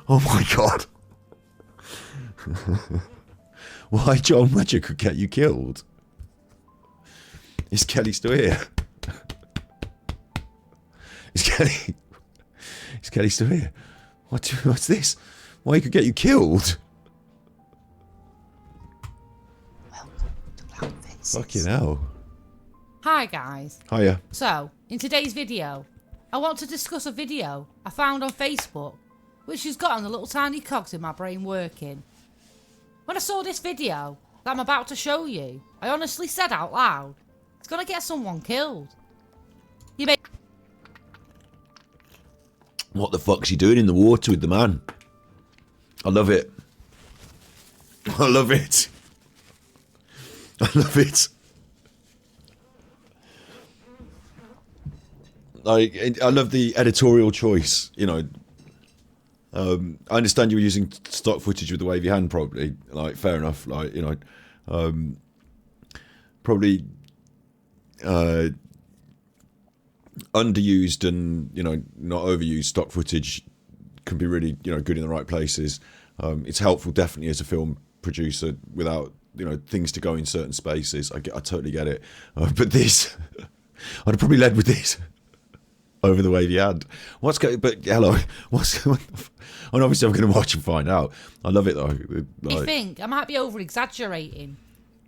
Oh my God. Why John Wedger could get you killed? Is Kelly still here? Is Kelly still here? What's this? Why he could get you killed? Fucking hell. Hi guys. Hiya. So, in today's video, I want to discuss a video I found on Facebook which has gotten the little tiny cogs in my brain working. When I saw this video that I'm about to show you, I honestly said out loud, it's gonna get someone killed. You may... What the fuck's he doing in the water with the man? I love it. I love it. I love it. Like, I love the editorial choice, you know. I understand you were using stock footage with the wavy hand, probably. Like, fair enough. Like, you know, probably underused and, you know, not overused stock footage can be really, you know, good in the right places. It's helpful, definitely, as a film producer without, you know, things to go in certain spaces. I totally get it. But this, I'd have probably led with this over the wavy hand. What's going? But hello, what's? And obviously, I'm going to watch and find out. I love it though. Like, you think I might be over exaggerating,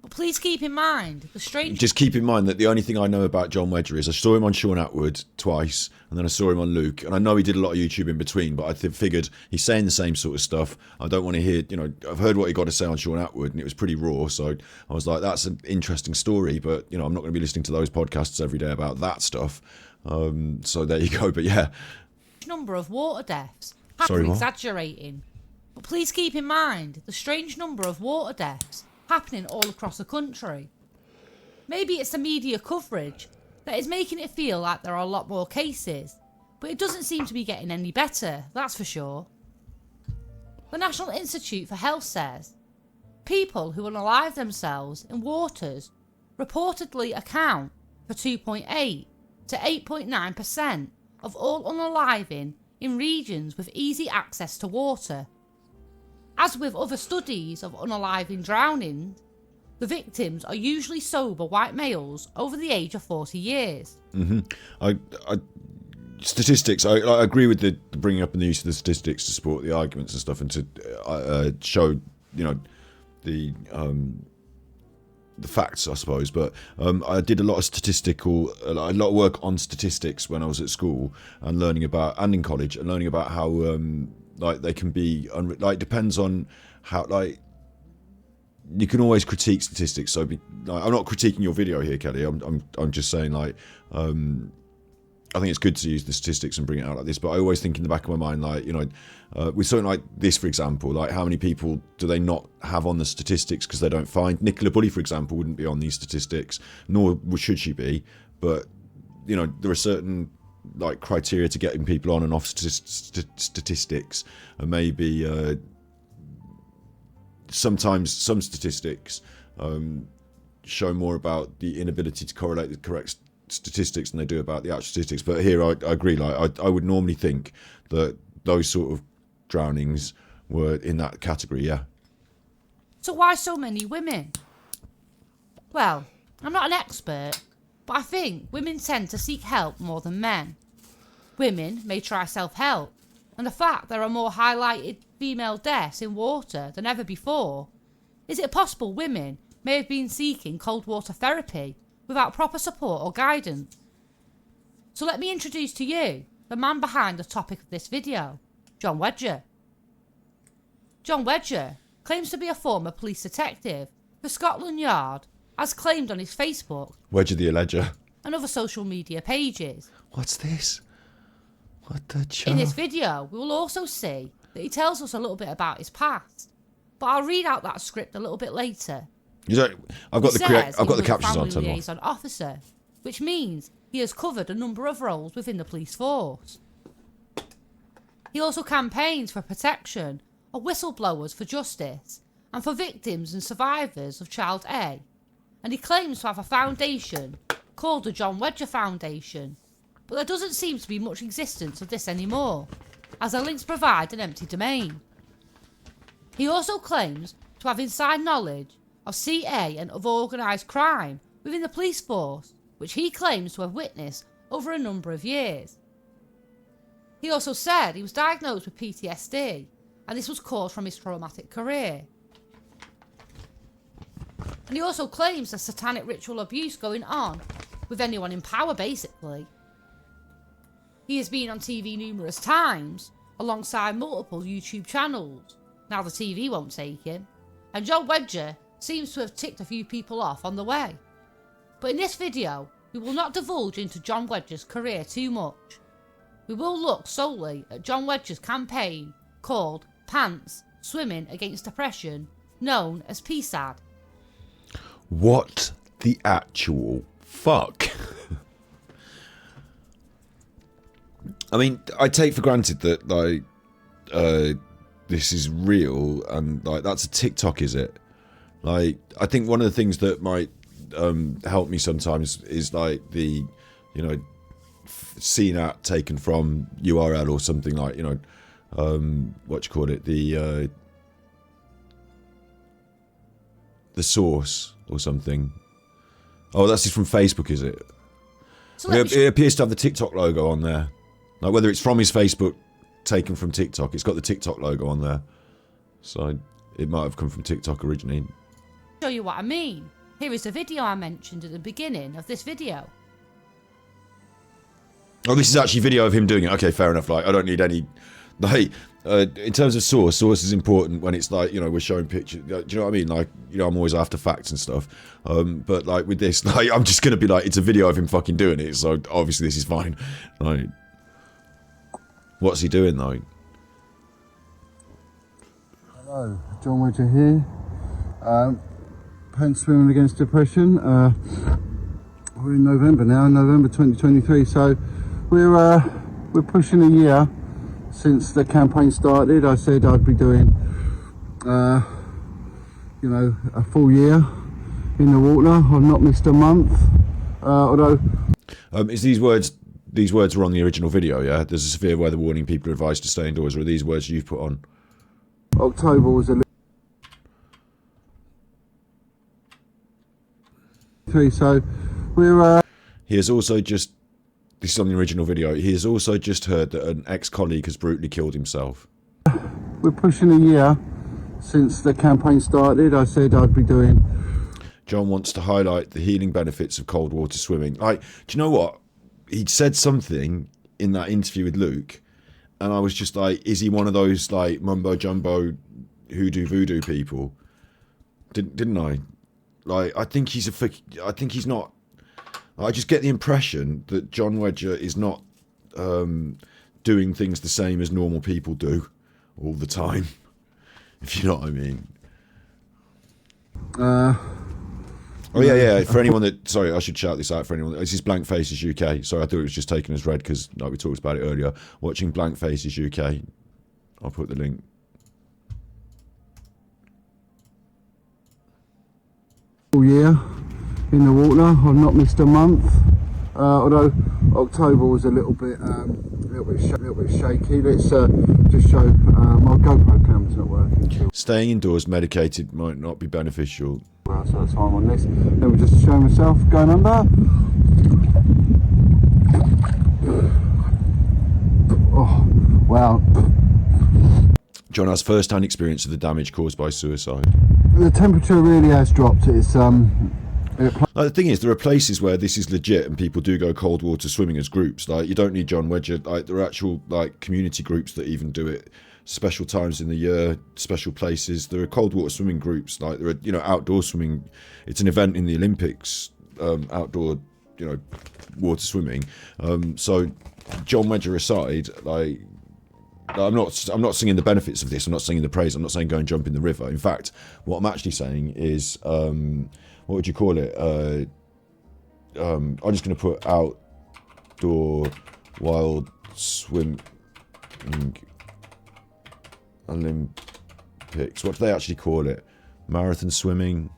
but please keep in mind the strange. Just keep in mind that the only thing I know about John Wedger is I saw him on Sean Atwood twice, and then I saw him on Luke, and I know he did a lot of YouTube in between. But I figured he's saying the same sort of stuff. I don't want to hear, you know, I've heard what he got to say on Sean Atwood, and it was pretty raw. So I was like, that's an interesting story, but you know, I'm not going to be listening to those podcasts every day about that stuff. So there you go. But yeah, number of water deaths. Sorry, what? Exaggerating. But please keep in mind the strange number of water deaths happening all across the country. Maybe it's the media coverage that is making it feel like there are a lot more cases, but it doesn't seem to be getting any better, that's for sure. The National Institute for Health says people who unalive themselves in waters reportedly account for 2.8 to 8.9% of all unaliving in regions with easy access to water. As with other studies of unaliving drownings, the victims are usually sober white males over the age of 40 years. Statistics, I agree with the bringing up in the use of the statistics to support the arguments and stuff, and to show, you know, the facts, I suppose. But I did a lot of work on statistics when I was at school and learning about, and in college, and learning about how like they can be like, depends on how, like, you can always critique statistics. So like, I'm not critiquing your video here, Kelly. I'm just saying, like, I think it's good to use the statistics and bring it out like this, but I always think in the back of my mind, like, you know, with something like this, for example, like, how many people do they not have on the statistics because they don't find? Nicola Bulley, for example, wouldn't be on these statistics, nor should she be, but, you know, there are certain, like, criteria to getting people on and off statistics, and maybe sometimes some statistics show more about the inability to correlate the correct statistics than they do about the actual statistics. But here I agree, like, I would normally think that those sort of drownings were in that category. Yeah. So why so many women? Well, I'm not an expert, but I think women tend to seek help more than men. Women may try self-help, and the fact there are more highlighted female deaths in water than ever before, is it possible women may have been seeking cold water therapy without proper support or guidance? So let me introduce to you the man behind the topic of this video, John Wedger. John Wedger claims to be a former police detective for Scotland Yard, as claimed on his Facebook, Wedger the Alleger, and other social media pages. What's this? What the chuff? In this video, we will also see that he tells us a little bit about his past, but I'll read out that script a little bit later. I've got the captions on. Family liaison officer, which means he has covered a number of roles within the police force. He also campaigns for protection of whistleblowers for justice and for victims and survivors of Child A, and he claims to have a foundation called the John Wedger Foundation, but there doesn't seem to be much existence of this anymore, as the links provide an empty domain. He also claims to have inside knowledge of CA and of organised crime within the police force, which he claims to have witnessed over a number of years. He also said he was diagnosed with PTSD, and this was caused from his traumatic career. And he also claims there's satanic ritual abuse going on with anyone in power, basically. He has been on TV numerous times, alongside multiple YouTube channels. Now the TV won't take him. And John Wedger seems to have ticked a few people off on the way. But in this video, we will not divulge into John Wedger's career too much. We will look solely at John Wedger's campaign called Pants Swimming Against Depression, known as PSAD. What the actual fuck? I mean, I take for granted that, like, this is real, and, like, that's a TikTok, is it? Like, I think one of the things that might help me sometimes is, like, the, you know, CNAT taken from URL or something, like, you know, what you call it, the source or something. Oh, that's just from Facebook, is it? So it appears to have the TikTok logo on there. Like, whether it's from his Facebook, taken from TikTok, it's got the TikTok logo on there. So it might have come from TikTok originally. Show you what I mean. Here is the video I mentioned at the beginning of this video. Oh, this is actually video of him doing it. Okay, fair enough. Like, I don't need any, like, in terms of source is important when it's like, you know, we're showing pictures. Do you know what I mean? Like, you know, I'm always after facts and stuff. But like with this, like, I'm just gonna be like, it's a video of him fucking doing it. So obviously this is fine. Like, what's he doing though? Hello, John Wedger here. Pants Swimming Against Depression. We're in November now, November 2023. So we're pushing a year since the campaign started. I said I'd be doing, you know, a full year in the water. I've not missed a month. Although, is these words were on the original video? Yeah, there's a severe weather warning. People are advised to stay indoors. Or are these words you've put on? October was a little. So we're. He has also just. This is on the original video. He has also just heard that an ex-colleague has brutally killed himself. We're pushing a year since the campaign started. I said I'd be doing. John wants to highlight the healing benefits of cold water swimming. Like, do you know what? He'd said something in that interview with Luke, and I was just like, is he one of those, like, mumbo jumbo hoodoo voodoo people? Didn't I? Like, I think he's not. I just get the impression that John Wedger is not doing things the same as normal people do all the time, if you know what I mean. Oh yeah. For anyone that, sorry, I should shout this out for anyone. This is Blank Faces UK. Sorry, I thought it was just taken as read because, like we talked about it earlier. Watching Blank Faces UK. I'll put the link. All year in the water. I've not missed a month. Although October was a little bit shaky. Let's just show my GoPro camera's not working. Staying indoors medicated might not be beneficial. Well, so that's time on this. Let me just show myself going under. Oh, wow. John has first-hand experience of the damage caused by suicide. The temperature really has dropped. It's the thing is, there are places where this is legit and people do go cold water swimming as groups. Like, you don't need John Wedger. Like, there are actual, like, community groups that even do it. Special times in the year, special places. There are cold water swimming groups. Like, there are, you know, outdoor swimming. It's an event in the Olympics, outdoor, you know, water swimming. So, John Wedger aside, like, I'm not singing the benefits of this. I'm not singing the praise. I'm not saying go and jump in the river. In fact, what I'm actually saying is, what would you call it? I'm just going to put outdoor wild swimming Olympics. What do they actually call it? Marathon swimming,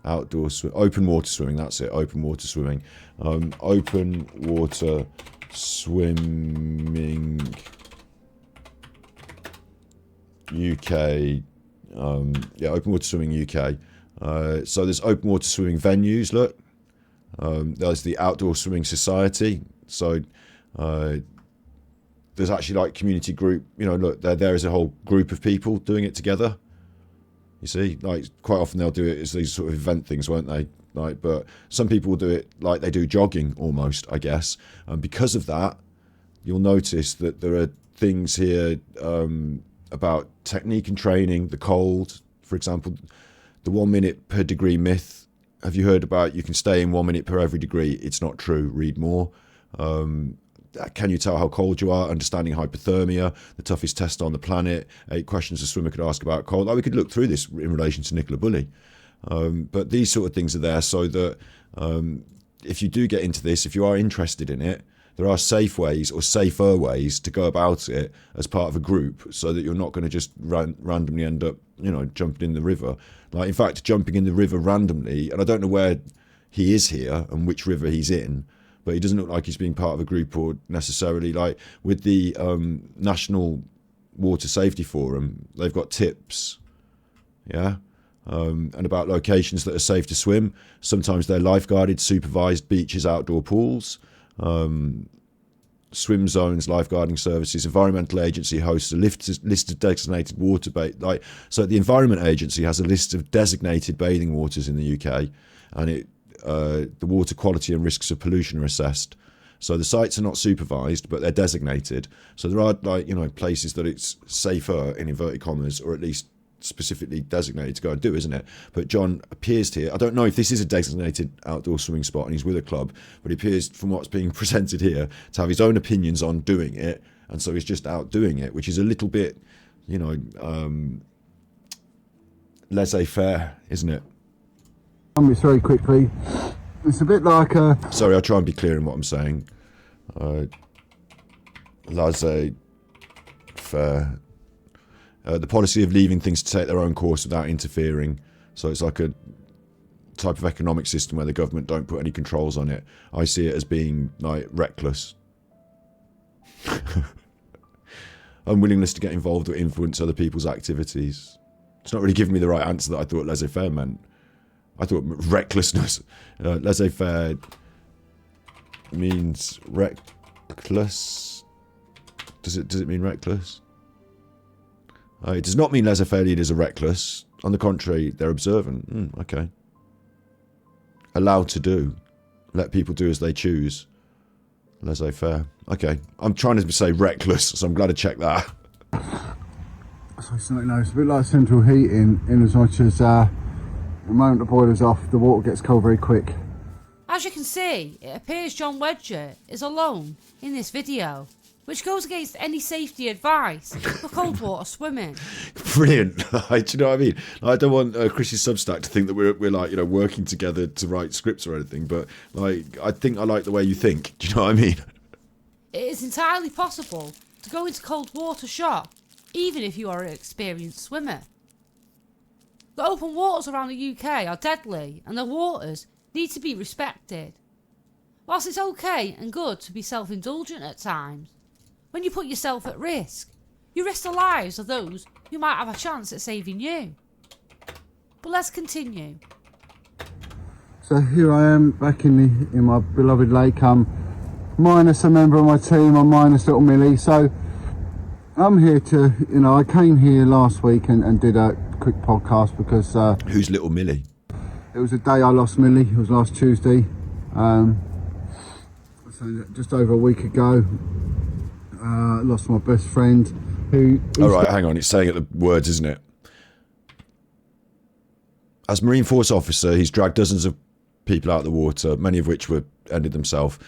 outdoor swim, open water swimming. That's it. Open water swimming. Open water swimming UK. Open water swimming UK. So there's open water swimming venues. Look, there's the Outdoor Swimming Society. So there's actually like community group. Look, there is a whole group of people doing it together. You see, like quite often they'll do it as these sort of event things, won't they? Like, but some people will do it like they do jogging almost, I guess. And because of that, you'll notice that there are things here about technique and training, the cold, for example, the 1 minute per degree myth. Have you heard about you can stay in 1 minute per every degree? It's not true. Read more. Can you tell how cold you are? Understanding hypothermia, the toughest test on the planet. 8 questions a swimmer could ask about cold. We could look through this in relation to Nicola Bulley. But these sort of things are there so that if you do get into this, if you are interested in it, there are safe ways or safer ways to go about it as part of a group so that you're not going to just randomly end up, jumping in the river. Like, in fact, jumping in the river randomly, and I don't know where he is here and which river he's in, but he doesn't look like he's being part of a group or necessarily, like with the National Water Safety Forum, they've got tips, and about locations that are safe to swim. Sometimes they're lifeguarded, supervised beaches, outdoor pools, swim zones, lifeguarding services. Environmental Agency hosts a list of designated water so the Environment Agency has a list of designated bathing waters in the UK, and the water quality and risks of pollution are assessed. So the sites are not supervised, but they're designated. So there are places that it's safer, in inverted commas, or at least specifically designated to go and do, isn't it? But John appears here, I don't know if this is a designated outdoor swimming spot and he's with a club, but he appears, from what's being presented here, to have his own opinions on doing it, and so he's just out doing it, which is a little bit, laissez-faire, isn't it? This very quickly. It's a bit like a... Sorry, I'll try and be clear in what I'm saying. Laissez-faire. The policy of leaving things to take their own course without interfering. So it's like a type of economic system where the government don't put any controls on it. I see it as being like reckless. Unwillingness to get involved or influence other people's activities. It's not really giving me the right answer that I thought laissez-faire meant. I thought recklessness. Laissez-faire means reckless. Does it mean reckless? It does not mean laissez-faire leaders are reckless. On the contrary, they're observant. Okay. Allowed to do. Let people do as they choose. Laissez-faire. Okay. I'm trying to say reckless, so I'm glad to check that. So it's a bit like central heating, in as much as the moment the boiler's off, the water gets cold very quick. As you can see, it appears John Wedger is alone in this video, which goes against any safety advice for cold water swimming. Brilliant. Do you know what I mean? I don't want Chris's Substack to think that we're like, working together to write scripts or anything, but I think I like the way you think. Do you know what I mean? It is entirely possible to go into cold water shock, even if you are an experienced swimmer. The open waters around the UK are deadly, and the waters need to be respected. Whilst it's okay and good to be self-indulgent at times, when you put yourself at risk, you risk the lives of those who might have a chance at saving you. But let's continue. So here I am back in my beloved lake. I'm minus a member of my team. I'm minus little Millie. So I'm here to, I came here last week and did a quick podcast because... Who's little Millie? It was the day I lost Millie. It was last Tuesday. So just over a week ago. Lost my best friend who... All right, hang on. It's saying it the words, isn't it? As Marine Force officer, he's dragged dozens of people out of the water, many of which were ended themselves.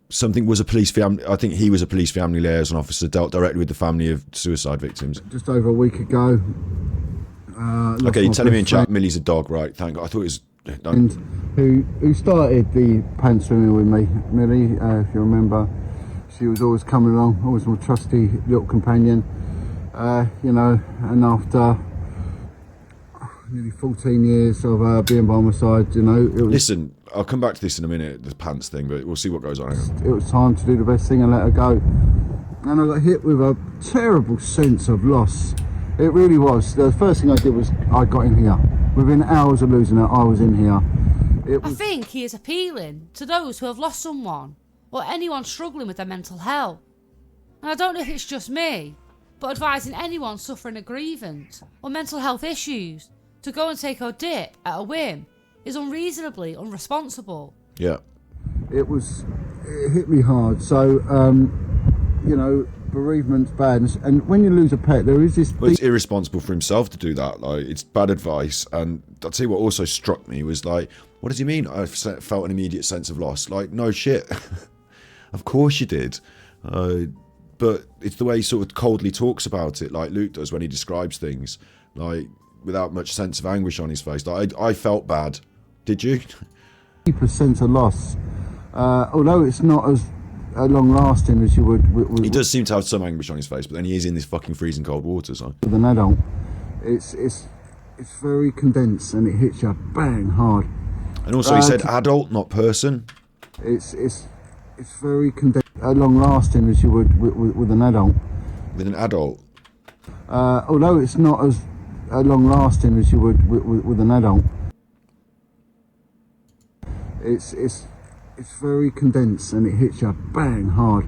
Something was a police family... I think he was a police family liaison officer, dealt directly with the family of suicide victims. Just over a week ago. Okay, you're telling me in chat Millie's a dog, right? Thank God. I thought it was... And who started the pan swimming with me, Millie, if you remember. She was always coming along, always my trusty little companion, and after nearly 14 years of being by my side, it was... Listen, I'll come back to this in a minute, the pants thing, but we'll see what goes on. It was time to do the best thing and let her go. And I got hit with a terrible sense of loss It really was. The first thing I did was I got in here. Within hours of losing it, I was in here. I think he is appealing to those who have lost someone or anyone struggling with their mental health. And I don't know if it's just me, but advising anyone suffering a grievance or mental health issues to go and take a dip at a whim is unreasonably unresponsible. Yeah. It hit me hard. So, you know, bereavement's bad. And when you lose a pet, there is this... But it's irresponsible for himself to do that. Like, it's bad advice. And I'll tell you what also struck me was like, what does he mean? I felt an immediate sense of loss. Like, no shit. Of course you did. But it's the way he sort of coldly talks about it, like Luke does when he describes things, like without much sense of anguish on his face. Like, I felt bad. Did you? Deeper sense of loss, although it's not as long lasting as you would. He does seem to have some anguish on his face, but then he is in this fucking freezing cold water. So with an adult, it's very condensed and it hits you bang hard. And also he said adult, not person. It's very condensed, long lasting as you would with an adult. With an adult. Although it's not as long lasting as you would with an adult. It's very condensed and it hits you bang hard.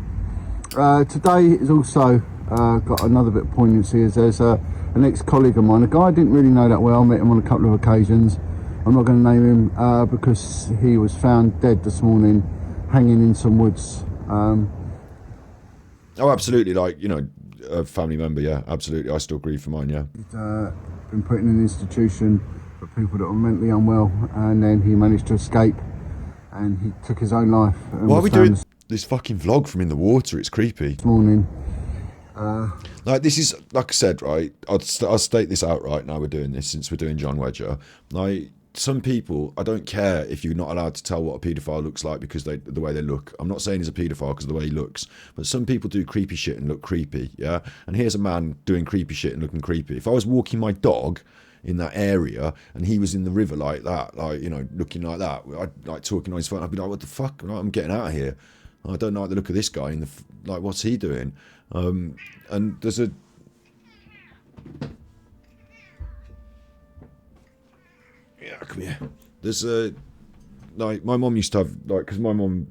Today is also got another bit of poignancy. As there's an ex-colleague of mine, a guy I didn't really know that well. I met him on a couple of occasions. I'm not going to name him because he was found dead this morning, hanging in some woods. Oh, absolutely. Like, you know, a family member. Yeah, absolutely. I still grieve for mine. Yeah. He'd been put in an institution for people that were mentally unwell, and then he managed to escape. And he took his own life. Why are we doing this fucking vlog from in the water? It's creepy. This morning. Like, this is, like I said, right, I'll state this out right now. We're doing this since we're doing John Wedger. Like, some people, I don't care if you're not allowed to tell what a paedophile looks like because the way they look. I'm not saying he's a paedophile because of the way he looks, but some people do creepy shit and look creepy, yeah? And here's a man doing creepy shit and looking creepy. If I was walking my dog in that area and he was in the river like that, like, you know, looking like that, I'd like talking on his phone, I'd be like, what the fuck? Like, I'm getting out of here. I don't like the look of this guy in the, like, what's he doing? And there's a... Yeah, come here. There's a... Like, my mum used to have, like, because my mum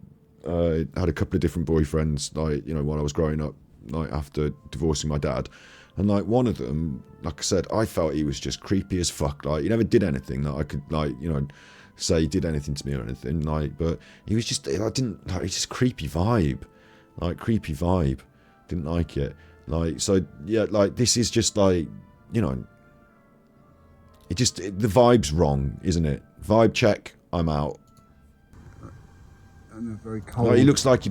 had a couple of different boyfriends, like, you know, while I was growing up, like, after divorcing my dad. And, like, one of them, like I said, I felt he was just creepy as fuck. Like, he never did anything that I could, like, you know, say he did anything to me or anything. Like, but he was just, I didn't, like, it's just creepy vibe. Like, creepy vibe. Didn't like it. Like, so, yeah, like, this is just, like, you know, the vibe's wrong, isn't it? Vibe check, I'm out. And very cold. Like, he looks like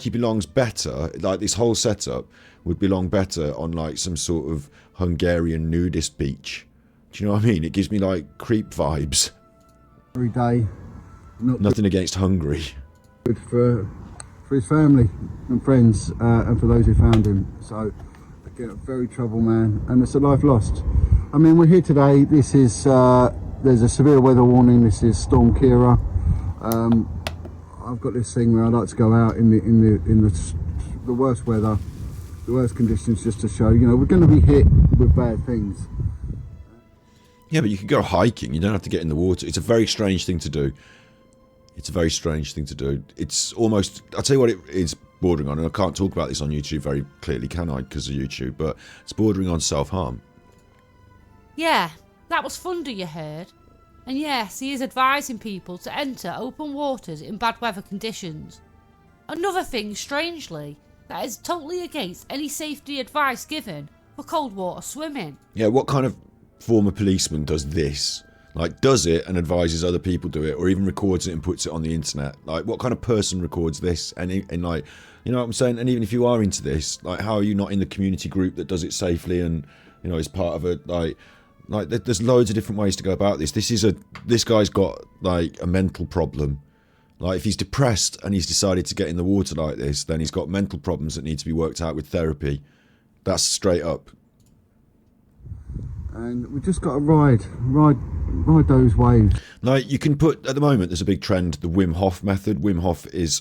he belongs better. Like, this whole setup would belong better on, like, some sort of Hungarian nudist beach. Do you know what I mean? It gives me, like, creep vibes. Every day. Nothing against Hungary. Good for his family and friends, and for those who found him. So, again, a very troubled man, and it's a life lost. I mean, we're here today. This is there's a severe weather warning. This is Storm Kira. I've got this thing where I like to go out in the worst weather, the worst conditions, just to show, you know, we're going to be hit with bad things. Yeah, but you can go hiking. You don't have to get in the water. It's a very strange thing to do. It's a very strange thing to do. It's almost, I'll tell you what it is bordering on, and I can't talk about this on YouTube very clearly, can I, because of YouTube, but it's bordering on self-harm. Yeah, that was thunder you heard. And yes, he is advising people to enter open waters in bad weather conditions. Another thing, strangely, that is totally against any safety advice given for cold water swimming. Yeah, what kind of former policeman does this? Like, does it and advises other people do it, or even records it and puts it on the internet? Like, what kind of person records this? And like, you know what I'm saying? And even if you are into this, like, how are you not in the community group that does it safely and, you know, is part of a, like there's loads of different ways to go about this. This guy's got, like, a mental problem. Like, if he's depressed and he's decided to get in the water like this, then he's got mental problems that need to be worked out with therapy. That's straight up. And we just got to ride those waves. Like, you can put, at the moment, there's a big trend, the Wim Hof method. Wim Hof is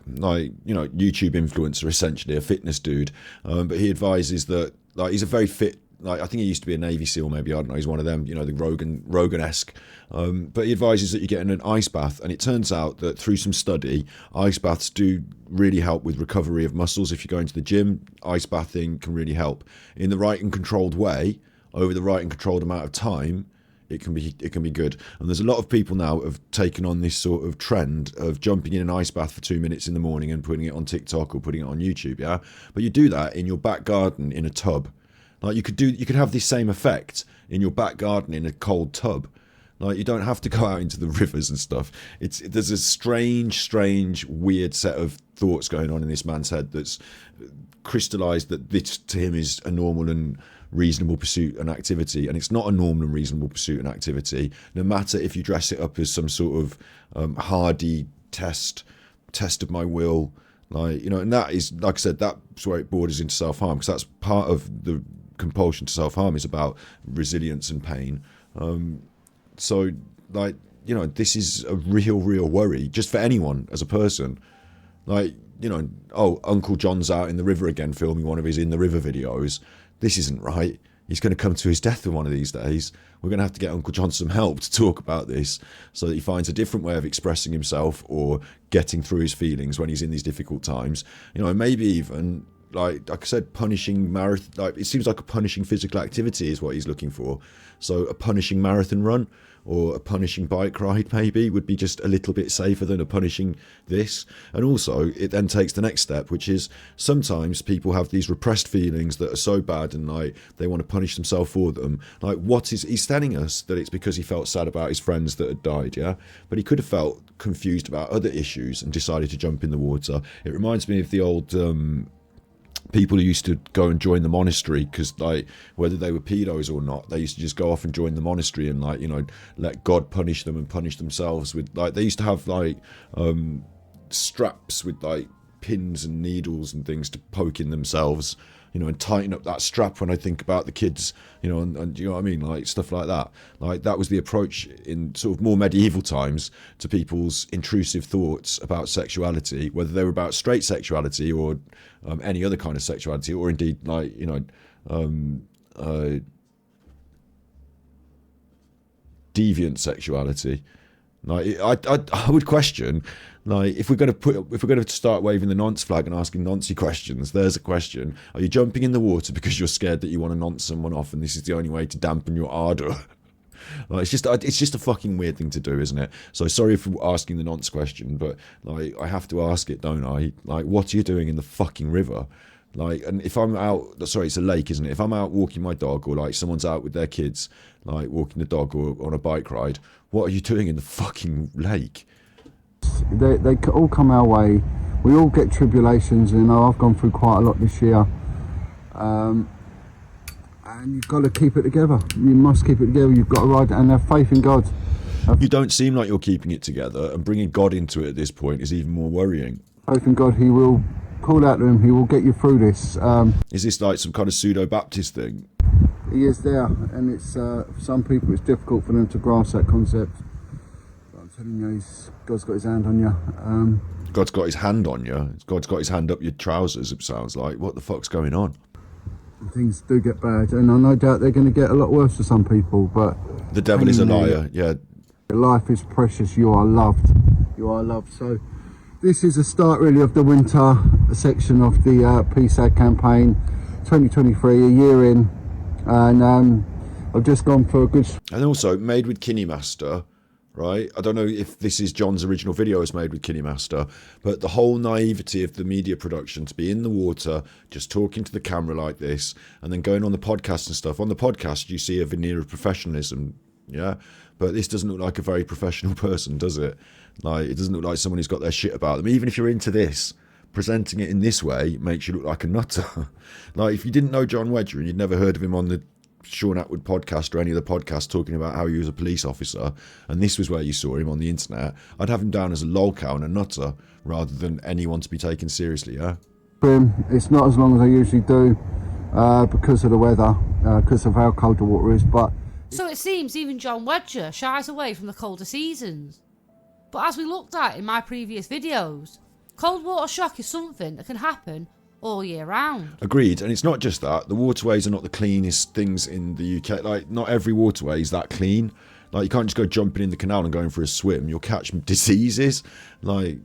like, you know, YouTube influencer, essentially a fitness dude, but he advises that, like, he's a very fit, like, I think he used to be a Navy SEAL, maybe, I don't know, he's one of them, you know, the Rogan-esque, but he advises that you get in an ice bath, and it turns out that through some study, ice baths do really help with recovery of muscles. If you're going to the gym, ice bathing can really help in the right and controlled way, over the right and controlled amount of time. It can be good. And there's a lot of people now have taken on this sort of trend of jumping in an ice bath for 2 minutes in the morning and putting it on TikTok or putting it on YouTube, yeah? But you do that in your back garden in a tub. Like, you could have this same effect in your back garden in a cold tub. Like, you don't have to go out into the rivers and stuff. There's a strange, weird set of thoughts going on in this man's head that's crystallized that this to him is a normal and reasonable pursuit and activity, and it's not a normal and reasonable pursuit and activity, no matter if you dress it up as some sort of hardy test of my will, like, you know. And that is, like I said, that's where it borders into self-harm, because that's part of the compulsion to self-harm, is about resilience and pain. So, like, you know, this is a real worry just for anyone as a person. Like, you know, oh, Uncle John's out in the river again filming one of his in the river videos. This isn't right. He's going to come to his death one of these days. We're going to have to get Uncle John some help to talk about this, so that he finds a different way of expressing himself or getting through his feelings when he's in these difficult times. You know, maybe even, like I said, punishing marathon. Like, it seems like a punishing physical activity is what he's looking for. So a punishing marathon run or a punishing bike ride maybe would be just a little bit safer than a punishing this. And also, it then takes the next step, which is sometimes people have these repressed feelings that are so bad, and like they want to punish themselves for them. Like, he's telling us that it's because he felt sad about his friends that had died, yeah? But he could have felt confused about other issues and decided to jump in the water. It reminds me of the old people who used to go and join the monastery because, like, whether they were pedos or not, they used to just go off and join the monastery and, like, you know, let God punish them and punish themselves with, like, they used to have, like, straps with, like, pins and needles and things to poke in themselves, you know, and tighten up that strap. When I think about the kids, you know, and you know what I mean, like, stuff like that. Like, that was the approach in sort of more medieval times to people's intrusive thoughts about sexuality, whether they were about straight sexuality or any other kind of sexuality, or indeed, like, you know, deviant sexuality. Like, I would question, like, if we're going to start waving the nonce flag and asking noncy questions, there's a question: are you jumping in the water because you're scared that you want to nonce someone off, and this is the only way to dampen your ardour? Like, it's just a fucking weird thing to do, isn't it? So sorry for asking the nonce question, but, like, I have to ask it, don't I? Like, what are you doing in the fucking river? Like, and if I'm out, sorry, it's a lake, isn't it? If I'm out walking my dog, or like someone's out with their kids, like walking the dog or on a bike ride, what are you doing in the fucking lake? They all come our way. We all get tribulations, you know. I've gone through quite a lot this year, and you've got to keep it together. You must keep it together. You've got to ride and have faith in God. You don't seem like you're keeping it together, and bringing God into it at this point is even more worrying. Faith in God, He will call out to Him. He will get you through this. Is this like some kind of pseudo-Baptist thing? He is there, and it's for some people it's difficult for them to grasp that concept. But I'm telling you, God's got His hand on you. God's got His hand on you. God's got His hand up your trousers. It sounds like. What the fuck's going on? Things do get bad, and I no doubt they're going to get a lot worse for some people. But the devil is a liar. Yeah. Life is precious. You are loved. You are loved. So this is a start really of the winter section of the PSAG campaign 2023, a year in, and I've just gone for a good... And also, made with KineMaster, right? I don't know if this is John's original video is made with KineMaster, but the whole naivety of the media production to be in the water, just talking to the camera like this, and then going on the podcast and stuff. On the podcast, you see a veneer of professionalism, yeah? But this doesn't look like a very professional person, does it? Like, it doesn't look like someone who's got their shit about them. Even if you're into this, presenting it in this way makes you look like a nutter. Like, if you didn't know John Wedger and you'd never heard of him on the Sean Atwood podcast or any of the podcasts talking about how he was a police officer, and this was where you saw him on the internet, I'd have him down as a lolcow and a nutter rather than anyone to be taken seriously, yeah? It's not as long as I usually do because of the weather, because of how cold the water is, but... So it seems even John Wedger shies away from the colder seasons. But as we looked at in my previous videos, Cold water shock is something that can happen all year round. Agreed, and it's not just that. The waterways are not the cleanest things in the UK. Like, not every waterway is that clean. Like, you can't just go jumping in the canal and going for a swim. You'll catch diseases. Like,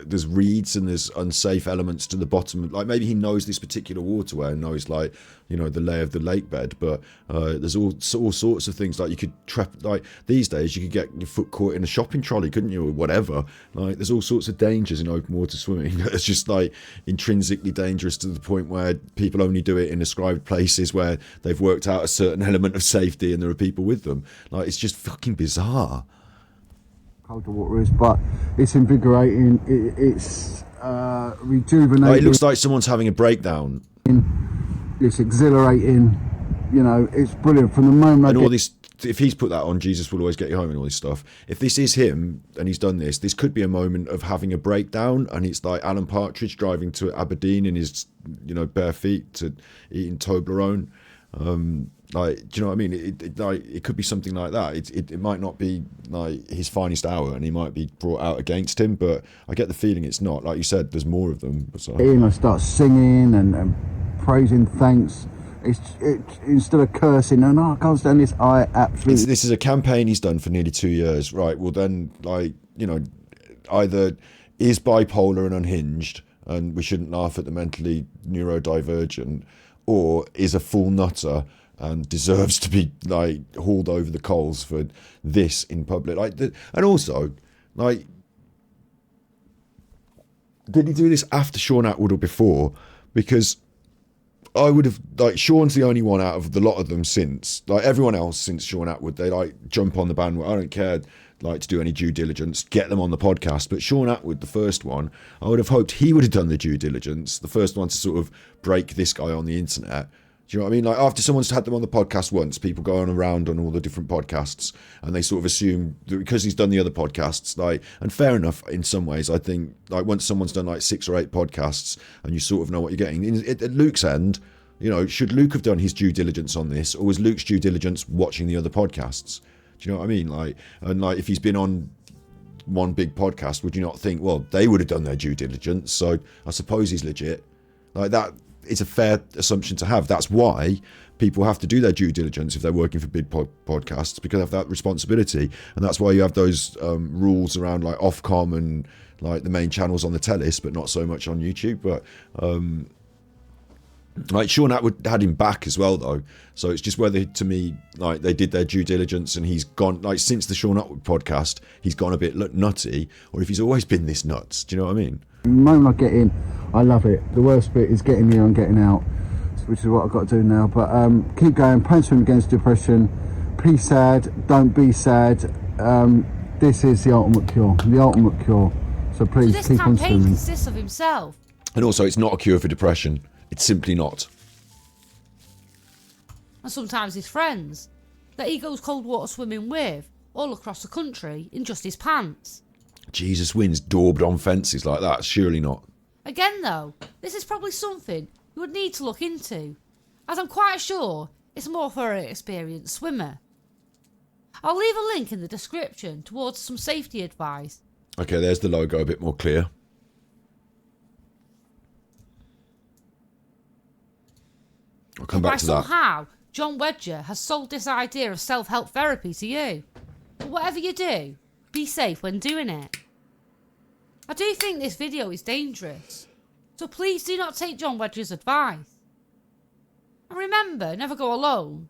there's reeds and there's unsafe elements to the bottom. Like, maybe he knows this particular waterway and knows, like, you know, the lay of the lake bed, but there's all sorts of things. Like, you could like, these days you could get your foot caught in a shopping trolley, couldn't you, or whatever. Like, there's all sorts of dangers in open water swimming. It's just, like, intrinsically dangerous to the point where people only do it in ascribed places where they've worked out a certain element of safety and there are people with them. Like, it's just fucking bizarre. Colder water is, but it's invigorating. It's rejuvenating. Like, it looks like someone's having a breakdown. It's exhilarating. You know, it's brilliant from the moment. And all this, if he's put that on, Jesus will always get you home and all this stuff. If this is him and he's done this could be a moment of having a breakdown, and it's like Alan Partridge driving to Aberdeen in his, you know, bare feet to eating Toblerone. Like, do you know what I mean? It could be something like that. It might not be like his finest hour, and he might be brought out against him. But I get the feeling it's not. Like you said, there's more of them. So. I start singing and praising thanks. It's instead of cursing. And I can't stand this. I absolutely. This is a campaign he's done for nearly 2 years, right? Well, then, like, you know, either is bipolar and unhinged, and we shouldn't laugh at the mentally neurodivergent, or is a full nutter and deserves to be, like, hauled over the coals for this in public. Like, and also, like, did he do this after Sean Atwood or before? Because I would have, like, Sean's the only one out of the lot of them since, like, everyone else since Sean Atwood, they, like, jump on the bandwagon. I don't care, like, to do any due diligence, get them on the podcast. But Sean Atwood, the first one, I would have hoped he would have done the due diligence, the first one to sort of break this guy on the internet. Do you know what I mean? Like, after someone's had them on the podcast once, people go on around on all the different podcasts, and they sort of assume that because he's done the other podcasts, like, and fair enough in some ways. I think, like, once someone's done like 6 or 8 podcasts, and you sort of know what you're getting. At Luke's end, you know, should Luke have done his due diligence on this, or was Luke's due diligence watching the other podcasts? Do you know what I mean? Like, and like, if he's been on one big podcast, would you not think, well, they would have done their due diligence, so I suppose he's legit? Like, that. It's a fair assumption to have. That's why people have to do their due diligence if they're working for big podcasts, because they have that responsibility. And that's why you have those rules around, like, Ofcom and, like, the main channels on the tellis, but not so much on YouTube. But like, Sean Atwood had him back as well, though. So it's just whether, to me, like, they did their due diligence and he's gone, like, since the Sean Atwood podcast, he's gone a bit nutty, or if he's always been this nuts. Do you know what I mean? The moment I get in, I love it. The worst bit is getting in and getting out, which is what I've got to do now. But keep going, painting against depression. Be sad, don't be sad. This is the ultimate cure. The ultimate cure. So please So keep on this campaign swimming. consists of himself. And also, it's not a cure for depression. It's simply not. And sometimes his friends that he goes cold water swimming with all across the country in just his pants. Jesus wins daubed on fences like that. Surely not. Again though, this is probably something you would need to look into, as I'm quite sure it's more for an experienced swimmer. I'll leave a link in the description towards some safety advice. Okay, there's the logo a bit more clear. I'll come back to that. Somehow, John Wedger has sold this idea of self-help therapy to you. But whatever you do, be safe when doing it. I do think this video is dangerous, so please do not take John Wedger's advice. And remember, never go alone.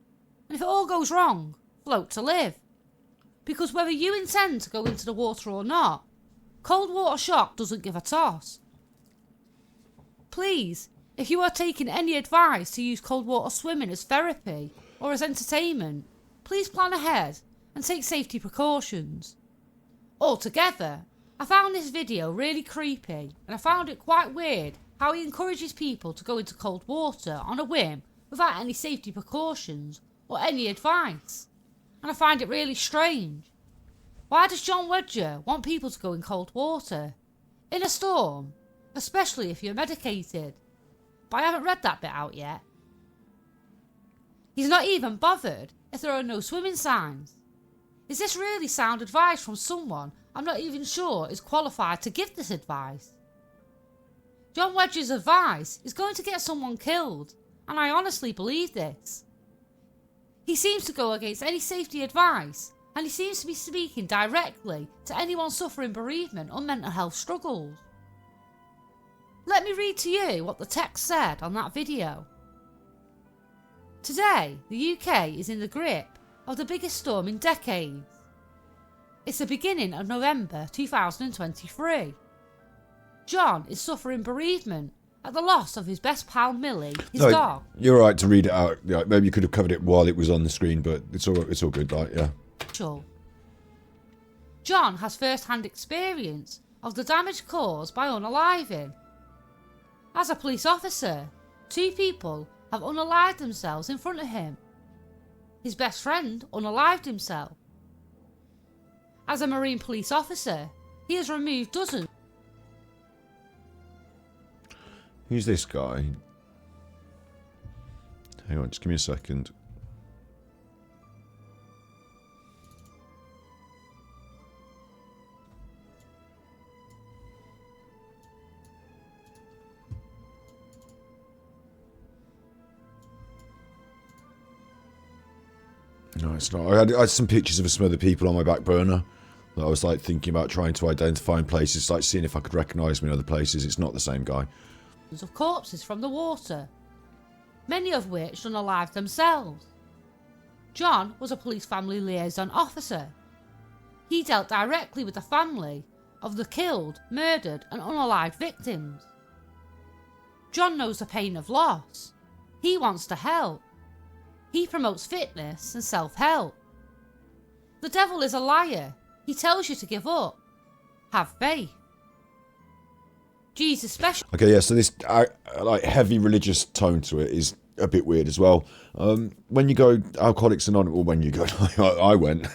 And if it all goes wrong, float to live. Because whether you intend to go into the water or not, cold water shock doesn't give a toss. Please, if you are taking any advice to use cold water swimming as therapy or as entertainment, please plan ahead and take safety precautions. Altogether, I found this video really creepy, and I found it quite weird how he encourages people to go into cold water on a whim without any safety precautions or any advice. And I find it really strange. Why does John Wedger want people to go in cold water? In a storm, especially if you're medicated. But I haven't read that bit out yet. He's not even bothered if there are no swimming signs. Is this really sound advice from someone I'm not even sure is qualified to give this advice? John Wedger's advice is going to get someone killed, and I honestly believe this. He seems to go against any safety advice, and he seems to be speaking directly to anyone suffering bereavement or mental health struggles. Let me read to you what the text said on that video. Today, the UK is in the grip of the biggest storm in decades. It's the beginning of November 2023. John is suffering bereavement at the loss of his best pal Millie, his dog. You're right to read it out. Yeah, maybe you could have covered it while it was on the screen, but it's all good. Like, yeah. Sure. John has first-hand experience of the damage caused by unaliving. As a police officer, 2 people have unalived themselves in front of him. His best friend unalived himself. As a Marine police officer, he has removed dozens. Who's this guy? Hang on, just give me a second. No, it's not. I had some pictures of some other people on my back burner that I was like thinking about trying to identify in places, like seeing if I could recognise me in other places. It's not the same guy. Of corpses from the water, many of which unalived themselves. John was a police family liaison officer. He dealt directly with the family of the killed, murdered and unalived victims. John knows the pain of loss. He wants to help. He promotes fitness and self-help. The devil is a liar. He tells you to give up. Have faith. Jesus special. Okay, yeah, so this like heavy religious tone to it is a bit weird as well. When you go Alcoholics Anonymous, or when you go, I went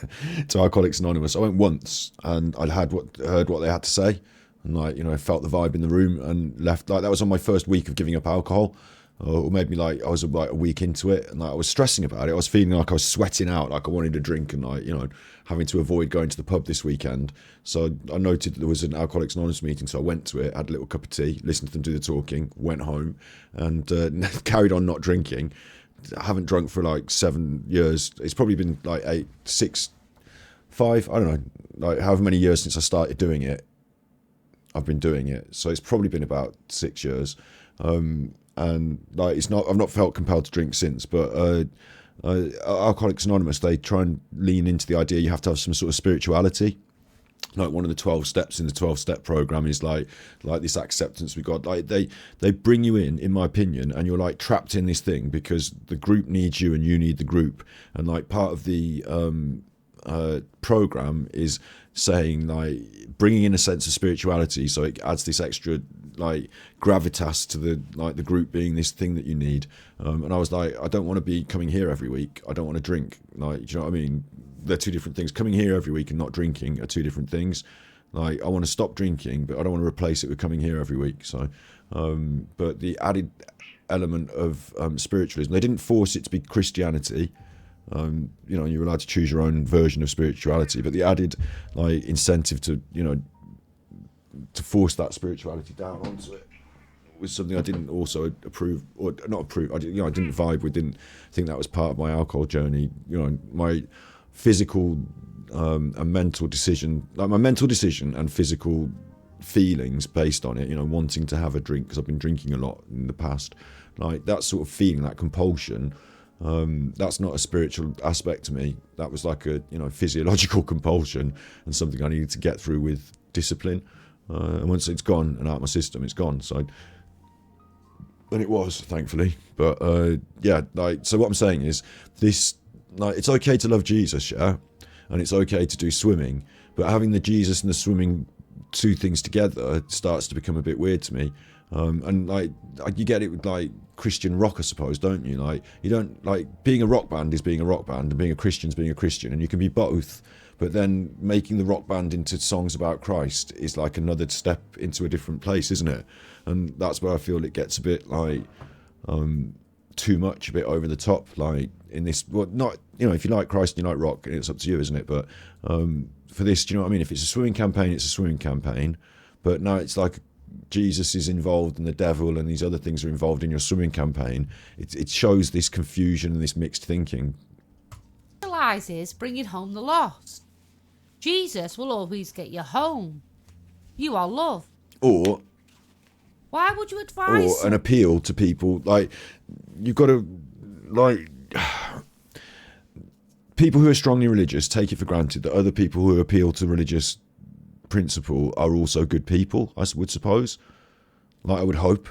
to Alcoholics Anonymous. I went once, and I heard what they had to say, and like, you know, I felt the vibe in the room and left. Like, that was on my first week of giving up alcohol. It made me like, I was like a week into it, and like I was stressing about it. I was feeling like I was sweating out, like I wanted to drink, and like, you know, having to avoid going to the pub this weekend. So I noted that there was an Alcoholics Anonymous meeting, so I went to it, had a little cup of tea, listened to them do the talking, went home, and carried on not drinking. I haven't drunk for like 7 years. It's probably been like 8, 6, 5, I don't know, like however many years since I started doing it. I've been doing it, so it's probably been about 6 years. And like, I've not felt compelled to drink since, but Alcoholics Anonymous, they try and lean into the idea you have to have some sort of spirituality. Like, one of the 12 steps in the 12-step program is like this acceptance we got. Like, they bring you in my opinion, and you're like trapped in this thing because the group needs you and you need the group. And like, part of the program is saying, like, bringing in a sense of spirituality, so it adds this extra like gravitas to the group being this thing that you need. And I was like, I don't want to be coming here every week. I don't want to drink. Like, do you know what I mean? They're two different things. Coming here every week and not drinking are two different things. Like, I want to stop drinking, but I don't want to replace it with coming here every week. So, but the added element of spiritualism, they didn't force it to be Christianity. You know, you're allowed to choose your own version of spirituality, but the added like incentive to, you know, to force that spirituality down onto it was something I didn't also approve, or not approve. I didn't vibe with. Didn't think that was part of my alcohol journey. You know, my physical and mental decision, like my mental decision and physical feelings based on it. You know, wanting to have a drink because I've been drinking a lot in the past. Like, that sort of feeling, that compulsion. That's not a spiritual aspect to me. That was like a, you know, physiological compulsion and something I needed to get through with discipline. And once it's gone and out of my system, it's gone. So, and it was, thankfully. But yeah, like, so what I'm saying is this, like, it's okay to love Jesus, yeah, and it's okay to do swimming, but having the Jesus and the swimming two things together starts to become a bit weird to me. And like, you get it with like Christian rock, I suppose, don't you? Like, you don't, like, being a rock band is being a rock band, and being a Christian is being a Christian, and you can be both. But then making the rock band into songs about Christ is like another step into a different place, isn't it? And that's where I feel it gets a bit like too much, a bit over the top. Like, in this, well, not, you know, if you like Christ and you like rock, it's up to you, isn't it? But for this, do you know what I mean? If it's a swimming campaign, it's a swimming campaign. But no, it's like Jesus is involved and the devil and these other things are involved in your swimming campaign, it shows this confusion and this mixed thinking. Realizes bringing home the lost. Jesus will always get you home. You are love. Or Why would you advise? Or an appeal to people, like, you've got to, like, people who are strongly religious take it for granted that other people who appeal to religious principle are also good people, I would suppose. Like, I would hope.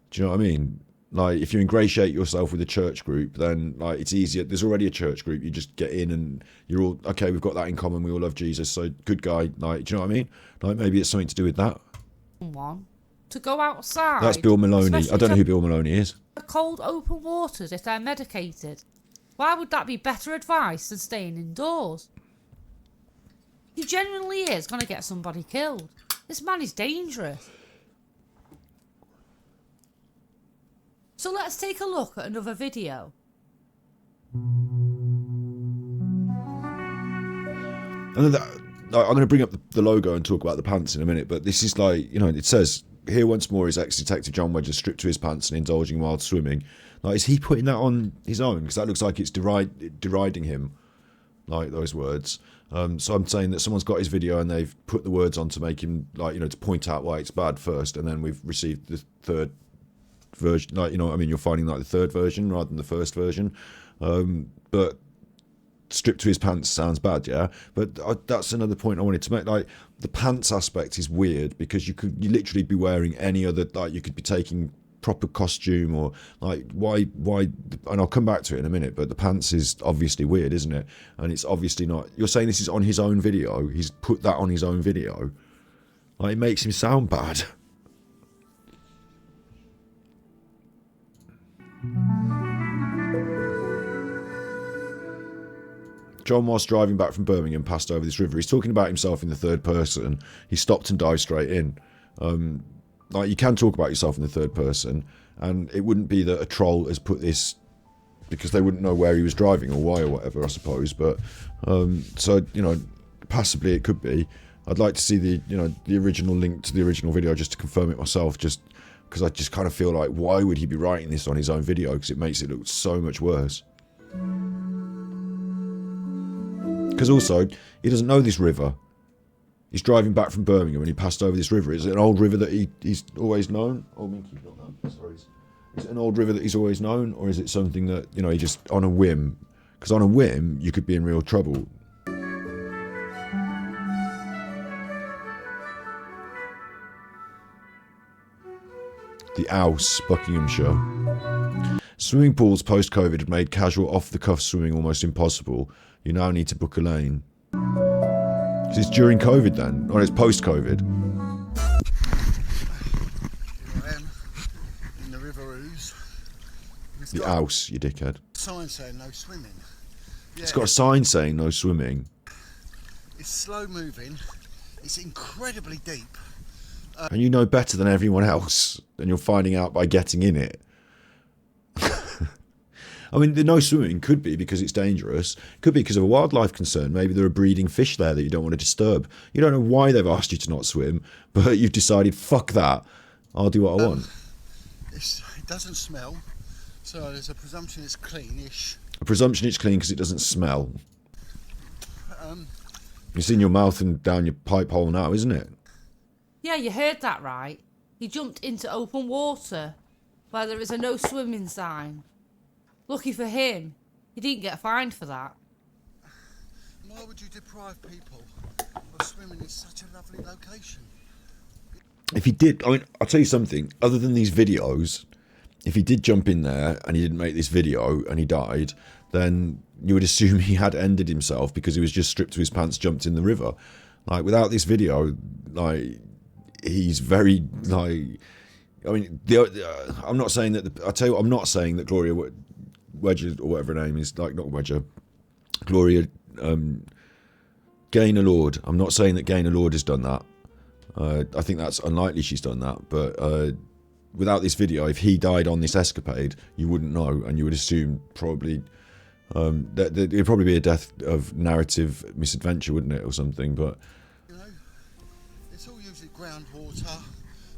Do you know what I mean? Like, if you ingratiate yourself with a church group, then, like, it's easier. There's already a church group. You just get in and you're all, okay, we've got that in common. We all love Jesus, so good guy. Like, do you know what I mean? Like, maybe it's something to do with that. One to go outside. That's Bill Maloney. I don't know who to Bill Maloney is. cold open waters if they're medicated. Why would that be better advice than staying indoors? He genuinely is going to get somebody killed. This man is dangerous. So let's take a look at another video. And then I'm going to bring up the logo and talk about the pants in a minute, but this is like, you know, it says, here once more is ex-detective John Wedger stripped to his pants and indulging wild swimming. Like, is he putting that on his own? Because that looks like it's deriding him, like those words. So I'm saying that someone's got his video and they've put the words on to make him, like, you know, to point out why it's bad first, and then we've received the third version. Like, you know what I mean? You're finding like the third version rather than the first version. But stripped to his pants sounds bad, yeah, but that's another point I wanted to make. Like, the pants aspect is weird because you literally be wearing any other, like, you could be taking proper costume, or like, why, and I'll come back to it in a minute, but the pants is obviously weird, isn't it? And it's obviously not. You're saying this is on his own video. He's put that on his own video. Like, it makes him sound bad. John, whilst driving back from Birmingham, passed over this river. He's talking about himself in the third person. He stopped and dived straight in. Like, you can talk about yourself in the third person, and it wouldn't be that a troll has put this because they wouldn't know where he was driving or why or whatever, I suppose. But so, you know, passably it could be. I'd like to see the original link to the original video just to confirm it myself, just because I just kind of feel like, why would he be writing this on his own video? Because it makes it look so much worse. Because also, he doesn't know this river. He's driving back from Birmingham and he passed over this river. Is it an old river that he's always known? Oh, Minky's not that. Sorry. Is it an old river that he's always known? Or is it something that, you know, he just, on a whim? Because on a whim, you could be in real trouble. The Ouse, Buckinghamshire. Swimming pools post-COVID had made casual off-the-cuff swimming almost impossible. You now need to book a lane. So it's during COVID then? Or it's post-COVID? Here I am, in the River Ouse. The Ouse, you dickhead. Sign saying no swimming. Yeah, It's got a sign saying no swimming. it's slow moving. It's incredibly deep. And you know better than everyone else. And you're finding out by getting in it. I mean, the no swimming could be because it's dangerous. Could be because of a wildlife concern. Maybe there are breeding fish there that you don't want to disturb. You don't know why they've asked you to not swim, but you've decided, fuck that, I'll do what I want. It doesn't smell, so there's a presumption it's cleanish. A presumption it's clean because it doesn't smell. Um, It's in your mouth and down your pipe hole now, isn't it? Yeah, you heard that right. He jumped into open water where there is a no swimming sign. Lucky for him, he didn't get fined for that. Why would you deprive people of swimming in such a lovely location? If he did, I mean, I'll tell you something, other than these videos, if he did jump in there and he didn't make this video and he died, then you would assume he had ended himself because he was just stripped to his pants, jumped in the river. Like, without this video, like, he's very, like, I mean, I'm not saying that, I'll tell you what, I'm not saying that Gloria Wedger, or whatever her name is, like, not Wedger, Gloria Gaynor Lord. I'm not saying that Gaynor Lord has done that. I think that's unlikely she's done that, but without this video, if he died on this escapade, you wouldn't know, and you would assume probably that it'd probably be a death of narrative misadventure, wouldn't it, or something, but... You know, it's all usually groundwater,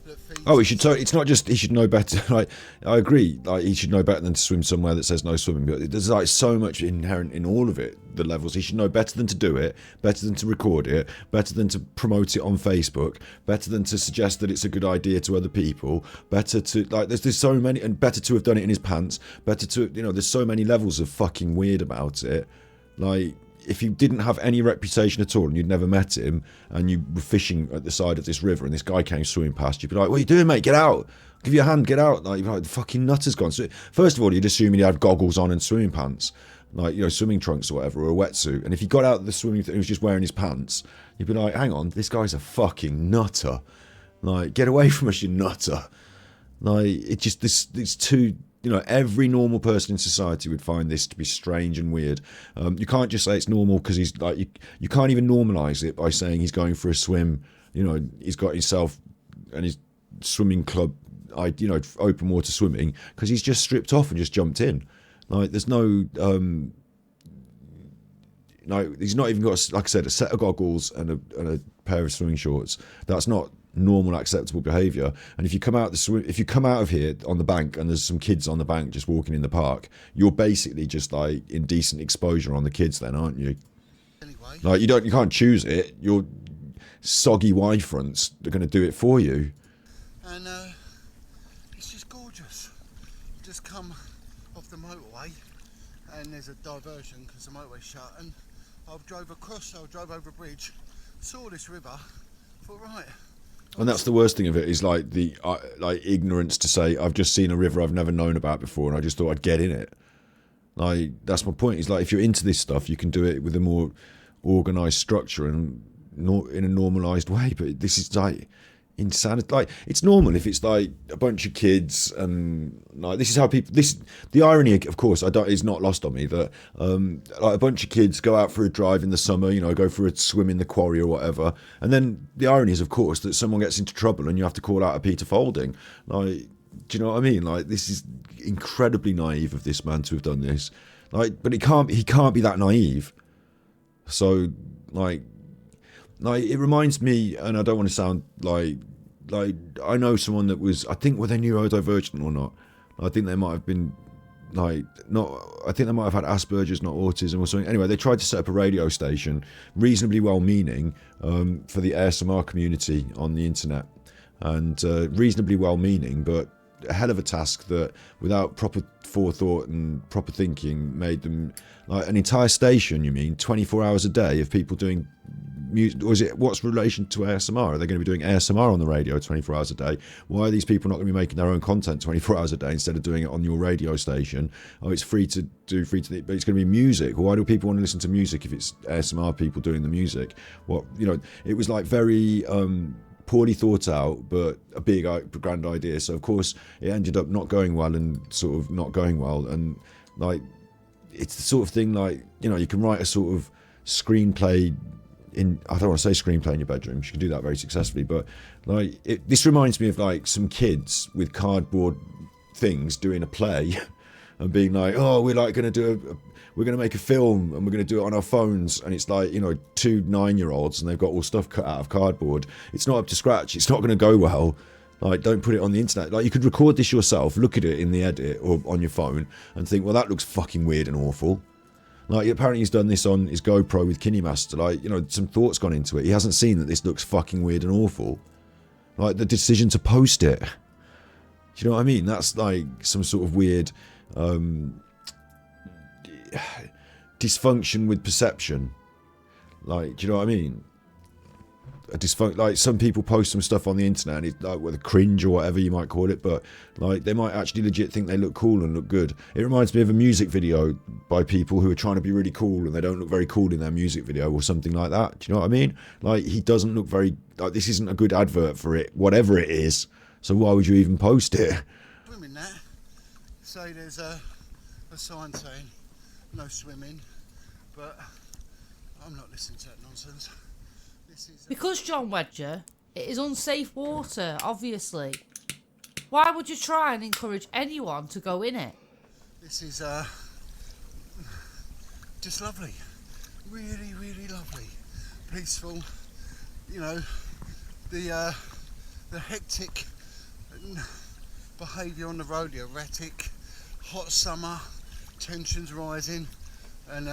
that feeds. Oh, he should. So it's not just he should know better. Like I agree. Like he should know better than to swim somewhere that says no swimming. But there's like so much inherent in all of it. The levels. He should know better than to do it. Better than to record it. Better than to promote it on Facebook. Better than to suggest that it's a good idea to other people. Better to like. There's so many, and better to have done it in his pants. Better to there's so many levels of fucking weird about it. Like. If you didn't have any reputation at all and you'd never met him and you were fishing at the side of this river and this guy came swimming past, you'd be like, what are you doing, mate? Get out. I'll give you a hand, get out. Like, the fucking nut has gone. So, first of all, you'd assume he'd have goggles on and swimming pants, like, swimming trunks or whatever, or a wetsuit. And if he got out of the swimming thing, he was just wearing his pants, you'd be like, hang on, this guy's a fucking nutter. Like, get away from us, you nutter. Like, it's too... every normal person in society would find this to be strange and weird. You can't just say it's normal because he's like you can't even normalise it by saying he's going for a swim. He's got himself and his swimming club, open water swimming because he's just stripped off and just jumped in. Like there's no, he's not even got, like I said, a set of goggles and a pair of swimming shorts. That's not normal acceptable behaviour. And if you come out of here on the bank and there's some kids on the bank just walking in the park, you're basically just like indecent exposure on the kids then, aren't you? Anyway. Like you can't choose it. Your soggy Y fronts are going to do it for you. And it's just gorgeous. Just come off the motorway and there's a diversion because the motorway's shut, and I drove over a bridge, saw this river, thought right. And that's the worst thing of it is like the ignorance to say I've just seen a river I've never known about before and I just thought I'd get in it. Like that's my point. Is like if you're into this stuff, you can do it with a more organised structure and not in a normalised way. But this is like insanity. Like it's normal if it's like a bunch of kids and like this is how people. The irony, of course, is not lost on me that like a bunch of kids go out for a drive in the summer, go for a swim in the quarry or whatever, and then the irony is, of course, that someone gets into trouble and you have to call out a Peter Folding. Like, do you know what I mean? Like this is incredibly naive of this man to have done this. Like, but he can't be that naive. So like it reminds me, and I don't want to sound like I know someone that was, I think, were they neurodivergent or not? I think they might have been I think they might have had Asperger's, not autism or something. Anyway, they tried to set up a radio station, reasonably well-meaning, for the ASMR community on the internet, and reasonably well-meaning, but a hell of a task that, without proper forethought and proper thinking, made them like an entire station. You mean 24 hours a day of people doing music? Or is it, what's relation to ASMR? Are they going to be doing ASMR on the radio 24 hours a day? Why are these people not going to be making their own content 24 hours a day instead of doing it on your radio station? Oh, it's free to but it's going to be music. Why do people want to listen to music if it's ASMR people doing the music? It was like very poorly thought out, but a big grand idea. So of course it ended up not going well, and sort of not going well. And like it's the sort of thing, like, you can write a sort of screenplay in, I don't want to say screenplay in your bedroom, you can do that very successfully, but like this reminds me of like some kids with cardboard things doing a play and being like, oh, we're like going to we're going to make a film and we're going to do it on our phones, and it's like, 2 9-year-olds and they've got all stuff cut out of cardboard. It's not up to scratch, it's not going to go well. Like, don't put it on the internet. Like, you could record this yourself, look at it in the edit or on your phone and think, well, that looks fucking weird and awful. Like, apparently he's done this on his GoPro with KineMaster. Like, some thought's gone into it. He hasn't seen that this looks fucking weird and awful. Like, the decision to post it. Do you know what I mean? That's like some sort of weird dysfunction with perception. Like, do you know what I mean? Like, some people post some stuff on the internet and it's like with a cringe or whatever you might call it, but like they might actually legit think they look cool and look good. It reminds me of a music video by people who are trying to be really cool and they don't look very cool in their music video or something like that. Do you know what I mean? Like, he doesn't look very, like, this isn't a good advert for it, whatever it is, so why would you even post it? Swimming that, say there's a sign saying no swimming, but I'm not listening to that nonsense. Because, John Wedger, it is unsafe water, obviously. Why would you try and encourage anyone to go in it? This is just lovely. Really, really lovely. Peaceful. The hectic behaviour on the road, the erratic, hot summer, tensions rising, and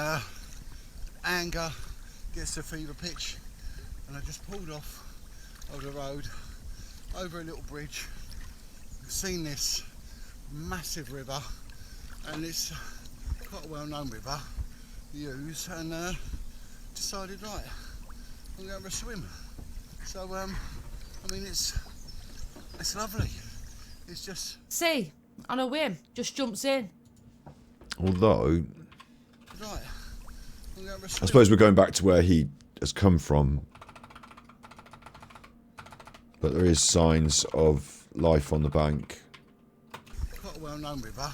anger gets to fever pitch. And I just pulled off of the road, over a little bridge, seen this massive river, and it's quite a well-known river, the Ouse, and decided, right, I'm going for a swim. So, I mean, it's lovely. It's just... See, on a whim, just jumps in. Although, Right, I'm going for a I swim. suppose we're going back to where he has come from. But there is signs of life on the bank. Quite a well-known river,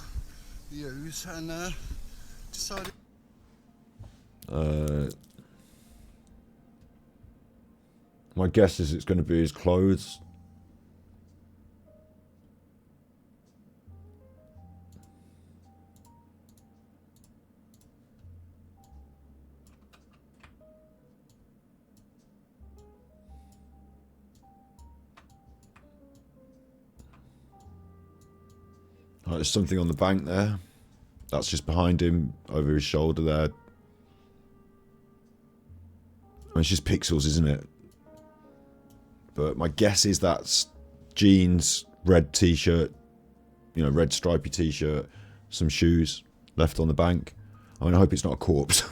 the Ouse, and decided... My guess is it's going to be his clothes. Right, there's something on the bank there. That's just behind him, over his shoulder there. I mean, it's just pixels, isn't it? But my guess is that's jeans, red t-shirt, you know, red stripy t-shirt, some shoes left on the bank. I mean, I hope it's not a corpse.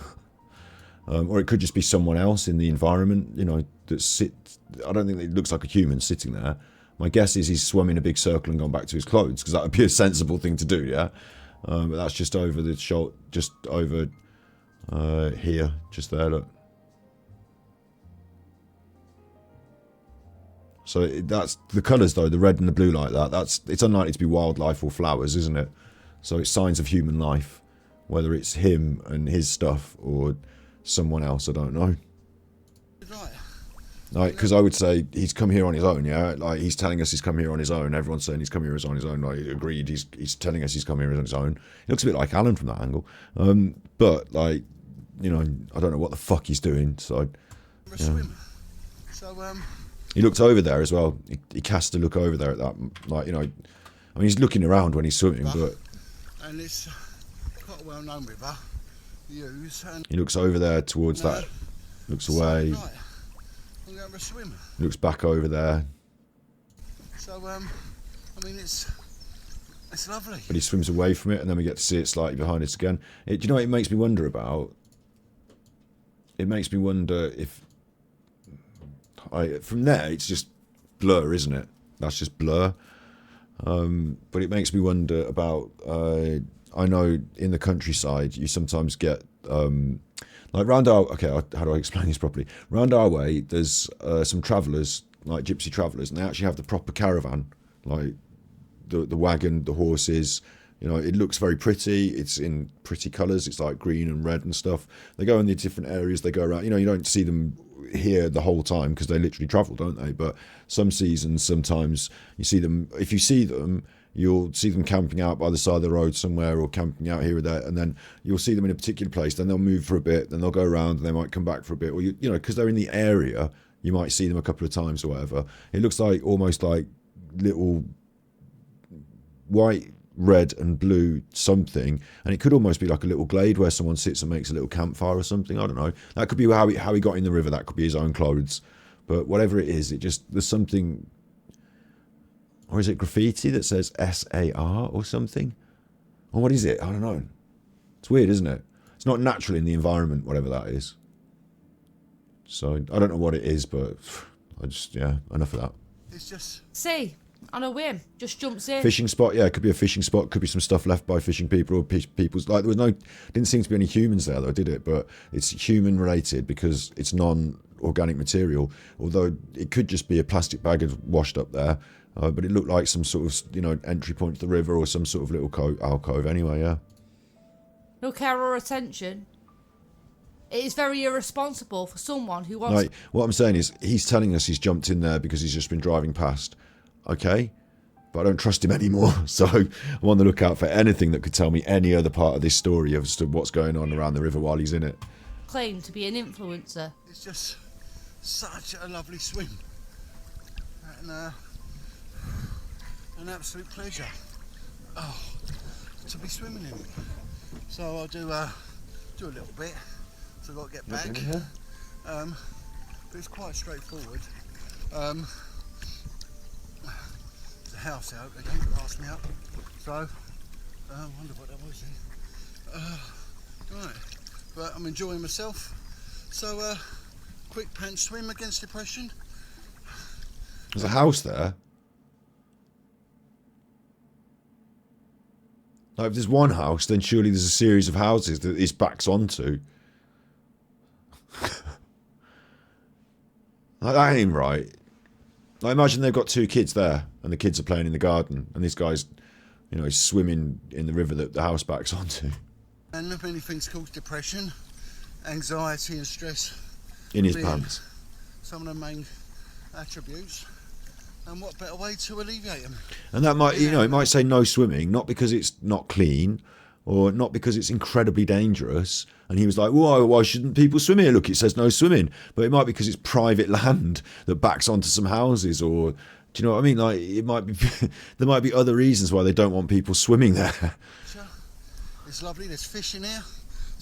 Or it could just be someone else in the environment, you know, that sits... I don't think it looks like a human sitting there. My guess is he's swum in a big circle and gone back to his clothes, because that would be a sensible thing to do, yeah? But that's just over the shoulder, just over here, just there, look. So that's the colours though, the red and the blue like that. It's unlikely to be wildlife or flowers, isn't it? So it's signs of human life, whether it's him and his stuff or someone else. I don't know. Right. Like, because I would say he's come here on his own. Yeah, like he's telling us he's come here on his own. Everyone's saying he's come here on his own. Like, agreed. He's telling us he's come here on his own. He looks a bit like Alan from that angle. But like, you know, I don't know what the fuck he's doing. So For a swim. So he looked over there as well. He cast a look over there at that. Like, you know, I mean, he's looking around when he's swimming, but and it's quite a well-known river, the Ouse, and he looks over there towards that. Looks away. Right. I'm going for a swim. Looks back over there. So I mean, it's lovely. But he swims away from it, and then we get to see it slightly behind us again. Do you know what it makes me wonder about? It makes me wonder if... from there, it's just blur, isn't it? That's just blur. But it makes me wonder about... I know in the countryside, you sometimes get... like round our... Okay, how do I explain this properly? Round our way, there's some travellers, like gypsy travellers, and they actually have the proper caravan. Like the wagon, the horses... You know, it looks very pretty. It's in pretty colours. It's like green and red and stuff. They go in the different areas. They go around. You know, you don't see them here the whole time because they literally travel, don't they? But some seasons, sometimes you see them. If you see them, you'll see them camping out by the side of the road somewhere, or camping out here or there, and then you'll see them in a particular place. Then they'll move for a bit. Then they'll go around, and they might come back for a bit. Or you know, because they're in the area, you might see them a couple of times or whatever. It looks like almost like little white, red and blue something, and it could almost be like a little glade where someone sits and makes a little campfire or something. I don't know. That could be how he got in the river. That could be his own clothes. But whatever it is, it just, there's something, or is it graffiti that says SAR or something? Or what is it? I don't know. It's weird, isn't it? It's not natural in the environment, whatever that is. So I don't know what it is, but I just, yeah, enough of that. It's just... See, on a whim, just jumps in. Fishing spot, yeah, it could be a fishing spot, could be some stuff left by fishing people or people's, like, there was no, didn't seem to be any humans there though, did it? But it's human related because it's non-organic material, although it could just be a plastic bag washed up there, but it looked like some sort of, you know, entry point to the river or some sort of little alcove anyway, yeah. No care or attention. It is very irresponsible for someone who wants... Like, what I'm saying is, he's telling us he's jumped in there because he's just been driving past. Okay, but I don't trust him anymore, so I'm on the lookout for anything that could tell me any other part of this story as to what's going on around the river while he's in it. Claim to be an influencer. It's just such a lovely swim. And an absolute pleasure. Oh, to be swimming in it. So I'll do a little bit. So I've got to get back. But it's quite straightforward. There's a house out again that asked me up. So I wonder what that was then. Right, but I'm enjoying myself. So quick pants swim against depression. There's a house there. Like, if there's one house, then surely there's a series of houses that this backs onto. Like, that ain't right. Like, imagine they've got 2 kids there, and the kids are playing in the garden, and this guy's, you know, he's swimming in the river that the house backs onto. And many things cause depression, anxiety and stress. In his pants. Some of the main attributes. And what better way to alleviate them? And that might, you know, it might say no swimming, not because it's not clean, or not because it's incredibly dangerous. And he was like, why shouldn't people swim here? Look, it says no swimming. But it might be because it's private land that backs onto some houses, or, do you know what I mean? Like, it might be, there might be other reasons why they don't want people swimming there. It's lovely, there's fish in here.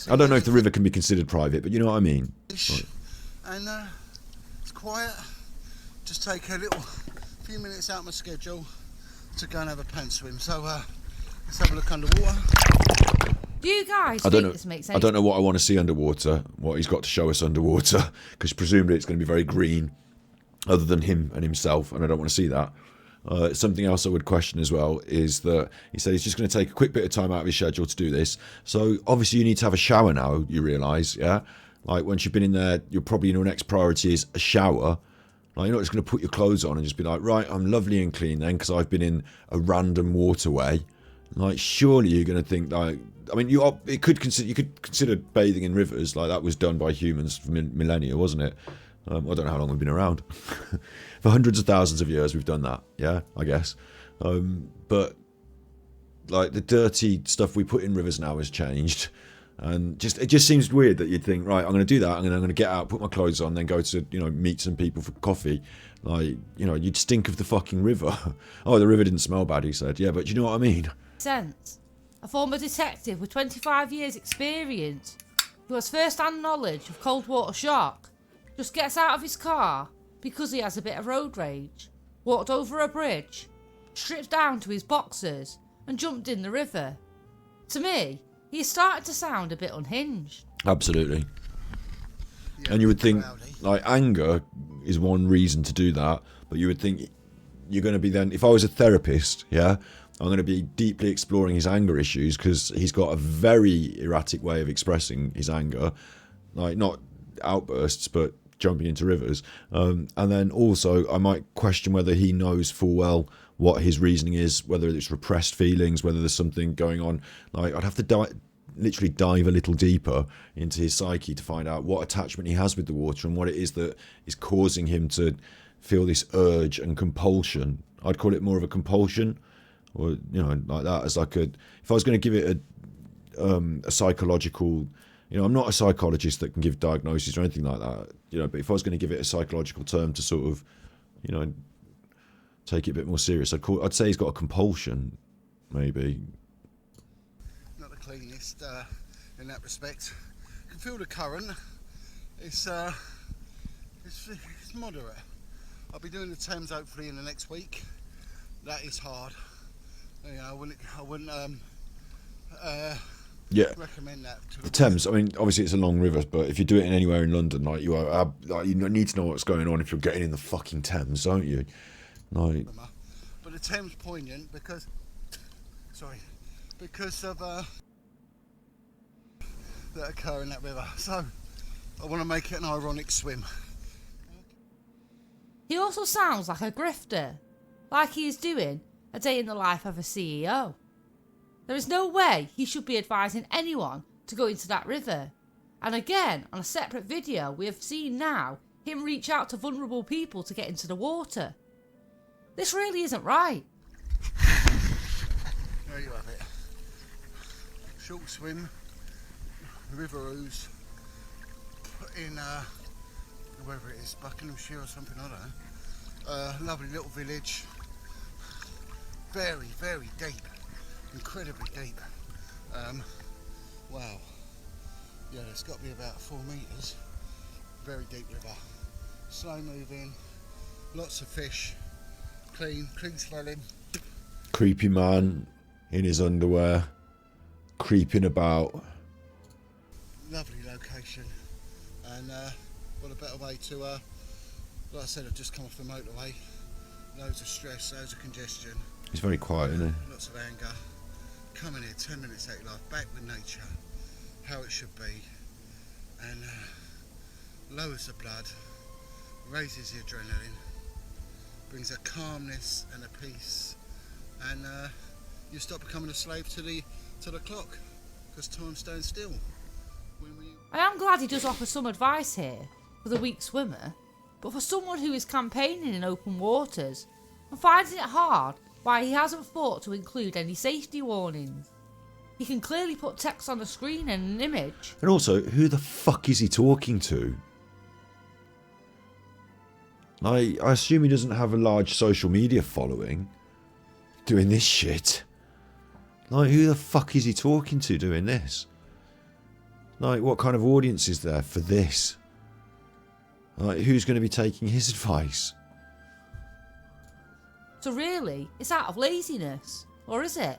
I don't know if the river can be considered private, but you know what I mean. Right. And it's quiet. Just take a few minutes out of my schedule to go and have a pants swim. So let's have a look underwater. Do you guys think this makes sense? I don't know what I want to see underwater, what he's got to show us underwater, because presumably it's going to be very green, other than him and himself, and I don't want to see that. Something else I would question as well is that he said he's just going to take a quick bit of time out of his schedule to do this. So obviously you need to have a shower now, you realise, yeah? Like, once you've been in there, you're probably, your next priority is a shower. Like, you're not just going to put your clothes on and just be like, right, I'm lovely and clean then because I've been in a random waterway. Like, surely you're going to think, like, I mean, you could consider bathing in rivers. Like, that was done by humans for millennia, wasn't it? I don't know how long we've been around. For hundreds of thousands of years we've done that, yeah, I guess. But, like, the dirty stuff we put in rivers now has changed. And it just seems weird that you'd think, right, I'm going to do that, I'm going to get out, put my clothes on, then go to, you know, meet some people for coffee. Like, you know, you'd stink of the fucking river. Oh, the river didn't smell bad, he said. Yeah, but do you know what I mean? Sense. A former detective with 25 years experience, who has first-hand knowledge of cold water shock, just gets out of his car because he has a bit of road rage, walked over a bridge, stripped down to his boxers, and jumped in the river. To me, he is starting to sound a bit unhinged. Absolutely. Yeah, and you would think, like, anger is one reason to do that, but you would think you're going to be then, if I was a therapist, yeah, I'm going to be deeply exploring his anger issues because he's got a very erratic way of expressing his anger, like, not outbursts, but jumping into rivers. And then also I might question whether he knows full well what his reasoning is, whether it's repressed feelings, whether there's something going on. Like, I'd have to literally dive a little deeper into his psyche to find out what attachment he has with the water and what it is that is causing him to feel this urge and compulsion. I'd call it more of a compulsion, or, you know, like that, as like if I was going to give it a psychological, you know, I'm not a psychologist that can give diagnoses or anything like that, you know, but if I was going to give it a psychological term to sort of, you know, take it a bit more serious, I'd say he's got a compulsion, maybe. Not the cleanest in that respect. You can feel the current. It's moderate. I'll be doing the Thames hopefully in the next week. That is hard. You know, I wouldn't recommend that to the Thames. I mean, obviously it's a long river, but if you do it anywhere in London, like, you need to know what's going on if you're getting in the fucking Thames, don't you? Like, but the Thames poignant because of that occur in that river. So I want to make it an ironic swim. He also sounds like a grifter, like he is doing a day in the life of a CEO. There is no way he should be advising anyone to go into that river. And again, on a separate video, we have seen now him reach out to vulnerable people to get into the water. This really isn't right. There you have it. Short swim, river ooze, in wherever it is, Buckinghamshire or something, I don't know. Lovely little village. very, very deep, incredibly deep. Wow. Yeah, it's got to be about 4 metres. Very deep river. Slow moving, lots of fish, clean smelling. Creepy man in his underwear, creeping about. Lovely location, and what a better way to, like I said, I've just come off the motorway. Loads of stress, loads of congestion. He's very quiet, isn't he? Lots of anger. Come in here, 10 minutes out of your life, back with nature, how it should be, and lowers the blood, raises the adrenaline, brings a calmness and a peace, and you stop becoming a slave to the clock, because time stands still. I am glad he does offer some advice here for the weak swimmer, but for someone who is campaigning in open waters and finding it hard why he hasn't thought to include any safety warnings. He can clearly put text on the screen and an image. And also, who the fuck is he talking to? I assume he doesn't have a large social media following doing this shit. Like, who the fuck is he talking to doing this? Like, what kind of audience is there for this? Like, who's going to be taking his advice? So really, it's out of laziness, or is it?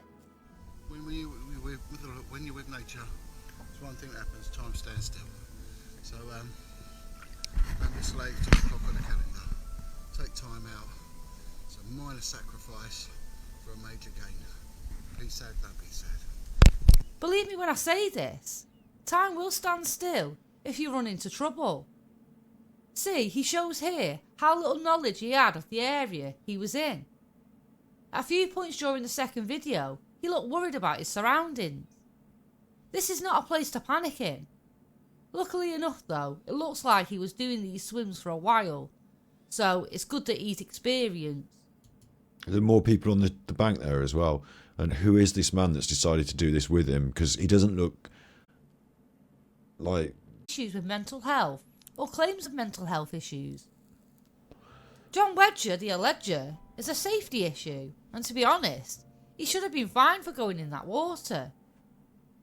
When you're with nature, it's one thing that happens, time stands still. So don't be a slave to the clock on the calendar. Take time out. It's a minor sacrifice for a major gain. Be sad, don't be sad. Believe me when I say this, time will stand still if you run into trouble. See, he shows here how little knowledge he had of the area he was in. At a few points during the second video, he looked worried about his surroundings. This is not a place to panic in. Luckily enough though, it looks like he was doing these swims for a while, so it's good that he's experienced. There are more people on the bank there as well. And who is this man that's decided to do this with him? Because he doesn't look like... Issues with mental health, or claims of mental health issues. John Wedger, the alleger, is a safety issue, and to be honest, he should have been fined for going in that water.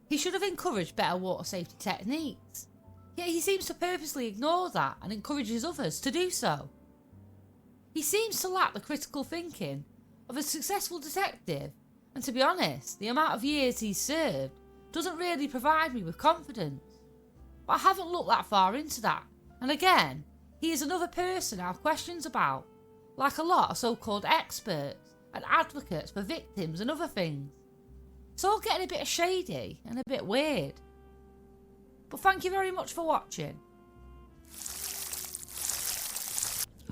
He should have encouraged better water safety techniques, yet he seems to purposely ignore that and encourages others to do so. He seems to lack the critical thinking of a successful detective, and to be honest, the amount of years he's served doesn't really provide me with confidence. But I haven't looked that far into that, and again, he is another person I have questions about, like a lot of so-called experts and advocates for victims and other things. It's all getting a bit shady and a bit weird. But thank you very much for watching.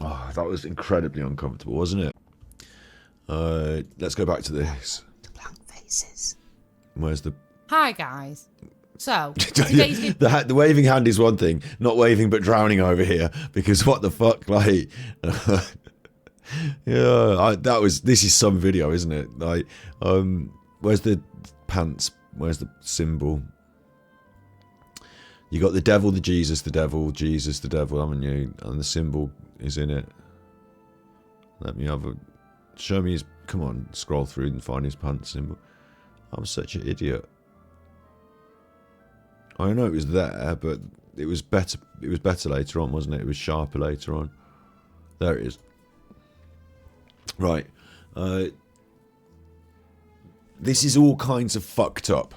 Oh, that was incredibly uncomfortable, wasn't it? Let's go back to this. The blank faces. Where's the... Hi guys. So, today's... the waving hand is one thing, not waving but drowning over here, because what the fuck, like... yeah, this is some video, isn't it? Like, where's the pants? Where's the symbol? You got the devil, the Jesus, the devil, Jesus, the devil, haven't you? And the symbol is in it. Let me have a... Show me his... Come on, scroll through and find his pants symbol. I'm such an idiot. I know it was there, but it was better. It was better later on, wasn't it? It was sharper later on. There it is. Right. This is all kinds of fucked up.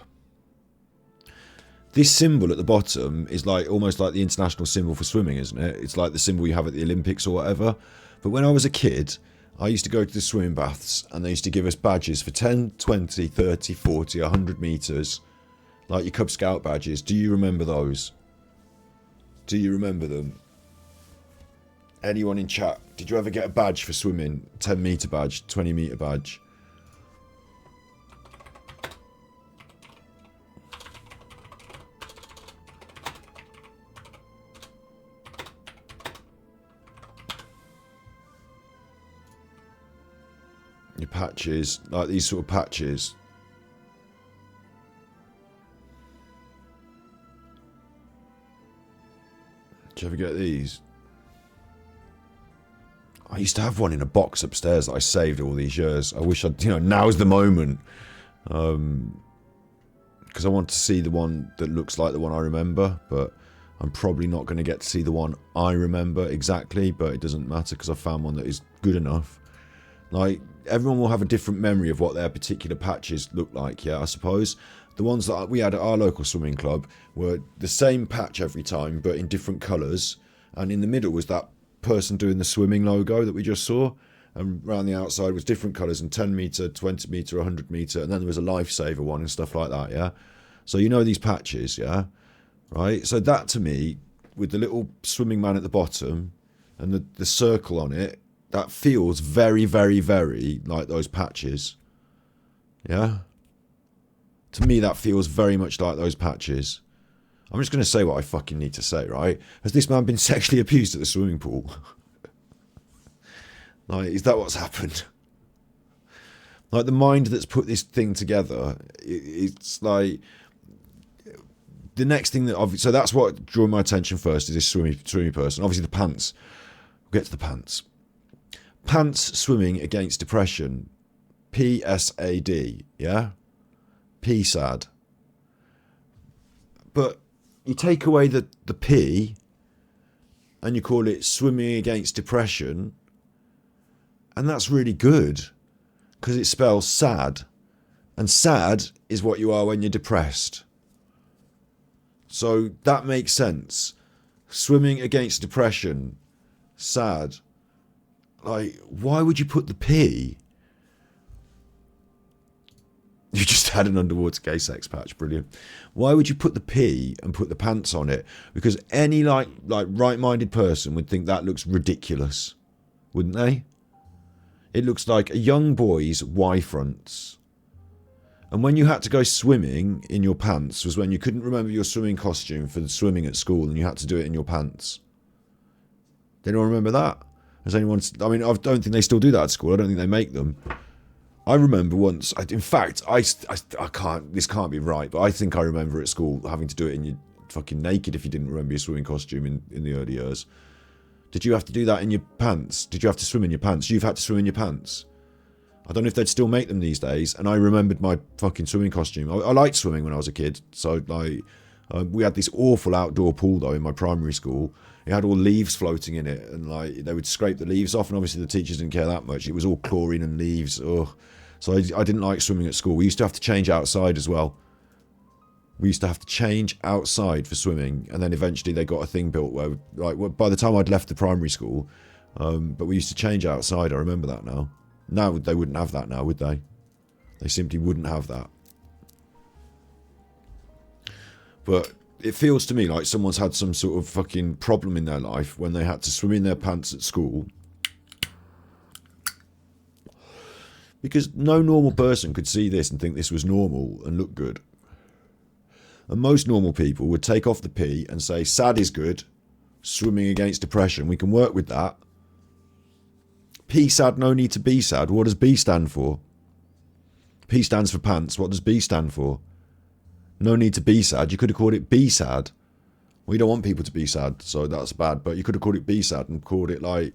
This symbol at the bottom is like almost like the international symbol for swimming, isn't it? It's like the symbol you have at the Olympics or whatever. But when I was a kid, I used to go to the swimming baths and they used to give us badges for 10, 20, 30, 40, 100 metres. Like your Cub Scout badges. Do you remember those? Do you remember them? Anyone in chat? Did you ever get a badge for swimming? 10 metre badge, 20 metre badge? Your patches, like these sort of patches. Did you ever get these? I used to have one in a box upstairs that I saved all these years. I wish I'd, now's the moment. Because I want to see the one that looks like the one I remember, but I'm probably not going to get to see the one I remember exactly, but it doesn't matter because I found one that is good enough. Like, everyone will have a different memory of what their particular patches look like, yeah, I suppose. The ones that we had at our local swimming club were the same patch every time, but in different colours, and in the middle was that person doing the swimming logo that we just saw, and around the outside was different colours, and 10 metre, 20 metre, 100 metre, and then there was a lifesaver one and stuff like that, yeah? So these patches, yeah? Right? So that to me, with the little swimming man at the bottom, and the circle on it, that feels very, very, very like those patches. Yeah? To me, that feels very much like those patches. I'm just going to say what I fucking need to say, right? Has this man been sexually abused at the swimming pool? Like, is that what's happened? Like, the mind that's put this thing together, it's like... The next thing that... So that's what drew my attention first, is this swimmy person. Obviously, the pants. We'll get to the pants. Pants swimming against depression. PSAD, yeah? PSAD. But you take away the P and you call it swimming against depression, and that's really good because it spells sad, and sad is what you are when you're depressed. So that makes sense. Swimming against depression, sad. Like, why would you put the P? You just had an underwater gay sex patch, brilliant. Why would you put the P and put the pants on it? Because any like right-minded person would think that looks ridiculous, wouldn't they? It looks like a young boy's Y-fronts. And when you had to go swimming in your pants was when you couldn't remember your swimming costume for swimming at school and you had to do it in your pants. Did anyone remember that? Has anyone... I mean, I don't think they still do that at school. I don't think they make them. I remember once... In fact, I can't... This can't be right, but I think I remember at school having to do it in your fucking naked if you didn't remember your swimming costume in the early years. Did you have to do that in your pants? Did you have to swim in your pants? You've had to swim in your pants. I don't know if they'd still make them these days, and I remembered my fucking swimming costume. I liked swimming when I was a kid, so like we had this awful outdoor pool though in my primary school. It had all leaves floating in it, and like they would scrape the leaves off, and obviously the teachers didn't care that much. It was all chlorine and leaves. Ugh. So I didn't like swimming at school. We used to have to change outside as well. We used to have to change outside for swimming, and then eventually they got a thing built where, like, by the time I'd left the primary school, but we used to change outside. I remember that now. Now they wouldn't have that now, would they? They simply wouldn't have that. But it feels to me like someone's had some sort of fucking problem in their life when they had to swim in their pants at school. Because no normal person could see this and think this was normal and look good. And most normal people would take off the P and say, sad is good, swimming against depression, we can work with that. P sad, no need to be sad. What does B stand for? P stands for pants. What does B stand for? No need to be sad. You could have called it B sad. We don't want people to be sad, so that's bad. But you could have called it B sad and called it like...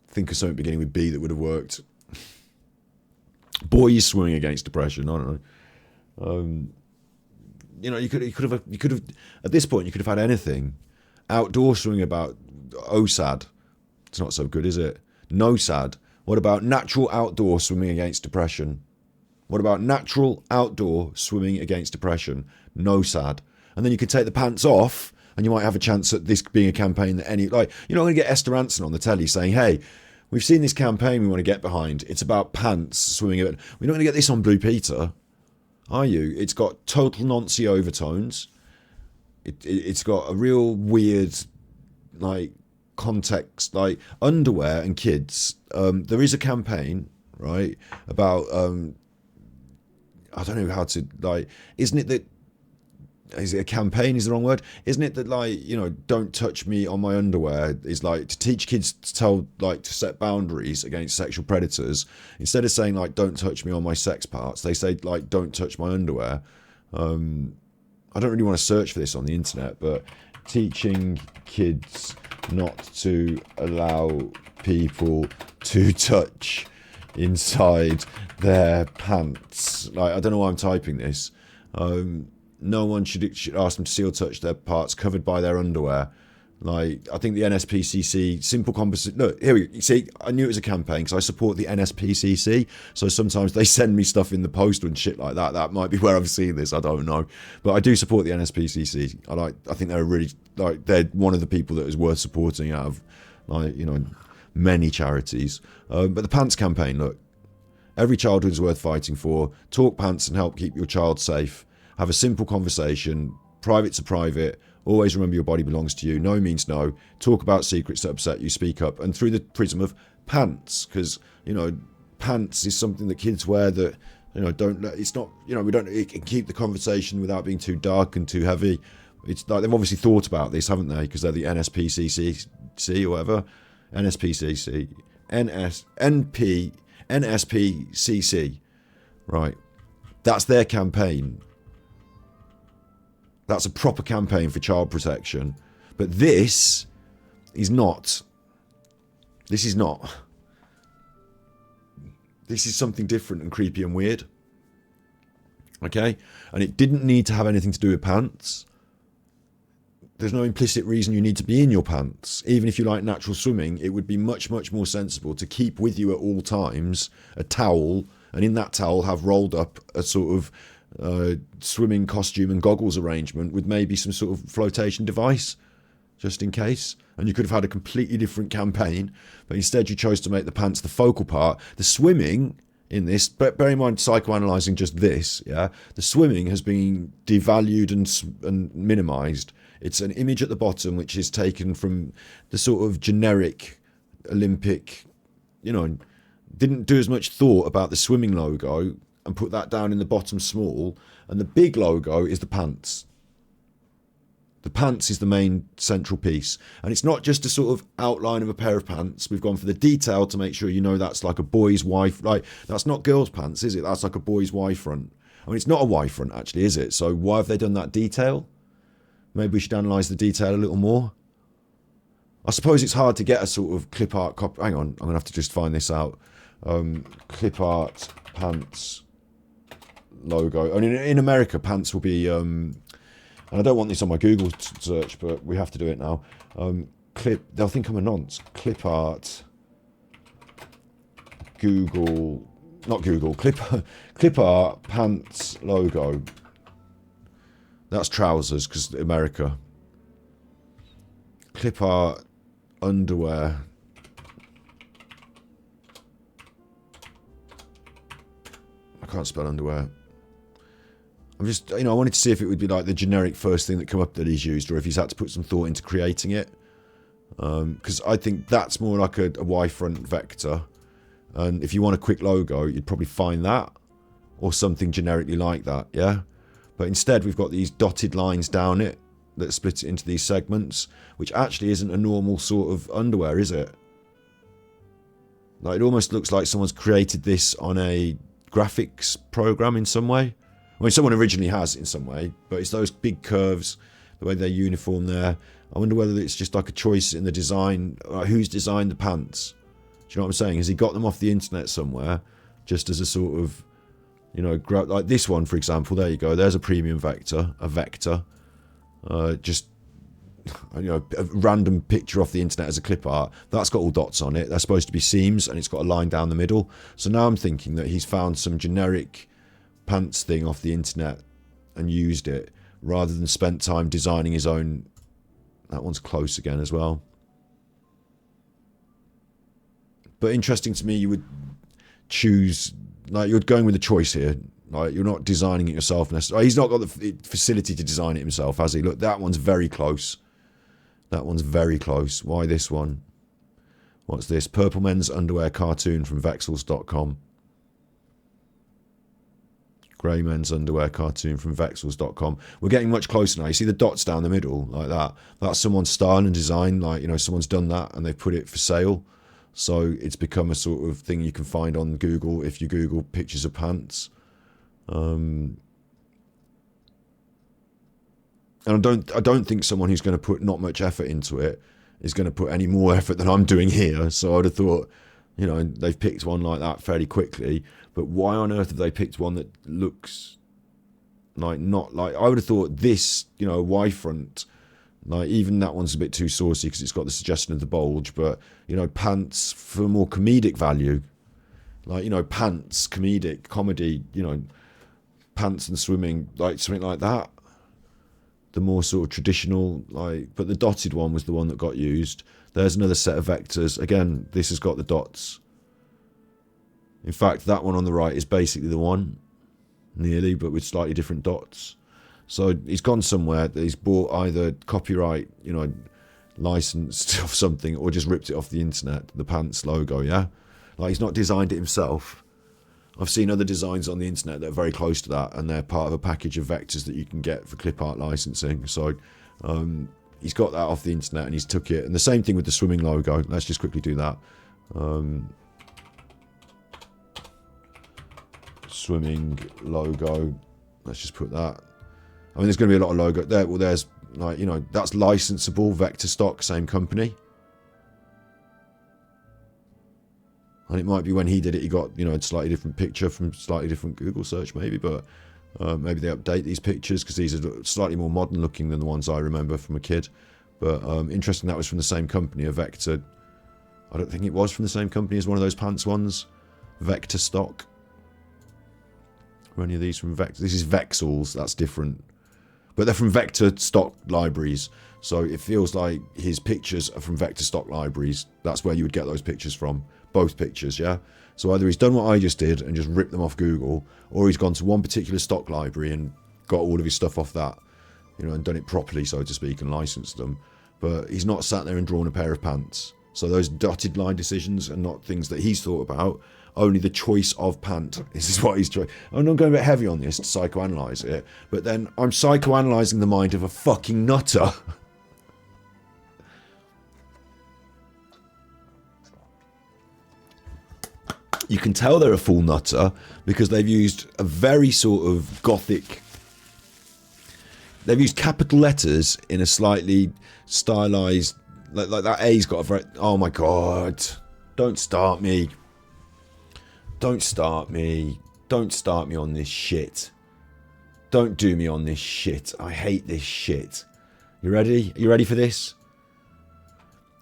think of something beginning with B that would have worked. Boys swimming against depression. I don't know. You could have at this point you could have had anything. Outdoor swimming about sad. It's not so good, is it? No sad. What about natural outdoor swimming against depression? What about natural outdoor swimming against depression? No sad. And then you could take the pants off, and you might have a chance at this being a campaign that you're not going to get Esther Ranson on the telly saying, hey, we've seen this campaign we want to get behind. It's about pants swimming. We're not going to get this on Blue Peter, are you? It's got total Nancy overtones. It's got a real weird, like, context, like underwear and kids. There is a campaign, right, about I don't know how to, like, isn't it that, is it a campaign is the wrong word? Isn't it that, like, don't touch me on my underwear is like to teach kids to set boundaries against sexual predators. Instead of saying, like, don't touch me on my sex parts, they say, like, don't touch my underwear. I don't really want to search for this on the internet, but teaching kids not to allow people to touch inside their pants. Like, I don't know why I'm typing this. No one should ask them to see or touch their parts covered by their underwear. Like, I think the NSPCC, simple conversation. Look, here we go. You see, I knew it was a campaign because I support the NSPCC. So sometimes they send me stuff in the post and shit like that. That might be where I've seen this. I don't know, but I do support the NSPCC. I think they're really they're one of the people that is worth supporting out of many charities. But the pants campaign. Look, every childhood is worth fighting for. Talk pants and help keep your child safe. Have a simple conversation. Private to private. Always remember your body belongs to you. No means no. Talk about secrets that upset you. Speak up. And through the prism of pants, because, pants is something that kids wear that, don't, it's not, it can keep the conversation without being too dark and too heavy. It's like they've obviously thought about this, haven't they? Because they're the NSPCC or whatever. NSPCC. NSPCC. Right. That's their campaign. That's a proper campaign for child protection. But this is not. This is not. This is something different and creepy and weird. Okay? And it didn't need to have anything to do with pants. There's no implicit reason you need to be in your pants. Even if you like natural swimming, it would be much, much more sensible to keep with you at all times a towel, and in that towel have rolled up a sort of swimming costume and goggles arrangement with maybe some sort of flotation device, just in case. And you could have had a completely different campaign, but instead you chose to make the pants the focal part. The swimming in this, bear in mind, psychoanalyzing just this, yeah, the swimming has been devalued and minimized. It's an image at the bottom which is taken from the sort of generic Olympic, didn't do as much thought about the swimming logo and put that down in the bottom small, and the big logo is the pants. The pants is the main central piece, and it's not just a sort of outline of a pair of pants. We've gone for the detail to make sure that's like a boy's wife. Like, that's not girls' pants, is it? That's like a boy's Y front. I mean, it's not a Y front actually, is it? So why have they done that detail? Maybe we should analyse the detail a little more. I suppose it's hard to get a sort of clip art copy. Hang on, I'm gonna have to just find this out. Clip art pants logo. I mean, in America, pants will be, and I don't want this on my Google search, but we have to do it now. They'll think I'm a nonce. Clip art, clip art pants logo. That's trousers, because America. Clip art underwear. I can't spell underwear. I'm just, I wanted to see if it would be like the generic first thing that come up that he's used, or if he's had to put some thought into creating it. Because I think that's more like a Y-front vector. And if you want a quick logo, you'd probably find that, or something generically like that, yeah? But instead, we've got these dotted lines down it that split it into these segments, which actually isn't a normal sort of underwear, is it? Like, it almost looks like someone's created this on a graphics program in some way. I mean, someone originally has in some way, but it's those big curves, the way they're uniform there. I wonder whether it's just like a choice in the design. Who's designed the pants? Do you know what I'm saying? Has he got them off the internet somewhere, just as a sort of, like this one, for example? There you go. There's a premium vector, just a random picture off the internet as a clip art. That's got all dots on it. They're supposed to be seams, and it's got a line down the middle. So now I'm thinking that he's found some generic pants thing off the internet and used it, rather than spent time designing his own. That one's close again as well. But interesting to me, you would choose, like, you're going with a choice here. Like, you're not designing it yourself necessarily. He's not got the facility to design it himself, has he? Look, that one's very close. That one's very close. Why this one? What's this? Purple men's underwear cartoon from Vexels.com. Grey men's underwear cartoon from Vexels.com. We're getting much closer now. You see the dots down the middle, like that. That's someone's style and design. Like, someone's done that and they've put it for sale. So it's become a sort of thing you can find on Google if you Google pictures of pants. And I don't think someone who's going to put not much effort into it is going to put any more effort than I'm doing here. So I'd have thought, you know, they've picked one like that fairly quickly. But why on earth have they picked one that looks like not like... I would have thought this, you know, Y front, like even that one's a bit too saucy because it's got the suggestion of the bulge. But, you know, pants for more comedic value. Like, you know, pants, comedy, you know, pants and swimming, like something like that. The more sort of traditional, like, but the dotted one was the one that got used. There's another set of vectors. Again, this has got the dots. In fact, that one on the right is basically the one, nearly, but with slightly different dots. So he's gone somewhere. He's bought either copyright, you know, licensed or something, or just ripped it off the internet, the pants logo, yeah? Like, he's not designed it himself. I've seen other designs on the internet that are very close to that, and they're part of a package of vectors that you can get for clip art licensing. So he's got that off the internet and he's took it. And the same thing with the swimming logo. Let's just quickly do that. Swimming logo. Let's just put that. I mean, there's going to be a lot of logo there. Well, there's, like, you know, that's licensable, vector stock, same company. And it might be when he did it, he got, you know, a slightly different picture from slightly different Google search, maybe. But maybe they update these pictures because these are slightly more modern looking than the ones I remember from a kid. But interesting, that was from the same company, a Vector. I don't think it was from the same company as one of those pants ones. Vector stock. Were any of these from Vector? This is Vexels, that's different. But they're from Vector stock libraries. So it feels like his pictures are from Vector stock libraries. That's where you would get those pictures from. Both pictures, yeah? So either he's done what I just did and just ripped them off Google, or he's gone to one particular stock library and got all of his stuff off that, you know, and done it properly, so to speak, and licensed them. But he's not sat there and drawn a pair of pants. So those dotted line decisions are not things that he's thought about. Only the choice of pant. This is what he's trying. I'm not going a bit heavy on this to psychoanalyse it, but then I'm psychoanalysing the mind of a fucking nutter. You can tell they're a full nutter because they've used a very sort of gothic... They've used capital letters in a slightly stylised... Like that A's got a very... Oh my god. Don't start me. Don't start me. Don't start me on this shit. Don't do me on this shit. I hate this shit. You ready? Are you ready for this?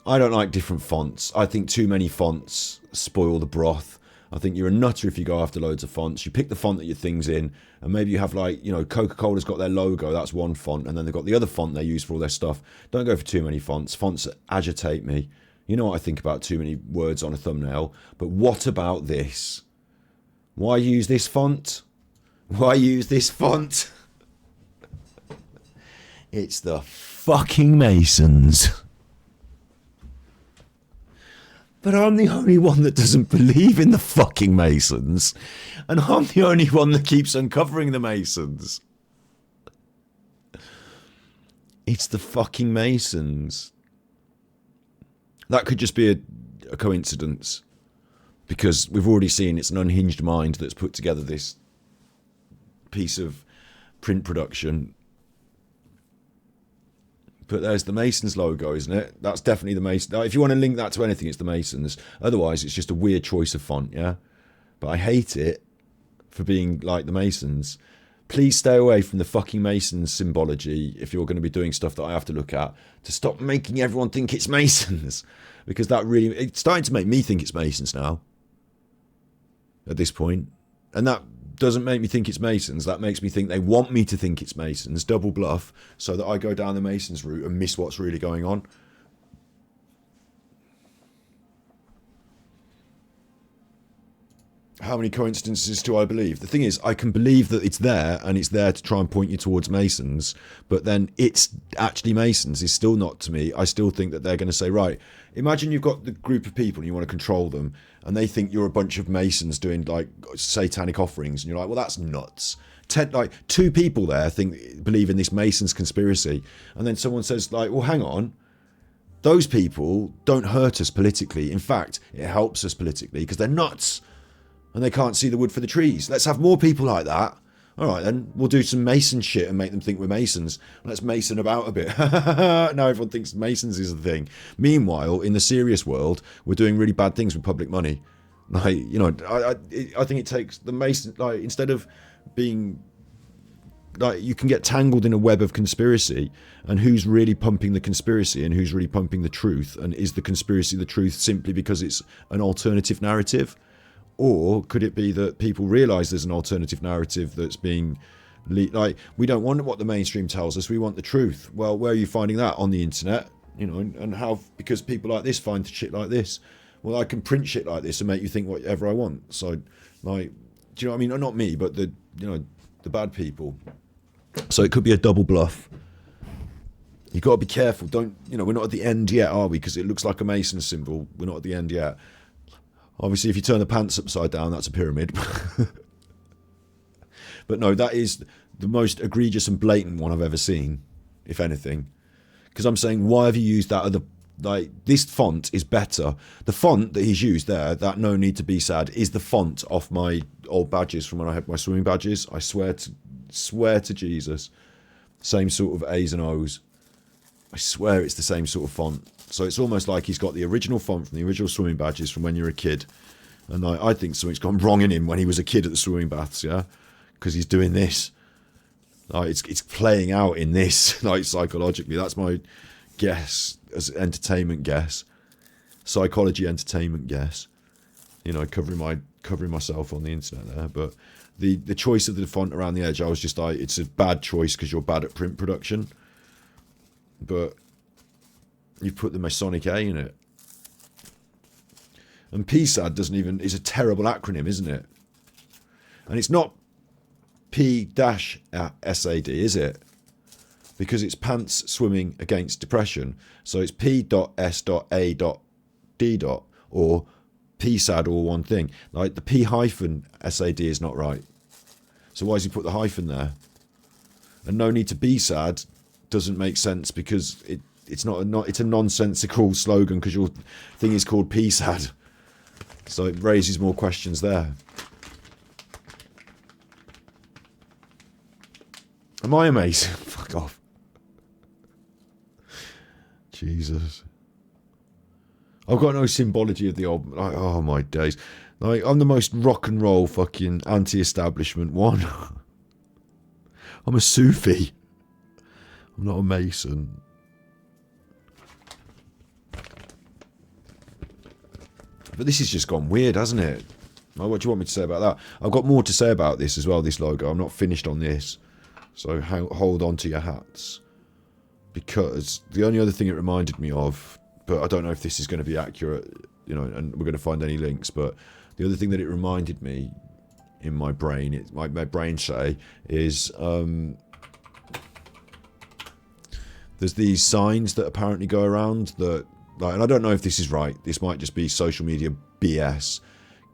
I don't like different fonts. I think too many fonts spoil the broth. I think you're a nutter if you go after loads of fonts. You pick the font that your thing's in, and maybe you have, like, you know, Coca-Cola's got their logo, that's one font, and then they've got the other font they use for all their stuff. Don't go for too many fonts. Fonts agitate me. You know what I think about too many words on a thumbnail. But what about this? Why use this font? Why use this font? It's the fucking Masons. But I'm the only one that doesn't believe in the fucking Masons. And I'm the only one that keeps uncovering the Masons. It's the fucking Masons. That could just be a coincidence. Because we've already seen it's an unhinged mind that's put together this piece of print production. But there's the Masons logo, isn't it? That's definitely the Masons. If you want to link that to anything, it's the Masons. Otherwise, it's just a weird choice of font, yeah? But I hate it for being like the Masons. Please stay away from the fucking Masons symbology if you're going to be doing stuff that I have to look at, to stop making everyone think it's Masons. Because that really... It's starting to make me think it's Masons now. At this point. And that doesn't make me think it's Masons. That makes me think they want me to think it's Masons. Double bluff, so that I go down the Masons route and miss what's really going on. How many coincidences do I believe? The thing is, I can believe that it's there, and it's there to try and point you towards Masons, but then it's actually Masons is still not to me. I still think that they're going to say, right, imagine you've got the group of people and you want to control them, and they think you're a bunch of Masons doing, like, satanic offerings, and you're like, well, that's nuts. Like, two people there believe in this Masons conspiracy, and then someone says, like, well, hang on. Those people don't hurt us politically. In fact, it helps us politically because they're nuts. And they can't see the wood for the trees. Let's have more people like that. All right, then we'll do some Mason shit and make them think we're Masons. Let's Mason about a bit. Now everyone thinks Masons is the thing. Meanwhile, in the serious world, we're doing really bad things with public money. Like, you know, I think it takes the Mason, like, instead of being, like, you can get tangled in a web of conspiracy, and who's really pumping the conspiracy and who's really pumping the truth, and is the conspiracy the truth simply because it's an alternative narrative? Or could it be that people realise there's an alternative narrative that's being like, we don't want what the mainstream tells us, we want the truth. Well, where are you finding that? On the internet, you know, and how, because people like this find shit like this. Well, I can print shit like this and make you think whatever I want. So, like, do you know what I mean? Not me, but the, you know, the bad people. So it could be a double bluff. You got to be careful. Don't, you know, we're not at the end yet, are we? Because it looks like a Mason symbol. We're not at the end yet. Obviously, if you turn the pants upside down, that's a pyramid. But no, that is the most egregious and blatant one I've ever seen, if anything. Because I'm saying, why have you used that other, like, this font is better. The font that he's used there, that no need to be sad, is the font off my old badges from when I had my swimming badges. I swear to Jesus. Same sort of A's and O's. I swear it's the same sort of font. So it's almost like he's got the original font from the original swimming badges from when you're a kid. And I think something's gone wrong in him when he was a kid at the swimming baths, yeah? Because he's doing this. Like, it's playing out in this, like, psychologically. That's my guess, as entertainment guess. Psychology entertainment guess. You know, covering myself on the internet there. But the choice of the font around the edge, I was just like, it's a bad choice because you're bad at print production. But you've put the Masonic A in it. And PSAD doesn't even, is a terrible acronym, isn't it? And it's not P-SAD, is it? Because it's Pants Swimming Against Depression. So it's P.S.A.D. or PSAD, all one thing. Like, the P-SAD is not right. So why has he put the hyphen there? And no need to be sad doesn't make sense because it's a nonsensical slogan because your thing is called PSAD. So it raises more questions there. Am I amazing? Fuck off. Jesus. I've got no symbology of the old, like, oh my days. Like, I'm the most rock and roll fucking anti-establishment one. I'm a Sufi. I'm not a Mason. But this has just gone weird, hasn't it? Well, what do you want me to say about that? I've got more to say about this as well, this logo. I'm not finished on this. So hold on to your hats. Because the only other thing it reminded me of, but I don't know if this is going to be accurate, you know, and we're going to find any links, but the other thing that it reminded me in my brain, my brain say, is there's these signs that apparently go around that, like, and I don't know if this is right. This might just be social media BS,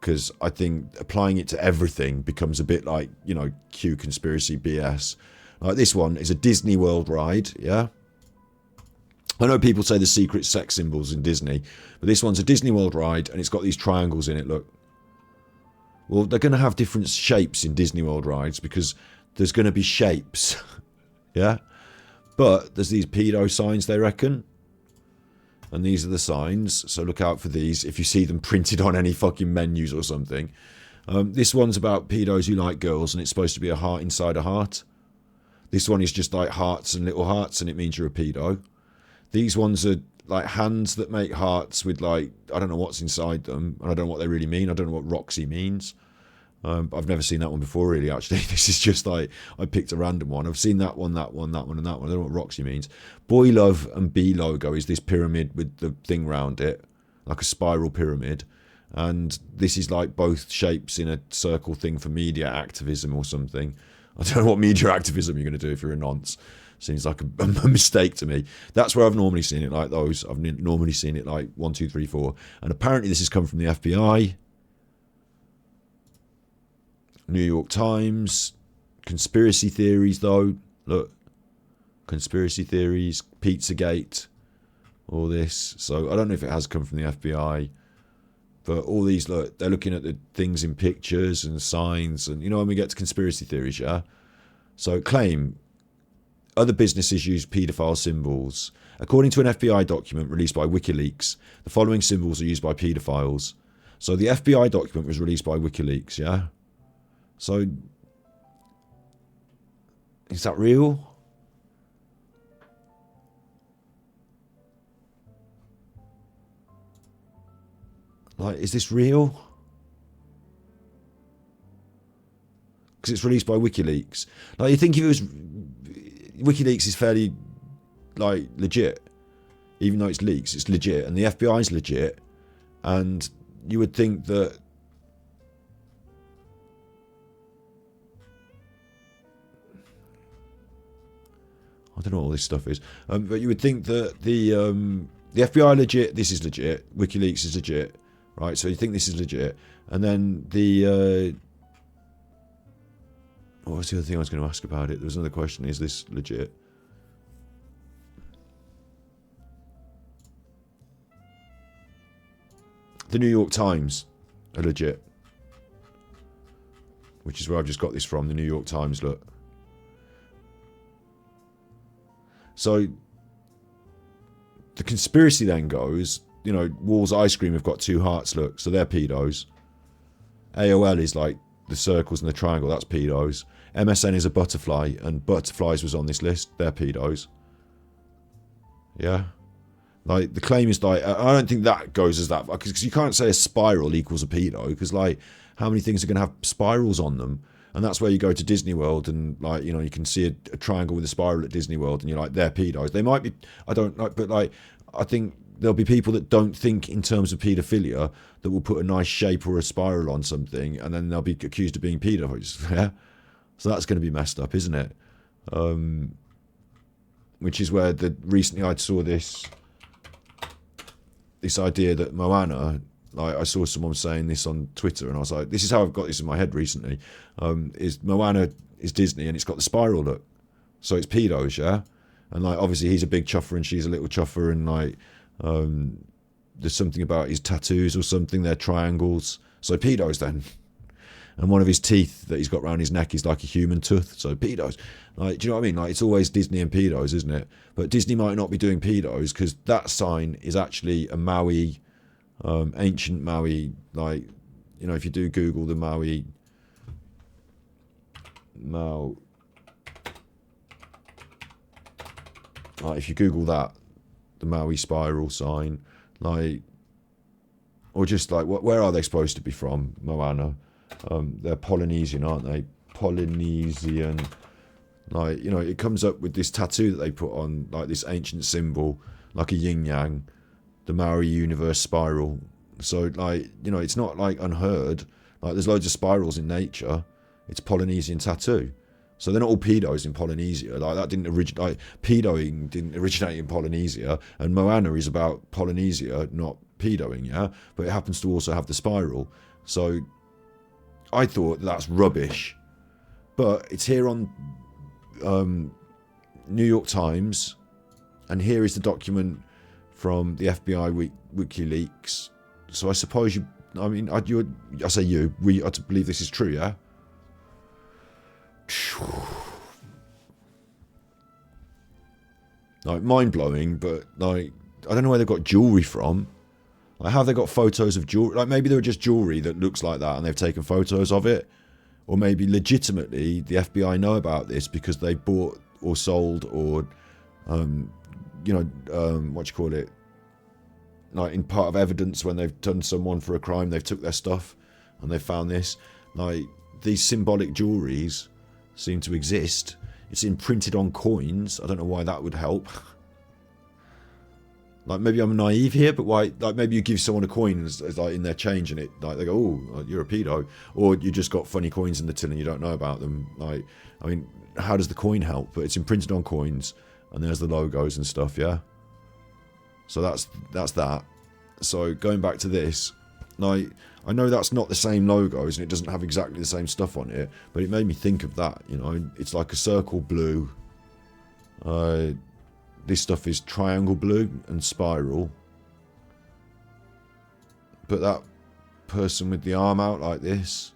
because I think applying it to everything becomes a bit like, you know, Q conspiracy BS. Like, this one is a Disney World ride, yeah? I know people say the secret sex symbols in Disney, but this one's a Disney World ride, and it's got these triangles in it, look. Well, they're going to have different shapes in Disney World rides, because there's going to be shapes, yeah? But there's these pedo signs, they reckon. And these are the signs, so look out for these if you see them printed on any fucking menus or something. This one's about pedos who like girls, and it's supposed to be a heart inside a heart. This one is just like hearts and little hearts, and it means you're a pedo. These ones are like hands that make hearts with, like, I don't know what's inside them, and I don't know what they really mean. I don't know what Roxy means. I've never seen that one before, really, actually. This is just like, I picked a random one. I've seen that one, that one, that one, and that one. I don't know what Roxy means. Boy Love and B logo is this pyramid with the thing round it, like a spiral pyramid. And this is like both shapes in a circle thing for media activism or something. I don't know what media activism you're going to do if you're a nonce. Seems like a mistake to me. That's where I've normally seen it like those. I've normally seen it like 1, 2, 3, 4. And apparently this has come from the FBI. New York Times. Conspiracy theories, though. Look. Conspiracy theories. Pizzagate. All this. So I don't know if it has come from the FBI. But all these, look, they're looking at the things in pictures and signs, and you know when we get to conspiracy theories, yeah. So claim other businesses use paedophile symbols. According to an FBI document released by WikiLeaks, the following symbols are used by paedophiles. So the FBI document was released by WikiLeaks, yeah. So is that real? Like, is this real? Because it's released by WikiLeaks. Like, you think if it was... WikiLeaks is fairly, like, legit. Even though it's leaks, it's legit. And the FBI is legit. And you would think that... I don't know what all this stuff is. But you would think that the FBI legit, this is legit. WikiLeaks is legit. Right, so you think this is legit. And then the... what was the other thing I was going to ask about it? There was another question. Is this legit? The New York Times are legit. Which is where I've just got this from. The New York Times, look. So, the conspiracy then goes... You know, Wall's Ice Cream have got two hearts, look. So they're pedos. AOL is like the circles and the triangle. That's pedos. MSN is a butterfly. And butterflies was on this list. They're pedos. Yeah. Like, the claim is like... I don't think that goes as that... Because you can't say a spiral equals a pedo. Because, like, how many things are going to have spirals on them? And that's where you go to Disney World and, like, you know, you can see a triangle with a spiral at Disney World. And you're like, they're pedos. They might be... I don't like... But, like, I think... There'll be people that don't think in terms of paedophilia that will put a nice shape or a spiral on something and then they'll be accused of being pedos. Yeah? So that's going to be messed up, isn't it? Which is where recently I saw this idea that Moana, like I saw someone saying this on Twitter and I was like, this is how I've got this in my head recently, is Moana is Disney and it's got the spiral look. So it's pedos, yeah? And like obviously he's a big chuffer and she's a little chuffer and like there's something about his tattoos or something, they're triangles, so pedos then. And one of his teeth that he's got around his neck is like a human tooth, so pedos. Like, do you know what I mean? Like, it's always Disney and pedos, isn't it? But Disney might not be doing pedos because that sign is actually a Maui, ancient Maui, like, you know, if you do Google the Maui, like if you Google that, the Maui spiral sign, like, or just like, where are they supposed to be from? Moana, they're Polynesian, aren't they? Polynesian, like, you know, it comes up with this tattoo that they put on, like this ancient symbol, like a yin yang, the Maui universe spiral. So, like, you know, it's not like unheard. Like, there's loads of spirals in nature. It's Polynesian tattoo. So they're not all pedos in Polynesia. Like, that didn't originate, like, pedoing didn't originate in Polynesia. And Moana is about Polynesia, not pedoing, yeah? But it happens to also have the spiral. So I thought that's rubbish. But it's here on New York Times. And here is the document from the FBI WikiLeaks. So I suppose you, I mean, I say you, we are to believe this is true, yeah? Like, mind-blowing, but, like, I don't know where they got jewellery from. Like, how have they got photos of jewellery? Like, maybe they were just jewellery that looks like that and they've taken photos of it. Or maybe, legitimately, the FBI know about this because they bought or sold or, you know, what do you call it? Like, in part of evidence when they've done someone for a crime, they've took their stuff and they've found this. Like, these symbolic jewelleries seem to exist. It's imprinted on coins. I don't know why that would help. Like, maybe I'm naive here, but why? Like, maybe you give someone a coin as like in their change, and it, like, they go, "Oh, you're a pedo," or you just got funny coins in the till and you don't know about them. Like, I mean, how does the coin help? But it's imprinted on coins, and there's the logos and stuff. Yeah. So that's that. So going back to this, like, I know that's not the same logos and it doesn't have exactly the same stuff on it, but it made me think of that, you know. It's like a circle blue. This stuff is triangle blue and spiral. But that person with the arm out like this.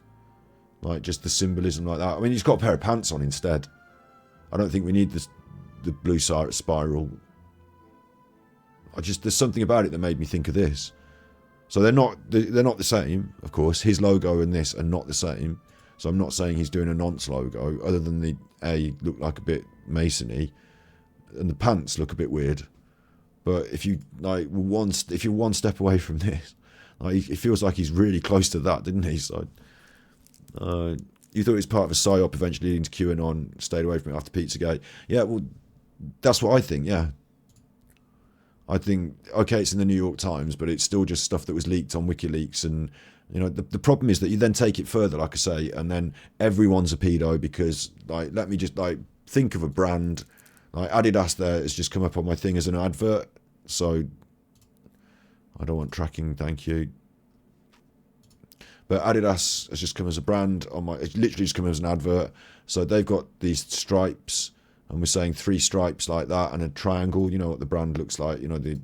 Like, just the symbolism like that. I mean, he's got a pair of pants on instead. I don't think we need the blue spiral. There's something about it that made me think of this. So they're not the same, of course. His logo and this are not the same. So I'm not saying he's doing a nonce logo, other than the A look like a bit Masony, and the pants look a bit weird. But if you if you're one step away from this, like, it feels like he's really close to that, didn't he? So you thought it was part of a psyop eventually leading to QAnon, stayed away from it after Pizzagate. Yeah, well, that's what I think. Yeah. I think, okay, it's in the New York Times, but it's still just stuff that was leaked on WikiLeaks. And, you know, the problem is that you then take it further, like I say, and then everyone's a pedo because, like, let me just, like, think of a brand. Like, Adidas there has just come up on my thing as an advert. So, I don't want tracking, thank you. But Adidas has just come as a brand on my, it's literally just come as an advert. So they've got these stripes. And we're saying 3 stripes like that and a triangle. You know what the brand looks like. You know, the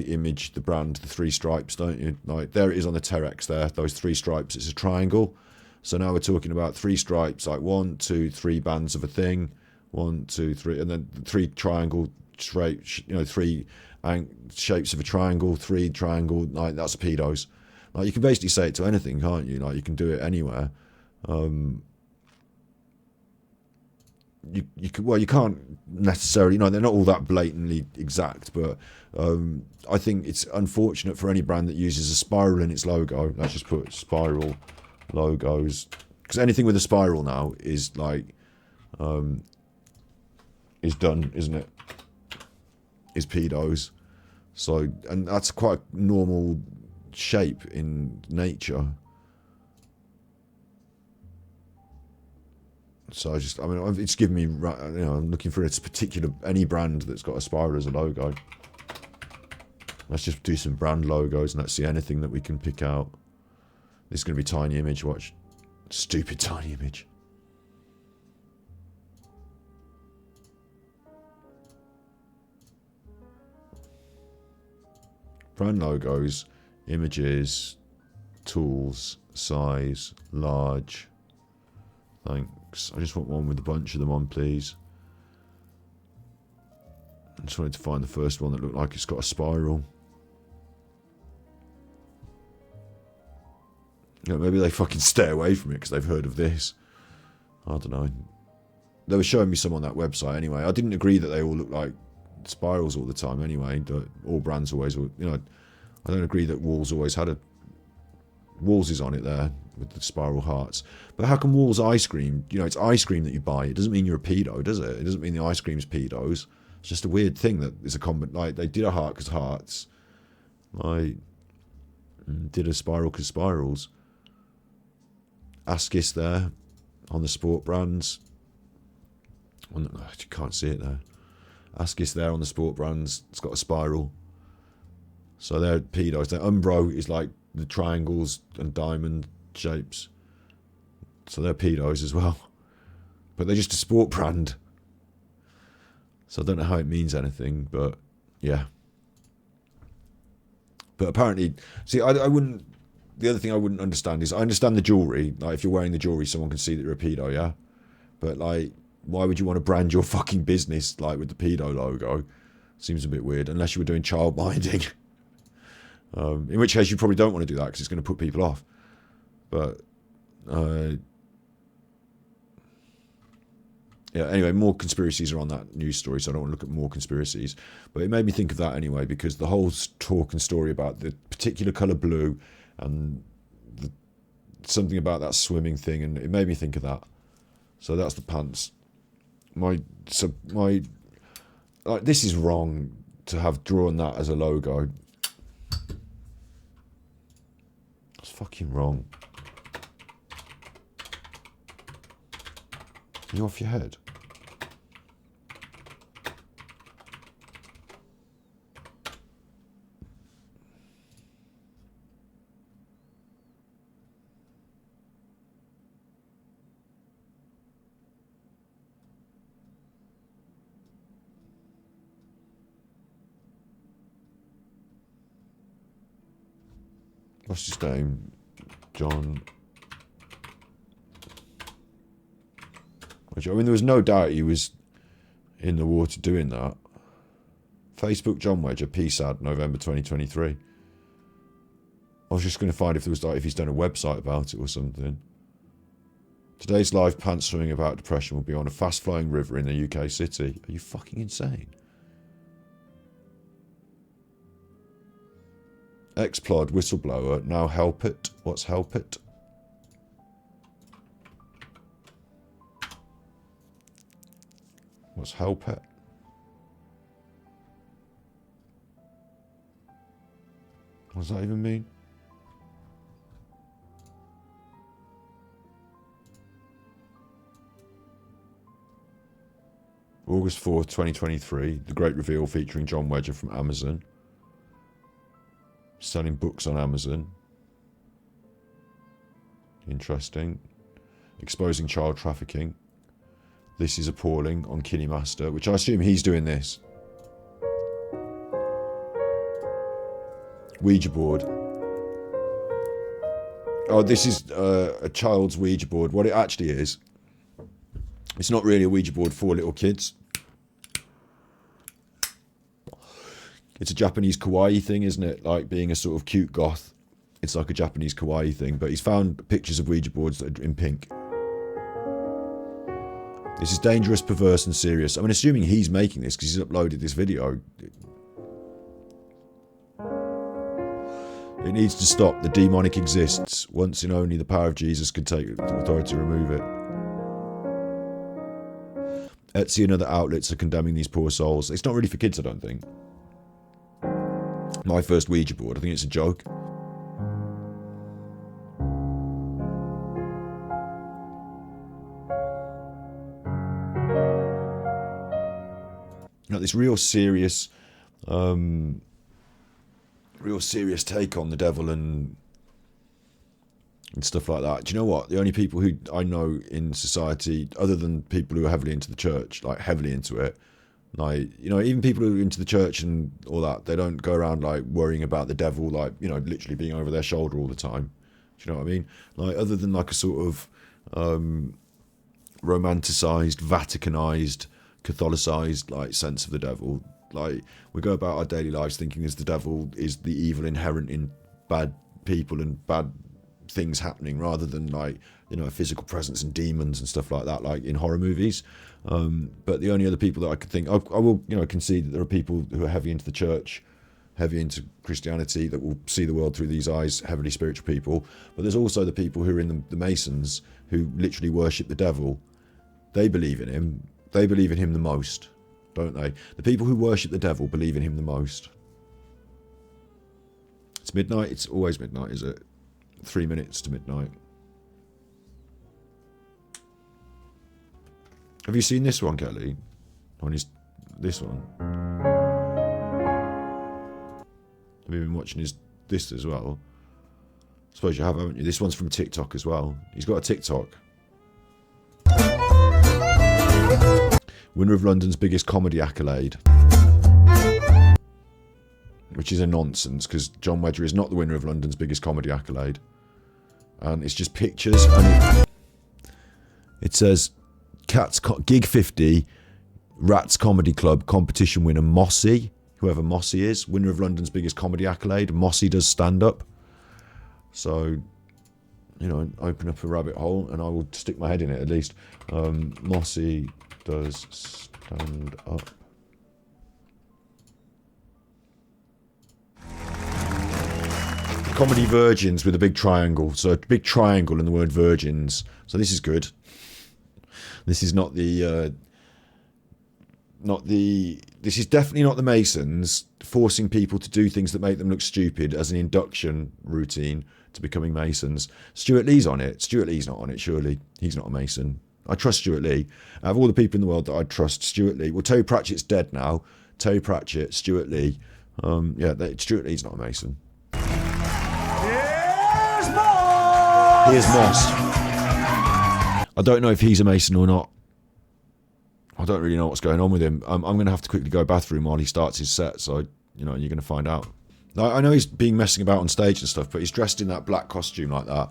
image, the brand, the 3 stripes, don't you? Like, there it is on the Terex there. Those 3 stripes, it's a triangle. So now we're talking about 3 stripes, like 1, 2, 3 bands of a thing. 1, 2, 3, and then 3 triangle shapes, you know, 3 shapes of a triangle, 3 triangle, like, that's pedos. Like, you can basically say it to anything, can't you? Like, you can do it anywhere. You can't necessarily, you know, they're not all that blatantly exact, but I think it's unfortunate for any brand that uses a spiral in its logo. Let's just put spiral logos, because anything with a spiral now is like is done, isn't it? Is pedos. So, and that's quite a normal shape in nature. So I mean, it's given me, you know, I'm looking for any brand that's got a spiral as a logo. Let's just do some brand logos and let's see anything that we can pick out. This is going to be tiny image, watch. Stupid tiny image. Brand logos, images, tools, size, large. Thanks. I just want one with a bunch of them on, please. I just wanted to find the first one that looked like it's got a spiral. You know, maybe they fucking stay away from it because they've heard of this. I don't know. They were showing me some on that website anyway. I didn't agree that they all look like spirals all the time anyway. All brands always, you know, I don't agree that Walls always had a... Walls is on it there with the spiral hearts. But how come Walls ice cream, you know, it's ice cream that you buy. It doesn't mean you're a pedo, does it? It doesn't mean the ice cream's pedos. It's just a weird thing that is a common... Like, they did a heart because hearts. Like, did a spiral because spirals. Askis there on the sport brands. You can't see it there. Askis there on the sport brands. It's got a spiral. So they're pedos. The Umbro is like the triangles and diamond shapes. So they're pedos as well. But they're just a sport brand. So I don't know how it means anything, but yeah. But apparently, see, I wouldn't... The other thing I wouldn't understand is, I understand the jewellery. Like, if you're wearing the jewellery, someone can see that you're a pedo, yeah? But, like, why would you want to brand your fucking business, like, with the pedo logo? Seems a bit weird, unless you were doing child minding. In which case, you probably don't want to do that, because it's going to put people off. But, yeah, anyway, more conspiracies are on that news story, so I don't want to look at more conspiracies. But it made me think of that anyway, because the whole talk and story about the particular colour blue and something about that swimming thing, and it made me think of that. So that's the pants. Like, this is wrong to have drawn that as a logo. It's fucking wrong. Are you off your head? What's his name? John. I mean, there was no doubt he was in the water doing that. Facebook John Wedger, PSAD, November 2023. I was just going to find if there was like if he's done a website about it or something. Today's live pants swimming about depression will be on a fast-flowing river in a UK city. Are you fucking insane? Explod whistleblower, now help it. What's help it? What's help it? What does that even mean? August 4th, 2023. The Great Reveal featuring John Wedger from Amazon. Selling books on Amazon. Interesting. Exposing child trafficking. This is appalling on KineMaster, which I assume he's doing this. Ouija board. Oh, this is a child's Ouija board. What it actually is, it's not really a Ouija board for little kids. It's a Japanese kawaii thing, isn't it? Like being a sort of cute goth. It's like a Japanese kawaii thing. But he's found pictures of Ouija boards that are in pink. This is dangerous, perverse and serious. I mean, assuming he's making this because he's uploaded this video. It needs to stop. The demonic exists. Once and only the power of Jesus can take authority to remove it. Etsy and other outlets are condemning these poor souls. It's not really for kids, I don't think. My first Ouija board, I think it's a joke. You know, this real serious take on the devil and stuff like that. Do you know what? The only people who I know in society, other than people who are heavily into the church, like heavily into it, like, you know, even people who are into the church and all that, they don't go around like worrying about the devil, like, you know, literally being over their shoulder all the time. Do you know what I mean? Like, other than like a sort of romanticized, Vaticanized, Catholicized like sense of the devil, like we go about our daily lives thinking as the devil is the evil inherent in bad people and bad things happening, rather than like, you know, a physical presence and demons and stuff like that, like in horror movies. But the only other people that I could think, I will, you know, concede that there are people who are heavy into the church, heavy into Christianity, that will see the world through these eyes, heavily spiritual people. But there's also the people who are in the Masons, who literally worship the devil. They believe in him. They believe in him the most, don't they? The people who worship the devil believe in him the most. It's midnight. It's always midnight, is it? 3 minutes to midnight. Have you seen this one, Kelly? This one. Have you been watching this as well? I suppose you have, haven't you? This one's from TikTok as well. He's got a TikTok. Winner of London's biggest comedy accolade. Which is a nonsense, because John Wedger is not the winner of London's biggest comedy accolade. And it's just pictures, and it says Gig 50, Rats Comedy Club competition winner Mossy, whoever Mossy is, winner of London's biggest comedy accolade. Mossy does stand-up. So, you know, open up a rabbit hole and I will stick my head in it at least. Mossy does stand up. Comedy Virgins with a big triangle. So a big triangle in the word virgins. So this is good. This is not the this is definitely not the Masons forcing people to do things that make them look stupid as an induction routine to becoming Masons. Stuart Lee's on it. Stuart Lee's not on it, surely. He's not a Mason. I trust Stuart Lee. Out of all the people in the world that I trust, Stuart Lee. Well, Terry Pratchett's dead now. Terry Pratchett, Stuart Lee. Stuart Lee's not a Mason. Here's Moss. I don't know if he's a Mason or not. I don't really know what's going on with him. I'm going to have to quickly go bathroom while he starts his set, so, you know, you're going to find out. Like, I know he's been messing about on stage and stuff, but he's dressed in that black costume like that.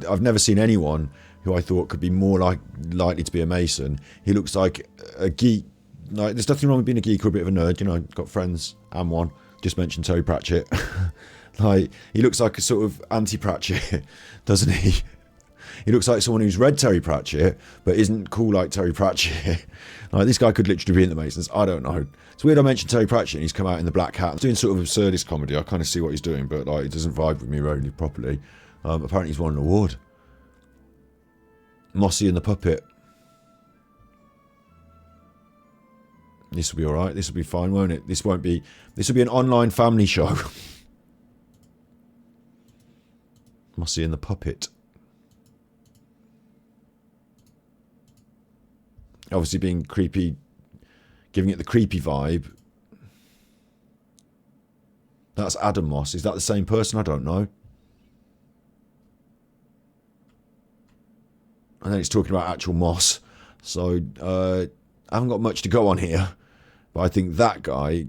I've never seen anyone who I thought could be more likely to be a Mason. He looks like a geek. Like, there's nothing wrong with being a geek or a bit of a nerd. You know, I've got friends. I'm one. Just mentioned Terry Pratchett. Like, he looks like a sort of anti-Pratchett, doesn't he? He looks like someone who's read Terry Pratchett, but isn't cool like Terry Pratchett. Like, this guy could literally be in the Masons. I don't know. It's weird I mentioned Terry Pratchett and he's come out in the black hat. He's doing sort of absurdist comedy. I kind of see what he's doing, but like, it doesn't vibe with me really properly. Apparently he's won an award. Mossy and the Puppet. This will be alright. This will be fine, won't it? This will be an online family show. Mossy and the Puppet. Obviously being creepy, giving it the creepy vibe. That's Adam Moss. Is that the same person? I don't know. And then it's talking about actual Moss. So, I haven't got much to go on here. But I think that guy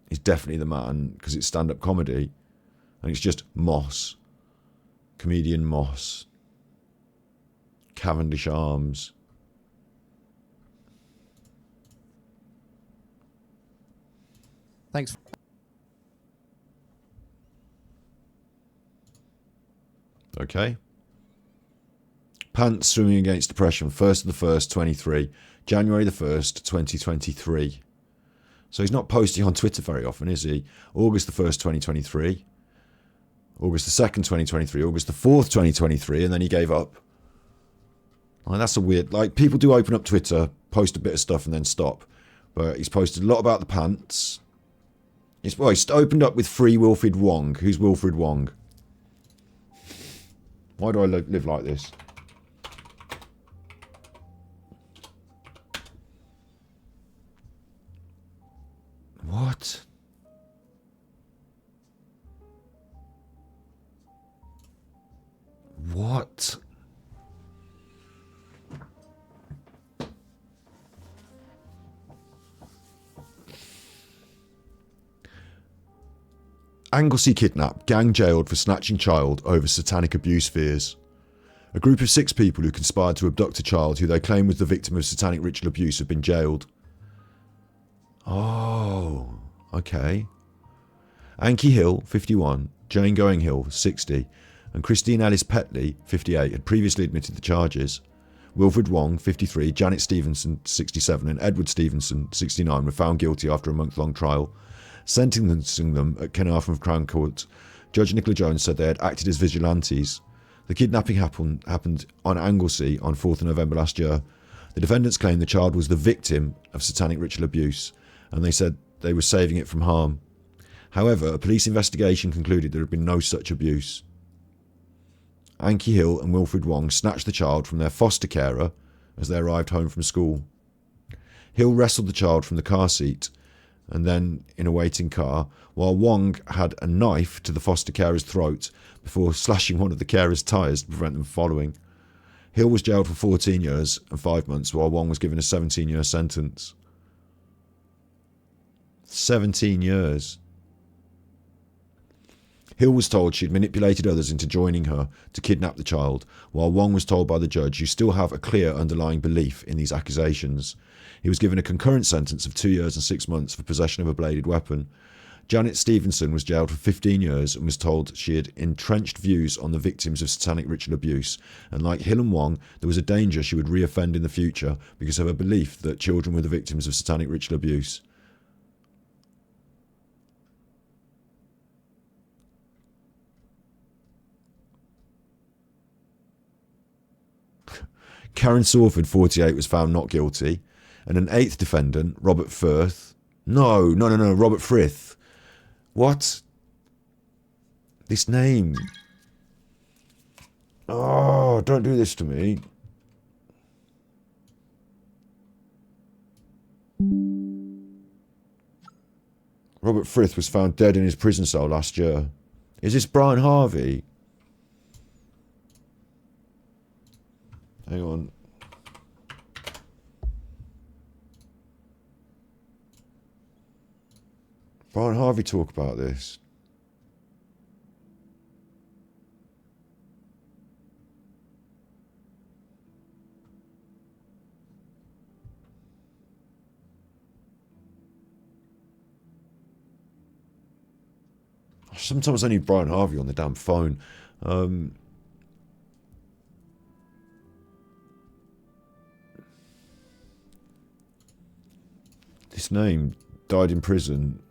is definitely the man, because it's stand-up comedy. And it's just Moss. Comedian Moss. Cavendish Arms. Thanks. Okay. Pants swimming against depression. 1st of the 1st, 23. January the 1st, 2023. So he's not posting on Twitter very often, is he? August the 1st, 2023. August the 2nd, 2023. August the 4th, 2023. And then he gave up. Like, that's a weird... Like, people do open up Twitter, post a bit of stuff and then stop. But he's posted a lot about the pants. He's opened up with Free Wilfred Wong. Who's Wilfred Wong? Why do I live like this? What? What? Anglesey kidnapped, gang jailed for snatching child over satanic abuse fears. A group of 6 people who conspired to abduct a child who they claim was the victim of satanic ritual abuse have been jailed. Oh, okay. Ankie Hill, 51, Jane Going Hill, 60, and Christine Ellis Petley, 58, had previously admitted the charges. Wilfred Wong, 53, Janet Stevenson, 67, and Edward Stevenson, 69, were found guilty after a month-long trial. Sentencing them at Caernarfon Crown Court, Judge Nicola Jones said they had acted as vigilantes. The kidnapping happened on Anglesey on 4th of November last year. The defendants claimed the child was the victim of satanic ritual abuse, and they said they were saving it from harm. However, a police investigation concluded there had been no such abuse. Ankie Hill and Wilfred Wong snatched the child from their foster carer as they arrived home from school. Hill wrestled the child from the car seat and then in a waiting car, while Wong had a knife to the foster carer's throat before slashing one of the carer's tyres to prevent them following. Hill was jailed for 14 years and 5 months, while Wong was given a 17-year sentence. 17 years. Hill was told she'd manipulated others into joining her to kidnap the child, while Wong was told by the judge, "You still have a clear underlying belief in these accusations." He was given a concurrent sentence of 2 years and 6 months for possession of a bladed weapon. Janet Stevenson was jailed for 15 years and was told she had entrenched views on the victims of satanic ritual abuse, and like Hill and Wong, there was a danger she would reoffend in the future because of her belief that children were the victims of satanic ritual abuse. Karen Sawford, 48, was found not guilty, and an 8th defendant, Robert Firth... No, Robert Frith. What? This name. Oh, don't do this to me. Robert Frith was found dead in his prison cell last year. Is this Brian Harvey? Hang on. Brian Harvey talk about this? Sometimes I need Brian Harvey on the damn phone. This name, died in prison.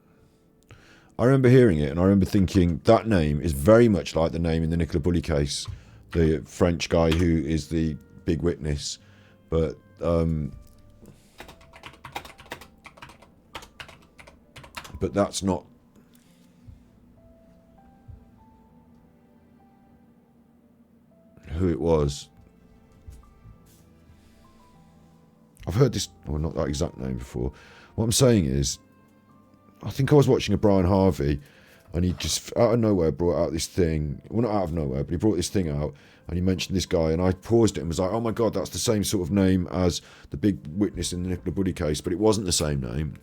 I remember hearing it and I remember thinking that name is very much like the name in the Nicola Bulley case, the French guy who is the big witness, but that's not. Who it was. I've heard this, well, not that exact name before. What I'm saying is, I think I was watching a Brian Harvey, and he just out of nowhere brought out this thing. Well, not out of nowhere, but he brought this thing out, and he mentioned this guy, and I paused it and was like, "Oh my god, that's the same sort of name as the big witness in the Nicola Bulley case," but it wasn't the same name.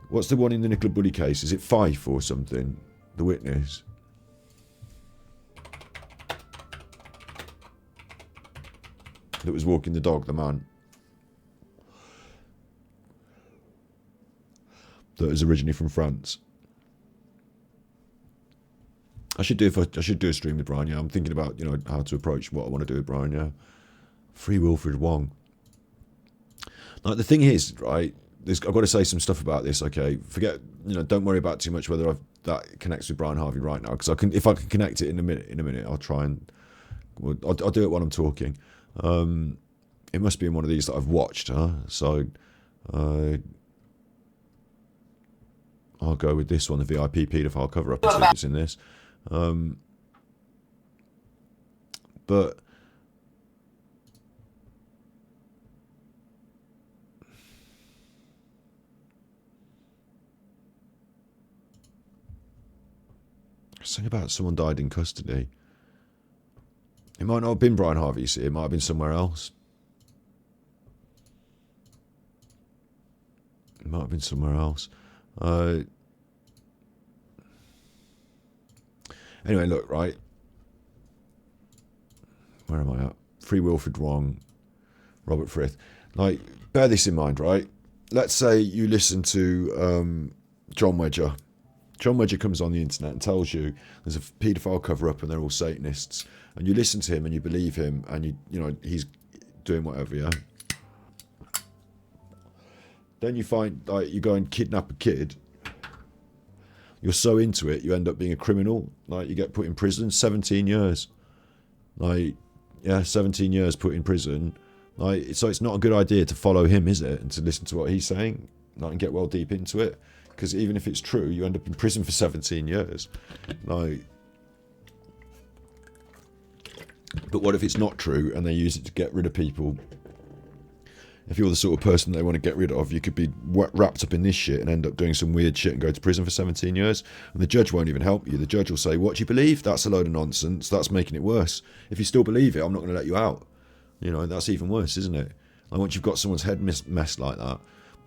What's the one in the Nicola Bulley case? Is it Fife or something? The witness. That was walking the dog, the man. That is originally from France. I should do a stream with Brian, yeah. I'm thinking about, you know, how to approach what I want to do with Brian, yeah. Free Wilfred Wong. Like, the thing is, right, I've got to say some stuff about this, okay? Forget, you know, don't worry about too much whether that connects with Brian Harvey right now, because if I can connect it in a minute, I'll try and, well, I'll do it while I'm talking. It must be in one of these that I've watched, huh? So I'll go with this one, the VIP paedophile cover-up. It's in this. But something about someone died in custody. It might not have been Brian Harvey, you see. It might have been somewhere else. It might have been somewhere else. Anyway, look, right. Where am I at? Free Wilfred Wong, Robert Frith. Like, bear this in mind, right? Let's say you listen to John Wedger. John Wedger comes on the internet and tells you there's a paedophile cover-up and they're all Satanists. And you listen to him and you believe him and you know, he's doing whatever, yeah? Then you find, like, you go and kidnap a kid. You're so into it, you end up being a criminal. Like, you get put in prison, 17 years. Like, yeah, 17 years put in prison. Like, so it's not a good idea to follow him, is it? And to listen to what he's saying, like, and get well deep into it. Because even if it's true, you end up in prison for 17 years. Like, but what if it's not true and they use it to get rid of people? If you're the sort of person they want to get rid of, you could be wrapped up in this shit and end up doing some weird shit and go to prison for 17 years. And the judge won't even help you. The judge will say, "What do you believe? That's a load of nonsense. That's making it worse. If you still believe it, I'm not going to let you out." You know, that's even worse, isn't it? Like, once you've got someone's head messed like that.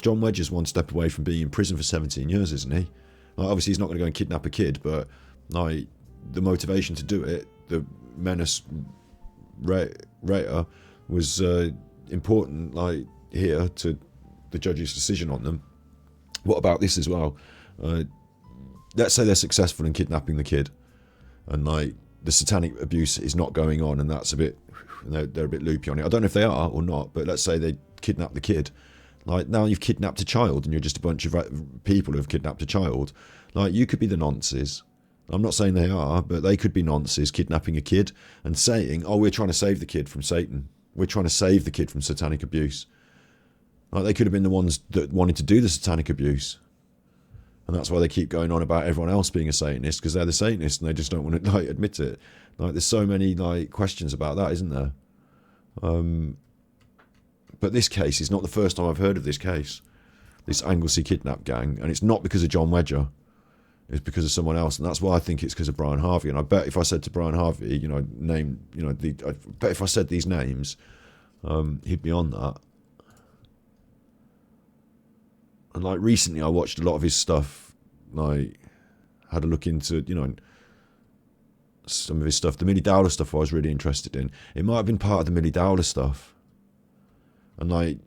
John Wedger's one step away from being in prison for 17 years, isn't he? Like, obviously, he's not going to go and kidnap a kid, but like, the motivation to do it, the menace rata was important, like, here to the judge's decision on them. What about this as well? Let's say they're successful in kidnapping the kid, and like, the satanic abuse is not going on, and that's a bit, they're a bit loopy on it. I don't know if they are or not, but let's say they kidnap the kid. Like, now you've kidnapped a child, and you're just a bunch of people who have kidnapped a child. Like, you could be the nonces. I'm not saying they are, but they could be nonces kidnapping a kid and saying, "Oh, we're trying to save the kid from Satan. We're trying to save the kid from satanic abuse." Like, they could have been the ones that wanted to do the satanic abuse. And that's why they keep going on about everyone else being a Satanist, because they're the Satanists and they just don't want to, like, admit it. Like, there's so many, like, questions about that, isn't there? But this case is not the first time I've heard of this case. This Anglesey kidnap gang. And it's not because of John Wedger. It's because of someone else. And that's why I think it's because of Brian Harvey. And I bet if I said to Brian Harvey, you know, I bet if I said these names, he'd be on that. And like recently, I watched a lot of his stuff. Like, had a look into, you know, some of his stuff. The Millie Dowler stuff I was really interested in. It might have been part of the Millie Dowler stuff. And like,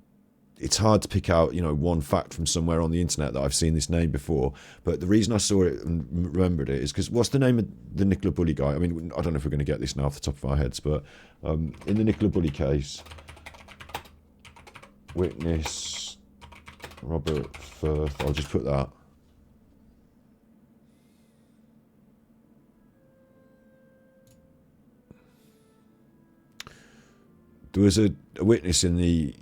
it's hard to pick out, you know, one fact from somewhere on the internet that I've seen this name before. But the reason I saw it and remembered it is because what's the name of the Nicola Bulley guy? I mean, I don't know if we're going to get this now off the top of our heads, but in the Nicola Bulley case, witness Robert Firth, I'll just put that. There was a witness in the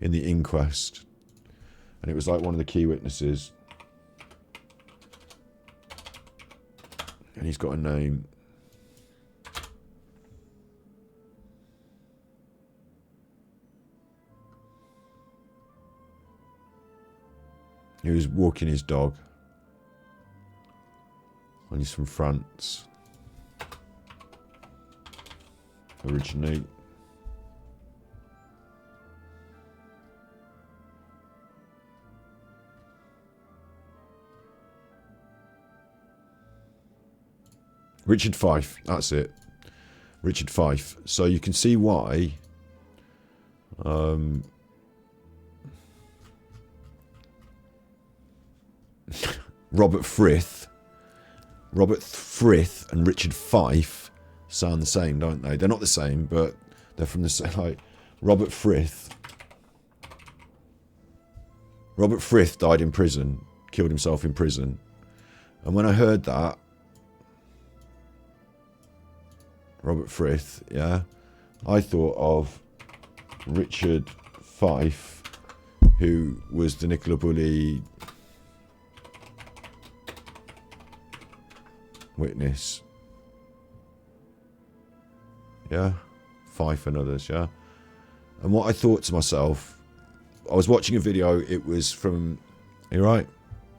inquest, and it was like one of the key witnesses, and he's got a name. He was walking his dog, and he's from France originally. Richard Fife, that's it. Richard Fife. So you can see why Robert Frith and Richard Fife sound the same, don't they? They're not the same, but they're from the same, like, Robert Frith died in prison, killed himself in prison. And when I heard that, Robert Frith, yeah, I thought of Richard Fife, who was the Nicola Bulley witness. Yeah, Fife and others, yeah. And what I thought to myself, I was watching a video, it was from, you right?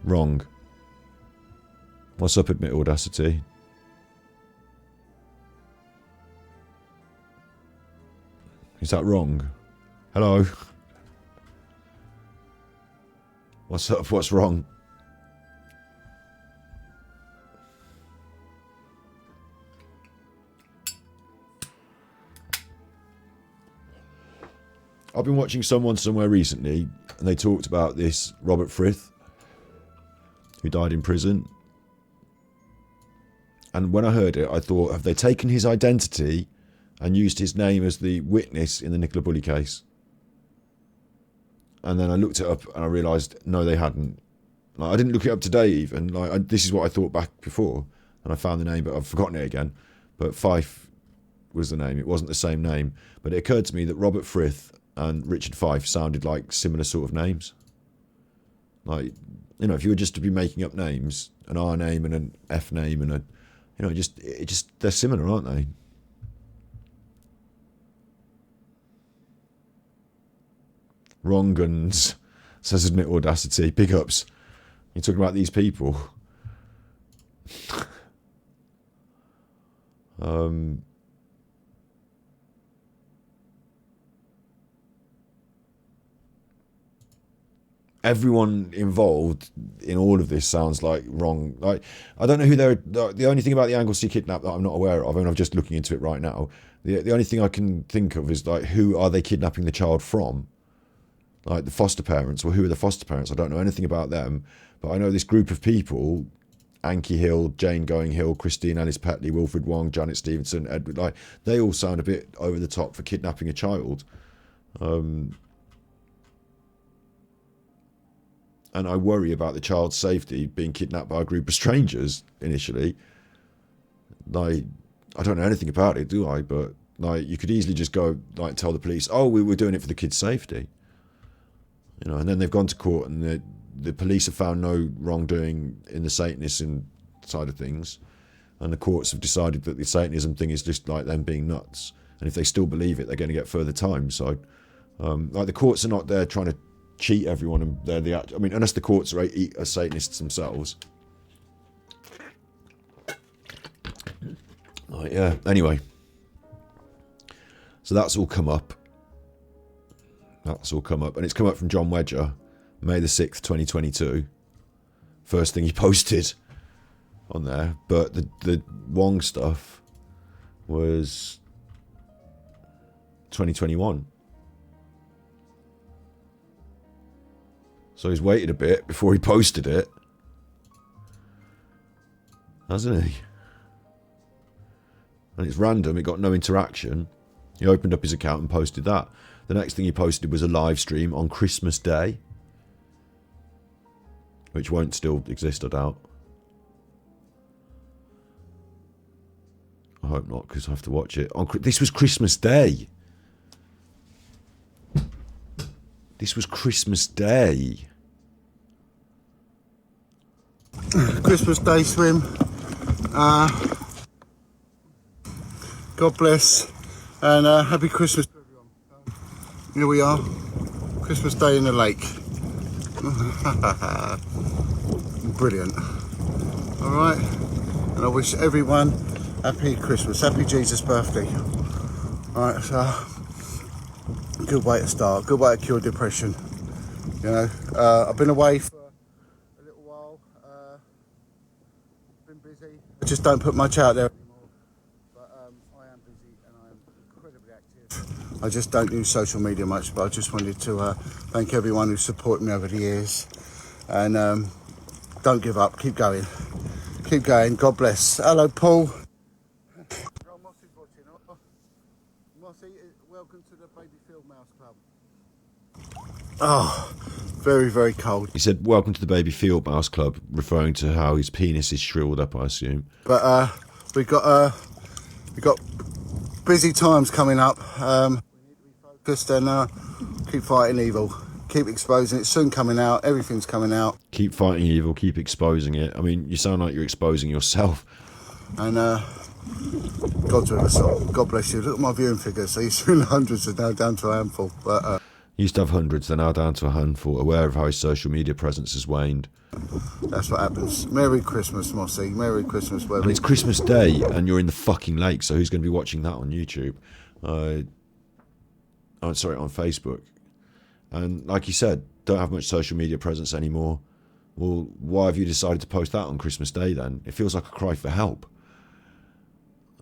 Wrong. What's up, Admit Audacity? Is that wrong? Hello? What's up? What's wrong? I've been watching someone somewhere recently, and they talked about this Robert Frith, who died in prison. And when I heard it, I thought, have they taken his identity and used his name as the witness in the Nicola Bulley case? And then I looked it up and I realised, no, they hadn't. Like, I didn't look it up today even. Like, this is what I thought back before. And I found the name, but I've forgotten it again. But Fife was the name. It wasn't the same name. But it occurred to me that Robert Frith and Richard Fife sounded like similar sort of names. Like, you know, if you were just to be making up names, an R name and an F name and a, you know, they're similar, aren't they? Wrong guns, says Admit Audacity. Big ups. You're talking about these people. Everyone involved in all of this sounds like wrong. Like, I don't know who they're. The only thing about the Anglesey kidnap that I'm not aware of, and I'm just looking into it right now. The only thing I can think of is, like, who are they kidnapping the child from? Like the foster parents. Well, who are the foster parents? I don't know anything about them, but I know this group of people: Anki Hill, Jane Going Hill, Christine Ellis Petley, Wilfred Wong, Janet Stevenson, Edward. Like, they all sound a bit over the top for kidnapping a child. And I worry about the child's safety being kidnapped by a group of strangers initially. Like, I don't know anything about it, do I? But like, you could easily just go, like, tell the police, oh, we were doing it for the kid's safety. You know, and then they've gone to court and the police have found no wrongdoing in the Satanism side of things. And the courts have decided that the Satanism thing is just like them being nuts. And if they still believe it, they're going to get further time. So, like, the courts are not there trying to cheat everyone, and they're I mean, unless the courts are Satanists themselves. Like, yeah. Anyway, so that's all come up. That's all come up. And it's come up from John Wedger, May the 6th, 2022. First thing he posted on there. But the Wong stuff was 2021. So he's waited a bit before he posted it. Hasn't he? And it's random, it got no interaction. He opened up his account and posted that. The next thing he posted was a live stream on Christmas Day. Which won't still exist, I doubt. I hope not, because I have to watch it. This was Christmas Day. This was Christmas Day. Christmas Day swim. God bless. And happy Christmas to everyone. Here we are. Christmas Day in the lake. Brilliant. Alright. And I wish everyone happy Christmas. Happy Jesus' birthday. Alright, so good way to start. Good way to cure depression. You know, I've been away for a little while. Been busy. I just don't put much out there anymore. But I am busy and I am incredibly active. I just don't use social media much, but I just wanted to thank everyone who supported me over the years. And don't give up. Keep going. Keep going. God bless. Hello, Paul. Mossy's watching. Mossy, welcome to the Baby Field Mouse Club. Oh, very, very cold. He said, welcome to the Baby Field Mouse Club, referring to how his penis is shriveled up, I assume. But we got busy times coming up. We need to be focused and keep fighting evil. Keep exposing it. Soon coming out. Everything's coming out. Keep fighting evil. Keep exposing it. I mean, you sound like you're exposing yourself. And God's with us all. God bless you. Look at my viewing figures. They used to be in the hundreds, are now down to a handful. But used to have hundreds, they're now down to a handful. Aware of how his social media presence has waned. That's what happens. Merry Christmas, Mossy. Merry Christmas, Webby. And it's Christmas Day, and you're in the fucking lake. So who's going to be watching that on YouTube? On Facebook. And like you said, don't have much social media presence anymore. Well, why have you decided to post that on Christmas Day then? It feels like a cry for help.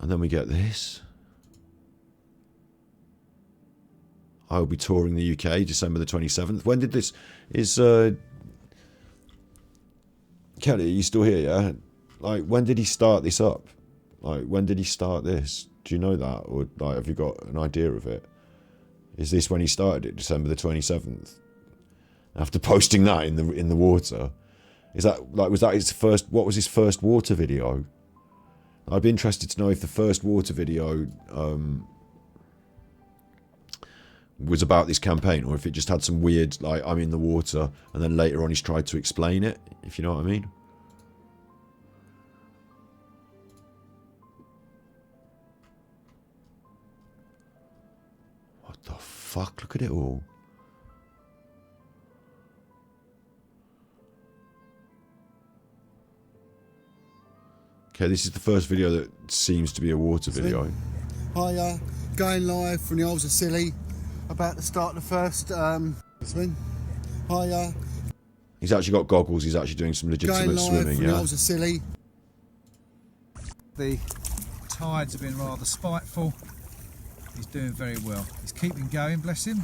And then we get this. I will be touring the UK December the 27th. When did this... Kelly, are you still here, yeah? Like, when did he start this up? Like, when did he start this? Do you know that? Or, like, have you got an idea of it? Is this when he started it, December the 27th? After posting that in the water? Is that, like, was that his first... What was his first water video? I'd be interested to know if the first water video was about this campaign, or if it just had some weird, like, I'm in the water, and then later on he's tried to explain it, if you know what I mean. What the fuck? Look at it all. Okay, this is the first video that seems to be a water video. Hiya, going live from the Isles of Scilly. About to start the first swim. Hiya. He's actually got goggles, he's actually doing some legitimate swimming, yeah. The Isles of Scilly. The tides have been rather spiteful. He's doing very well. He's keeping going, bless him.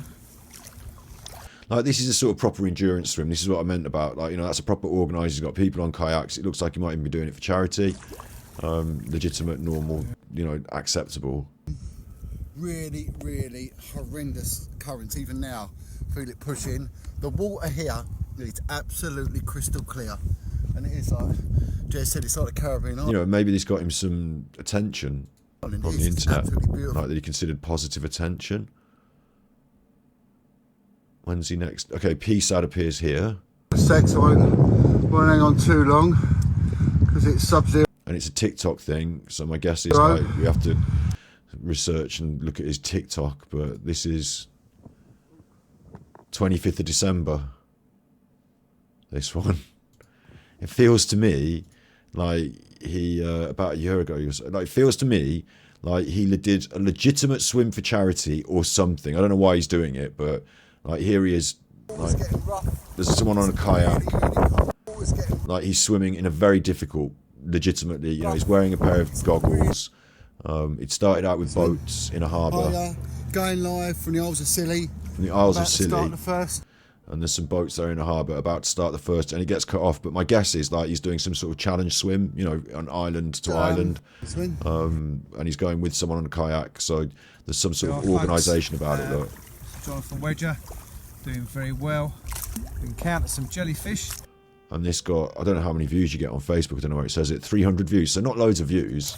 Like, this is a sort of proper endurance swim. This is what I meant about, like, you know, that's a proper organised. He's got people on kayaks. It looks like he might even be doing it for charity. Legitimate, normal, you know, acceptable. Really, really horrendous currents. Even now, feel it pushing. The water here is absolutely crystal clear. And it is like, Jay said, it's like the Caribbean Islands. You know, maybe this got him some attention on the internet. Like, that he considered positive attention. When's he next? Okay, Peace Out appears here. Sex, I won't hang on too long because it's Sub-Zero. And it's a TikTok thing, so my guess is like we have to research and look at his TikTok, but this is 25th of December. This one. It feels to me like he, about a year ago, it feels to me like he did a legitimate swim for charity or something. I don't know why he's doing it, but Like here he is, like there's someone on a kayak, like he's swimming in a very difficult, legitimately, you know, he's wearing a pair of goggles. It started out with boats in a harbour. Going live from the Isles of Scilly. From the Isles of About to start Scilly. the first. And there's some boats there in the harbour about to start the first, and he gets cut off. But my guess is like he's doing some sort of challenge swim, you know, on island to island, and he's going with someone on a kayak. So there's some sort of organisation about it. Look, Jonathan Wedger doing very well. We encountered some jellyfish. and this got, I don't know how many views you get on Facebook. I don't know where it says it. 300 views, so not loads of views.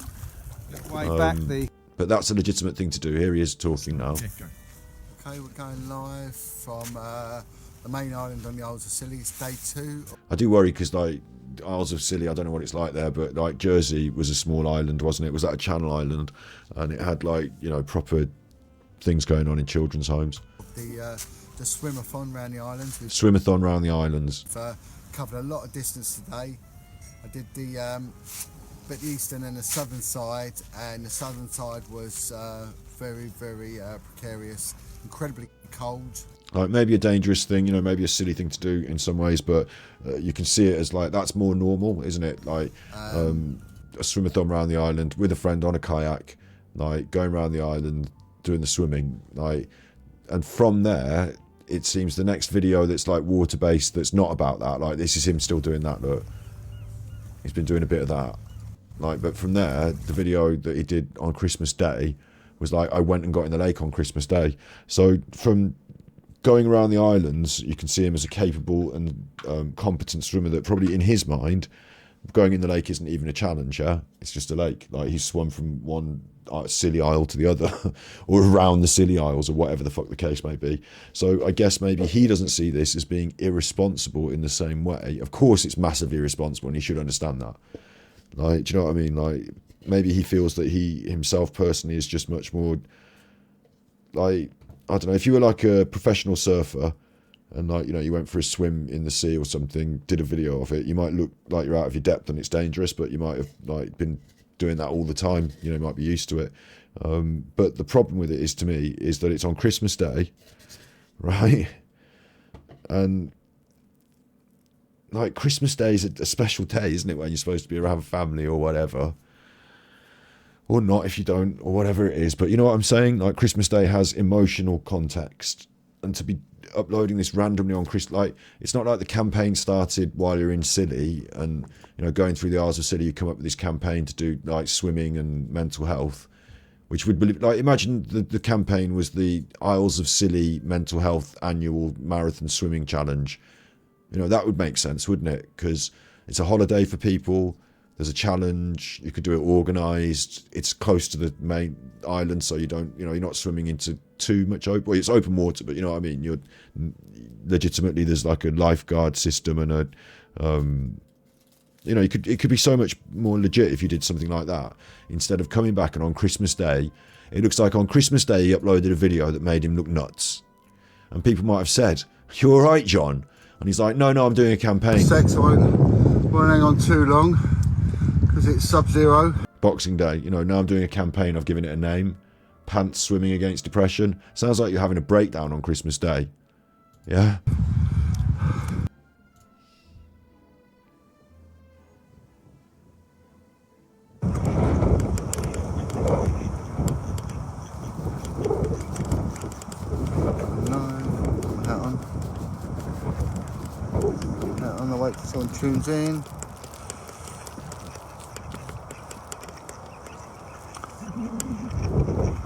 Look way back the. But that's a legitimate thing to do. Here he is talking now. Yeah, go. Okay, we're going live from the main island on the Isles of Scilly. It's day 2. I do worry because like Isles of Scilly, I don't know what it's like there, but like Jersey was a small island, wasn't it? Was that a channel island? And it had like, you know, proper things going on in children's homes. The swimathon around the islands. We've Swimathon around the islands. covered a lot of distance today. I did the bit the eastern and the southern side, and the southern side was very, very precarious, incredibly cold. Like maybe a dangerous thing, you know, maybe a silly thing to do in some ways, but you can see it as like that's more normal, isn't it? Like a swimathon around the island with a friend on a kayak, like going around the island doing the swimming, like, and from there it seems the next video that's like water based, that's not about that, like this is him still doing that. Look, he's been doing a bit of that, like, but from there the video that he did on Christmas Day was like I went and got in the lake on Christmas Day. So from going around the islands, you can see him as a capable and competent swimmer that probably in his mind, going in the lake isn't even a challenge, yeah? It's just a lake. Like he's swum from one Scilly Isle to the other, or around the Scilly Isles, or whatever the fuck the case may be. So I guess maybe he doesn't see this as being irresponsible in the same way. Of course it's massively irresponsible, and he should understand that. Like, do you know what I mean? Like, maybe he feels that he himself personally is just much more, like, I don't know, if you were like a professional surfer and like, you know, you went for a swim in the sea or something, did a video of it, you might look like you're out of your depth and it's dangerous, but you might have like been doing that all the time, you know, might be used to it. But the problem with it is, to me, is that it's on Christmas Day, right? And like Christmas Day is a special day, isn't it, when you're supposed to be around family or whatever. Or not if you don't, or whatever it is. But you know what I'm saying? Like Christmas Day has emotional context. And to be uploading this randomly on Christmas, like, it's not like the campaign started while you're in Scilly and, you know, going through the Isles of Scilly, you come up with this campaign to do like swimming and mental health, which would believe, like, imagine the campaign was the Isles of Scilly Mental Health Annual Marathon Swimming Challenge. You know, that would make sense, wouldn't it? Because it's a holiday for people. There's a challenge. You could do it organised. It's close to the main island, so you don't, you know, you're not swimming into too much open. Well, it's open water, but you know what I mean. You're legitimately, there's like a lifeguard system and a, you know, it could be so much more legit if you did something like that instead of coming back and on Christmas Day. It looks like on Christmas Day he uploaded a video that made him look nuts, and people might have said, "You all right, John?" And he's like, "No, I'm doing a campaign." Sex, I won't hang on too long, because it's Sub-Zero. Boxing Day, you know, now I'm doing a campaign, I've given it a name. Pants Swimming Against Depression. Sounds like you're having a breakdown on Christmas Day. Yeah? On the wait till someone tunes in.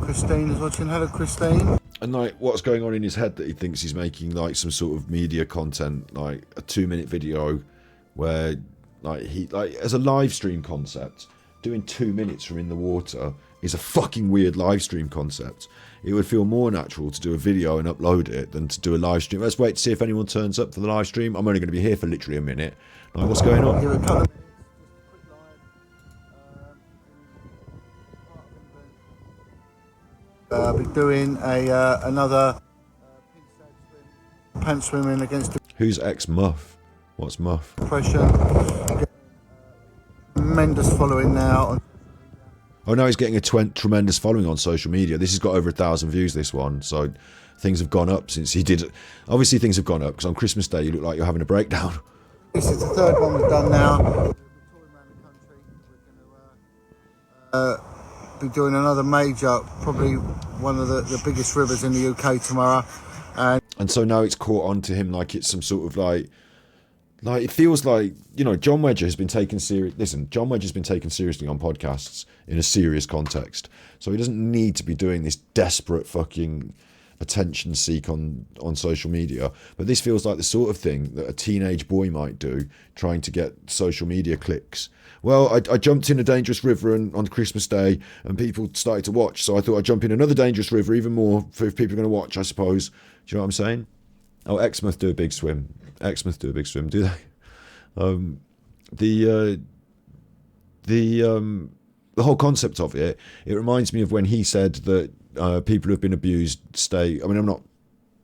Christine is watching. Hello, Christine. And like, what's going on in his head that he thinks he's making like some sort of media content, like a 2-minute video where like he, like, as a live stream concept, doing 2 minutes from in the water is a fucking weird live stream concept. It would feel more natural to do a video and upload it than to do a live stream. Let's wait to see if anyone turns up for the live stream. I'm only going to be here for literally a minute. Like, what's going on? Here a couple of minutes, just a quick live. I'll be doing another pants swimming against Who's ex-Muff? What's Muff? depression. Tremendous following now. Oh no, he's getting a tremendous following on social media. This has got over 1,000 views, this one. So things have gone up since he did. Obviously, things have gone up because on Christmas Day you look like you're having a breakdown. This is the third one we've done now. We're touring around the country. We're going to be doing another major, probably one of the biggest rivers in the UK tomorrow. And so now it's caught on to him like it's some sort of like it feels like, you know, John Wedger has been taken serious. Listen, John Wedger's been taken seriously on podcasts in a serious context. So he doesn't need to be doing this desperate fucking attention seek on social media. But this feels like the sort of thing that a teenage boy might do, trying to get social media clicks. Well, I jumped in a dangerous river on Christmas Day and people started to watch. So I thought I'd jump in another dangerous river, even more, for if people are going to watch, I suppose. Do you know what I'm saying? Oh, Exmouth do a big swim. Exmouth do a big swim, do they? The whole concept of it reminds me of when he said that people who have been abused stay. I mean,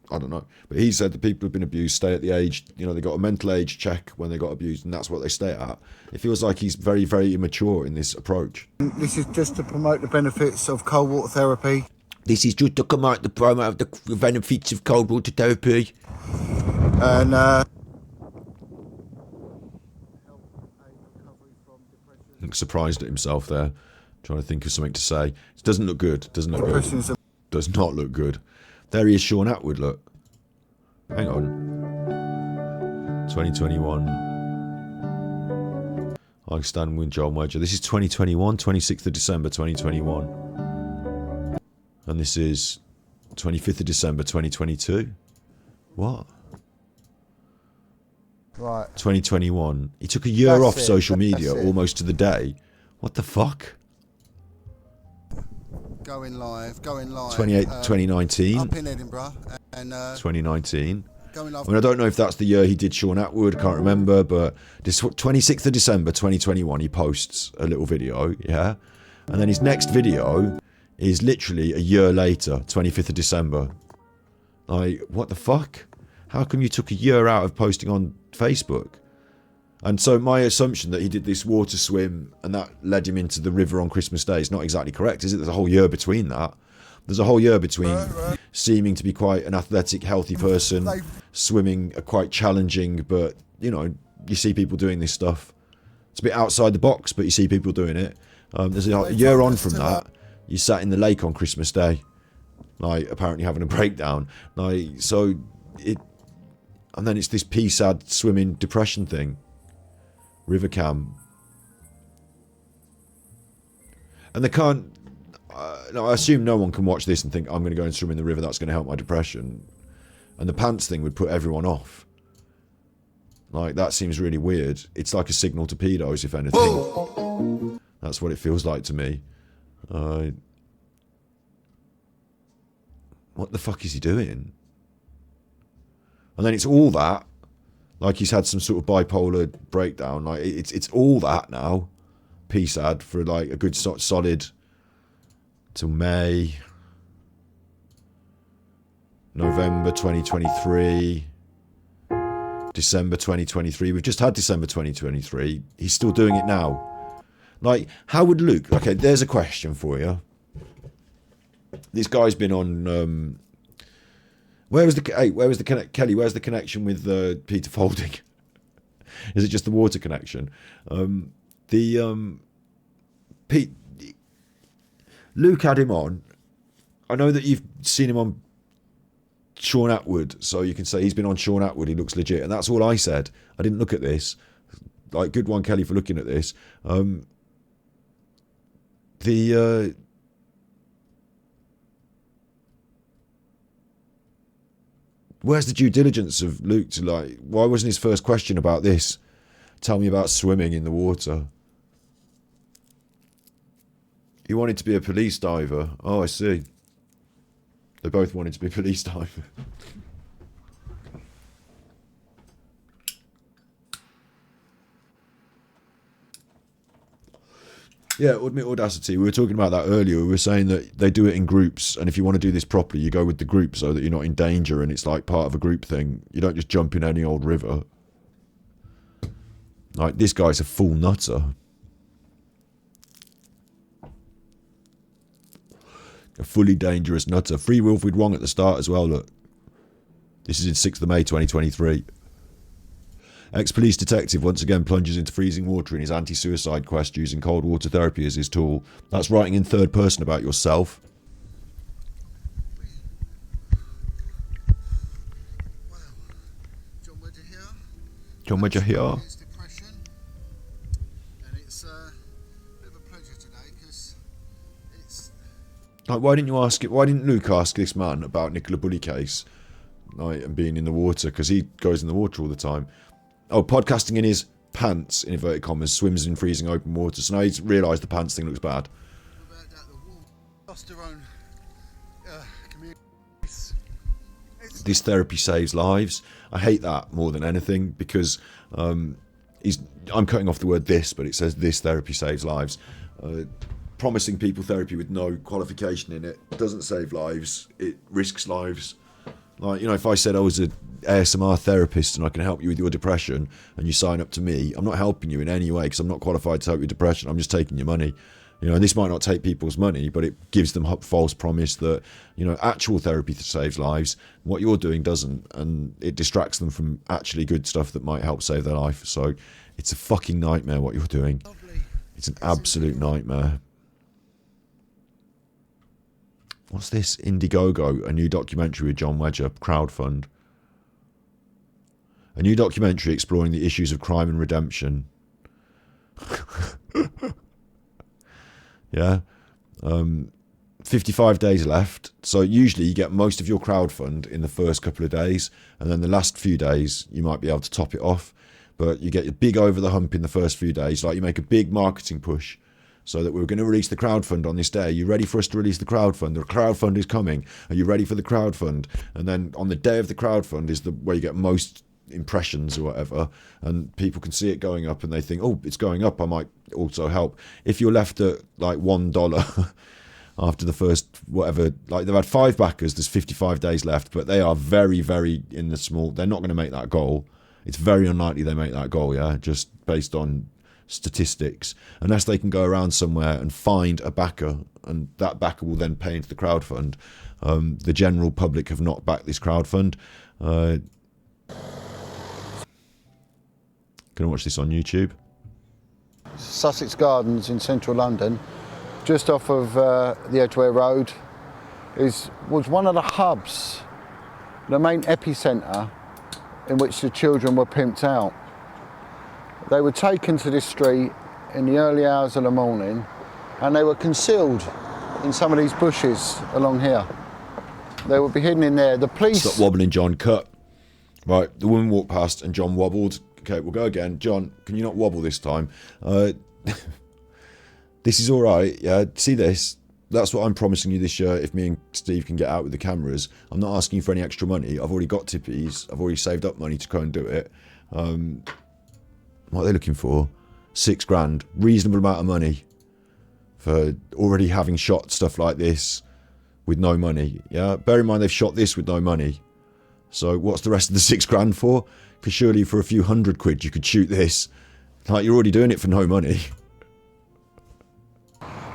I don't know, but he said that people who have been abused stay at the age, you know, they got a mental age check when they got abused, and that's what they stay at. It feels like he's very, very immature in this approach. This is just to promote the benefits of cold water therapy. This is just to promote the benefits of cold water therapy. And looks surprised at himself there, trying to think of something to say. It doesn't look good. Does not look good. There he is, Sean Atwood, look. Hang on. 2021. I stand with John Wedger. This is 2021, 26th of December 2021. And this is 25th of December 2022. What? right, 2021. He took a year That's off it, social that's media it. almost to the day. What the fuck? going live. 2019. Up in Edinburgh and 2019. going live. I mean, I don't know if that's the year he did Sean Atwood, I can't remember, but this 26th of December 2021, he posts a little video, yeah? And then his next video is literally a year later, 25th of December. Like, what the fuck? How come you took a year out of posting on Facebook? And so my assumption that he did this water swim and that led him into the river on Christmas Day is not exactly correct, is it? There's a whole year between that. There's a whole year between seeming to be quite an athletic, healthy person, swimming a quite challenging, but, you know, you see people doing this stuff. It's a bit outside the box, but you see people doing it. There's a year on from that, you sat in the lake on Christmas Day, like, apparently having a breakdown. Like, so, and then it's this PSAD swimming depression thing. River cam. And they can't... I assume no one can watch this and think, I'm going to go and swim in the river, that's going to help my depression. And the pants thing would put everyone off. Like, that seems really weird. It's like a signal to pedos, if anything. That's what it feels like to me. What the fuck is he doing? And then it's all that. Like he's had some sort of bipolar breakdown. Like it's all that now. PSAD for like a good solid till May, November 2023, December 2023. We've just had December 2023. He's still doing it now. Like, how would Luke? Okay, there's a question for you. This guy's been on. Where was the Kelly? Where's the connection with Peter Folding? Is it just the water connection? Pete, Luke had him on. I know that you've seen him on Sean Atwood, so you can say he's been on Sean Atwood. He looks legit, and that's all I said. I didn't look at this. Like, good one, Kelly, for looking at this. Where's the due diligence of Luke to, like, why wasn't his first question about this? Tell me about swimming in the water. He wanted to be a police diver. Oh, I see. They both wanted to be police divers. Yeah, admit audacity. We were talking about that earlier. We were saying that they do it in groups, and if you want to do this properly, you go with the group so that you're not in danger and it's like part of a group thing. You don't just jump in any old river. Like, this guy's a full nutter. A fully dangerous nutter. Free Wilfred Wong at the start as well, look. This is in 6th of May 2023. Ex-police detective once again plunges into freezing water in his anti-suicide quest using cold water therapy as his tool. That's writing in third person about yourself. Wow. John Wedger here. John Wedger here. It's depression. And it's a bit of a pleasure today because it's... Like, why didn't Luke ask this man about Nicola Bulley case, like, and being in the water? Because he goes in the water all the time. Oh, podcasting in his pants, in inverted commas, swims in freezing open water. So now he's realised the pants thing looks bad. About that, the wall. Testosterone community. This therapy saves lives. I hate that more than anything because I'm cutting off the word this, but it says this therapy saves lives. Promising people therapy with no qualification in it doesn't save lives. It risks lives. Like, you know, if I said I was an ASMR therapist and I can help you with your depression and you sign up to me, I'm not helping you in any way because I'm not qualified to help you with depression. I'm just taking your money. You know, and this might not take people's money, but it gives them false promise that, you know, actual therapy saves lives. What you're doing doesn't, and it distracts them from actually good stuff that might help save their life. So it's a fucking nightmare what you're doing. It's an absolute nightmare. What's this? Indiegogo, a new documentary with John Wedger, crowdfund. A new documentary exploring the issues of crime and redemption. Yeah. 55 days left. So usually you get most of your crowdfund in the first couple of days, and then the last few days you might be able to top it off. But you get a big over the hump in the first few days. Like, you make a big marketing push so that we're going to release the crowdfund on this day. Are you ready for us to release the crowdfund? The crowdfund is coming. Are you ready for the crowdfund? And then on the day of the crowdfund is where you get most impressions or whatever, and people can see it going up and they think, oh, it's going up, I might also help. If you're left at like $1 after the first whatever, like, they've had 5 backers, there's 55 days left, but they are very, very in the small. They're not going to make that goal. It's very unlikely they make that goal, yeah, just based on statistics, unless they can go around somewhere and find a backer, and that backer will then pay into the crowdfund. The general public have not backed this crowdfund. Gonna watch this on YouTube. Sussex Gardens in central London, just off of the Edgware Road, was one of the hubs, the main epicentre in which the children were pimped out. They were taken to this street in the early hours of the morning, and they were concealed in some of these bushes along here. They would be hidden in there. The police... Stop wobbling, John. Cut. Right, the woman walked past and John wobbled. Okay, we'll go again. John, can you not wobble this time? This is all right, yeah? See this? That's what I'm promising you this year if me and Steve can get out with the cameras. I'm not asking you for any extra money. I've already got tippies. I've already saved up money to go and do it. What are they looking for? $6,000. Reasonable amount of money for already having shot stuff like this with no money. Yeah, bear in mind they've shot this with no money. So what's the rest of the $6,000 for? Because surely for a few £100 you could shoot this. Like, you're already doing it for no money.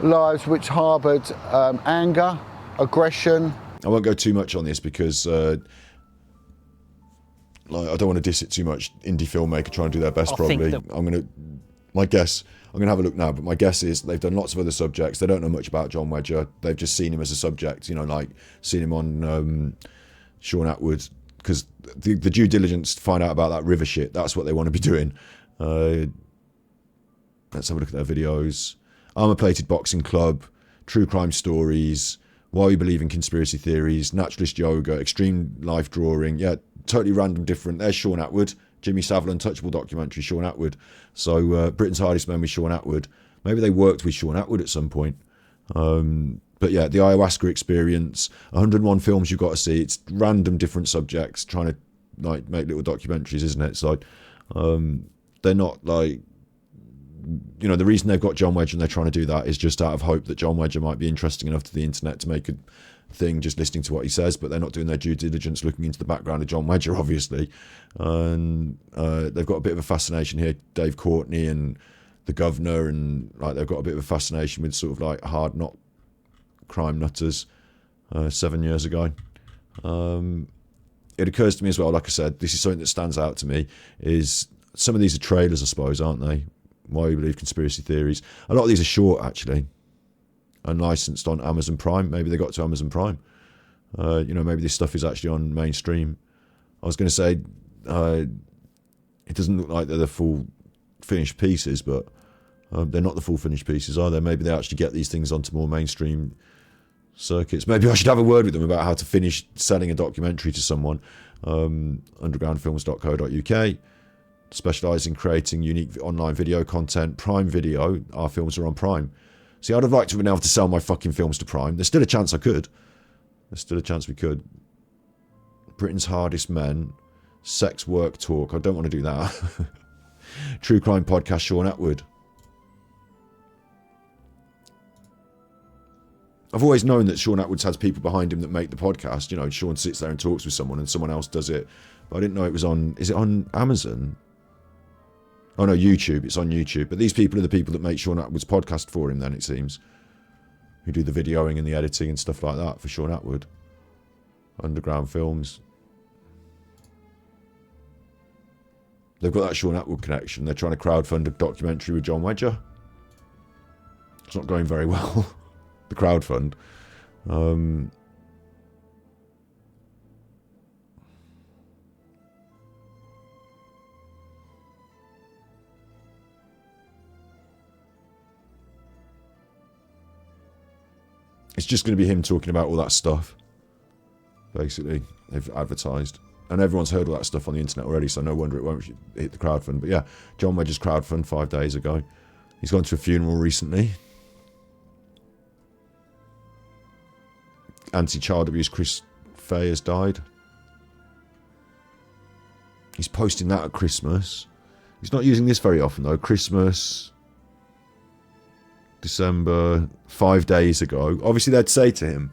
Lives which harboured anger, aggression. I won't go too much on this because like, I don't want to diss it too much. Indie filmmaker trying to do their best, probably. I'm going to have a look now, but my guess is they've done lots of other subjects. They don't know much about John Wedger. They've just seen him as a subject, you know, like seen him on Sean Atwood, because the due diligence to find out about that river shit, that's what they want to be doing. Let's have a look at their videos. Armour-plated boxing club, true crime stories, why we believe in conspiracy theories, naturalist yoga, extreme life drawing. Yeah, totally random, different. There's Sean Atwood, Jimmy Savile Untouchable documentary, Sean Atwood. So Britain's Hardest Men with Sean Atwood. Maybe they worked with Sean Atwood at some point. But yeah, the ayahuasca experience, 101 films you've got to see. It's random, different subjects, trying to like make little documentaries, isn't it? So they're not like, you know, the reason they've got John Wedger and they're trying to do that is just out of hope that John Wedger might be interesting enough to the internet to make a thing just listening to what he says, but they're not doing their due diligence looking into the background of John Wedger, obviously. And they've got a bit of a fascination here, Dave Courtney and the governor, and like they've got a bit of a fascination with sort of like hard knock crime nutters 7 years ago. It occurs to me as well, like I said, this is something that stands out to me, is some of these are trailers, I suppose, aren't they? Why we believe conspiracy theories. A lot of these are short, actually, unlicensed on Amazon Prime. Maybe they got to Amazon Prime. Maybe this stuff is actually on mainstream. I was going to say, it doesn't look like they're the full finished pieces, but they're not the full finished pieces, are they? Maybe they actually get these things onto more mainstream circuits. Maybe I should have a word with them about how to finish selling a documentary to someone. Undergroundfilms.co.uk, specialise in creating unique online video content. Prime Video, our films are on Prime. See, I'd have liked to have been able to sell my fucking films to Prime. There's still a chance I could. There's still a chance we could. Britain's Hardest Men, Sex Work Talk. I don't want to do that. True Crime Podcast, Sean Atwood. I've always known that Sean Atwood has people behind him that make the podcast. Sean sits there and talks with someone and someone else does it. But I didn't know it was on... Is it on Amazon? Oh no, YouTube. It's on YouTube. But these people are the people that make Sean Atwood's podcast for him then, it seems. Who do the videoing and the editing and stuff like that for Sean Atwood. Underground Films. They've got that Sean Atwood connection. They're trying to crowdfund a documentary with John Wedger. It's not going very well. The crowdfund. It's just going to be him talking about all that stuff. Basically, they've advertised. And everyone's heard all that stuff on the internet already, so no wonder it won't hit the crowdfund. But yeah, John Wedger's crowdfund 5 days ago. He's gone to a funeral recently. Anti-child abuse Chris Fay has died. He's posting that at Christmas. He's not using this very often though. Christmas, December, 5 days ago. Obviously they'd say to him,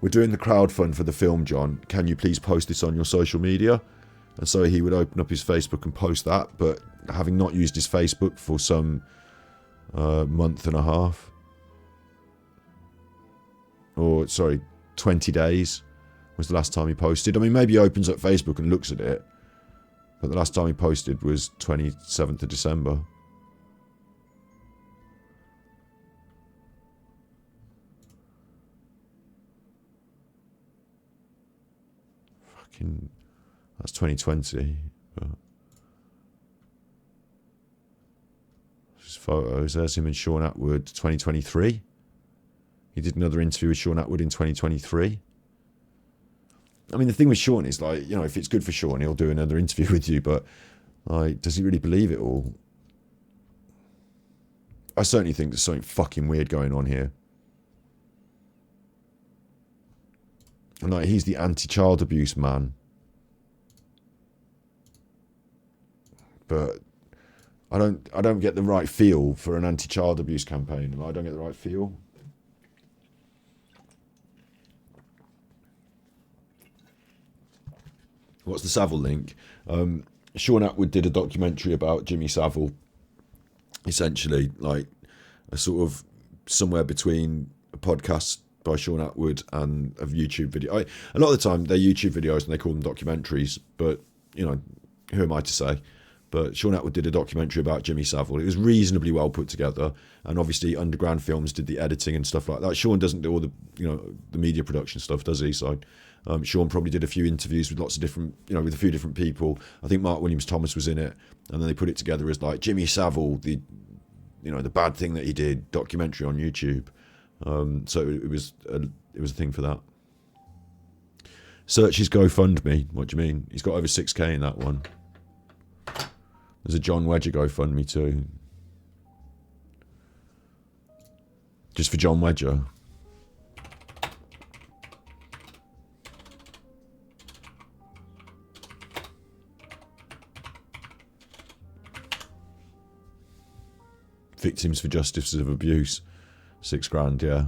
we're doing the crowdfund for the film, John. Can you please post this on your social media? And so he would open up his Facebook and post that. But having not used his Facebook for some month and a half. 20 days was the last time he posted. I mean, maybe he opens up Facebook and looks at it. But the last time he posted was 27th of December. Fucking... That's 2020. But... His photos. There's him and Sean Atwood, 2023. He did another interview with Sean Atwood in 2023. I mean, the thing with Sean is, like, if it's good for Sean, he'll do another interview with you, but, like, does he really believe it all? I certainly think there's something fucking weird going on here. And, like, he's the anti-child abuse man. But I don't get the right feel for an anti-child abuse campaign. I don't get the right feel. What's the Savile link? Sean Atwood did a documentary about Jimmy Savile, essentially, like a sort of somewhere between a podcast by Sean Atwood and a YouTube video. A lot of the time they're YouTube videos and they call them documentaries, but who am I to say? But Sean Atwood did a documentary about Jimmy Savile. It was reasonably well put together, and obviously Underground Films did the editing and stuff like that. Sean doesn't do all the the media production stuff, does he? So Sean probably did a few interviews with lots of different, with a few different people. I think Mark Williams Thomas was in it, and then they put it together as like Jimmy Savile, the bad thing that he did, documentary on YouTube. So it was a thing for that. Search his GoFundMe. What do you mean? He's got over 6k in that one. There's a John Wedger GoFundMe too. Just for John Wedger. Victims for Justice of Abuse. £6,000, yeah.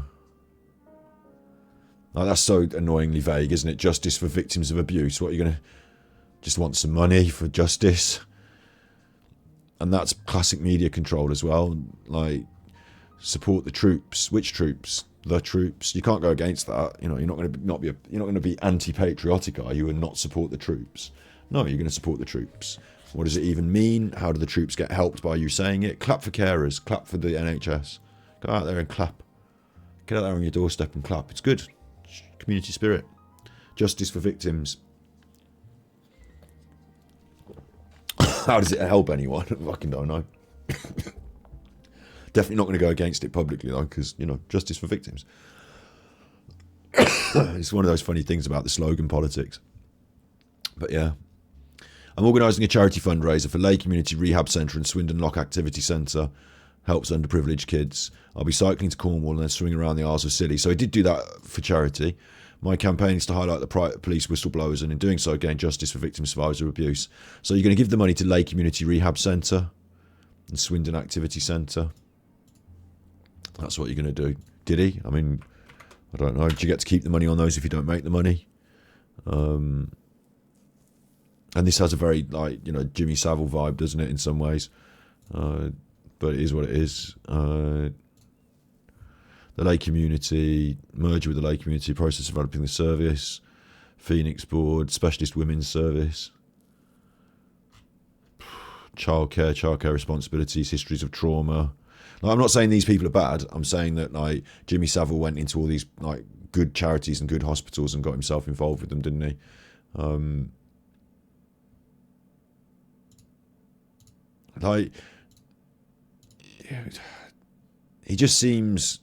Oh, that's so annoyingly vague, isn't it? Justice for victims of abuse. What, are you going to just want some money for justice? And that's classic media control as well. Like, support the troops. Which troops? the troops. You can't go against that. You know, you're not going to be anti-patriotic, are you, and not support the troops? No, you're going to support the troops. What does it even mean? How do the troops get helped by you saying it? Clap for carers. Clap for the NHS. Go out there and clap. Get out there on your doorstep and clap. It's good. Community spirit. Justice for victims. How does it help anyone? I fucking don't know. Definitely not going to go against it publicly, though, because, you know, justice for victims. It's one of those funny things about the slogan politics. But yeah. I'm organising a charity fundraiser for Lay Community Rehab Centre and Swindon Lock Activity Centre. Helps underprivileged kids. I'll be cycling to Cornwall and then swinging around the Isles of Scilly. So I did do that for charity. My campaign is to highlight the police whistleblowers and in doing so gain justice for victims survivors of abuse. So you're going to give the money to Lay Community Rehab Centre and Swindon Activity Centre. That's what you're going to do. Did he? I mean, I don't know. Do you get to keep the money on those if you don't make the money? And this has a very, like, you know, Jimmy Savile vibe, doesn't it, in some ways? But it is what it is. The Lay Community, merger with the Lay Community, process of developing the service, Phoenix Board, Specialist Women's Service, childcare responsibilities, histories of trauma. Like, I'm not saying these people are bad. I'm saying that, like, Jimmy Savile went into all these, like, good charities and good hospitals and got himself involved with them, didn't he? Like, he just seems,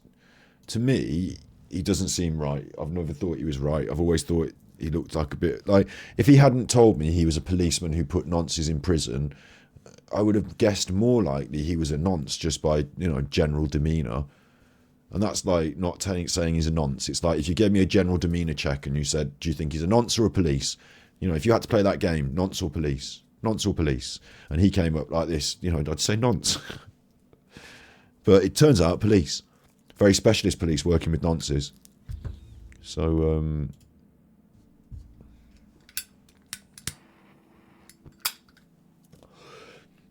to me, he doesn't seem right. I've never thought he was right. I've always thought he looked like a bit like, if he hadn't told me he was a policeman who put nonces in prison, I would have guessed more likely he was a nonce just by, you know, general demeanour. And that's like not saying he's a nonce. It's like if you gave me a general demeanour check and you said, do you think he's a nonce or a police? You know, if you had to play that game, nonce or police? Nonce or police? And he came up like this, you know, I'd say nonce. But it turns out police. Very specialist police working with nonces. So,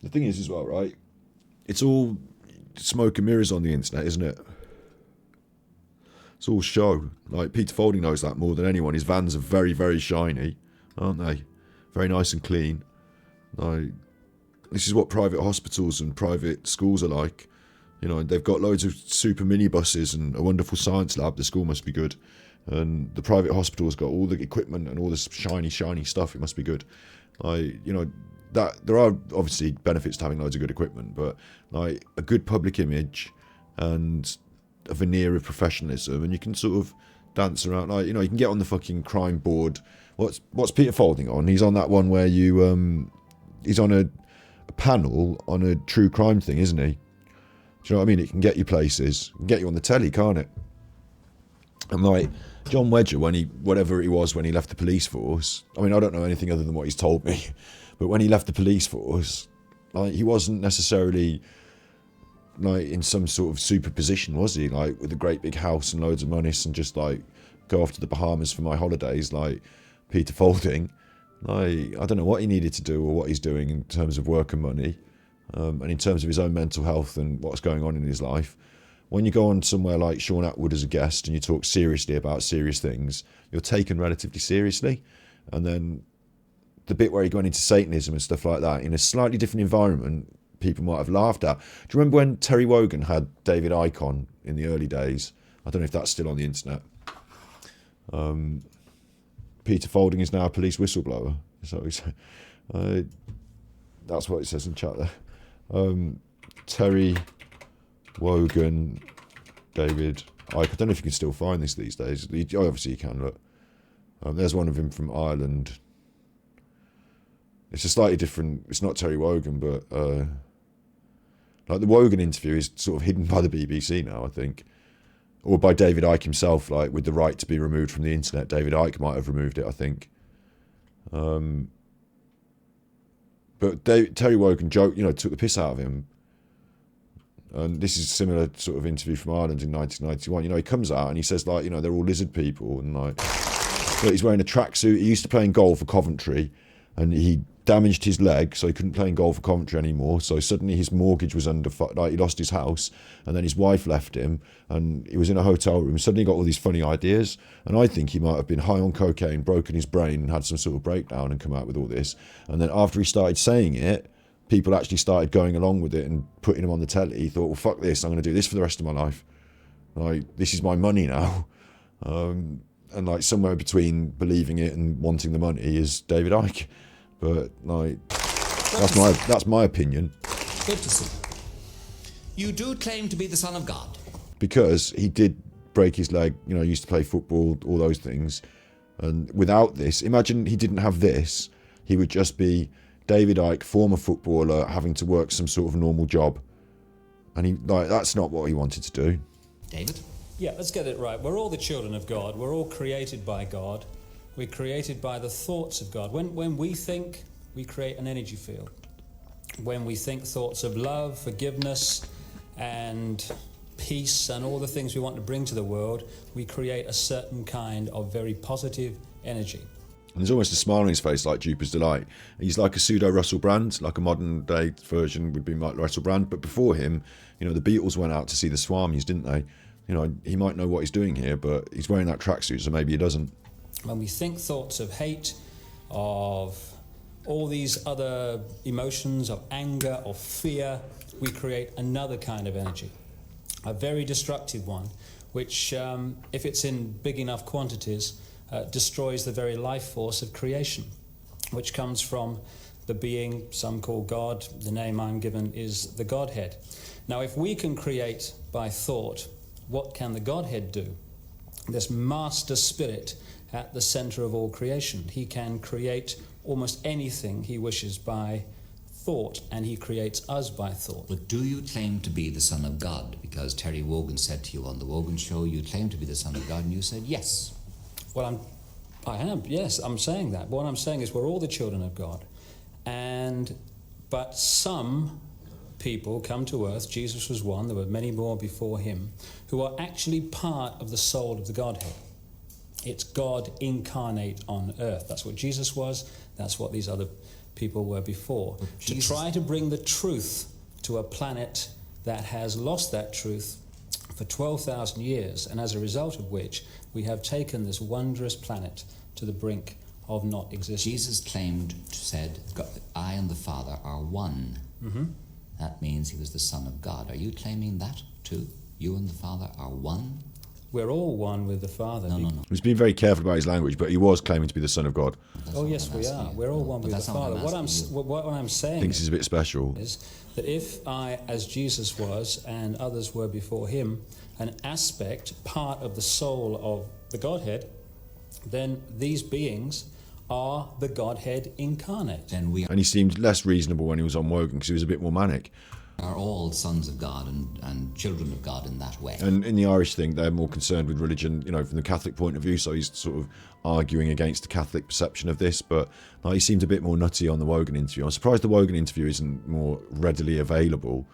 the thing is as well, right? It's all smoke and mirrors on the internet, isn't it? It's all show. Like, Peter Folding knows that more than anyone. His vans are very, very shiny, aren't they? Very nice and clean. Like, this is what private hospitals and private schools are like. You know, they've got loads of super minibuses and a wonderful science lab. The school must be good. And the private hospital's got all the equipment and all this shiny, shiny stuff. It must be good. Like, you know, that there are obviously benefits to having loads of good equipment, but like a good public image and a veneer of professionalism, and you can sort of dance around. Like, you know, you can get on the fucking crime board. What's Peter Folding on? He's on that one where you he's on a panel on a true crime thing, isn't he? Do you know what I mean? It can get you places. It can get you on the telly, can't it? And like John Wedger, whatever he was when he left the police force, I mean, I don't know anything other than what he's told me, but when he left the police force, like, he wasn't necessarily like in some sort of super position, was he? Like with a great big house and loads of money and just like go off to the Bahamas for my holidays, like Peter Folding. Like, I don't know what he needed to do or what he's doing in terms of work and money. And in terms of his own mental health and what's going on in his life. When you go on somewhere like Sean Atwood as a guest and you talk seriously about serious things, you're taken relatively seriously. And then the bit where he got into Satanism and stuff like that, in a slightly different environment, people might have laughed at. Do you remember when Terry Wogan had David Icke on in the early days? I don't know if that's still on the internet. Peter Folding is now a police whistleblower. So that's what it says in chat there. Terry Wogan, David Icke. I don't know if you can still find this these days. Obviously you can, look. There's one of him from Ireland. It's a slightly different, it's not Terry Wogan, but like the Wogan interview is sort of hidden by the BBC now, I think. Or by David Icke himself, like with the right to be removed from the internet. David Icke might have removed it, I think. But Terry Wogan took the piss out of him. And this is a similar sort of interview from Ireland in 1991. You know, he comes out and he says, like, you know, they're all lizard people. And like, but he's wearing a tracksuit. He used to play in golf for Coventry. and he damaged his leg, so he couldn't play in goal for Coventry anymore. So suddenly his mortgage was under, like he lost his house, and then his wife left him, and he was in a hotel room. Suddenly he got all these funny ideas, and I think he might have been high on cocaine, broken his brain, and had some sort of breakdown and come out with all this. And then after he started saying it, people actually started going along with it and putting him on the telly. He thought, well, fuck this, I'm going to do this for the rest of my life. Like, this is my money now. And like somewhere between believing it and wanting the money is David Icke. But like, that's my opinion. Good to see. You do claim to be the Son of God. Because he did break his leg, you know, used to play football, all those things. And without this, imagine he didn't have this, he would just be David Icke, former footballer, having to work some sort of normal job. And he, like, that's not what he wanted to do. David? Yeah, let's get it right. We're all the children of God. We're all created by God. We're created by the thoughts of God. When we think, we create an energy field. When we think thoughts of love, forgiveness, and peace, and all the things we want to bring to the world, we create a certain kind of very positive energy. And there's almost a smile on his face like Jupiter's Delight. He's like a pseudo Russell Brand, like a modern day version would be like Russell Brand. But before him, you know, the Beatles went out to see the Swamis, didn't they? You know, he might know what he's doing here, but he's wearing that tracksuit, so maybe he doesn't. When we think thoughts of hate, of all these other emotions, of anger, of fear, we create another kind of energy, a very destructive one, which, if it's in big enough quantities, destroys the very life force of creation, which comes from the being some call God. The name I'm given is the Godhead. Now, if we can create by thought, what can the Godhead do? This master spirit at the center of all creation. He can create almost anything he wishes by thought, and he creates us by thought. But do you claim to be the Son of God? Because Terry Wogan said to you on the Wogan Show, you claim to be the Son of God, and you said yes. Well, I am, yes, I'm saying that. What I'm saying is we're all the children of God. But some people come to earth, Jesus was one, there were many more before him, who are actually part of the soul of the Godhead. It's God incarnate on earth. That's what Jesus was, that's what these other people were before. To try to bring the truth to a planet that has lost that truth for 12,000 years, and as a result of which we have taken this wondrous planet to the brink of not existing. Jesus said, I and the Father are one. Mm-hmm. That means he was the Son of God. Are you claiming that too? You and the Father are one? We're all one with the Father. No. He's been very careful about his language, but he was claiming to be the Son of God. Oh yes, we are. We're all one with the Father. What I'm saying Thinks he's a bit special. is that if I, as Jesus was, and others were before him, an aspect, part of the soul of the Godhead, then these beings are the Godhead incarnate. Then we And he seemed less reasonable when he was on Wogan because he was a bit more manic. are all sons of God and children of God in that way. And in the Irish thing, they're more concerned with religion, you know, from the Catholic point of view. So he's sort of arguing against the Catholic perception of this. But he seemed a bit more nutty on the Wogan interview. I'm surprised the Wogan interview isn't more readily available.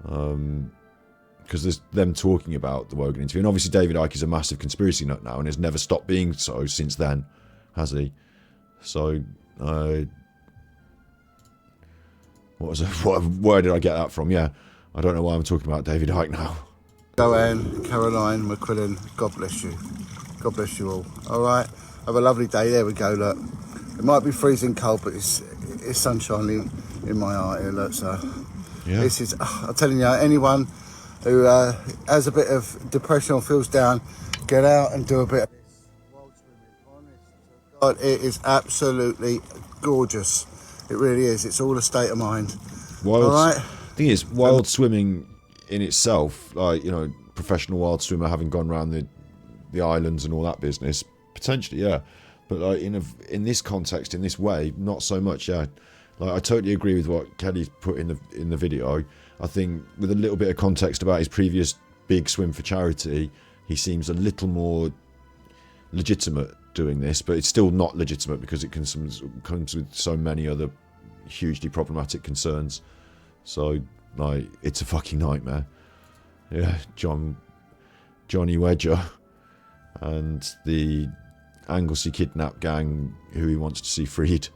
Because there's them talking about the Wogan interview. And obviously David Icke is a massive conspiracy nut now and has never stopped being so since then, has he? So, where did I get that from? Yeah, I don't know why I'm talking about David Icke now. Joanne, Caroline, McQuillan, God bless you. God bless you all. All right, have a lovely day. There we go, look. It might be freezing cold, but it's sunshine in my eye here, look, so. Yeah. This is, I'm telling you, anyone who has a bit of depression or feels down, get out and do a bit of this. Wild swimming, honest. God, it is absolutely gorgeous. It really is. It's all a state of mind. Wild, all right? Thing is, wild swimming in itself, like, you know, professional wild swimmer having gone around the islands and all that business, potentially, yeah. But like in this context, in this way, not so much, yeah. Like, I totally agree with what Kelly's put in the video. I think with a little bit of context about his previous big swim for charity, he seems a little more legitimate doing this, but it's still not legitimate because it comes with so many other hugely problematic concerns. So, like, it's a fucking nightmare. Yeah, Johnny Wedger and the Anglesey kidnap gang who he wants to see freed.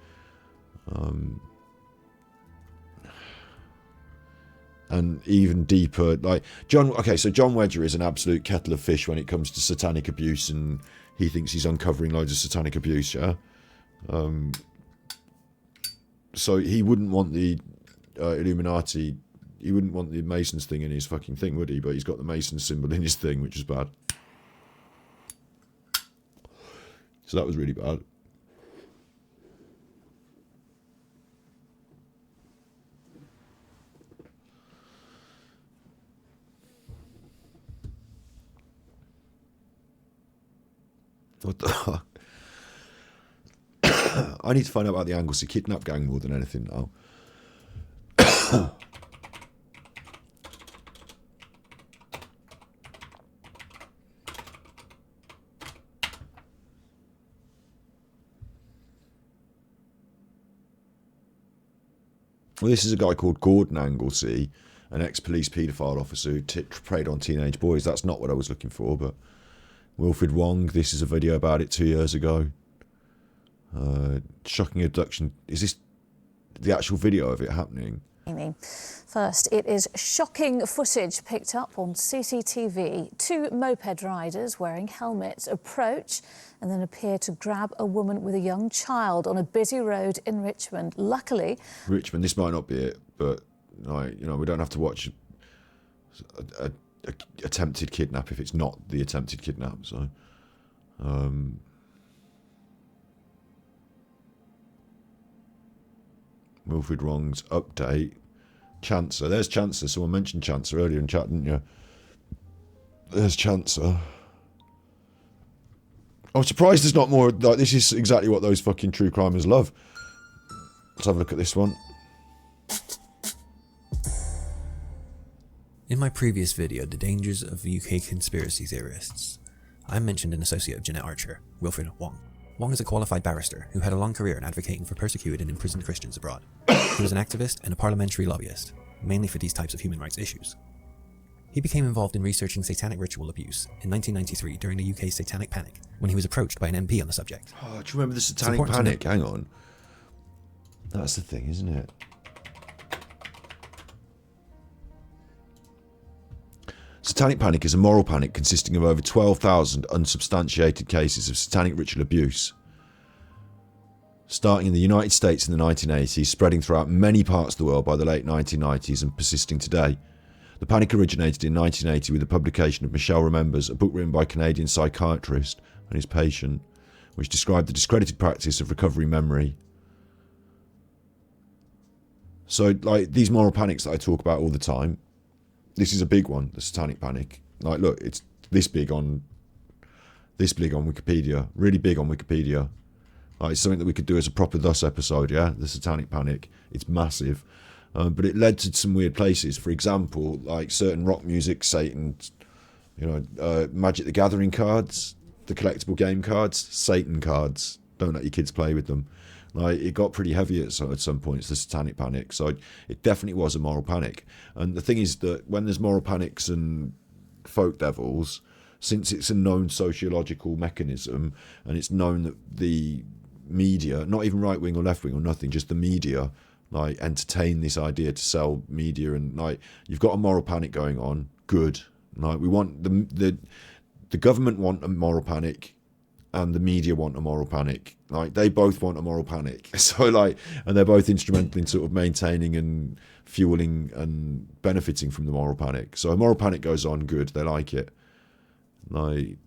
And even deeper, like John. Okay, so John Wedger is an absolute kettle of fish when it comes to satanic abuse, and he thinks he's uncovering loads of satanic abuse. Yeah. So he wouldn't want the Illuminati. He wouldn't want the Masons thing in his fucking thing, would he? But he's got the Mason symbol in his thing, which is bad. So that was really bad. What the fuck? I need to find out about the Anglesey kidnap gang more than anything now. Well, this is a guy called Gordon Anglesey, an ex-police paedophile officer who preyed on teenage boys. That's not what I was looking for, but Wilfred Wong, this is a video about it 2 years ago. Shocking abduction. Is this the actual video of it happening? First, it is shocking footage picked up on CCTV. Two moped riders wearing helmets approach and then appear to grab a woman with a young child on a busy road in Richmond. Luckily... Richmond, this might not be it, but like, you know, we don't have to watch a attempted kidnap if it's not the attempted kidnap. So Wilfred Wrong's update. Chancer, there's Chancer. Someone mentioned Chancer earlier in chat, didn't you? There's Chancer. I'm surprised there's not more. Like, this is exactly what those fucking true crimers love. Let's have a look at this one. In my previous video, The Dangers of UK Conspiracy Theorists, I mentioned an associate of Jeanette Archer, Wilfred Wong. Wong is a qualified barrister who had a long career in advocating for persecuted and imprisoned Christians abroad. He was an activist and a parliamentary lobbyist, mainly for these types of human rights issues. He became involved in researching satanic ritual abuse in 1993 during the UK's Satanic Panic, when he was approached by an MP on the subject. Oh, do you remember the Satanic Panic? Hang on. That's the thing, isn't it? Satanic Panic is a moral panic consisting of over 12,000 unsubstantiated cases of satanic ritual abuse, starting in the United States in the 1980s, spreading throughout many parts of the world by the late 1990s and persisting today. The panic originated in 1980 with the publication of Michelle Remembers, a book written by a Canadian psychiatrist and his patient, which described the discredited practice of recovery memory. So, like, these moral panics that I talk about all the time, this is a big one, the Satanic Panic. Like, look, it's this big on Wikipedia, really big on Wikipedia. Like, it's something that we could do as a proper Thus episode, yeah? The Satanic Panic. It's massive. But it led to some weird places. For example, like certain rock music, Satan, you know, Magic the Gathering cards, the collectible game cards, Satan cards. Don't let your kids play with them. Like, it got pretty heavy at some points, the Satanic Panic. So it definitely was a moral panic. And the thing is that when there's moral panics and folk devils, since it's a known sociological mechanism, and it's known that the media, not even right wing or left wing or nothing, just the media, like, entertain this idea to sell media, and like, you've got a moral panic going on. Good. Like, we want the government want a moral panic, and the media want a moral panic. Like, they both want a moral panic. So, like, and they're both instrumental in sort of maintaining and fueling and benefiting from the moral panic. So a moral panic goes on, good, they like it. Like,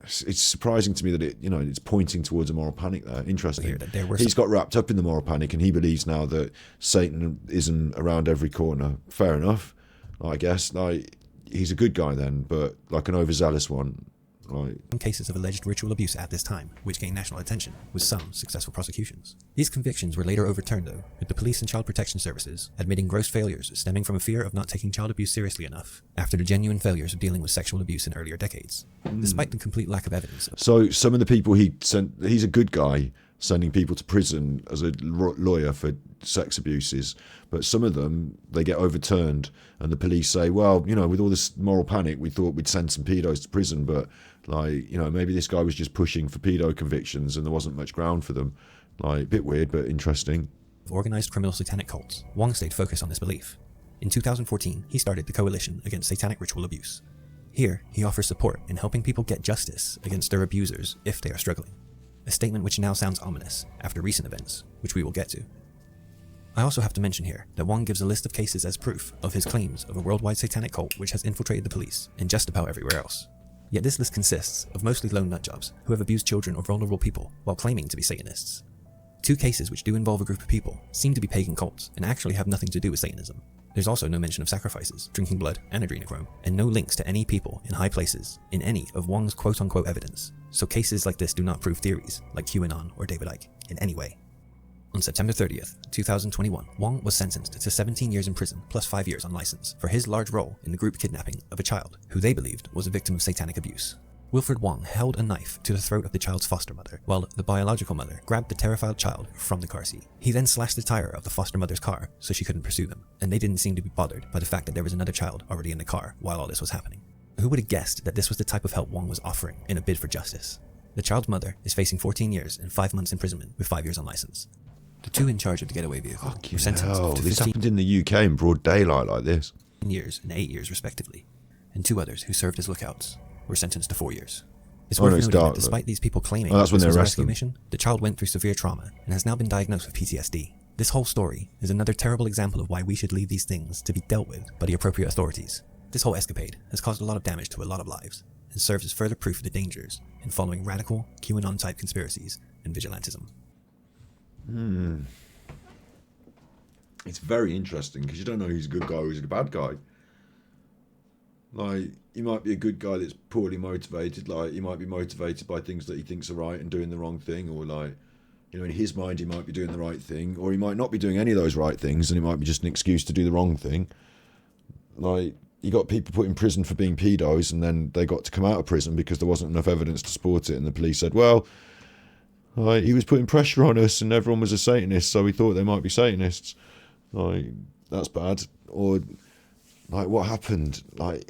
it's surprising to me that it's pointing towards a moral panic there. Interesting. He's got wrapped up in the moral panic, and he believes now that Satan isn't around every corner. Fair enough, I guess. Like, he's a good guy then, but like an overzealous one. Right. Cases of alleged ritual abuse at this time, which gained national attention, with some successful prosecutions. These convictions were later overturned, though, with the police and child protection services admitting gross failures stemming from a fear of not taking child abuse seriously enough, after the genuine failures of dealing with sexual abuse in earlier decades, despite the complete lack of evidence. So some of the people he sent, he's a good guy, sending people to prison as a lawyer for sex abuses, but some of them, they get overturned, and the police say, well, with all this moral panic, we thought we'd send some pedos to prison, but like, maybe this guy was just pushing for pedo convictions and there wasn't much ground for them. Like, a bit weird, but interesting. Of organized criminal satanic cults, Wong stayed focused on this belief. In 2014, he started the Coalition Against Satanic Ritual Abuse. Here, he offers support in helping people get justice against their abusers if they are struggling. A statement which now sounds ominous after recent events, which we will get to. I also have to mention here that Wong gives a list of cases as proof of his claims of a worldwide satanic cult which has infiltrated the police and just about everywhere else. Yet this list consists of mostly lone nutjobs who have abused children or vulnerable people while claiming to be Satanists. 2 cases which do involve a group of people seem to be pagan cults and actually have nothing to do with Satanism. There's also no mention of sacrifices, drinking blood, and adrenochrome, and no links to any people in high places in any of Wong's quote-unquote evidence, so cases like this do not prove theories like QAnon or David Icke in any way. On September 30th, 2021, Wong was sentenced to 17 years in prison plus 5 years on license for his large role in the group kidnapping of a child who they believed was a victim of satanic abuse. Wilfred Wong held a knife to the throat of the child's foster mother, while the biological mother grabbed the terrified child from the car seat. He then slashed the tire of the foster mother's car so she couldn't pursue them, and they didn't seem to be bothered by the fact that there was another child already in the car while all this was happening. Who would have guessed that this was the type of help Wong was offering in a bid for justice? The child's mother is facing 14 years and 5 months imprisonment with 5 years on license. The 2 in charge of the getaway vehicle were sentenced to This 15 happened in the UK in broad daylight like this. years and 8 years respectively, and 2 others who served as lookouts were sentenced to 4 years. It's Oh, worth no, it's noting dark, that despite these people claiming that's when this they was a arrest rescue them. mission, the child went through severe trauma and has now been diagnosed with PTSD. This whole story is another terrible example of why we should leave these things to be dealt with by the appropriate authorities. This whole escapade has caused a lot of damage to a lot of lives, and serves as further proof of the dangers in following radical, QAnon-type conspiracies and vigilantism. It's very interesting because you don't know who's a good guy or who's a bad guy. Like, he might be a good guy that's poorly motivated. Like, he might be motivated by things that he thinks are right and doing the wrong thing, or like, you know, in his mind he might be doing the right thing, or he might not be doing any of those right things and it might be just an excuse to do the wrong thing. Like, you got people put in prison for being pedos and then they got to come out of prison because there wasn't enough evidence to support it, and the police said, well, he was putting pressure on us and everyone was a Satanist, so we thought they might be Satanists. Like, that's bad. Or like, what happened? Like,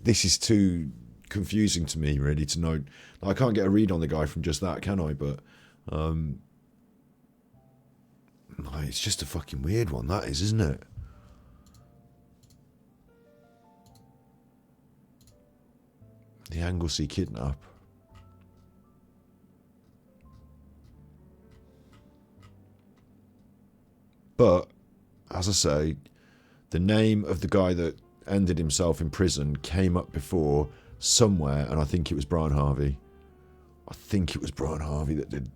this is too confusing to me, really, to know. Like, I can't get a read on the guy from just that, can I? But like, it's just a fucking weird one, that is, isn't it? The Anglesey kidnap. But, as I say, the name of the guy that ended himself in prison came up before somewhere, and I think it was Brian Harvey. I think it was Brian Harvey that did.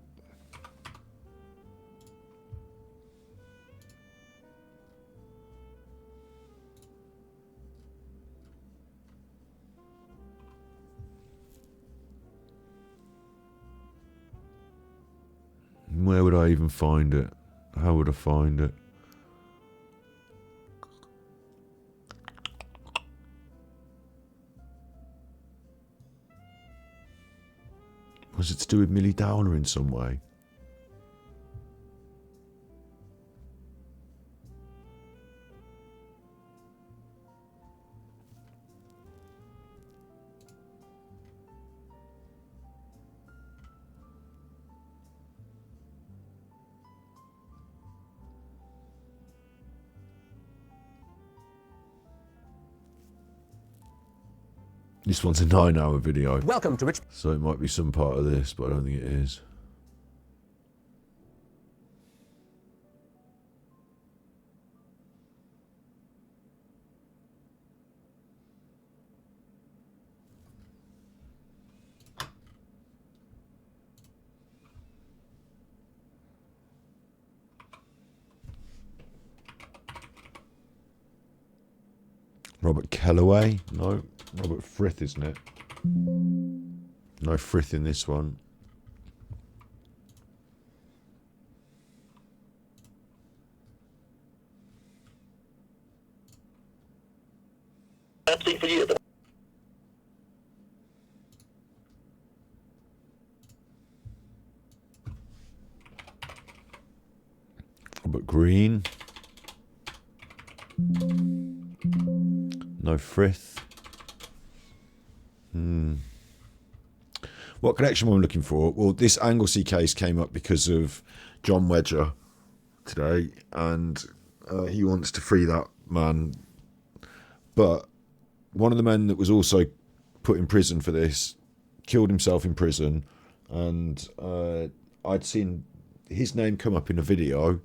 Where would I even find it? How would I find it? Was it to do with Millie Downer in some way? This one's a 9-hour video. Welcome to Rich. So it might be some part of this, but I don't think it is. Robert Kellaway? No. Robert Frith, isn't it? No Frith in this one. Robert Green. No Frith. what connection I'm looking for? Well, this Anglesey case came up because of John Wedger today, and he wants to free that man. But one of the men that was also put in prison for this killed himself in prison, and I'd seen his name come up in a video.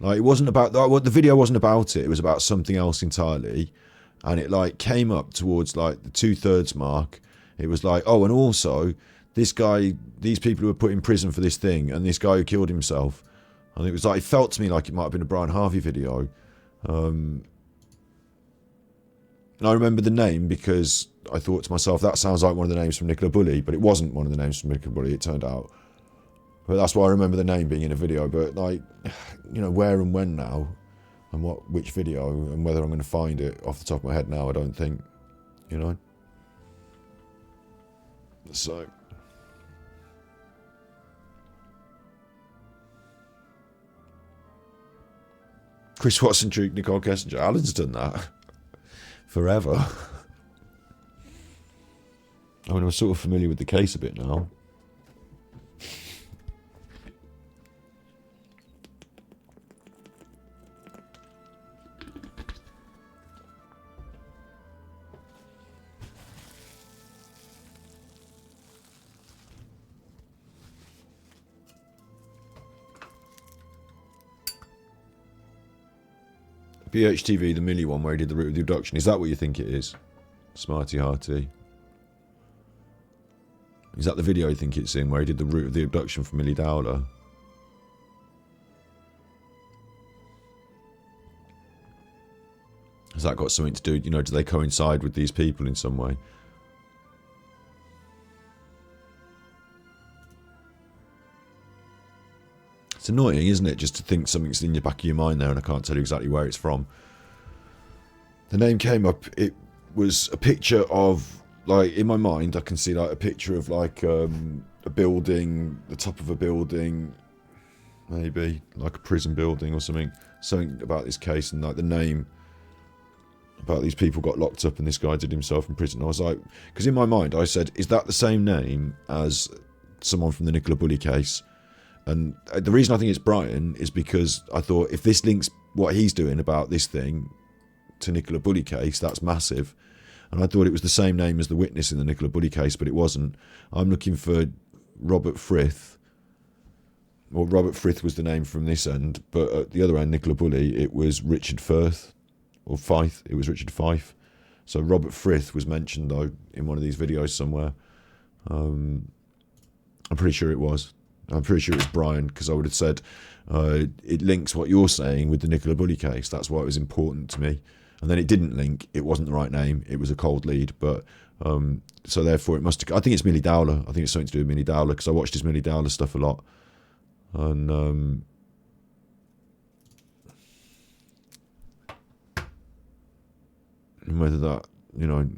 Like, it wasn't about that. The video wasn't about it. It was about something else entirely, and it like came up towards like the 2/3 mark. It was like, oh, and also this guy, these people who were put in prison for this thing, and this guy who killed himself. And it was like, it felt to me like it might have been a Brian Harvey video. And I remember the name because I thought to myself, that sounds like one of the names from Nicola Bulley, but it wasn't one of the names from Nicola Bulley, it turned out. But that's why I remember the name being in a video. But like, you know, where and when now, and which video, and whether I'm going to find it off the top of my head now, I don't think, you know. So. Chris Watson, Duke, Nicole Kessinger. Alan's done that forever. I mean, I'm sort of familiar with the case a bit now. BHTV, the Millie one where he did the route of the abduction. Is that what you think it is? Smarty Hearty. Is that the video you think it's in where he did the route of the abduction for Millie Dowler? Has that got something to do, you know, do they coincide with these people in some way? It's annoying, isn't it, just to think something's in your back of your mind there and I can't tell you exactly where it's from. The name came up, it was a picture of, like, in my mind I can see like a picture of like a building, the top of a building, maybe, like a prison building or something. Something about this case and like the name about these people got locked up and this guy did himself in prison. I was like, because in my mind I said, is that the same name as someone from the Nicola Bulley case? And the reason I think it's Brian is because I thought if this links what he's doing about this thing to Nicola Bulley case, that's massive. And I thought it was the same name as the witness in the Nicola Bulley case, but it wasn't. I'm looking for Robert Frith. Well, Robert Frith was the name from this end, but at the other end, Nicola Bulley, it was Richard Firth, or Fife. It was Richard Fife. So Robert Frith was mentioned, though, in one of these videos somewhere. I'm pretty sure it was. I'm pretty sure it was Brian, because I would have said it links what you're saying with the Nicola Bulley case. That's why it was important to me. And then it didn't link. It wasn't the right name. It was a cold lead. But so therefore it must have... I think it's Millie Dowler. I think it's something to do with Millie Dowler, because I watched his Millie Dowler stuff a lot. And whether that, you know...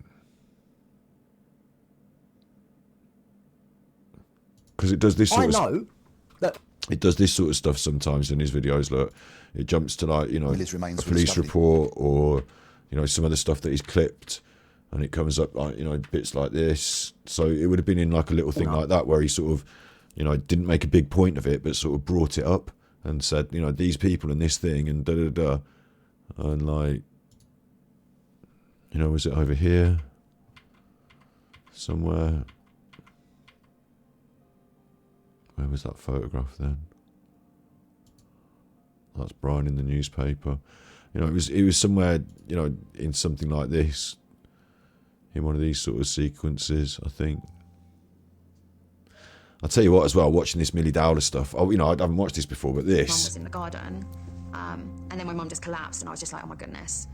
Because it does this sort of... that it does this sort of stuff sometimes in his videos. Look, it jumps to, like, you know, a police report, or, you know, some other stuff that he's clipped, and it comes up, like, you know, bits like this. So it would have been in like a little thing like that where he sort of, you know, didn't make a big point of it, but sort of brought it up and said, you know, these people and this thing and da da da, and like, you know, was it over here somewhere? Where was that photograph then? That's Brian in the newspaper. You know, it was somewhere, you know, in something like this, in one of these sort of sequences, I think. I'll tell you what as well, watching this Millie Dowler stuff, you know, I haven't watched this before, but this... Mum was in the garden, and then my mum just collapsed, and I was just like, oh my goodness.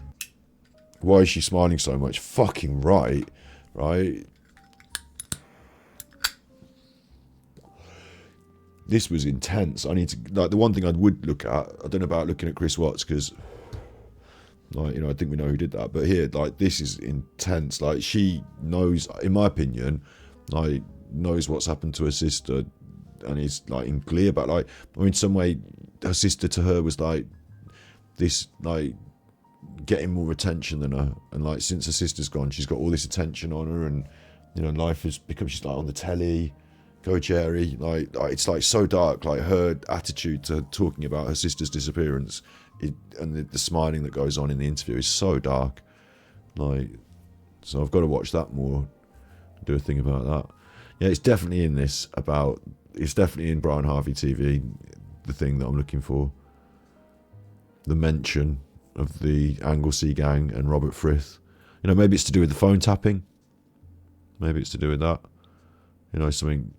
Why is she smiling so much? Fucking right, right? This was intense. I need to, like, the one thing I would look at, I don't know about looking at Chris Watts, because, like, you know, I think we know who did that, but here, like, this is intense. Like, she knows, in my opinion, like, knows what's happened to her sister, and is, like, in glee about, like, I mean, some way, her sister to her was, like, this, like, getting more attention than her, and, like, since her sister's gone, she's got all this attention on her, and, you know, life has become, she's, like, on the telly, Go Jerry, like it's like so dark. Like her attitude to talking about her sister's disappearance, and the smiling that goes on in the interview is so dark. Like, so I've got to watch that more. Do a thing about that. Yeah, it's definitely in this about. It's definitely in Brian Harvey TV. The thing that I'm looking for. The mention of the Anglesey gang and Robert Frith. You know, maybe it's to do with the phone tapping. Maybe it's to do with that. You know, something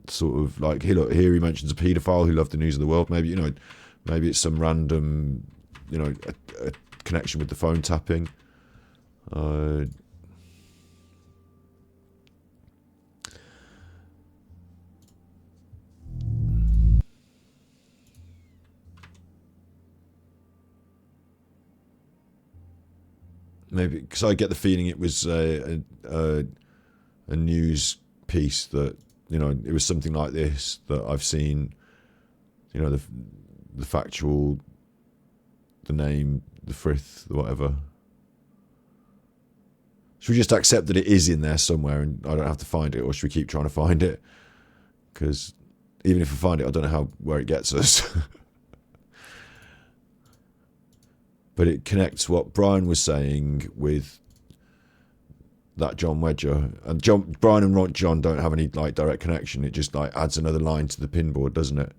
sort of like here he mentions a paedophile who loved the news of the world. Maybe, you know, maybe it's some random, you know, a connection with the phone tapping. Maybe because I get the feeling it was a news piece that, you know, it was something like this that I've seen, you know, the factual, the name, the Frith, the whatever. Should we just accept that it is in there somewhere and I don't have to find it, or should we keep trying to find it? Because even if I find it, I don't know where it gets us. But it connects what Brian was saying with that John Wedger, and Brian and John don't have any like direct connection. It just like adds another line to the pinboard, doesn't it?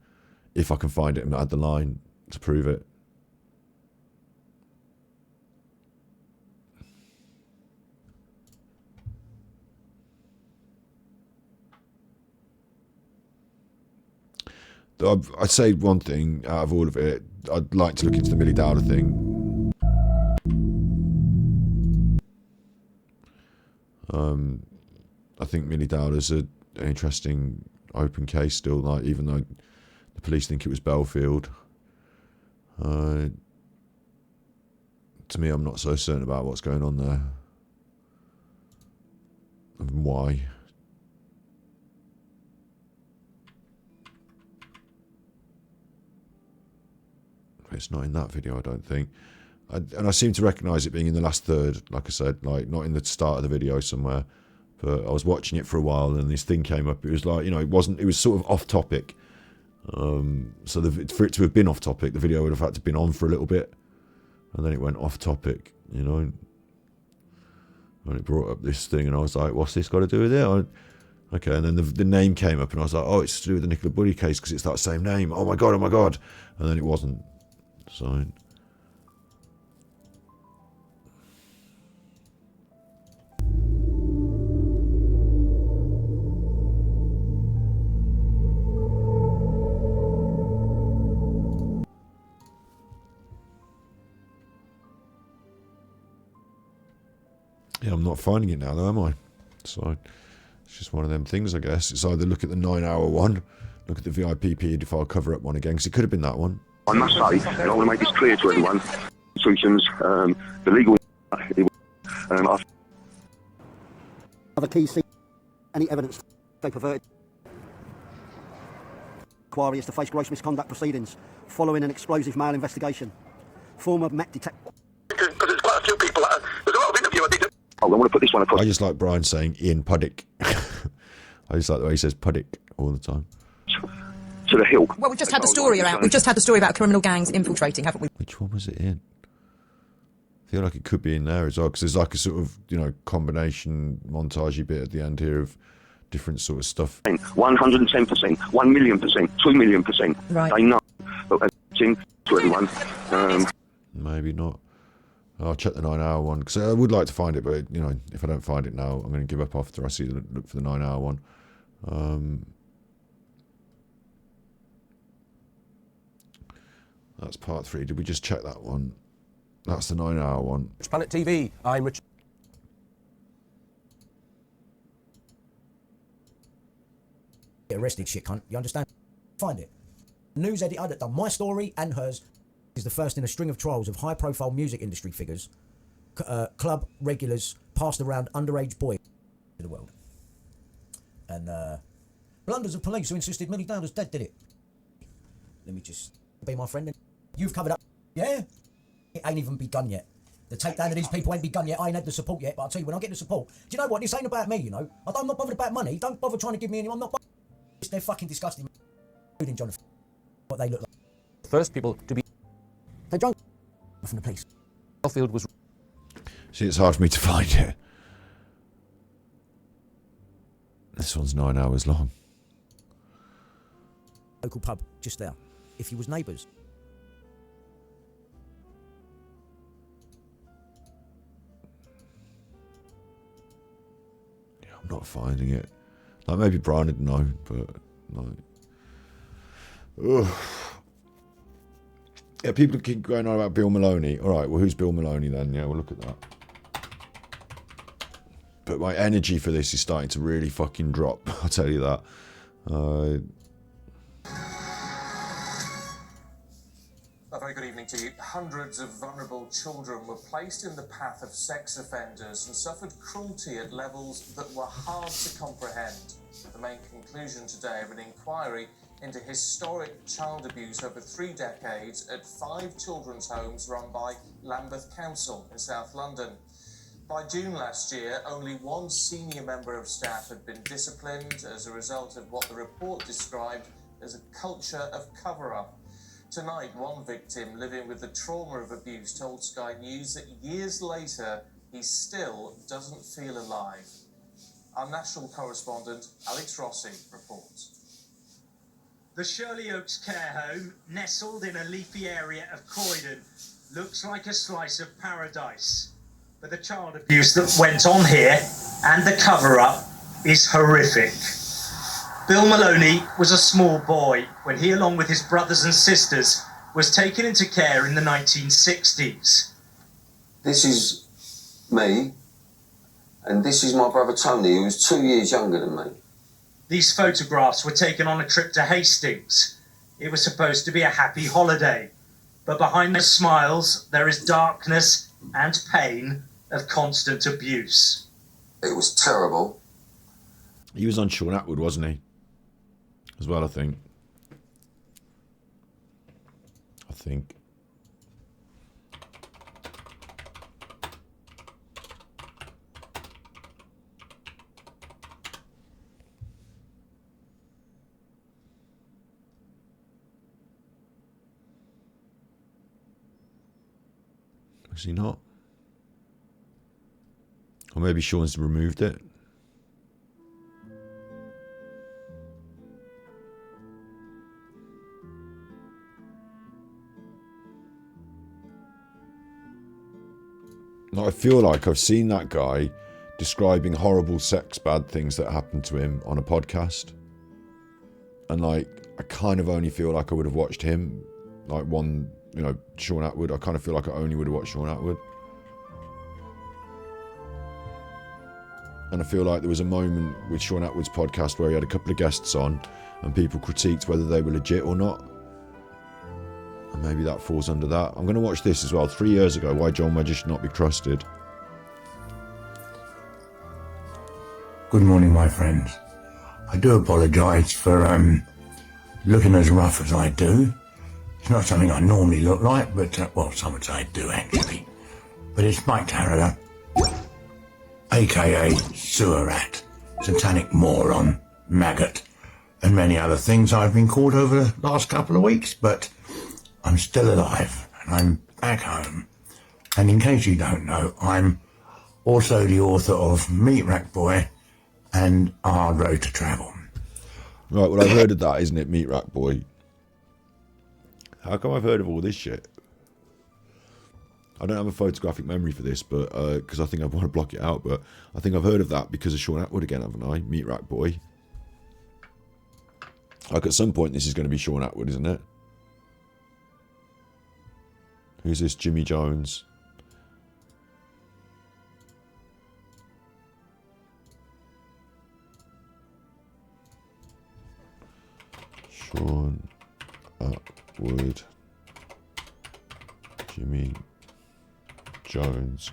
If I can find it and add the line to prove it. I'd say one thing out of all of it, I'd like to look into the Millie Dowler thing. I think Millie Dowler's an interesting open case still, like, even though the police think it was Belfield. To me, I'm not so certain about what's going on there and why. It's not in that video, I don't think. And I seem to recognise it being in the last third, like I said, like not in the start of the video somewhere. But I was watching it for a while and this thing came up. It was like, you know, it was sort of off topic. So for it to have been off topic, the video would have had to have been on for a little bit. And then it went off topic, you know. And it brought up this thing and I was like, what's this got to do with it? Okay, and then the name came up and I was like, oh, it's to do with the Nicola Bulley case because it's that same name. Oh my God. And then it wasn't. So... Yeah, I'm not finding it now though, am I? So it's just one of them things, I guess. It's either look at the 9-hour one, look at the VIP paedophile cover-up one again, because it could have been that one. I must say, and I want to make this clear to everyone, institutions, the legal... Other key see any evidence they perverted. Inquiry is to face gross misconduct proceedings following an explosive mail investigation. Former Met detective... Because there's quite a few people, there's a lot of interview I did. I want to put this one across. I just like Brian saying Ian Puddick. I just like the way he says Puddick all the time. To the hill. Well, we've just had the story about criminal gangs infiltrating, haven't we? Which one was it in? I feel like it could be in there as well, because there's like a sort of, you know, combination montagey bit at the end here of different sort of stuff. 110%, 1,000,000%, 2,000,000%. Right. They know. But to everyone. Maybe not. I'll check the 9-hour one, because I would like to find it, but, you know, if I don't find it now, I'm going to give up after I look for the 9-hour one. That's part 3. Did we just check that one? That's the 9-hour one. Planet TV, I'm Rich. Get arrested, shit cunt. You understand? Find it. News editor that done my story and hers is the first in a string of trials of high-profile music industry figures, club regulars passed around underage boys in the world. And blunders of police who insisted Millie Dowler's dead did it. Let me just be my friend. You've covered up, yeah? It ain't even begun yet. The takedown of these people ain't begun yet. I ain't had the support yet, but I'll tell you, when I get the support, do you know what? This ain't about me, you know. I'm not bothered about money. Don't bother trying to give me any. I'm not. they're fucking disgusting. Including Jonathan, what they look like. First people to be. They drunk from the police. Garfield was. See, it's hard for me to find it. This one's 9 hours long. Local pub, just there. If you was neighbours. Yeah, I'm not finding it. Like, maybe Brian would know, but like, ugh. Yeah, people keep going on about Bill Maloney. All right, well, who's Bill Maloney then? Yeah, we'll look at that. But my energy for this is starting to really fucking drop. I'll tell you that. A very good evening to you. Hundreds of vulnerable children were placed in the path of sex offenders and suffered cruelty at levels that were hard to comprehend. The main conclusion today of an inquiry into historic child abuse over 3 decades at 5 children's homes run by Lambeth Council in South London. By June last year, only 1 senior member of staff had been disciplined as a result of what the report described as a culture of cover-up. Tonight, one victim living with the trauma of abuse told Sky News that years later, he still doesn't feel alive. Our national correspondent, Alex Rossi, reports. The Shirley Oaks care home, nestled in a leafy area of Croydon, looks like a slice of paradise. But the child abuse that went on here and the cover-up is horrific. Bill Maloney was a small boy when he, along with his brothers and sisters, was taken into care in the 1960s. This is me, and this is my brother Tony, who was 2 years younger than me. These photographs were taken on a trip to Hastings. It was supposed to be a happy holiday, but behind the smiles there is darkness and pain of constant abuse. It was terrible. He was on Sean Atwood, wasn't he? As well, I think. Was he not? Or maybe Sean's removed it. I feel like I've seen that guy describing horrible sex bad things that happened to him on a podcast. And like, I kind of only feel like I would have watched him. Like Sean Atwood. I kind of feel like I only would have watched Sean Atwood. And I feel like there was a moment with Sean Atwood's podcast where he had a couple of guests on and people critiqued whether they were legit or not. And maybe that falls under that. I'm going to watch this as well. 3 years ago, Why John Wedger Should Not Be Trusted. Good morning, my friends. I do apologise for looking as rough as I do. It's not something I normally look like, but, well, some would say I do, actually. But it's Mike Tarragher, a.k.a. Sewer Rat, Satanic Moron, Maggot, and many other things I've been called over the last couple of weeks, but I'm still alive, and I'm back home. And in case you don't know, I'm also the author of Meat Rack Boy and A Hard Road to Travel. Right, well, I've heard of that, isn't it, Meat Rack Boy? How come I've heard of all this shit? I don't have a photographic memory for this, but because I think I want to block it out, but I think I've heard of that because of Sean Atwood again, haven't I? Meat Rack Boy. Like, at some point, this is going to be Sean Atwood, isn't it? Who's this? Jimmy Jones. Sean Atwood. Jimmy Jones.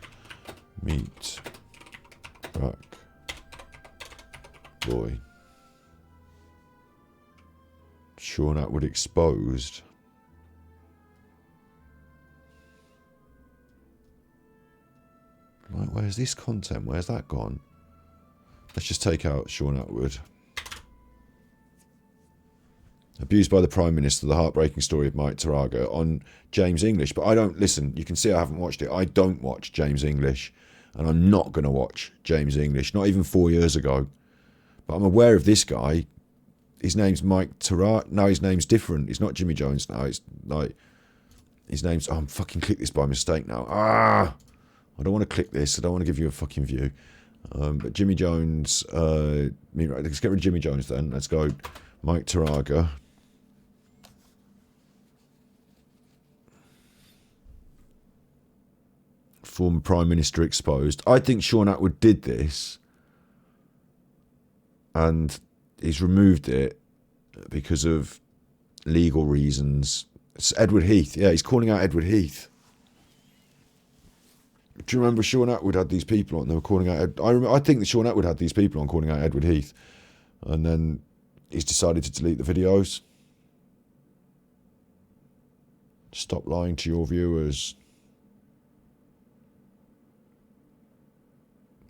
Meat Rack Boy. Sean Atwood exposed. Right, where's this content? Where's that gone? Let's just take out Sean Atwood. Abused by the Prime Minister, the heartbreaking story of Mike Taraga on James English. But I don't, listen, you can see I haven't watched it. I don't watch James English, and I'm not going to watch James English, not even 4 years ago. But I'm aware of this guy. His name's Mike Taraga. No, his name's different. It's not Jimmy Jones now. It's like, his name's, I'm fucking clicked this by mistake now. I don't want to click this. I don't want to give you a fucking view. But Jimmy Jones, let's get rid of Jimmy Jones then. Let's go Mike Taraga. Former Prime Minister exposed. I think Sean Atwood did this and he's removed it because of legal reasons. It's Edward Heath. Yeah, he's calling out Edward Heath. Do you remember Sean Atwood had these people on? They were calling out. I think that Sean Atwood had these people on calling out Edward Heath, and then he's decided to delete the videos. Stop lying to your viewers.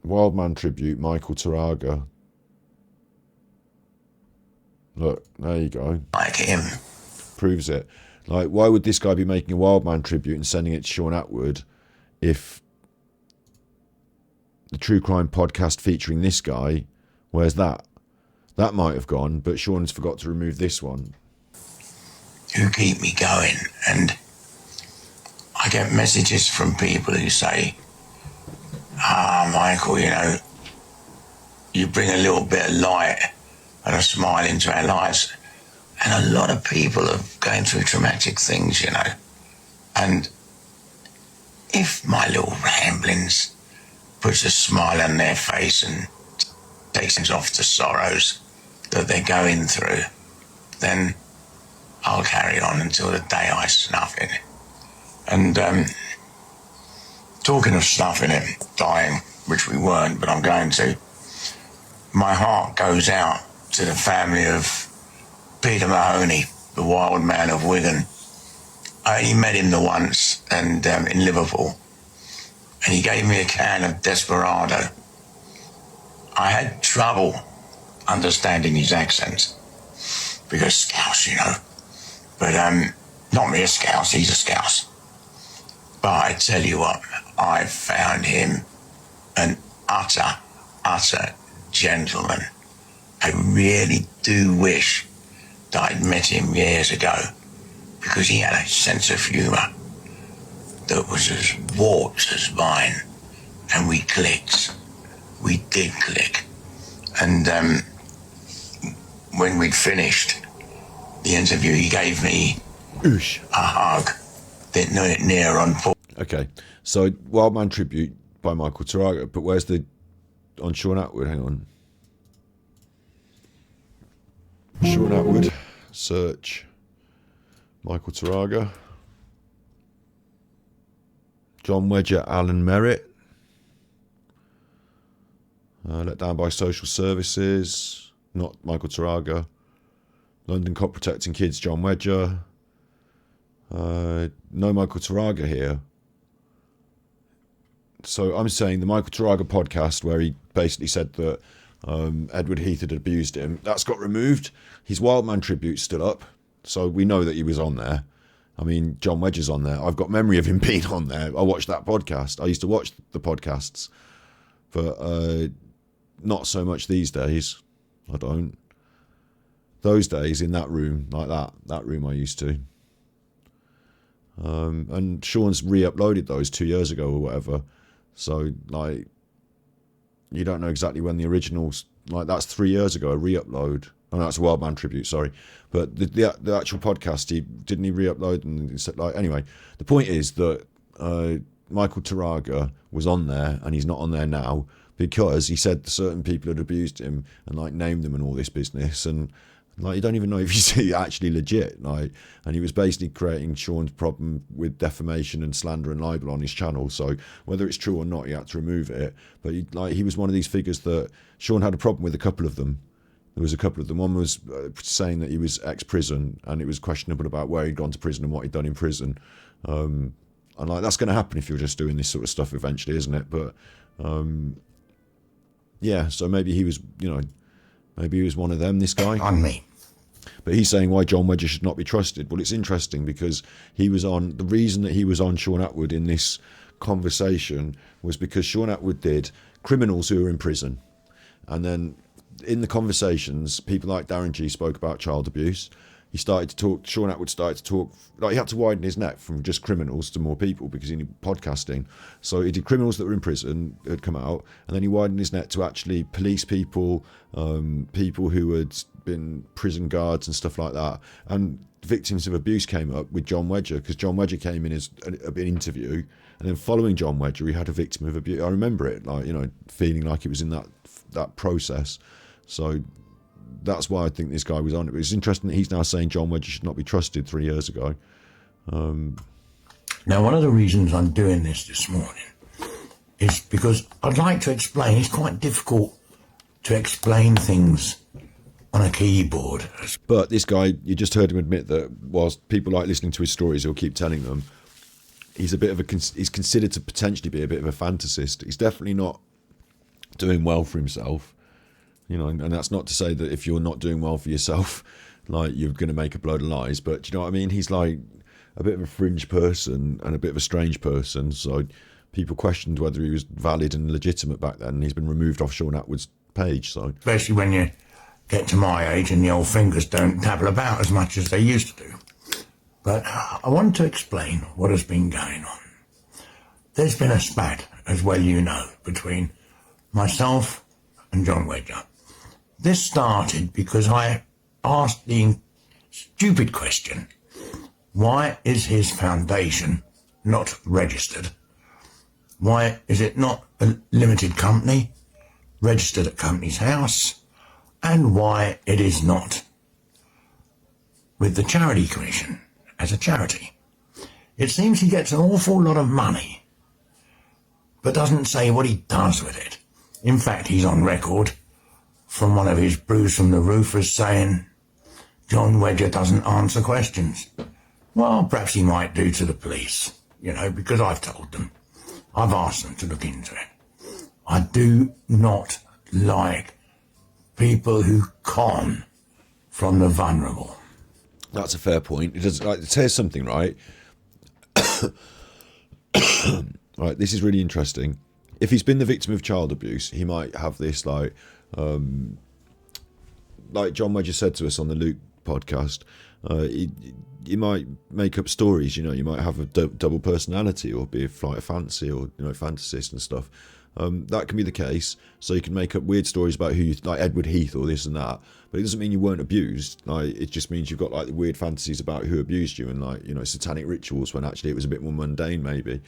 Wildman tribute, Michael Taraga. Look, there you go. Like him. Proves it. Like, why would this guy be making a Wildman tribute and sending it to Sean Atwood if the true crime podcast featuring this guy, where's that? That might have gone, but Sean's forgot to remove this one. You keep me going, and I get messages from people who say, Michael, you know, you bring a little bit of light and a smile into our lives. And a lot of people are going through traumatic things, you know. And if my little ramblings puts a smile on their face and takes them off the sorrows that they're going through, then I'll carry on until the day I snuff it. And talking of snuffing it, dying, which we weren't, but I'm going to, my heart goes out to the family of Peter Mahoney, the wild man of Wigan. I only met him the once and in Liverpool, and he gave me a can of Desperado. I had trouble understanding his accent because Scouse, you know. But not me a Scouse, he's a Scouse. But I tell you what, I found him an utter gentleman. I really do wish that I'd met him years ago, because he had a sense of humour that was as warped as mine, and we clicked. We did click. And when we'd finished the interview, he gave me a hug that near on. Okay, so Wildman tribute by Michael Taraga, but where's the on Sean Atwood? Hang on. Sean Atwood, search Michael Taraga, John Wedger, Alan Merritt, let down by social services, not Michael Taraga, London Cop Protecting Kids, John Wedger, no Michael Taraga here. So I'm saying the Michael Taraga podcast where he basically said that Edward Heath had abused him, that's got removed. His Wildman tribute's still up, so we know that he was on there. I mean, John Wedger's on there. I've got memory of him being on there. I watched that podcast. I used to watch the podcasts, but not so much these days. I don't. Those days in that room, like that room I used to. And Sean's re-uploaded those 2 years ago or whatever. So, like, you don't know exactly when the originals, like, that's 3 years ago, a re-upload. Oh, no, that's a Wildman tribute, sorry. But the actual podcast, he re-upload and he said, like, anyway, the point is that Michael Taraga was on there and he's not on there now because he said certain people had abused him and, like, named them and all this business, and like, you don't even know if he's actually legit, like, and he was basically creating Sean's problem with defamation and slander and libel on his channel. So whether it's true or not, he had to remove it. But he was one of these figures that Sean had a problem with. A couple of them. There was a couple of them. One was saying that he was ex-prison, and it was questionable about where he'd gone to prison and what he'd done in prison. And like, that's going to happen if you're just doing this sort of stuff eventually, isn't it? But yeah, so maybe he was, you know, maybe he was one of them. This guy on me. But he's saying why John Wedger should not be trusted. Well, it's interesting because the reason that he was on Sean Atwood in this conversation was because Sean Atwood did criminals who were in prison. And then in the conversations, people like Darren G spoke about child abuse. Sean Atwood started to talk, like he had to widen his net from just criminals to more people because he needed podcasting. So he did criminals that were in prison, had come out, and then he widened his net to actually police people, people who had been prison guards and stuff like that. And victims of abuse came up with John Wedger because John Wedger came in as an interview, and then following John Wedger, he had a victim of abuse. I remember it, like, you know, feeling like it was in that process. So that's why I think this guy was on it. But it's interesting that he's now saying John Wedger should not be trusted 3 years ago. Now, one of the reasons I'm doing this morning is because I'd like to explain. It's quite difficult to explain things on a keyboard. But this guy, you just heard him admit that whilst people like listening to his stories, he'll keep telling them, he's he's considered to potentially be a bit of a fantasist. He's definitely not doing well for himself. You know, and that's not to say that if you're not doing well for yourself, like, you're going to make a load of lies. But do you know what I mean? He's like a bit of a fringe person and a bit of a strange person. So people questioned whether he was valid and legitimate back then. And he's been removed off Sean Atwood's page. So especially when you get to my age and the old fingers don't dabble about as much as they used to do. But I want to explain what has been going on. There's been a spat, as well you know, between myself and John Wedger. This started because I asked the stupid question, why is his foundation not registered? Why is it not a limited company, registered at Companies House, and why it is not with the Charity Commission as a charity? It seems he gets an awful lot of money, but doesn't say what he does with it. In fact, he's on record from one of his brews from the roof as saying John Wedger doesn't answer questions. Well, perhaps he might do to the police, you know, because I've told them. I've asked them to look into it. I do not like people who con from the vulnerable. That's a fair point. It does, like, here's something, right? Right, this is really interesting. If he's been the victim of child abuse, he might have this, like John Wedger said to us on the Luke podcast, he might make up stories, you know, you might have a double personality or be a flight of fancy or, you know, fantasist and stuff. That can be the case. So you can make up weird stories about who you, like Edward Heath or this and that, but it doesn't mean you weren't abused. Like, it just means you've got like the weird fantasies about who abused you and, like, you know, satanic rituals when actually it was a bit more mundane maybe.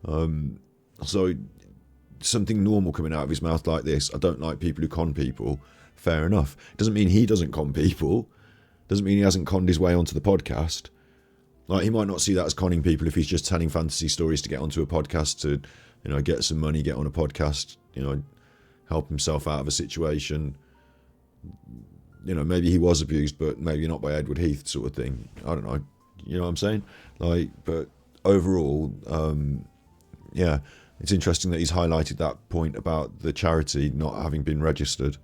So something normal coming out of his mouth like this, I don't like people who con people, fair enough. It doesn't mean he doesn't con people. Doesn't mean he hasn't conned his way onto the podcast. Like, he might not see that as conning people if he's just telling fantasy stories to get onto a podcast to, you know, get some money, get on a podcast, you know, help himself out of a situation. You know, maybe he was abused, but maybe not by Edward Heath, sort of thing. I don't know. You know what I'm saying? Like, but overall, yeah, it's interesting that he's highlighted that point about the charity not having been registered.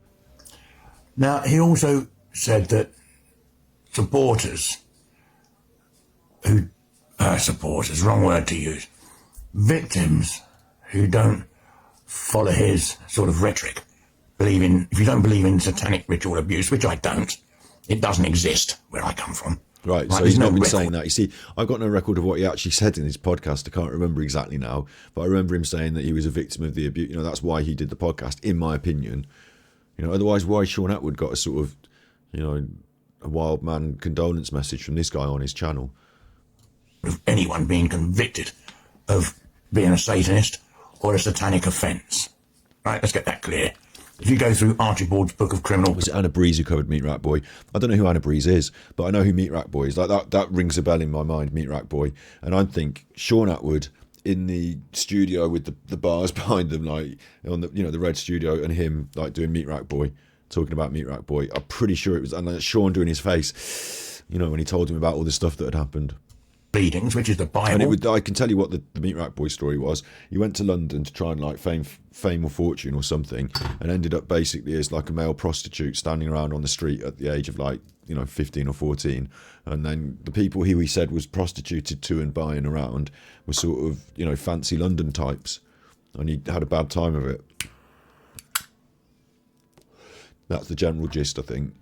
Now, he also said that supporters, wrong word to use, victims who don't follow his sort of rhetoric, if you don't believe in satanic ritual abuse, which I don't, it doesn't exist where I come from. Right, so he's not been saying that. You see, I've got no record of what he actually said in his podcast. I can't remember exactly now, but I remember him saying that he was a victim of the abuse. You know, that's why he did the podcast, in my opinion. You know, otherwise, why Sean Atwood got a sort of, you know, a wild man condolence message from this guy on his channel? Of anyone being convicted of being a Satanist or a satanic offence. Right, let's get that clear. If you go through Archibald's Book of Criminal... Was it Anna Breeze who covered Meat Rack Boy? I don't know who Anna Breeze is, but I know who Meat Rack Boy is. Like, that rings a bell in my mind, Meat Rack Boy. And I think Sean Atwood in the studio with the bars behind them, like on the, you know, the red studio, and him like doing Meat Rack Boy, talking about Meat Rack Boy. I'm pretty sure it was, and Sean doing his face, you know, when he told him about all the stuff that had happened. bleedings, which is the Bible. And I can tell you what the Meat Rack Boy story was. He went to London to try and like fame or fortune or something, and ended up basically as like a male prostitute standing around on the street at the age of 15 or 14. And then the people he said was prostituted to and buying around were sort of, fancy London types. And he had a bad time of it. That's the general gist, I think.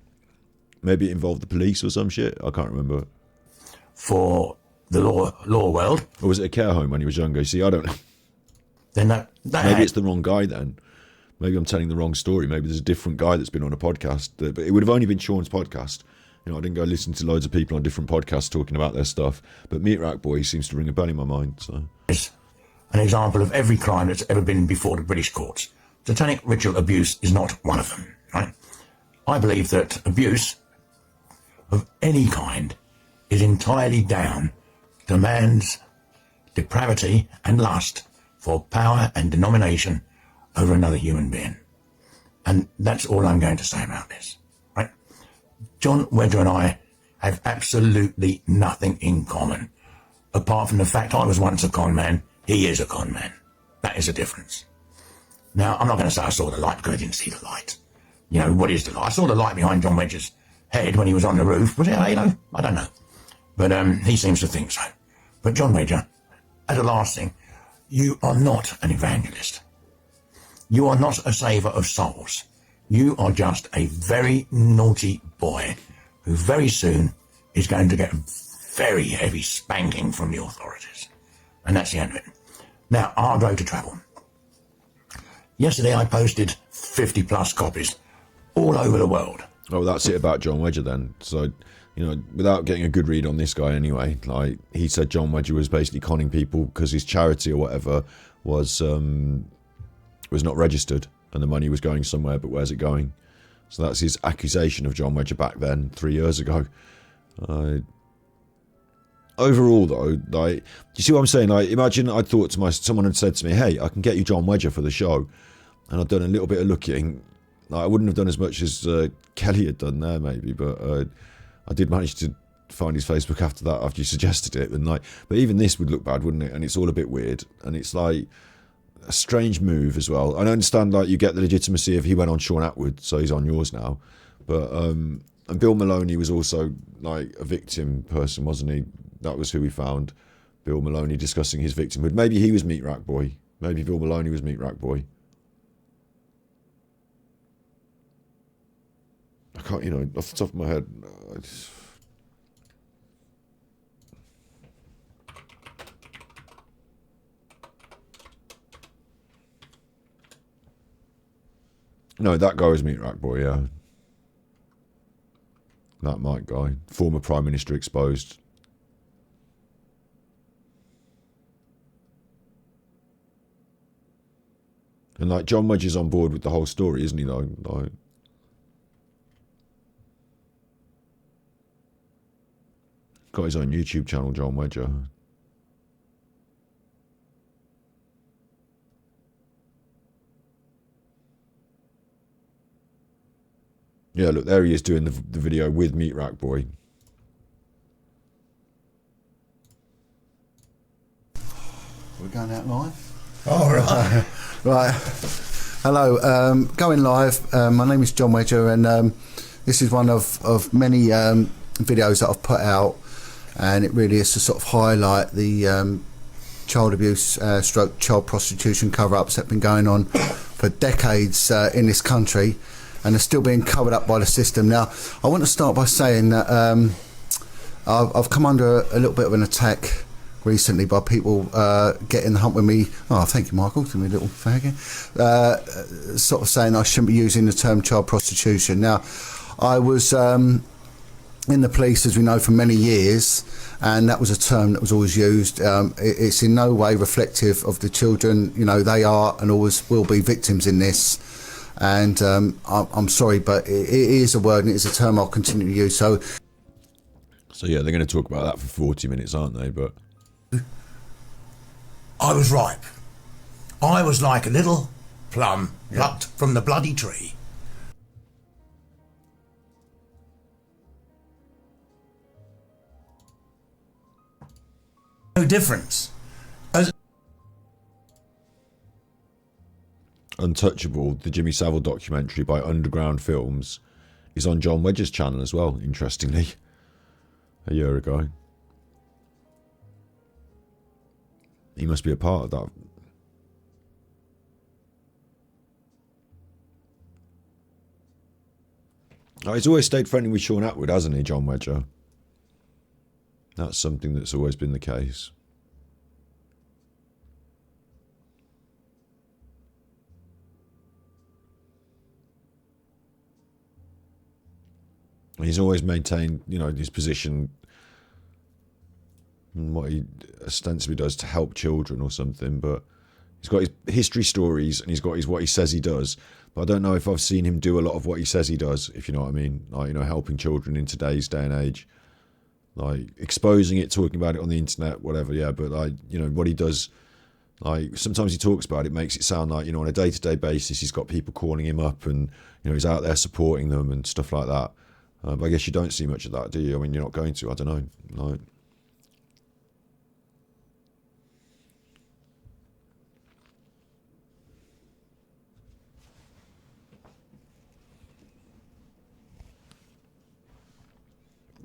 Maybe it involved the police or some shit. I can't remember. For the law world. Or was it a care home when he was younger? You see, I don't know. Then that maybe it's the wrong guy then. Maybe I'm telling the wrong story. Maybe there's a different guy that's been on a podcast. But it would have only been Sean's podcast. I didn't go listen to loads of people on different podcasts talking about their stuff. But Meat Rack Boy seems to ring a bell in my mind. So it's an example of every crime that's ever been before the British courts. Satanic ritual abuse is not one of them, right? I believe that abuse of any kind is entirely down to man's depravity and lust for power and domination over another human being. And that's all I'm going to say about this, right? John Wedger and I have absolutely nothing in common, apart from the fact I was once a con man, he is a con man. That is the difference. Now, I'm not going to say I saw the light because I didn't see the light. What is the light? I saw the light behind John Wedger's head when he was on the roof. Was it a halo? I don't know. But he seems to think so. But John Wedger, as a last thing, you are not an evangelist. You are not a saver of souls. You are just a very naughty boy who very soon is going to get a very heavy spanking from the authorities. And that's the end of it. Now, hard road to travel. Yesterday I posted 50 plus copies all over the world. Oh, that's it about John Wedger then. So, without getting a good read on this guy anyway, like he said John Wedger was basically conning people because his charity or whatever was not registered and the money was going somewhere, but where's it going? So that's his accusation of John Wedger back then, 3 years ago. Overall, though, like, do you see what I'm saying? Like, imagine I thought to someone had said to me, "Hey, I can get you John Wedger for the show," and I'd done a little bit of looking. Like, I wouldn't have done as much as Kelly had done there, maybe, but I did manage to find his Facebook after that, after you suggested it. And but even this would look bad, wouldn't it? And it's all a bit weird, and it's like a strange move as well. I understand, like, you get the legitimacy if he went on Sean Atwood, so he's on yours now, but and Bill Maloney was also like a victim person, wasn't he? That was who we found. Bill Maloney discussing his victimhood. Maybe he was Meat Rack Boy. Maybe Bill Maloney was Meat Rack Boy. I can't, off the top of my head. No, that guy was Meat Rack Boy, yeah. That Mike guy. Former Prime Minister exposed. And like John Wedger's on board with the whole story, isn't he though? Like, got his own YouTube channel, John Wedger. Yeah, look, there he is doing the video with Meat Rack Boy. We're going out live? Oh, right. Right. Hello, going live. My name is John Wedger, and this is one of many videos that I've put out, and it really is to sort of highlight the child abuse stroke child prostitution cover-ups that have been going on for decades in this country, and are still being covered up by the system. Now, I want to start by saying that I've come under a little bit of an attack recently by people getting the hump with me. Oh, thank you, Michael. Give me a little fag. Sort of saying I shouldn't be using the term child prostitution. Now, I was in the police, as we know, for many years, and that was a term that was always used. It's in no way reflective of the children. They are and always will be victims in this. And I'm sorry, but it is a word and it is a term I'll continue to use. So yeah, they're going to talk about that for 40 minutes, aren't they? But I was ripe. I was like a little plum plucked from the bloody tree. no difference. Untouchable, the Jimmy Savile documentary by Underground Films, is on John Wedger's channel as well, interestingly, a year ago. He must be a part of that. Oh, he's always stayed friendly with Sean Atwood, hasn't he, John Wedger? That's something that's always been the case. He's always maintained, you know, his position and what he ostensibly does to help children or something, but he's got his history stories and he's got his what he says he does. But I don't know if I've seen him do a lot of what he says he does, if you know what I mean. Like, you know, helping children in today's day and age. Like, exposing it, talking about it on the internet, whatever, yeah. But, like, you know, what he does, like, sometimes he talks about it, makes it sound like, you know, on a day-to-day basis, he's got people calling him up and, you know, he's out there supporting them and stuff like that. But I guess you don't see much of that, do you? I mean, you're not going to, I don't know. Like,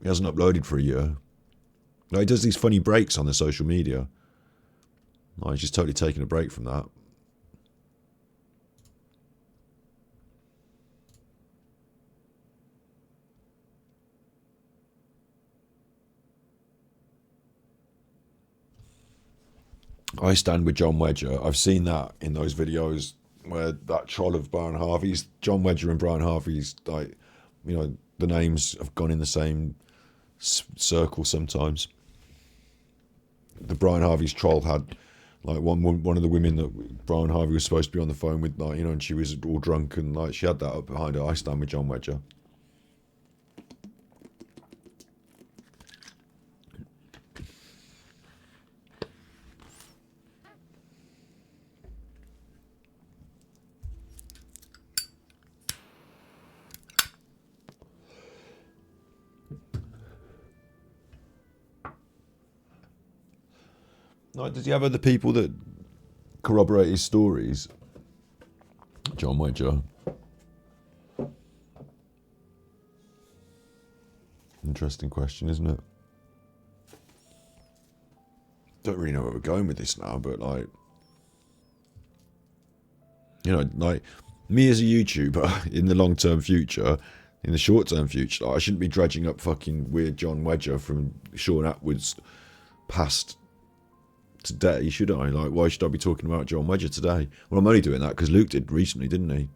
he hasn't uploaded for a year. Like, he does these funny breaks on the social media. Like, he's just totally taking a break from that. I stand with John Wedger. I've seen that in those videos where that troll of Brian Harvey's, John Wedger and Brian Harvey's, like, you know, the names have gone in the same circle sometimes. The Brian Harvey's troll had, like, one of the women that Brian Harvey was supposed to be on the phone with, like, you know, and she was all drunk and, like, she had that up behind her. I stand with John Wedger. Like, does he have other people that corroborate his stories? John Wedger. Interesting question, isn't it? Don't really know where we're going with this now, but, like, you know, like, me as a YouTuber in the long-term future, in the short-term future, like, I shouldn't be dredging up fucking weird John Wedger from Sean Atwood's past today, should I? Like, why should I be talking about John Wedger today? Well, I'm only doing that because Luke did recently, didn't he?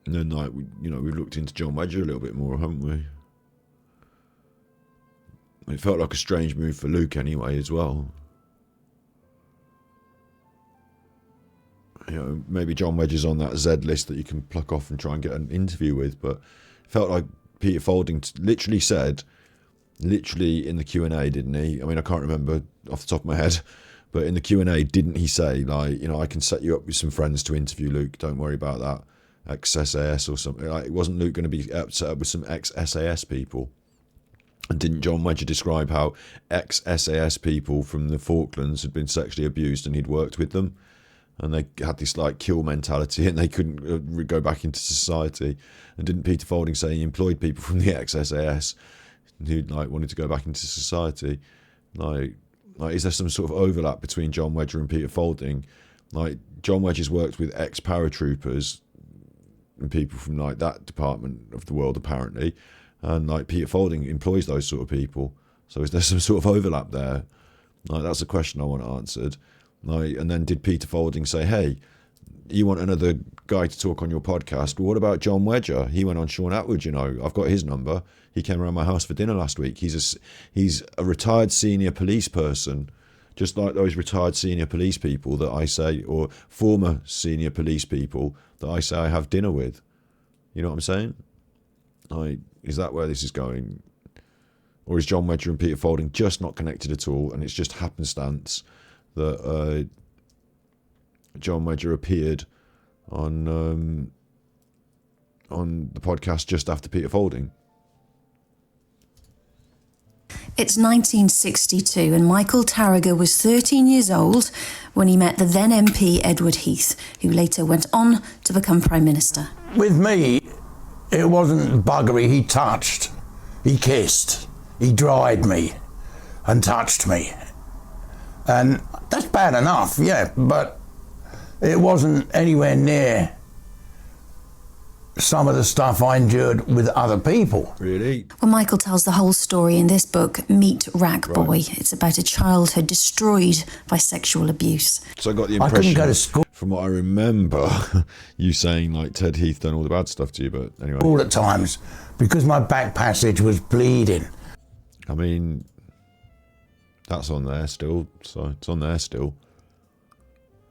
And then, like, you know, we've looked into John Wedger a little bit more, haven't we? It felt like a strange move for Luke anyway, as well. You know, maybe John Wedger's on that Z list that you can pluck off and try and get an interview with, but it felt like Peter Folding literally said, literally in the Q&A, didn't he? I mean, I can't remember off the top of my head, but in the Q&A, didn't he say, like, you know, I can set you up with some friends to interview Luke, don't worry about that, ex-SAS or something. Like, wasn't Luke going to be set up with some ex-SAS people? And didn't John Wedger describe how ex-SAS people from the Falklands had been sexually abused and he'd worked with them? And they had this, like, kill mentality and they couldn't go back into society. And didn't Peter Folding say he employed people from the ex-SAS who, like, wanted to go back into society? Like, is there some sort of overlap between John Wedger and Peter Folding? Like, John Wedger's worked with ex-paratroopers and people from, like, that department of the world, apparently. And, like, Peter Folding employs those sort of people. So is there some sort of overlap there? Like, that's a question I want answered. Like, and then did Peter Folding say, hey, you want another guy to talk on your podcast? Well, what about John Wedger? He went on Sean Atwood, you know. I've got his number. He came around my house for dinner last week. He's a retired senior police person, just like those retired senior police people that I say, or former senior police people that I say I have dinner with. You know what I'm saying? Like, is that where this is going? Or is John Wedger and Peter Folding just not connected at all, and it's just happenstance that John Wedger appeared on the podcast just after Peter Folding? It's 1962 and Michael Tarrager was 13 years old when he met the then MP Edward Heath, who later went on to become Prime Minister. With me, it wasn't buggery. He touched, he kissed, he dried me and touched me. And that's bad enough, yeah, but it wasn't anywhere near some of the stuff I endured with other people. Really? Well, Michael tells the whole story in this book, Meet Rag Boy. It's about a childhood destroyed by sexual abuse. So I got the I couldn't impression, go to school from what I remember, you saying like Ted Heath done all the bad stuff to you, but anyway. all at times because my back passage was bleeding. I mean, that's on there still, so it's on there still.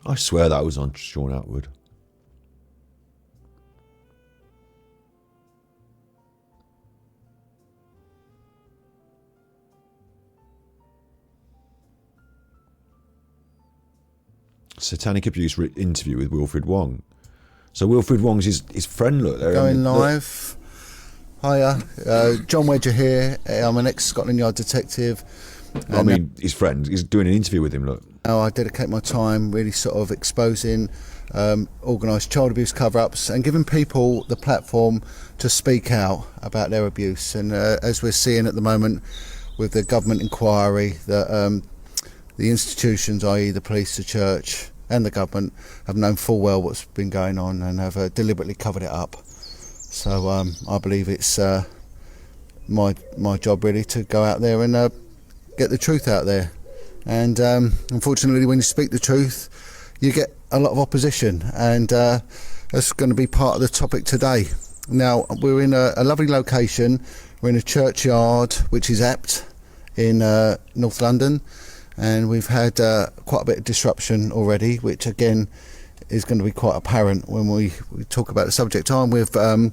I swear that was on Sean Atwood. Satanic Abuse interview with Wilfred Wong. So Wilfred Wong's his friend, look. Going live. Hiya, John Wedger here. I'm an ex-Scotland Yard detective. I mean, his friend. He's doing an interview with him, look. Now I dedicate my time really sort of exposing organised child abuse cover-ups and giving people the platform to speak out about their abuse. And as we're seeing at the moment with the government inquiry, that the institutions, i.e. the police, the church and the government, have known full well what's been going on and have deliberately covered it up. So I believe it's my job really to go out there and get the truth out there. And unfortunately, when you speak the truth, you get a lot of opposition, and that's going to be part of the topic today. Now, we're in a lovely location. We're in a churchyard, which is apt in North London, and we've had quite a bit of disruption already, which again is going to be quite apparent when we talk about the subject. I'm with a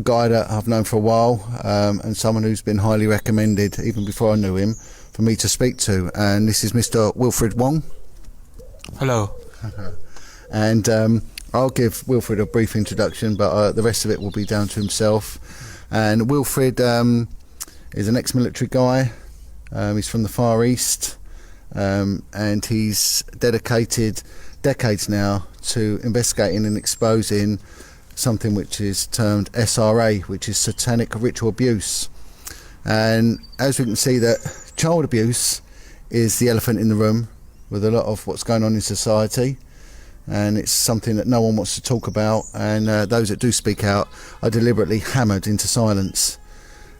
guy that I've known for a while, and someone who's been highly recommended, even before I knew him, for me to speak to, and this is Mr. Wilfred Wong. Hello. And I'll give Wilfred a brief introduction, but the rest of it will be down to himself. And Wilfred is an ex-military guy. He's from the Far East, and he's dedicated decades now to investigating and exposing something which is termed SRA, which is satanic ritual abuse. And as we can see, that child abuse is the elephant in the room with a lot of what's going on in society, and it's something that no one wants to talk about, and those that do speak out are deliberately hammered into silence.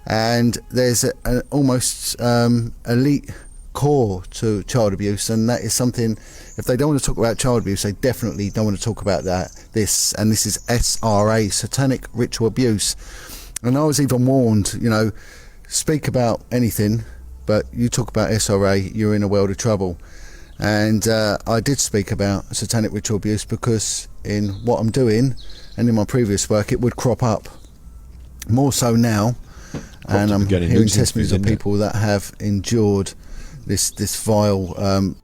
And there's an almost elite core to child abuse, and that is something, if they don't want to talk about child abuse, they definitely don't want to talk about this is SRA, satanic ritual abuse. And I was even warned, speak about anything, but you talk about SRA, you're in a world of trouble. And I did speak about satanic ritual abuse because in what I'm doing and in my previous work, it would crop up more so now. And I'm hearing testimonies of people that have endured this vile.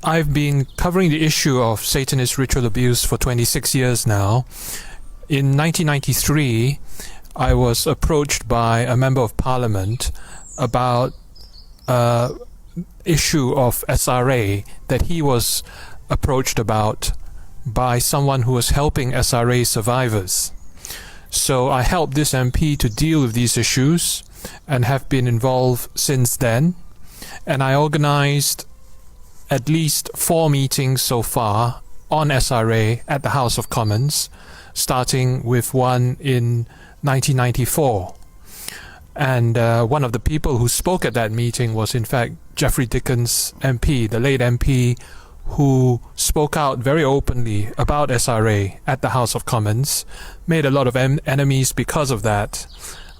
I've been covering the issue of Satanist ritual abuse for 26 years now. In 1993, I was approached by a member of parliament about issue of SRA that he was approached about by someone who was helping SRA survivors. So I helped this MP to deal with these issues and have been involved since then. And I organized at least 4 meetings so far on SRA at the House of Commons, starting with one in 1994. And one of the people who spoke at that meeting was in fact Geoffrey Dickens MP, the late MP, who spoke out very openly about SRA at the House of Commons, made a lot of enemies because of that.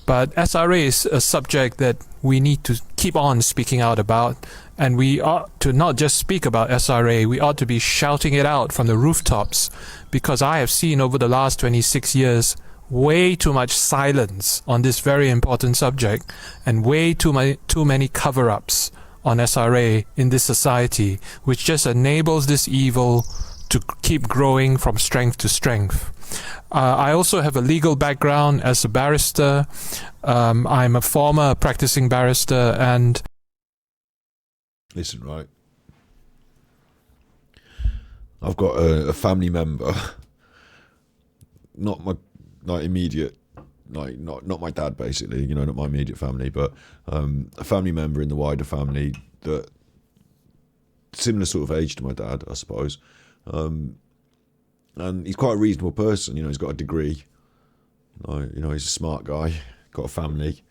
But SRA is a subject that we need to keep on speaking out about, and we ought to not just speak about SRA, we ought to be shouting it out from the rooftops, because I have seen over the last 26 years way too much silence on this very important subject, and way too many cover-ups on SRA in this society, which just enables this evil to keep growing from strength to strength. I also have a legal background as a barrister. I'm a former practicing barrister, and listen, right, I've got a family member, not my immediate, not my dad, basically, not my immediate family, but a family member in the wider family that similar sort of age to my dad, I suppose. And he's quite a reasonable person, he's got a degree, he's a smart guy, got a family,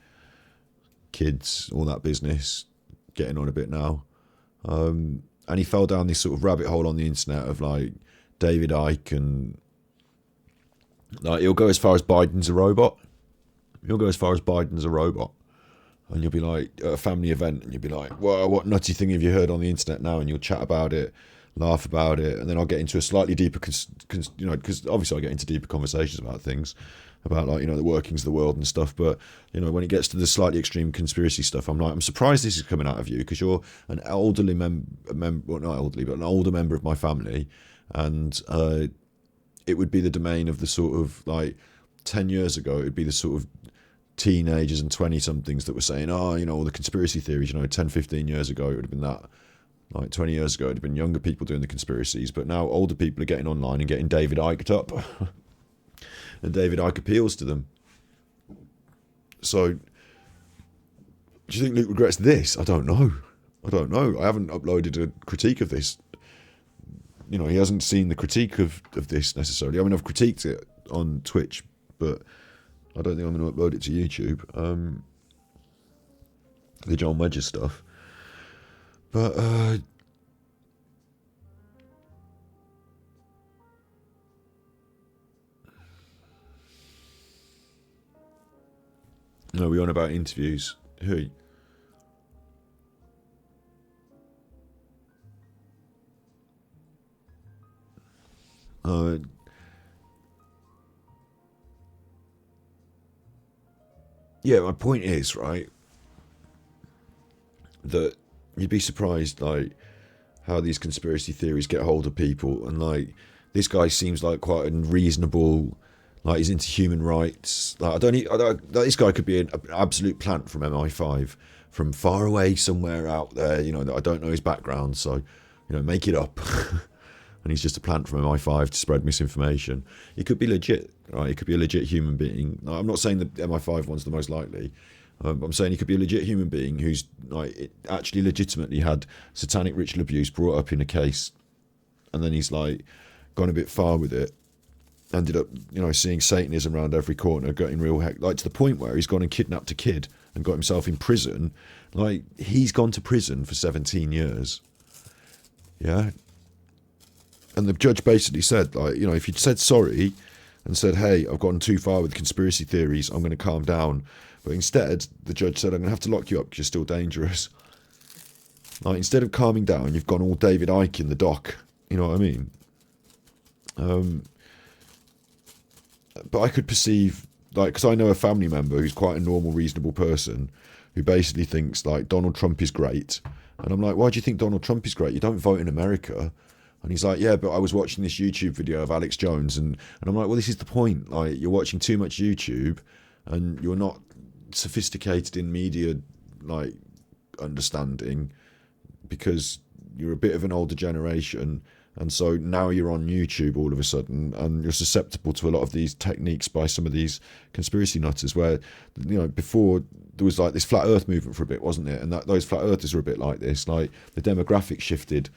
kids, all that business, getting on a bit now. And he fell down this sort of rabbit hole on the internet of David Icke, and he'll go as far as Biden's a robot. And you'll be at a family event, and you'll be like, well, what nutty thing have you heard on the internet now? And you'll chat about it, laugh about it, and then I'll get into a slightly deeper, because obviously I get into deeper conversations about things, about the workings of the world and stuff. But when it gets to the slightly extreme conspiracy stuff, I'm surprised this is coming out of you, because you're an elderly well, not elderly, but an older member of my family, and it would be the domain of the sort of 10 years ago, it would be the sort of teenagers and 20-somethings that were saying, all the conspiracy theories, 10, 15 years ago, it would have been that. 20 years ago, it would have been younger people doing the conspiracies, but now older people are getting online and getting David Icke up. And David Icke appeals to them. So, do you think Luke regrets this? I don't know. I haven't uploaded a critique of this. He hasn't seen the critique of this necessarily. I mean, I've critiqued it on Twitch, but I don't think I'm going to upload it to YouTube. The John Wedger stuff. But, no, we're on about interviews. Who? Yeah, my point is, right, that you'd be surprised, how these conspiracy theories get hold of people, and this guy seems like quite unreasonable. He's into human rights. This guy could be an absolute plant from MI5, from far away somewhere out there. That I don't know his background, so make it up. And he's just a plant from MI5 to spread misinformation. He could be legit, right? He could be a legit human being. I'm not saying the MI5 one's the most likely. I'm saying he could be a legit human being who's actually legitimately had satanic ritual abuse brought up in a case, and then he's gone a bit far with it. Ended up, seeing Satanism around every corner, getting real to the point where he's gone and kidnapped a kid and got himself in prison. He's gone to prison for 17 years. Yeah. And the judge basically said, if you'd said sorry and said, hey, I've gone too far with conspiracy theories, I'm going to calm down. But instead, the judge said, I'm going to have to lock you up because you're still dangerous. Instead of calming down, you've gone all David Icke in the dock. You know what I mean? But I could perceive, because I know a family member who's quite a normal, reasonable person who basically thinks, Donald Trump is great. And I'm like, why do you think Donald Trump is great? You don't vote in America. And he's like, yeah, but I was watching this YouTube video of Alex Jones. And I'm like, well, this is the point. You're watching too much YouTube and you're not sophisticated in media, understanding, because you're a bit of an older generation. And so now you're on YouTube all of a sudden, and you're susceptible to a lot of these techniques by some of these conspiracy nutters, where, before there was this flat earth movement for a bit, wasn't it? And those flat earthers are a bit like this, the demographic shifted.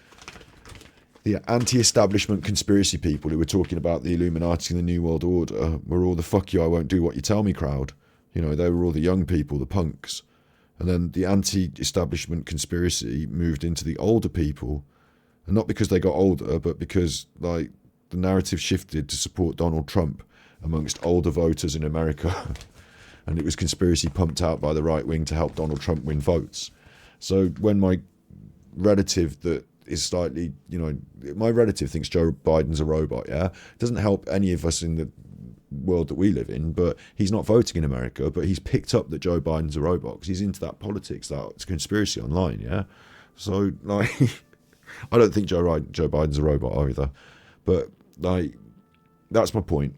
The anti-establishment conspiracy people who were talking about the Illuminati and the New World Order were all the fuck you, I won't do what you tell me crowd. They were all the young people, the punks. And then the anti-establishment conspiracy moved into the older people. And not because they got older, but because the narrative shifted to support Donald Trump amongst older voters in America. And it was conspiracy pumped out by the right wing to help Donald Trump win votes. So when my relative that is slightly, my relative thinks Joe Biden's a robot, yeah? It doesn't help any of us in the world that we live in, but he's not voting in America, but he's picked up that Joe Biden's a robot because he's into that politics, that conspiracy online, yeah? So, I don't think Joe Biden's a robot either. But like, that's my point.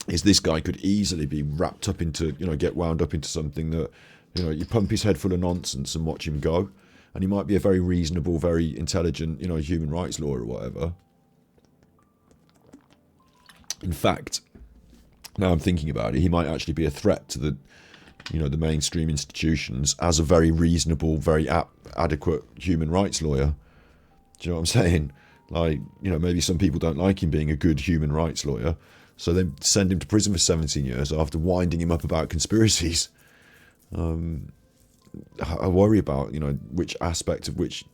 Is this guy could easily be wrapped up into, get wound up into something that, you pump his head full of nonsense and watch him go. And he might be a very reasonable, very intelligent, human rights lawyer or whatever. In fact, now I'm thinking about it, he might actually be a threat to the, the mainstream institutions as a very reasonable, very adequate human rights lawyer. Do you know what I'm saying? Like, maybe some people don't like him being a good human rights lawyer, so they send him to prison for 17 years after winding him up about conspiracies. I worry about, which aspect of which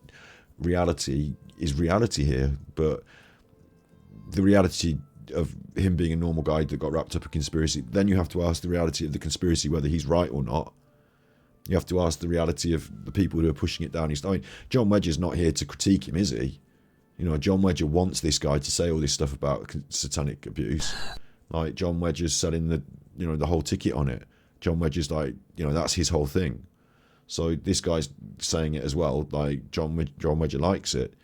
reality is reality here, but the reality of him being a normal guy that got wrapped up in conspiracy, then you have to ask the reality of the conspiracy, whether he's right or not. You have to ask the reality of the people who are pushing it down. I mean, John Wedger's not here to critique him, is he? John Wedger wants this guy to say all this stuff about satanic abuse. Like, John Wedger's selling the whole ticket on it. John Wedger's like, that's his whole thing. So this guy's saying it as well. Like, John Wedger likes it.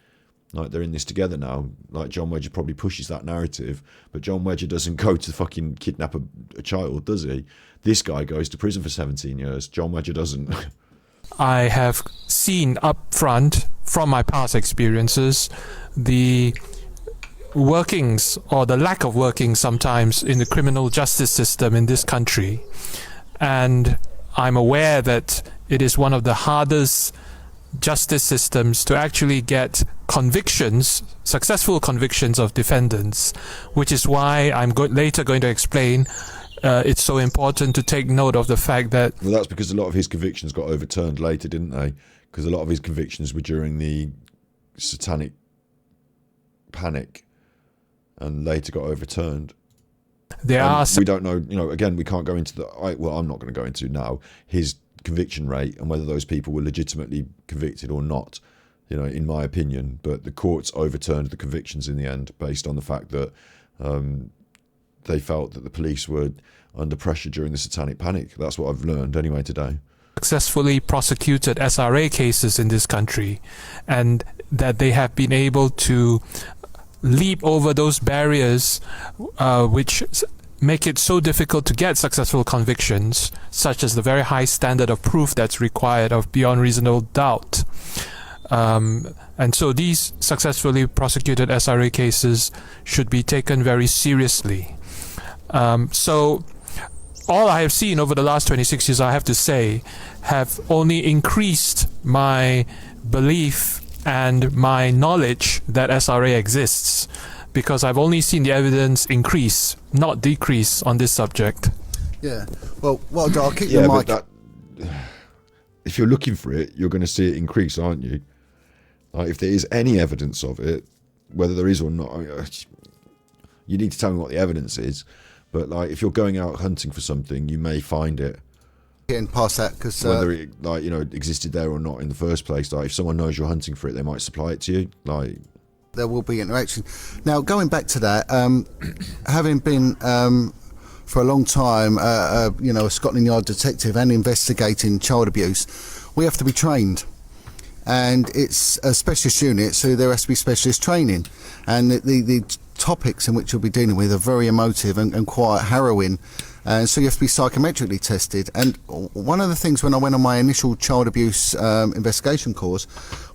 Like, they're in this together now. Like, John Wedger probably pushes that narrative, but John Wedger doesn't go to fucking kidnap a child, does he? This guy goes to prison for 17 years. John Wedger doesn't. I have seen up front, from my past experiences, the workings or the lack of working sometimes in the criminal justice system in this country. And I'm aware that it is one of the hardest justice systems to actually get convictions, successful convictions of defendants, which is why I'm later going to explain it's so important to take note of the fact that... Well, that's because a lot of his convictions got overturned later, didn't they? Because a lot of his convictions were during the satanic panic and later got overturned. We don't know, again, we can't go into I'm not going to go into now his conviction rate and whether those people were legitimately convicted or not, in my opinion. But the courts overturned the convictions in the end based on the fact that they felt that the police were under pressure during the satanic panic. That's what I've learned anyway today. Successfully prosecuted SRA cases in this country, and that they have been able to leap over those barriers which make it so difficult to get successful convictions, such as the very high standard of proof that's required of beyond reasonable doubt. And so these successfully prosecuted SRA cases should be taken very seriously. So all I have seen over the last 26 years, I have to say, have only increased my belief and my knowledge that SRA exists, because I've only seen the evidence increase, not decrease, on this subject. Yeah. Well, I'll keep your mic. But if you're looking for it, you're going to see it increase, aren't you? Like, if there is any evidence of it, whether there is or not, you need to tell me what the evidence is. But like, if you're going out hunting for something, you may find it. Getting past that, because whether it existed there or not in the first place. Like, if someone knows you're hunting for it, they might supply it to you. Like, there will be interaction. Now, going back to that, having been for a long time, a Scotland Yard detective and investigating child abuse, we have to be trained. And it's a specialist unit, so there has to be specialist training. And the topics in which you'll be dealing with are very emotive and quite harrowing. And so you have to be psychometrically tested. And one of the things when I went on my initial child abuse investigation course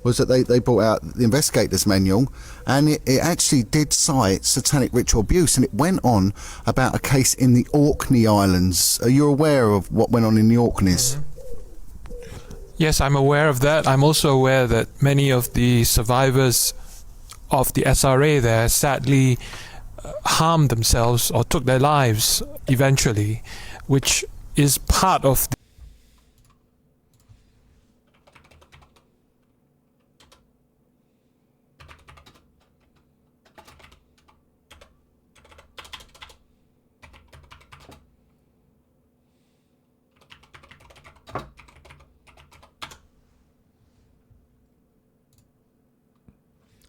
was that they brought out the investigator's manual, and it actually did cite satanic ritual abuse, and it went on about a case in the Orkney Islands. Are you aware of what went on in the Orkneys? Yes, I'm aware of that. I'm also aware that many of the survivors of the SRA there sadly harmed themselves or took their lives eventually, which is part of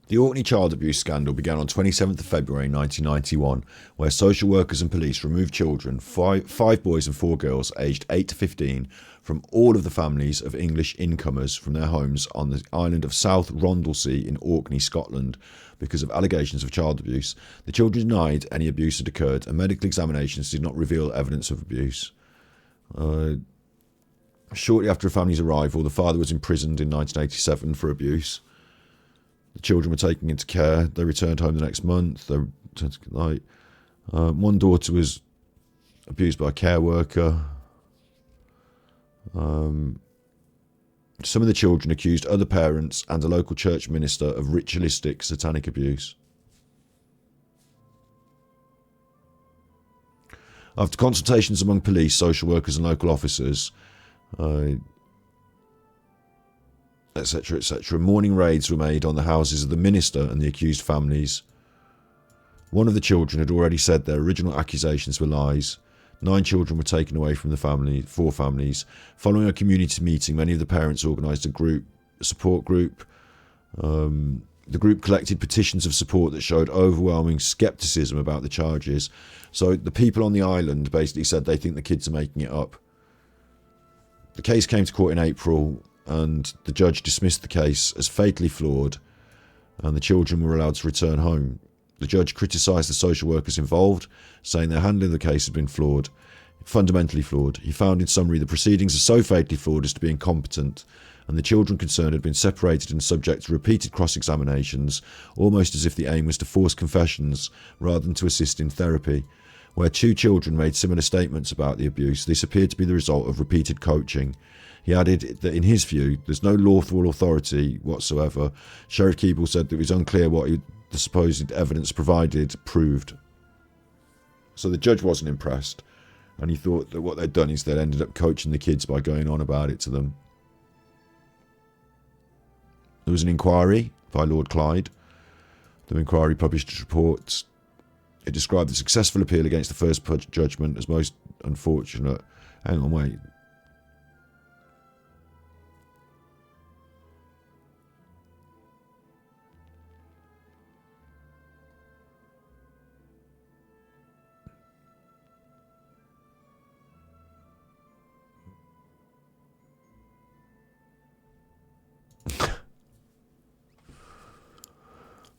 The Orkney child abuse scandal began on 27th of February 1991, where social workers and police removed children, five boys and 4 girls, aged 8 to 15, from all of the families of English incomers from their homes on the island of South Rondelcy in Orkney, Scotland, because of allegations of child abuse. The children denied any abuse had occurred, and medical examinations did not reveal evidence of abuse. Shortly after a family's arrival, the father was imprisoned in 1987 for abuse. The children were taken into care. They returned home the next month. They returned to night. One daughter was abused by a care worker. Some of the children accused other parents and a local church minister of ritualistic satanic abuse. After consultations among police, social workers and local officers, etc., etc., morning raids were made on the houses of the minister and the accused families. One of the children had already said their original accusations were lies. 9 children were taken away from the family, 4 families. Following a community meeting, many of the parents organised a support group. The group collected petitions of support that showed overwhelming scepticism about the charges. So the people on the island basically said they think the kids are making it up. The case came to court in April, and the judge dismissed the case as fatally flawed, and the children were allowed to return home. The judge criticised the social workers involved, saying their handling of the case had been flawed, fundamentally flawed. He found in summary the proceedings are so fatally flawed as to be incompetent, and the children concerned had been separated and subject to repeated cross-examinations, almost as if the aim was to force confessions rather than to assist in therapy. Where 2 children made similar statements about the abuse, this appeared to be the result of repeated coaching. He added that in his view, there's no lawful authority whatsoever. Sheriff Keeble said that it was unclear what the supposed evidence provided proved. So the judge wasn't impressed, and he thought that what they'd done is they'd ended up coaching the kids by going on about it to them. There was an inquiry by Lord Clyde. The inquiry published its report. It described the successful appeal against the first judgment as most unfortunate. Hang on, wait.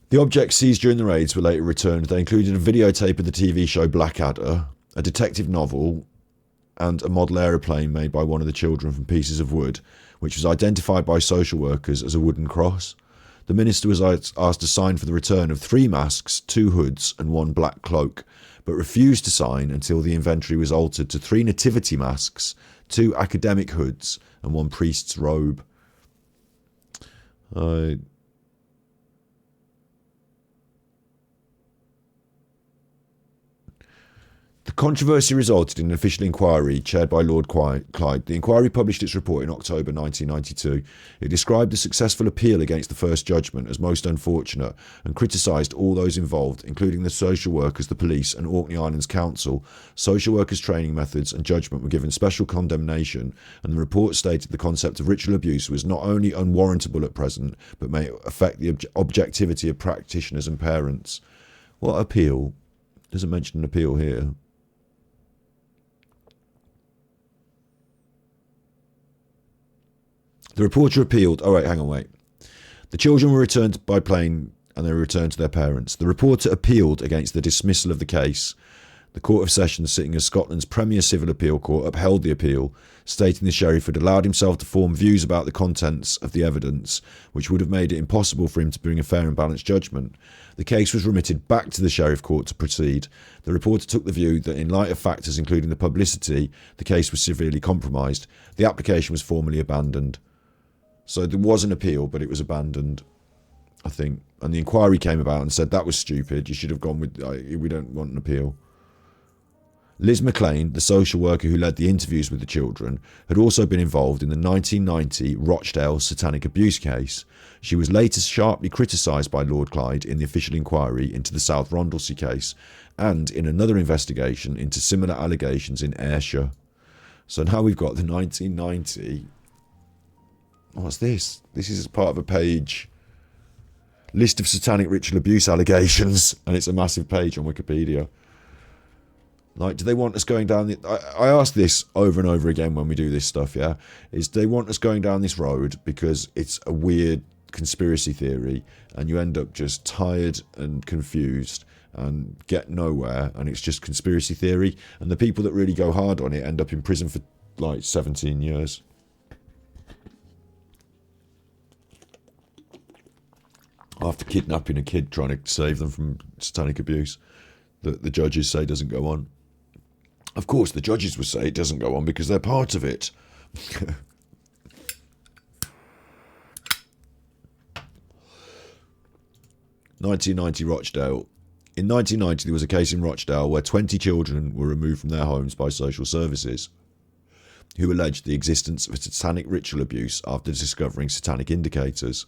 The objects seized during the raids were later returned. They included a videotape of the TV show Blackadder, a detective novel, and a model aeroplane made by one of the children from pieces of wood, which was identified by social workers as a wooden cross. The minister was asked to sign for the return of 3 masks, 2 hoods, and 1 black cloak, but refused to sign until the inventory was altered to 3 nativity masks, 2 academic hoods, and 1 priest's robe. The controversy resulted in an official inquiry chaired by Lord Clyde. The inquiry published its report in October 1992. It described the successful appeal against the first judgment as most unfortunate and criticised all those involved, including the social workers, the police and Orkney Islands Council. Social workers' training methods and judgment were given special condemnation, and the report stated the concept of ritual abuse was not only unwarrantable at present, but may affect the objectivity of practitioners and parents. What appeal? Doesn't mention an appeal here. The reporter appealed. Oh, wait, hang on, wait. The children were returned by plane and they were returned to their parents. The reporter appealed against the dismissal of the case. The Court of Session, sitting as Scotland's premier civil appeal court, upheld the appeal, stating the sheriff had allowed himself to form views about the contents of the evidence, which would have made it impossible for him to bring a fair and balanced judgment. The case was remitted back to the sheriff court to proceed. The reporter took the view that in light of factors including the publicity, the case was severely compromised. The application was formally abandoned. So there was an appeal, but it was abandoned, I think. And the inquiry came about and said that was stupid. You should have gone with, we don't want an appeal. Liz McLean, the social worker who led the interviews with the children, had also been involved in the 1990 Rochdale satanic abuse case. She was later sharply criticised by Lord Clyde in the official inquiry into the South Rondelcy case and in another investigation into similar allegations in Ayrshire. So now we've got the 1990... What's this? This is part of a page. List of satanic ritual abuse allegations, and it's a massive page on Wikipedia. Like, do they want us going down the... I ask this over and over again when we do this stuff, yeah? Is they want us going down this road because it's a weird conspiracy theory, and you end up just tired and confused and get nowhere, and it's just conspiracy theory, and the people that really go hard on it end up in prison for, like, 17 years. After kidnapping a kid trying to save them from satanic abuse that the judges say doesn't go on. Of course, the judges would say it doesn't go on because they're part of it. 1990 Rochdale. In 1990, there was a case in Rochdale where 20 children were removed from their homes by social services who alleged the existence of satanic ritual abuse after discovering satanic indicators.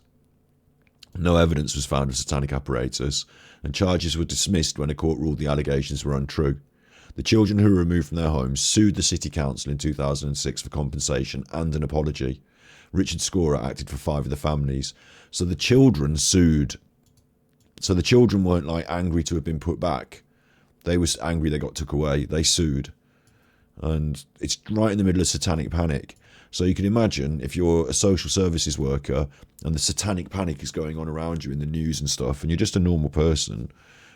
No evidence was found of satanic apparatus, and charges were dismissed when a court ruled the allegations were untrue. The children who were removed from their homes sued the City Council in 2006 for compensation and an apology. Richard Scorer acted for 5 of the families. So the children sued. So the children weren't like angry to have been put back. They were angry they got took away. They sued. And it's right in the middle of satanic panic. So you can imagine if you're a social services worker and the satanic panic is going on around you in the news and stuff, and you're just a normal person,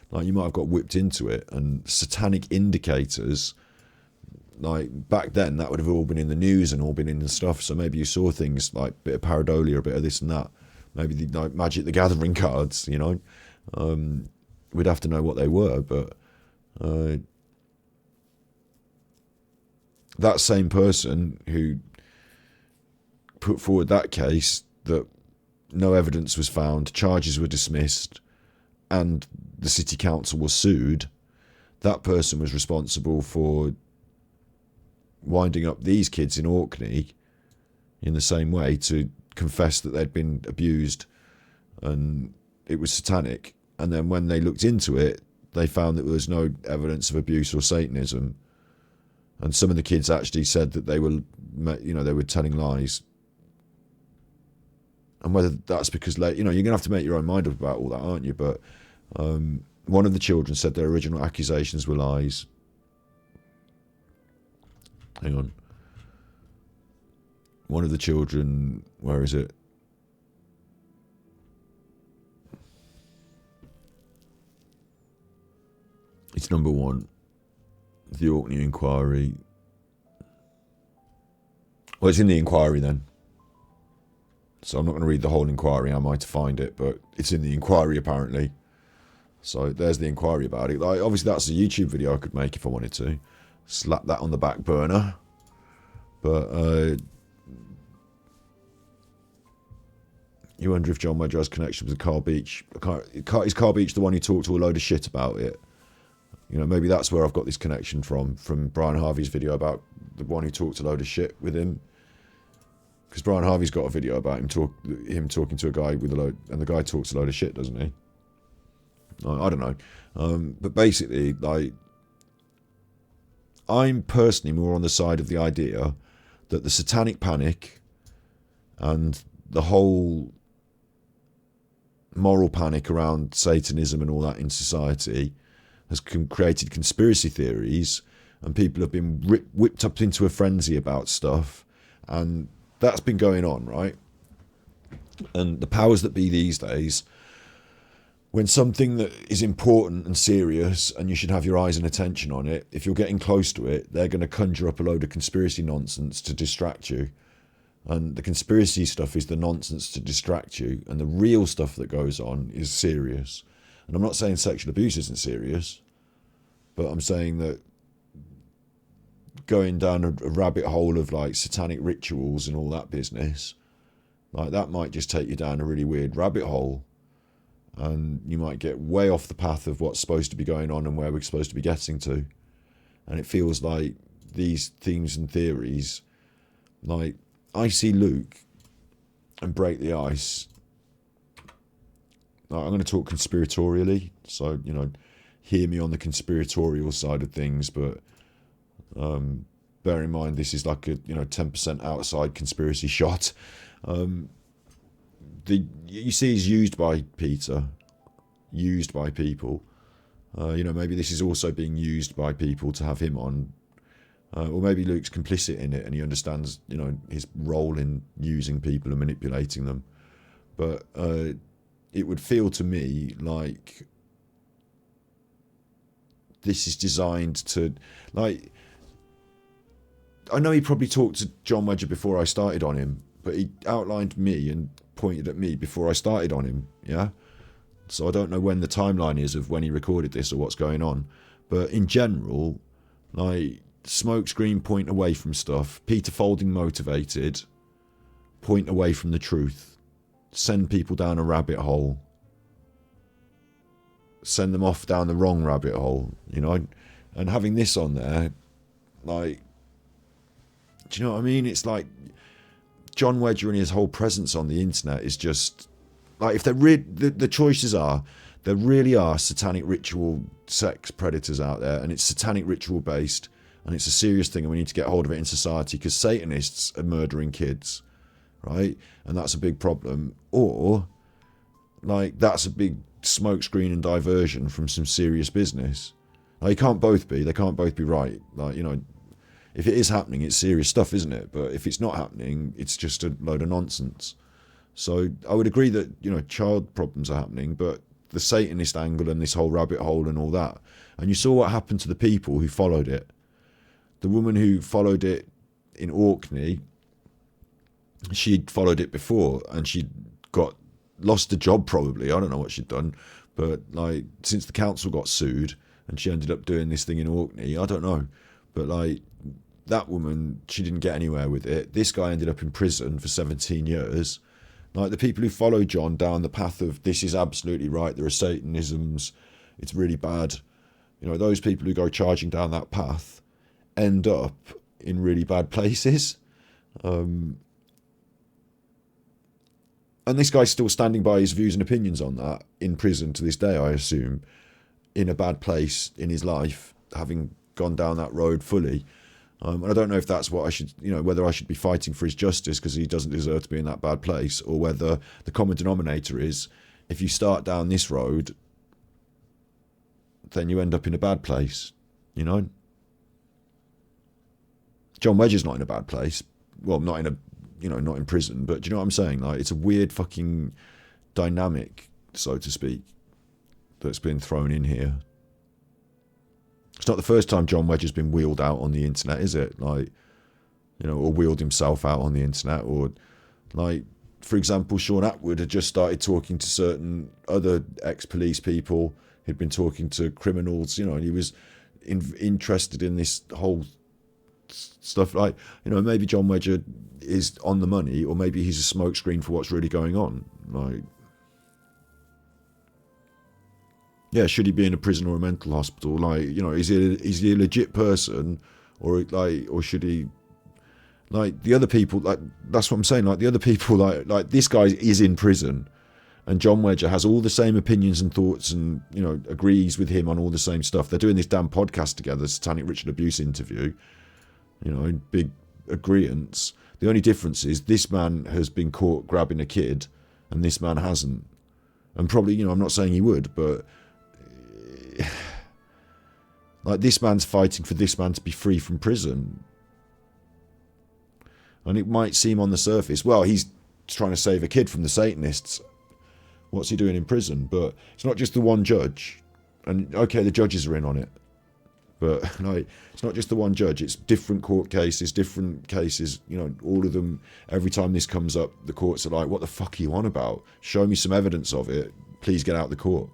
like you might have got whipped into it. And satanic indicators, like back then, that would have all been in the news and all been in the stuff. So maybe you saw things like a bit of pareidolia, a bit of this and that. Maybe the like Magic the Gathering cards, you know. We'd have to know what they were, but that same person who put forward that case, that no evidence was found, charges were dismissed, and the City Council was sued, that person was responsible for winding up these kids in Orkney in the same way to confess that they'd been abused and it was satanic. And then when they looked into it, they found that there was no evidence of abuse or Satanism. And some of the kids actually said that they were, you know, they were telling lies. And whether that's because, like, you know, you're going to have to make your own mind up about all that, aren't you? But one of the children said their original accusations were lies. Hang on. One of the children, where is it? It's number 1. The Orkney inquiry. Well, it's in the inquiry then. So I'm not going to read the whole inquiry. I might find it, but it's in the inquiry apparently. So there's the inquiry about it. Like, obviously that's a YouTube video I could make if I wanted to. Slap that on the back burner. But you wonder if John Wedger has connections with Carl Beach. Is Carl Beach the one who talked to a load of shit about it? You know, maybe that's where I've got this connection from Brian Harvey's video about the one who talked a load of shit with him. Because Brian Harvey's got a video about him talking to a guy with a load, and the guy talks a load of shit, doesn't he? I don't know. But basically, like, I'm personally more on the side of the idea that the satanic panic and the whole moral panic around Satanism and all that in society has created conspiracy theories, and people have been whipped up into a frenzy about stuff, and that's been going on, right? And the powers that be these days, when something that is important and serious and you should have your eyes and attention on it, if you're getting close to it, they're going to conjure up a load of conspiracy nonsense to distract you. And the conspiracy stuff is the nonsense to distract you, and the real stuff that goes on is serious. And I'm not saying sexual abuse isn't serious, but I'm saying that going down a rabbit hole of like satanic rituals and all that business, like that might just take you down a really weird rabbit hole, and you might get way off the path of what's supposed to be going on and where we're supposed to be getting to. And it feels like these themes and theories, like I see Luke and Break the Ice. Like, I'm going to talk conspiratorially, so, you know, hear me on the conspiratorial side of things, but bear in mind this is like a, you know, 10% outside conspiracy shot. you see he's used by Peter, used by people. Maybe this is also being used by people to have him on. Or maybe Luke's complicit in it and he understands, his role in using people and manipulating them. But it would feel to me like this is designed to, like, I know he probably talked to John Wedger before I started on him, but he outlined me and pointed at me before I started on him, yeah? So I don't know when the timeline is of when he recorded this or what's going on. But in general, like, smokescreen, point away from stuff, Peter Folding motivated, point away from the truth, send people down a rabbit hole, send them off down the wrong rabbit hole, and having this on there, like, do you know what I mean? It's like John Wedger and his whole presence on the internet is just like, if they're the choices are, there really are satanic ritual sex predators out there, and it's satanic ritual based, and it's a serious thing, and we need to get hold of it in society, because Satanists are murdering kids, right? And that's a big problem. Or, like, that's a big smokescreen and diversion from some serious business. Like, they can't both be right. Like, if it is happening, it's serious stuff, isn't it? But if it's not happening, it's just a load of nonsense. So I would agree that, child problems are happening, but the Satanist angle and this whole rabbit hole and all that. And you saw what happened to the people who followed it. The woman who followed it in Orkney, she'd followed it before and she'd lost a job probably. I don't know what she'd done. But, like, since the council got sued and she ended up doing this thing in Orkney, I don't know. But, like, that woman, she didn't get anywhere with it. This guy ended up in prison for 17 years. Like, the people who follow John down the path of this is absolutely right, there are Satanisms, it's really bad. Those people who go charging down that path end up in really bad places. And this guy's still standing by his views and opinions on that in prison to this day, I assume, in a bad place in his life, having gone down that road fully. And I don't know if that's what I should, whether I should be fighting for his justice because he doesn't deserve to be in that bad place, or whether the common denominator is, if you start down this road, then you end up in a bad place, John Wedger's not in a bad place. Well, not in not in prison, but do you know what I'm saying? Like, it's a weird fucking dynamic, so to speak, that's been thrown in here. It's not the first time John Wedger's been wheeled out on the internet, is it? Like, or wheeled himself out on the internet, or, like, for example, Sean Atwood had just started talking to certain other ex-police people. He'd been talking to criminals, and he was interested in this whole stuff. Like, maybe John Wedger is on the money, or maybe he's a smokescreen for what's really going on. Like, yeah, should he be in a prison or a mental hospital? Like, is he a legit person, or should he, like, the other people, like, that's what I'm saying, like, the other people, like this guy is in prison, and John Wedger has all the same opinions and thoughts, and agrees with him on all the same stuff. They're doing this damn podcast together, Satanic Ritual Abuse Interview, in big agreeance. The only difference is this man has been caught grabbing a kid, and this man hasn't. And probably, I'm not saying he would, but like, this man's fighting for this man to be free from prison. And it might seem on the surface, well, he's trying to save a kid from the Satanists. What's he doing in prison? But it's not just the one judge. And, okay, the judges are in on it. But, like, it's not just the one judge. It's different court cases, all of them. Every time this comes up, the courts are like, what the fuck are you on about? Show me some evidence of it. Please get out of the court.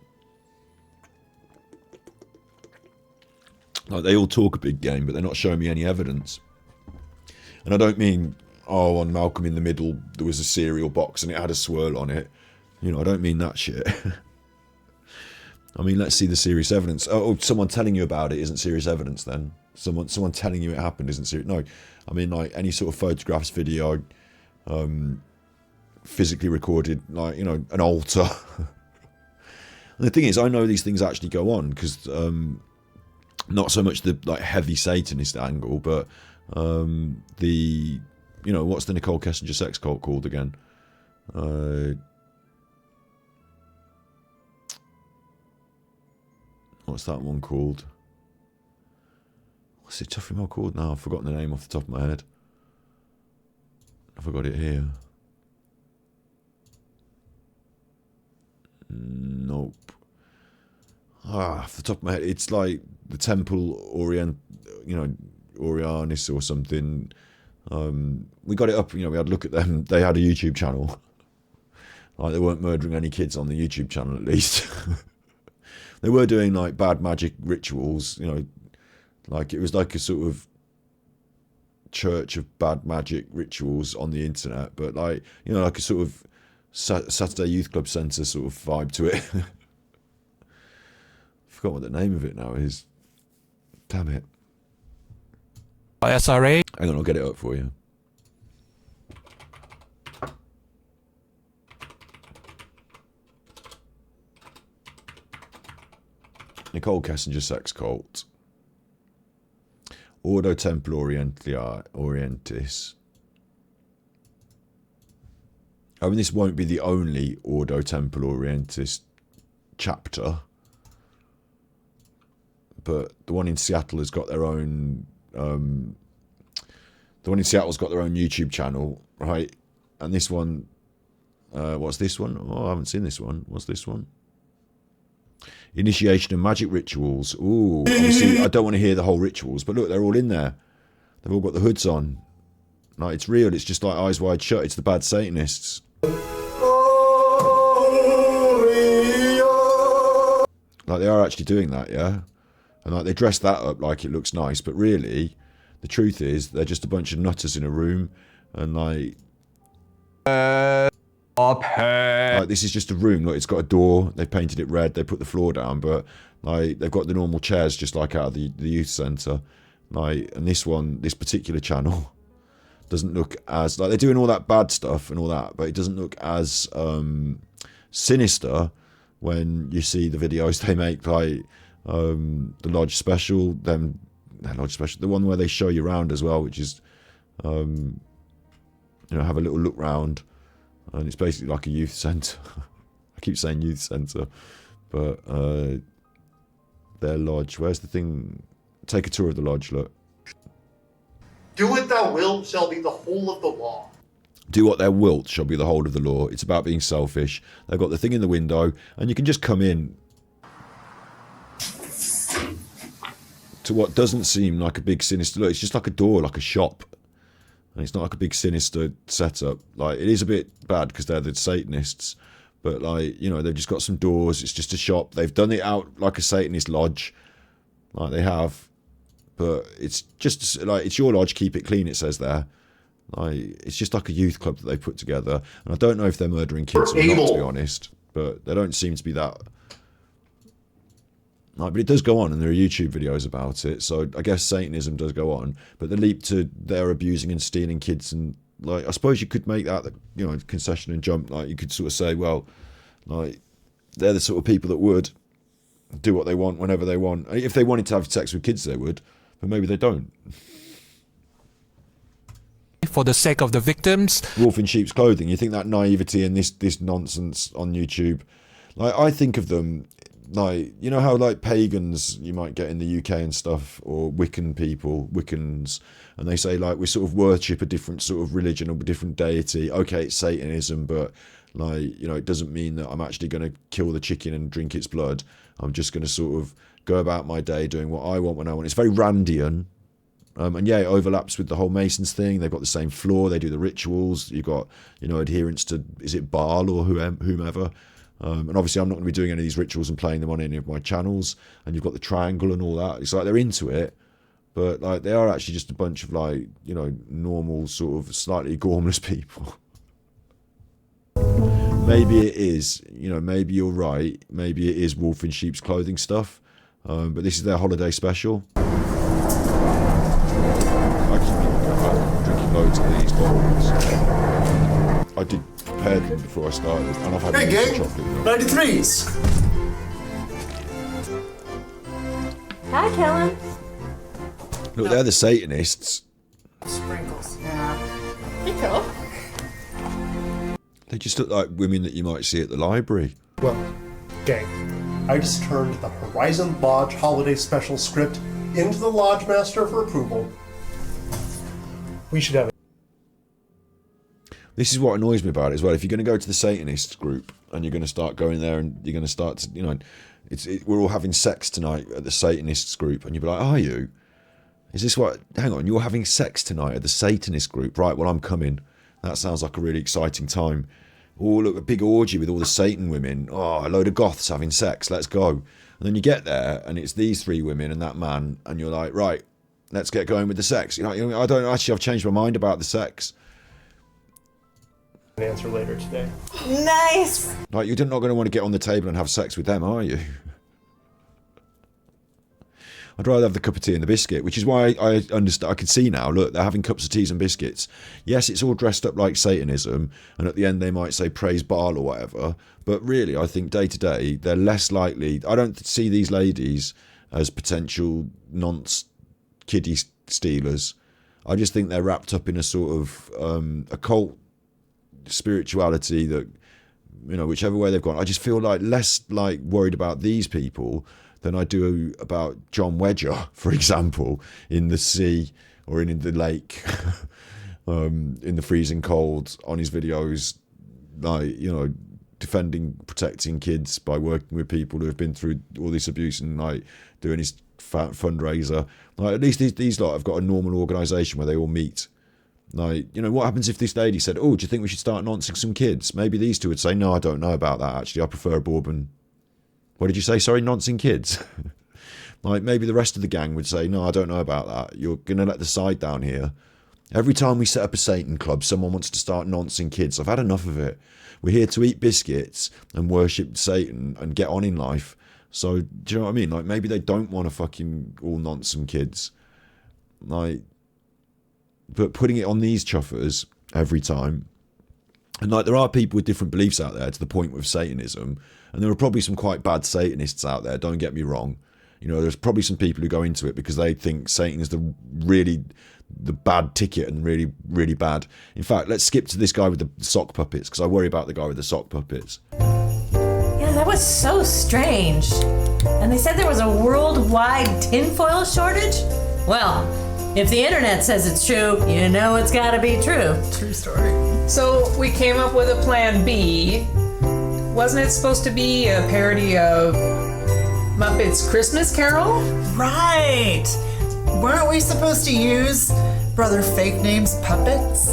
Like, they all talk a big game, but they're not showing me any evidence. And I don't mean, on Malcolm in the Middle, there was a cereal box and it had a swirl on it. I don't mean that shit. I mean, let's see the serious evidence. Oh, someone telling you about it isn't serious evidence then. Someone telling you it happened isn't serious. No, I mean, like, any sort of photographs, video, physically recorded, like, an altar. And the thing is, I know these things actually go on because, not so much the, like, heavy Satanist angle, but what's the Nicole Kessinger sex cult called again? What's that one called? What's it Tuffy Mill called now? I've forgotten the name off the top of my head. Have I got it here? Nope. Off the top of my head, it's like the Temple Orianis or something. We got it up, we had a look at them. They had a YouTube channel. Like, they weren't murdering any kids on the YouTube channel, at least. They were doing, like, bad magic rituals, like, it was like a sort of church of bad magic rituals on the internet, but, like, like a sort of Saturday Youth Club Centre sort of vibe to it. I forgot what the name of it now is. Damn it. SRA? Hang on, I'll get it up for you. Nicole Kessinger sex cult. Ordo Templi Orientis. I mean, this won't be the only Ordo Templi Orientis chapter, but the one in Seattle has got their own. The one in Seattle's got their own YouTube channel, right? And this one, what's this one? Oh, I haven't seen this one. What's this one? Initiation of magic rituals. Ooh, obviously, I don't want to hear the whole rituals, but look, they're all in there. They've all got the hoods on. Like, it's real. It's just like Eyes Wide Shut. It's the bad Satanists. Like, they are actually doing that, yeah? And like, they dress that up like it looks nice, but really, the truth is, they're just a bunch of nutters in a room, and like... Like, this is just a room. Look, it's got a door. They painted it red. They put the floor down, but like, they've got the normal chairs just like out of the youth centre. Like, and this particular channel doesn't look as, like, they're doing all that bad stuff and all that, but it doesn't look as sinister when you see the videos they make, like the Lodge Special, the one where they show you around as well, which is have a little look round. And it's basically like a youth centre. I keep saying youth centre, but their lodge. Where's the thing? Take a tour of the lodge, look. Do what thou wilt shall be the whole of the law. Do what thou wilt shall be the whole of the law. It's about being selfish. They've got the thing in the window, and you can just come in to what doesn't seem like a big sinister look. It's just like a door, like a shop. And it's not like a big sinister setup. Like, it is a bit bad because they're the Satanists, but like, they've just got some doors. It's just a shop. They've done it out like a Satanist lodge, like they have, but it's just like, it's your lodge, keep it clean, it says there. Like, it's just like a youth club that they put together, and I don't know if they're murdering kids or not, to be honest, but they don't seem to be that. Like, but it does go on, and there are YouTube videos about it, so I guess Satanism does go on, but the leap to they're abusing and stealing kids, and like, I suppose you could make that, concession and jump. Like, you could sort of say, well, like, they're the sort of people that would do what they want whenever they want. If they wanted to have sex with kids, they would, but maybe they don't. For the sake of the victims. Wolf in sheep's clothing. You think that naivety and this nonsense on YouTube, like, I think of them like, how like pagans you might get in the UK and stuff, or Wiccans, and they say like, we sort of worship a different sort of religion or a different deity. Okay, it's Satanism, but like, it doesn't mean that I'm actually going to kill the chicken and drink its blood. I'm just going to sort of go about my day doing what I want when I want. It's very Randian. And yeah, it overlaps with the whole Masons thing. They've got the same floor. They do the rituals. You've got, adherence to, is it Baal or whomever? And obviously I'm not going to be doing any of these rituals and playing them on any of my channels. And you've got the triangle and all that. It's like they're into it, but like, they are actually just a bunch of like, normal sort of slightly gormless people. Maybe it is, maybe you're right. Maybe it is wolf in sheep's clothing stuff. But this is their holiday special. I just been drinking loads of these bottles. I did prepare them before I started, and I've had Hey gang, chocolate. 93s. Hi, Kellen. Look, they're the Satanists. Sprinkles. Yeah. Hey, cool. They just look like women that you might see at the library. Well, gang, I just turned the Horizon Lodge Holiday Special script into the Lodge Master for approval. We should have it. This is what annoys me about it as well. If you're going to go to the Satanist group and you're going to start going there and you're going to start to, you know, we're all having sex tonight at the Satanists group, and you'll be like, are you? Is this what? Hang on, you're having sex tonight at the Satanist group, right? Well, I'm coming. That sounds like a really exciting time. Oh, look, a big orgy with all the Satan women. Oh, a load of goths having sex. Let's go. And then you get there, and it's these three women and that man, and you're like, right, let's get going with the sex. You know, I don't actually. I've changed my mind about the sex. An answer later today. Nice. Like, you're not going to want to get on the table and have sex with them, are you? I'd rather have the cup of tea and the biscuit, which is why I understand. I can see now, look, they're having cups of teas and biscuits. Yes, it's all dressed up like Satanism, and at the end they might say praise Baal or whatever, but really I think day to day they're less likely. I don't see these ladies as potential nonce kiddie stealers. I just think they're wrapped up in a sort of occult spirituality that, you know, whichever way they've gone. I just feel like less like worried about these people than I do about John Wedger, for example, in the sea or in the lake, in the freezing cold, on his videos, like, you know, defending, protecting kids by working with people who have been through all this abuse and like doing his fundraiser. Like, at least these lot have got a normal organisation where they all meet. Like, you know, what happens if this lady said, oh, do you think we should start noncing some kids? Maybe these two would say, no, I don't know about that, actually. I prefer a bourbon. What did you say? Sorry, noncing kids? Like, maybe the rest of the gang would say, no, I don't know about that. You're going to let the side down here. Every time we set up a Satan club, someone wants to start noncing kids. I've had enough of it. We're here to eat biscuits and worship Satan and get on in life. So, do you know what I mean? Like, maybe they don't want to fucking all nonce some kids. Like, but putting it on these chuffers every time, and like, there are people with different beliefs out there to the point with Satanism, and there are probably some quite bad Satanists out there, don't get me wrong. You know, there's probably some people who go into it because they think Satan is the bad ticket and really, really bad. In fact, let's skip to this guy with the sock puppets, because I worry about the guy with the sock puppets. Yeah, that was so strange. And they said there was a worldwide tinfoil shortage? Well, if the internet says it's true, you know it's gotta be true. True story. So we came up with a plan B. Wasn't it supposed to be a parody of Muppets Christmas Carol? Right! Weren't we supposed to use Brother Fake Name's puppets?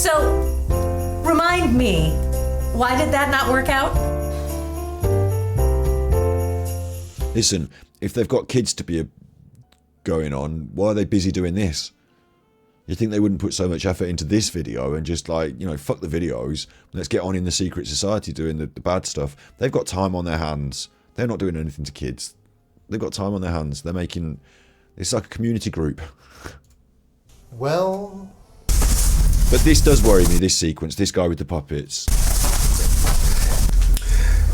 So, remind me, why did that not work out? Listen, if they've got kids to be going on, why are they busy doing this? You think they wouldn't put so much effort into this video and just, like, you know, fuck the videos, let's get on in the secret society doing the bad stuff. They've got time on their hands. They're not doing anything to kids. They've got time on their hands. They're making, it's like a community group. Well, but this does worry me, this sequence, this guy with the puppets.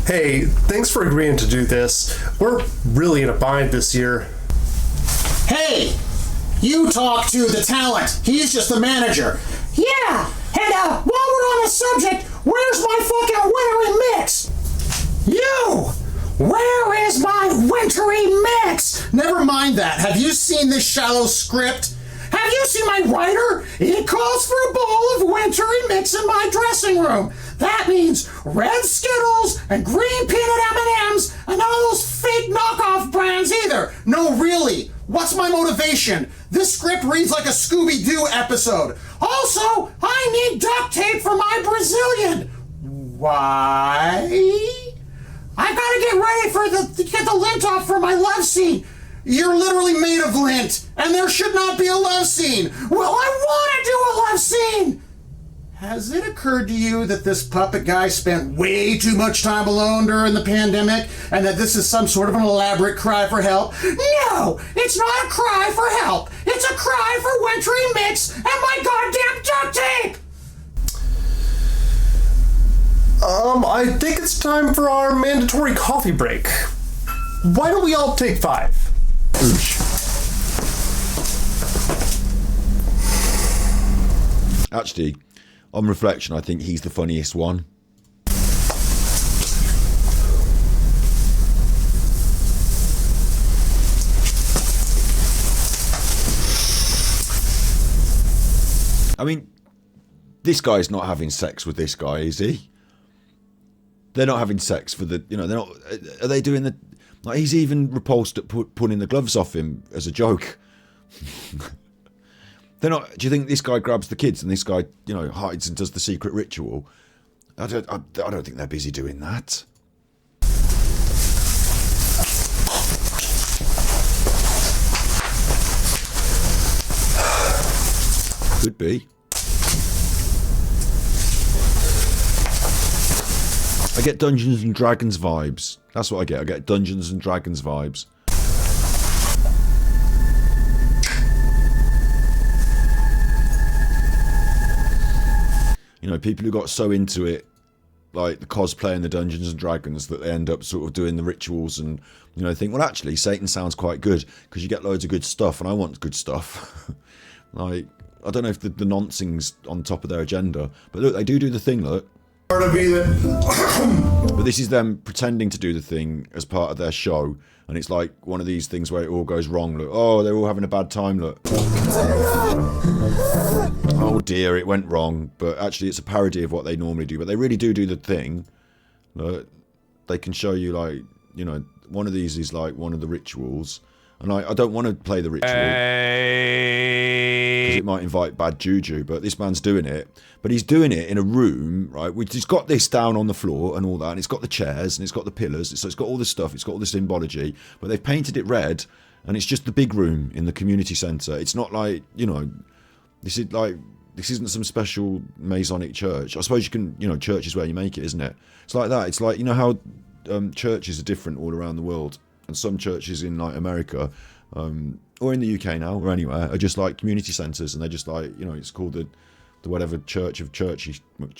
hey, thanks for agreeing to do this. We're really in a bind this year. Hey, you talk to the talent. He's just the manager. Yeah, and while we're on the subject, where's my fucking wintry mix? You! Where is my wintry mix? Never mind that. Have you seen this shallow script? Have you seen my writer? It calls for a bowl of wintry mix in my dressing room. That means red Skittles and green peanut M&Ms and none of those fake knockoff brands either. No, really. What's my motivation? This script reads like a Scooby-Doo episode. Also, I need duct tape for my Brazilian. Why? I gotta get ready to get the lint off for my love scene. You're literally made of lint, and there should not be a love scene. Well, I want to do a love scene. Has it occurred to you that this puppet guy spent way too much time alone during the pandemic, and that this is some sort of an elaborate cry for help? No, it's not a cry for help. It's a cry for wintry mix and my goddamn duct tape. I think it's time for our mandatory coffee break. Why don't we all take 5? Actually, on reflection, I think he's the funniest one. I mean, this guy's not having sex with this guy, is he? They're not having sex for the, you know, they're not, are they doing the, like, he's even repulsed at pulling the gloves off him as a joke. They're not, do you think this guy grabs the kids and this guy, you know, hides and does the secret ritual? I don't think they're busy doing that. Could be. I get Dungeons and Dragons vibes. That's what I get. I get Dungeons and Dragons vibes. You know, people who got so into it, like the cosplay and the Dungeons and Dragons, that they end up sort of doing the rituals and, you know, think, well, actually, Satan sounds quite good because you get loads of good stuff and I want good stuff. Like, I don't know if the noncing's on top of their agenda, but look, they do the thing, look. But this is them pretending to do the thing as part of their show, and it's like one of these things where it all goes wrong. Look, oh, they're all having a bad time. Look, oh dear, it went wrong. But actually, it's a parody of what they normally do. But they really do the thing. Look, they can show you, like, you know, one of these is like one of the rituals, and I don't want to play the ritual because it might invite bad juju. But this man's doing it. But he's doing it in a room, right? He's got this down on the floor and all that, and it's got the chairs and it's got the pillars, so it's got all this stuff, it's got all the symbology, but they've painted it red, and it's just the big room in the community centre. It's not like, you know, this isn't some special Masonic church. I suppose you can, you know, church is where you make it, isn't it? It's like that. It's like, you know how churches are different all around the world, and some churches in like America, or in the UK now, or anywhere, are just like community centres, and they're just like, you know, it's called the whatever church of churchy,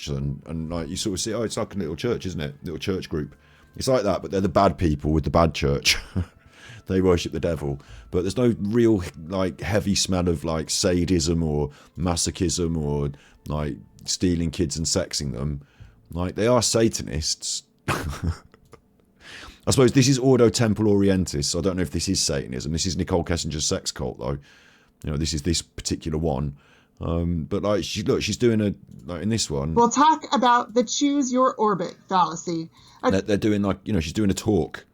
and like you sort of see, oh, it's like a little church, isn't it? Little church group. It's like that, but they're the bad people with the bad church. They worship the devil, but there's no real like heavy smell of like sadism or masochism or like stealing kids and sexing them. Like, they are Satanists. I suppose this is Ordo Temple Orientis, so I don't know if this is Satanism. This is Nicole Kessinger's sex cult, though. You know, this is this particular one. But like, she's doing a, like in this one. We'll talk about the choose your orbit fallacy. They're doing, like, you know, she's doing a talk.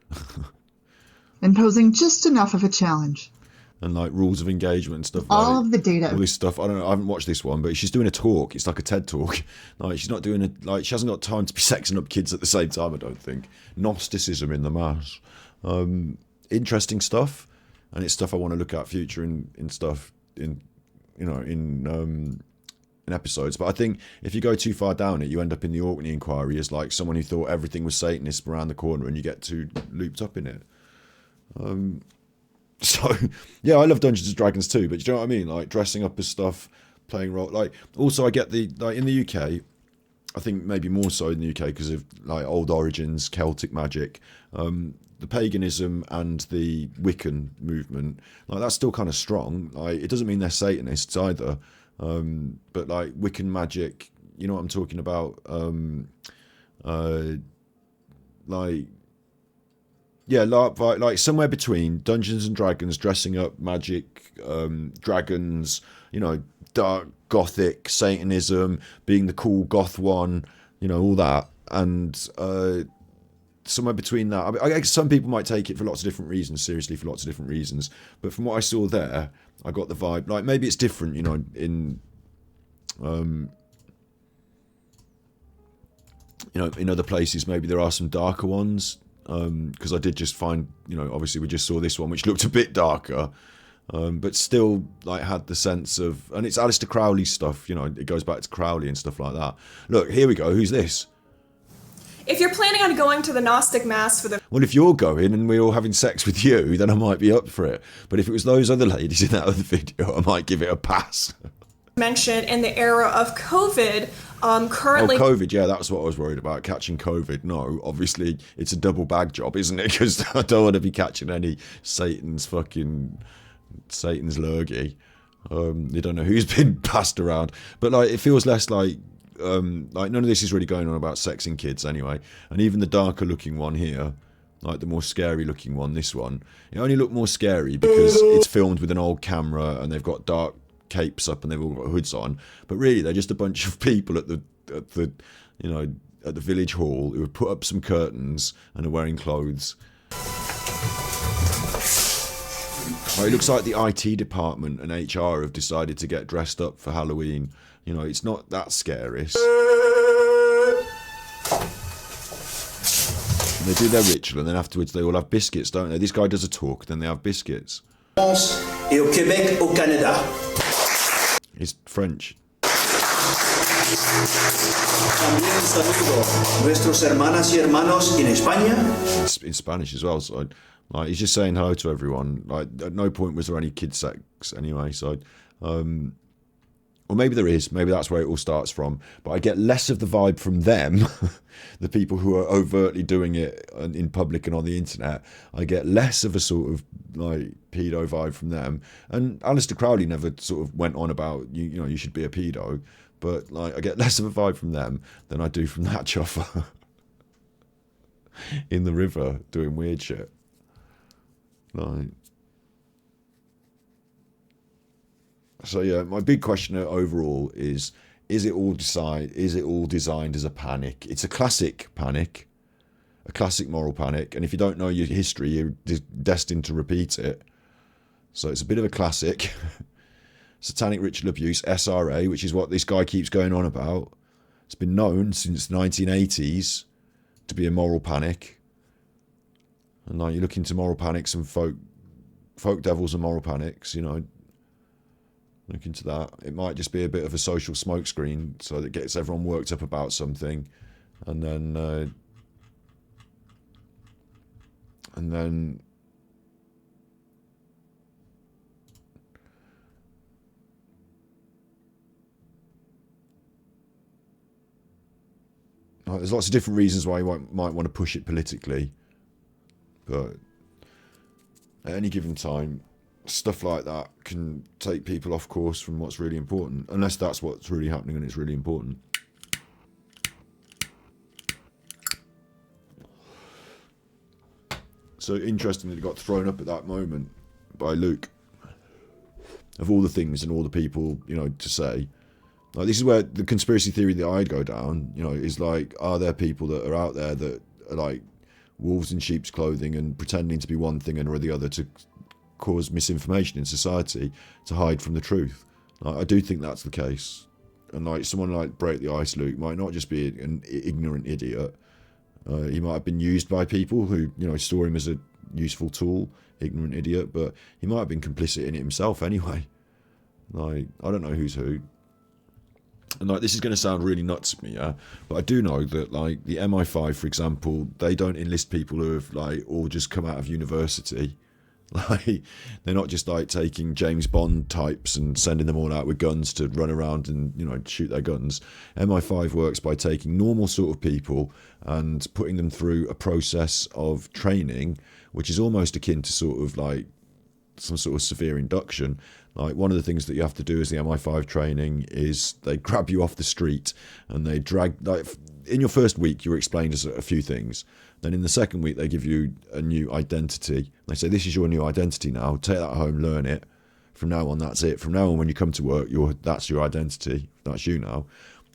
And posing just enough of a challenge. And like rules of engagement and stuff. All like, of the data. All this stuff. I don't know. I haven't watched this one, but she's doing a talk. It's like a TED talk. Like, she's not doing it. Like, she hasn't got time to be sexing up kids at the same time, I don't think. Gnosticism in the mass. Interesting stuff, and it's stuff I want to look at future in stuff in, you know, in episodes. But I think if you go too far down it, you end up in the Orkney Inquiry as like someone who thought everything was Satanist around the corner, and you get too looped up in it. So yeah, I love Dungeons and Dragons too, but you know what I mean? Like, dressing up as stuff, playing role. Like, also I get the, like, in the UK, I think maybe more so in the UK because of like old origins, Celtic magic, the paganism and the Wiccan movement. Like, that's still kind of strong. Like, it doesn't mean they're Satanists either. But like Wiccan magic, you know what I'm talking about? Like, yeah, like somewhere between Dungeons and Dragons, dressing up, magic, dragons, you know, dark gothic, Satanism, being the cool goth one, you know, all that, and somewhere between that. I guess some people might take it for lots of different reasons, seriously, for lots of different reasons. But from what I saw there, I got the vibe, like, maybe it's different, you know, in you know, in other places, maybe there are some darker ones. Because I did just find, you know, obviously we just saw this one, which looked a bit darker, but still, like, had the sense of, and it's Aleister Crowley stuff, you know, it goes back to Crowley and stuff like that. Look, here we go, who's this? If you're planning on going to the Gnostic Mass for the... Well, if you're going and we're all having sex with you, then I might be up for it. But if it was those other ladies in that other video, I might give it a pass. ...mentioned in the era of COVID, currently... Oh, COVID, yeah, that's what I was worried about, catching COVID. No, obviously, it's a double bag job, isn't it? Because I don't want to be catching any Satan's lurgy. You don't know who's been passed around. But, like, it feels less like none of this is really going on about sexing kids anyway. And even the darker looking one here, like the more scary looking one, this one, it only looked more scary because it's filmed with an old camera and they've got dark capes up and they've all got hoods on, but really they're just a bunch of people at the village hall who have put up some curtains and are wearing clothes. It looks like the IT department and HR have decided to get dressed up for Halloween. You know, it's not that scary. And they do their ritual, and then afterwards they all have biscuits, don't they? This guy does a talk, then they have biscuits. Et au Québec, au Canada. He's French. También saludo nuestros hermanas y hermanos en España. In Spanish as well, so like he's just saying hello to everyone. Like at no point was there any kid sex anyway, so or maybe there is, maybe that's where it all starts from, but I get less of the vibe from them, the people who are overtly doing it in public and on the internet. I get less of a sort of like pedo vibe from them. And Aleister Crowley never sort of went on about you know you should be a pedo, but like I get less of a vibe from them than I do from that chuffer in the river doing weird shit. Like, so yeah, my big question overall is it all designed as a panic? It's a classic panic, a classic moral panic, and if you don't know your history, you're destined to repeat it. So it's a bit of a classic. Satanic ritual abuse, SRA, which is what this guy keeps going on about. It's been known since the 1980s to be a moral panic. And like you look into moral panics and folk devils and moral panics, you know, look into that. It might just be a bit of a social smokescreen so that it gets everyone worked up about something, and then there's lots of different reasons why you might want to push it politically, but at any given time, stuff like that can take people off course from what's really important, unless that's what's really happening and it's really important. So interestingly, it got thrown up at that moment by Luke. Of all the things and all the people, you know, to say. Like, this is where the conspiracy theory that I'd go down, you know, is like, are there people that are out there that are like wolves in sheep's clothing and pretending to be one thing and or the other to cause misinformation in society, to hide from the truth? Like, I do think that's the case. And like someone like Break the Ice Luke might not just be an ignorant idiot. He might have been used by people who, you know, saw him as a useful tool, ignorant idiot, but he might have been complicit in it himself anyway. Like, I don't know who's who. And like, this is going to sound really nuts to me, yeah, but I do know that like the MI5, for example, they don't enlist people who have like all just come out of university. Like, they're not just like taking James Bond types and sending them all out with guns to run around and, you know, shoot their guns. MI5 works by taking normal sort of people and putting them through a process of training, which is almost akin to sort of like some sort of severe induction. Like, one of the things that you have to do as the MI5 training is they grab you off the street and they drag, like, in your first week you're explained as a few things. Then in the second week they give you a new identity. They say, this is your new identity now, take that home, learn it. From now on, that's it. From now on, when you come to work, that's your identity. That's you now.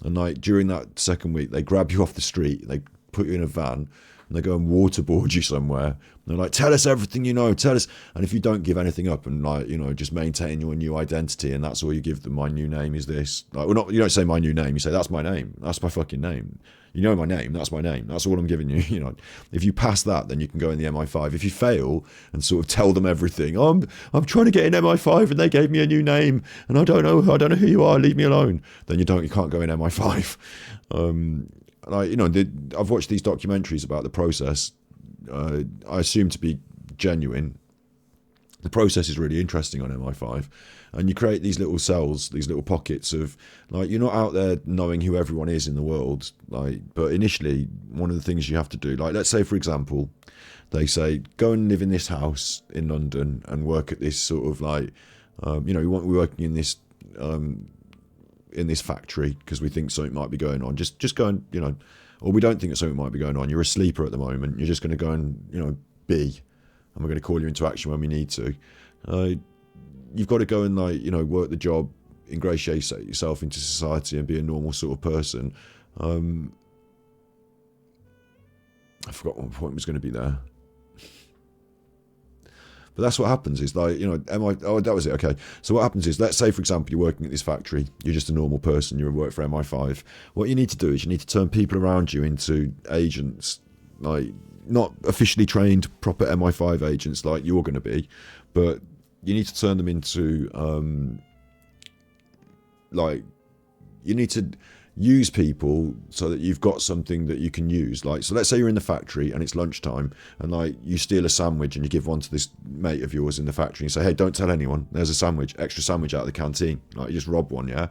And like, during that second week, they grab you off the street, they put you in a van, and they go and waterboard you somewhere. And they're like, tell us everything you know, tell us. And if you don't give anything up and, like, you know, just maintain your new identity, and that's all you give them, my new name is this. Like, well, not, you don't say my new name, you say, that's my name. That's my fucking name. You know my name, that's my name. That's all I'm giving you. You know, if you pass that, then you can go in the MI5. If you fail and sort of tell them everything, I'm trying to get in MI5 and they gave me a new name and I don't know who you are, leave me alone. Then you can't go in MI5. Like, you know, I've watched these documentaries about the process. I assume to be genuine. The process is really interesting on MI5. And you create these little cells, these little pockets of, like, you're not out there knowing who everyone is in the world. Like, but initially, one of the things you have to do, like, let's say, for example, they say, go and live in this house in London and work at this sort of like, you know, we're working in this factory because we think something might be going on. Just go and, you know, or we don't think that something might be going on. You're a sleeper at the moment. You're just going to go and, you know, be, and we're going to call you into action when we need to. You've got to go and, like, you know, work the job ingratiate yourself into society and be a normal sort of person. I forgot what point was going to be there. But that's what happens is like, you know, that was it, okay. So what happens is, let's say, for example, you're working at this factory, you're just a normal person, you're at work for MI5. What you need to do is you need to turn people around you into agents, like, not officially trained proper MI5 agents like you're going to be, but you need to turn them into, like, you need to use people so that you've got something that you can use. Like, so let's say you're in the factory and it's lunchtime, and like you steal a sandwich and you give one to this mate of yours in the factory and you say, hey, don't tell anyone, there's a sandwich, extra sandwich out of the canteen. Like, you just rob one, yeah?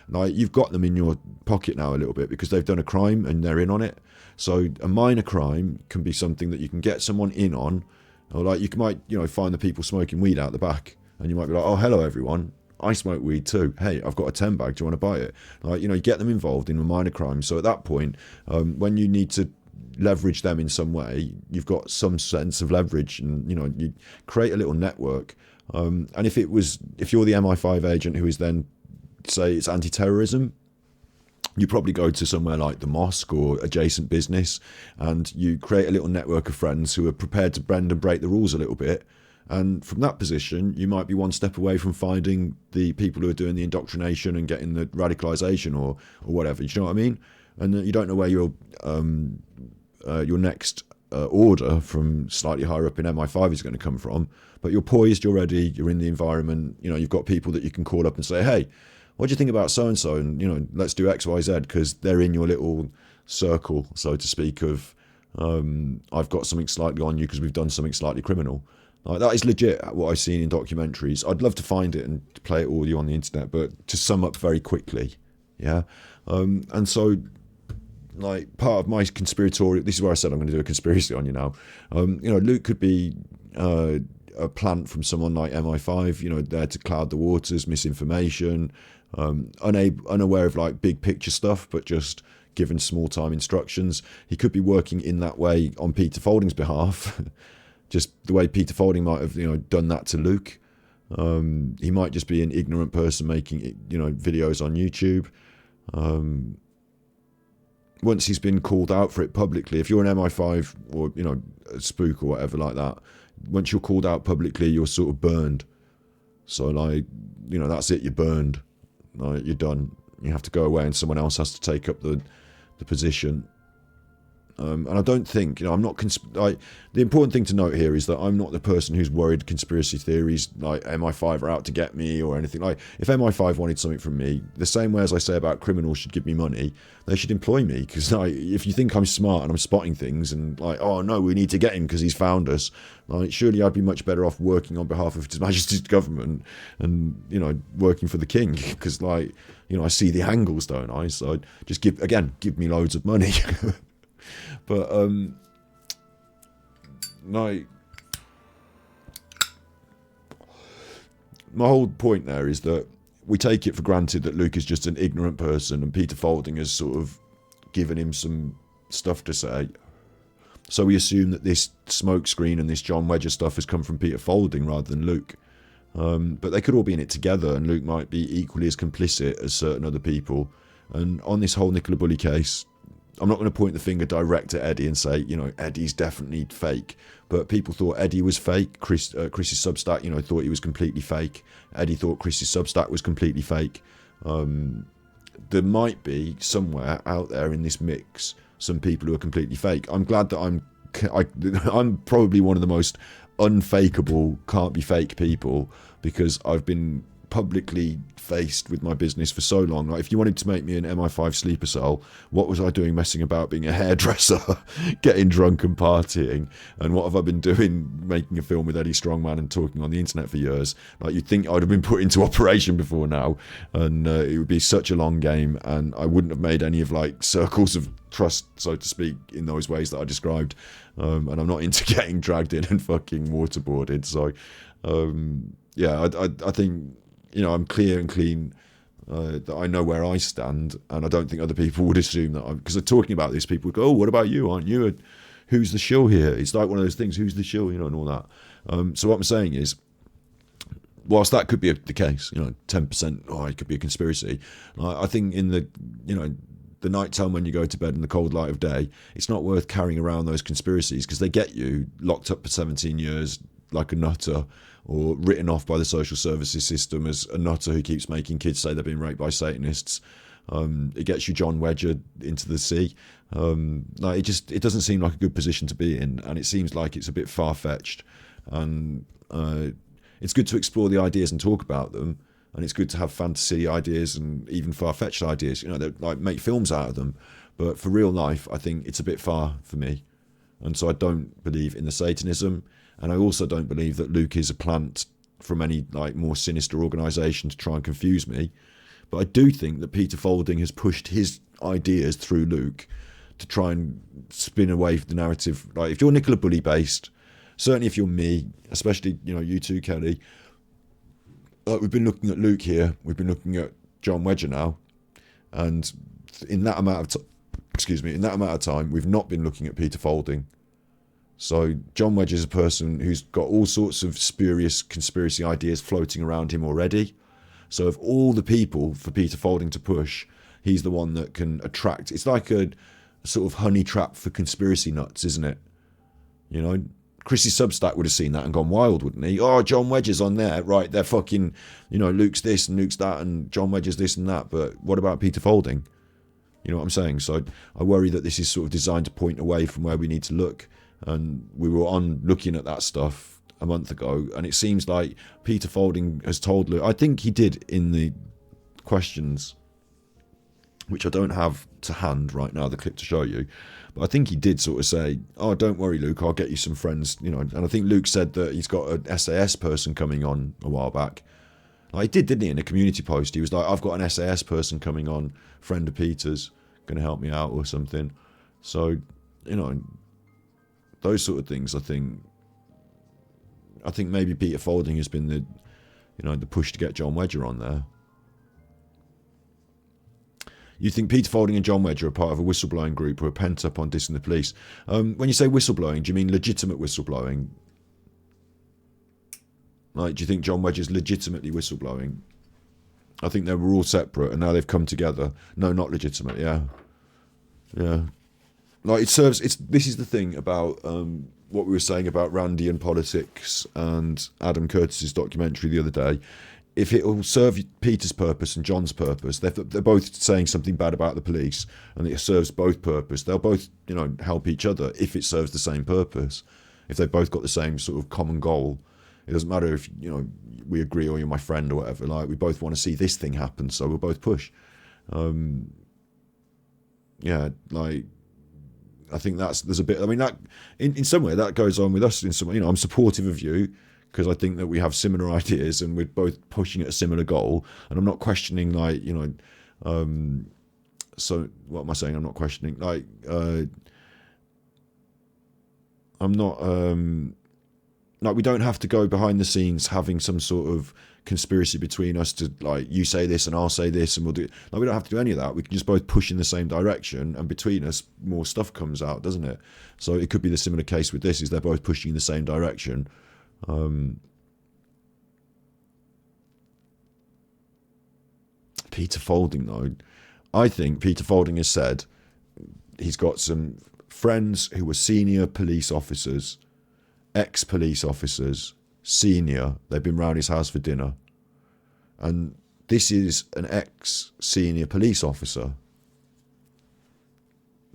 Like, you've got them in your pocket now a little bit because they've done a crime and they're in on it. So a minor crime can be something that you can get someone in on, or like you might, you know, find the people smoking weed out the back and you might be like, oh, hello everyone, I smoke weed too. Hey, I've got a 10 bag. Do you want to buy it? Like, you know, you get them involved in a minor crime. So at that point, when you need to leverage them in some way, you've got some sense of leverage, and you know, you create a little network. And if you're the MI5 agent who is then, say, it's anti-terrorism, you probably go to somewhere like the mosque or adjacent business, and you create a little network of friends who are prepared to bend and break the rules a little bit. And from that position, you might be one step away from finding the people who are doing the indoctrination and getting the radicalization or whatever. You know what I mean? And you don't know where your next order from slightly higher up in MI5 is going to come from. But you're poised, you're ready, you're in the environment. You know, you've got people that you can call up and say, hey, what do you think about so and so? And you know, let's do X, Y, Z, because they're in your little circle, so to speak. Of I've got something slightly on you because we've done something slightly criminal. Like, that is legit what I've seen in documentaries. I'd love to find it and play it all you on the internet, but to sum up very quickly, yeah. And so, like, part of my conspiratorial, this is where I said I'm going to do a conspiracy on you now. You know, Luke could be a plant from someone like MI5, you know, there to cloud the waters, misinformation, unaware of like big picture stuff, but just given small time instructions. He could be working in that way on Peter Folding's behalf. Just the way Peter Folding might have, you know, done that to Luke. He might just be an ignorant person making, you know, videos on YouTube. Once he's been called out for it publicly, if you're an MI5 or, you know, a spook or whatever like that, once you're called out publicly, you're sort of burned. So, like, you know, that's it, you're burned. Like, you're done. You have to go away and someone else has to take up the position. And I don't think, you know, I'm not, the important thing to note here is that I'm not the person who's worried conspiracy theories like MI5 are out to get me or anything. Like, if MI5 wanted something from me, the same way as I say about criminals should give me money, they should employ me. Because like, if you think I'm smart and I'm spotting things and like, oh no, we need to get him because he's found us, like, surely I'd be much better off working on behalf of His Majesty's government and, you know, working for the king. Because, like, you know, I see the angles, don't I? So just give me loads of money. But like, my whole point there is that we take it for granted that Luke is just an ignorant person and Peter Folding has sort of given him some stuff to say. So we assume that this smokescreen and this John Wedger stuff has come from Peter Folding rather than Luke. But they could all be in it together, and Luke might be equally as complicit as certain other people. And on this whole Nicola Bulley case, I'm not going to point the finger direct at Eddie and say, you know, Eddie's definitely fake. But people thought Eddie was fake. Chris's Substack, you know, thought he was completely fake. Eddie thought Chris's Substack was completely fake. There might be somewhere out there in this mix some people who are completely fake. I'm glad that I'm probably one of the most unfakeable, can't be fake people, because I've been publicly faced with my business for so long. Like, if you wanted to make me an MI5 sleeper cell, what was I doing messing about being a hairdresser, getting drunk and partying? And what have I been doing making a film with Eddie Strongman and talking on the internet for years? Like, you'd think I'd have been put into operation before now, and it would be such a long game, and I wouldn't have made any of like circles of trust, so to speak, in those ways that I described. And I'm not into getting dragged in and fucking waterboarded. So yeah, I think, you know, I'm clear and clean, that I know where I stand, and I don't think other people would assume that I'm, because they're talking about this, people would go, oh, what about you? Aren't you who's the shill here? It's like one of those things, who's the shill, you know, and all that. So what I'm saying is, whilst that could be the case, 10%, it could be a conspiracy. I think in the, the night time when you go to bed in the cold light of day, it's not worth carrying around those conspiracies because they get you locked up for 17 years like a nutter, or written off by the social services system as a nutter who keeps making kids say they're being raped by Satanists. It gets you John Wedger into the sea. It doesn't seem like a good position to be in, and it seems like it's a bit far-fetched. And it's good to explore the ideas and talk about them, and it's good to have fantasy ideas and even far-fetched ideas, like make films out of them. But for real life, I think it's a bit far for me. And so I don't believe in the Satanism, and I also don't believe that Luke is a plant from any more sinister organisation to try and confuse me. But I do think that Peter Folding has pushed his ideas through Luke to try and spin away from the narrative. Like, if you're Nicola Bully based, certainly if you're me, especially, you two, Kelly, we've been looking at Luke here, we've been looking at John Wedger now, and in that amount of time, we've not been looking at Peter Folding. So John Wedger is a person who's got all sorts of spurious conspiracy ideas floating around him already. So of all the people for Peter Folding to push, he's the one that can attract. It's like a sort of honey trap for conspiracy nuts, isn't it? Chrissy Substack would have seen that and gone wild, wouldn't he? Oh, John Wedger's on there, right? They're fucking, Luke's this and Luke's that, and John Wedger's this and that. But what about Peter Folding? You know what I'm saying? So I worry that this is sort of designed to point away from where we need to look. And we were on looking at that stuff a month ago, and it seems like Peter Folding has told Luke, I think he did in the questions, which I don't have to hand right now, the clip to show you, but I think he did sort of say, oh, don't worry, Luke, I'll get you some friends, and I think Luke said that he's got an SAS person coming on a while back. He did, didn't he, in a community post? He was like, I've got an SAS person coming on, friend of Peter's, going to help me out or something. So, those sort of things, I think maybe Peter Folding has been the push to get John Wedger on there. You think Peter Folding and John Wedger are part of a whistleblowing group who are pent up on dissing the police? When you say whistleblowing, do you mean legitimate whistleblowing? Do you think John Wedger's legitimately whistleblowing? I think they were all separate and now they've come together. No, not legitimate, yeah. This is the thing about what we were saying about Randy and politics and Adam Curtis's documentary the other day. If it will serve Peter's purpose and John's purpose, they're both saying something bad about the police, and it serves both purpose. They'll both, help each other if it serves the same purpose. If they've both got the same sort of common goal, it doesn't matter if we agree or you're my friend or whatever. We both want to see this thing happen, so we'll both push. I think there's a bit. I mean, that in some way that goes on with us. In some, I'm supportive of you because I think that we have similar ideas and we're both pushing at a similar goal. And I'm not questioning, so what am I saying? I'm not questioning. I'm not. We don't have to go behind the scenes having some sort of conspiracy between us to you say this and I'll say this and we'll do we don't have to do any of that. We can just both push in the same direction, and between us more stuff comes out, doesn't it? So it could be the similar case with this, is they're both pushing in the same direction. Peter Folding, though, I think Peter Folding has said he's got some friends who were senior police officers, ex-police officers, senior. They've been round his house for dinner, and this is an ex-senior police officer.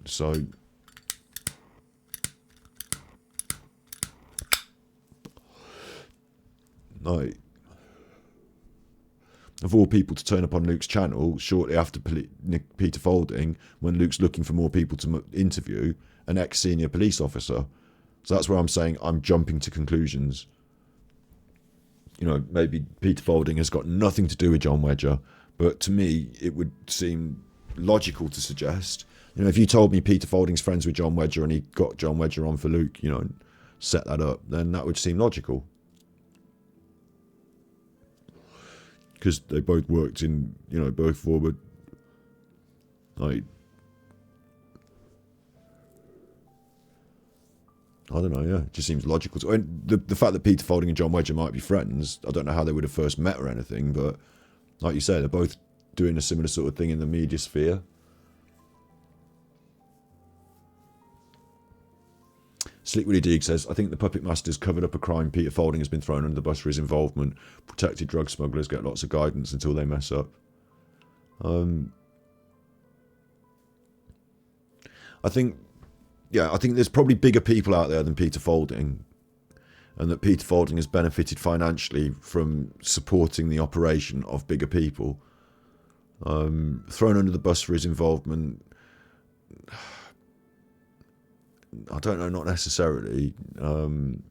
So of all people to turn up on Luke's channel shortly after Peter Folding, when Luke's looking for more people to interview, an ex-senior police officer. So that's where I'm saying I'm jumping to conclusions. Maybe Peter Folding has got nothing to do with John Wedger, but to me, it would seem logical to suggest, if you told me Peter Folding's friends with John Wedger and he got John Wedger on for Luke, and set that up, then that would seem logical. Because they both worked in, both forward, I don't know, yeah. It just seems logical. The fact that Peter Folding and John Wedger might be friends, I don't know how they would have first met or anything, but like you say, they're both doing a similar sort of thing in the media sphere. Slick Willie Deeg says, I think the Puppet Master's covered up a crime. Peter Folding has been thrown under the bus for his involvement. Protected drug smugglers get lots of guidance until they mess up. I think there's probably bigger people out there than Peter Folding, and that Peter Folding has benefited financially from supporting the operation of bigger people. Thrown under the bus for his involvement, I don't know, not necessarily, because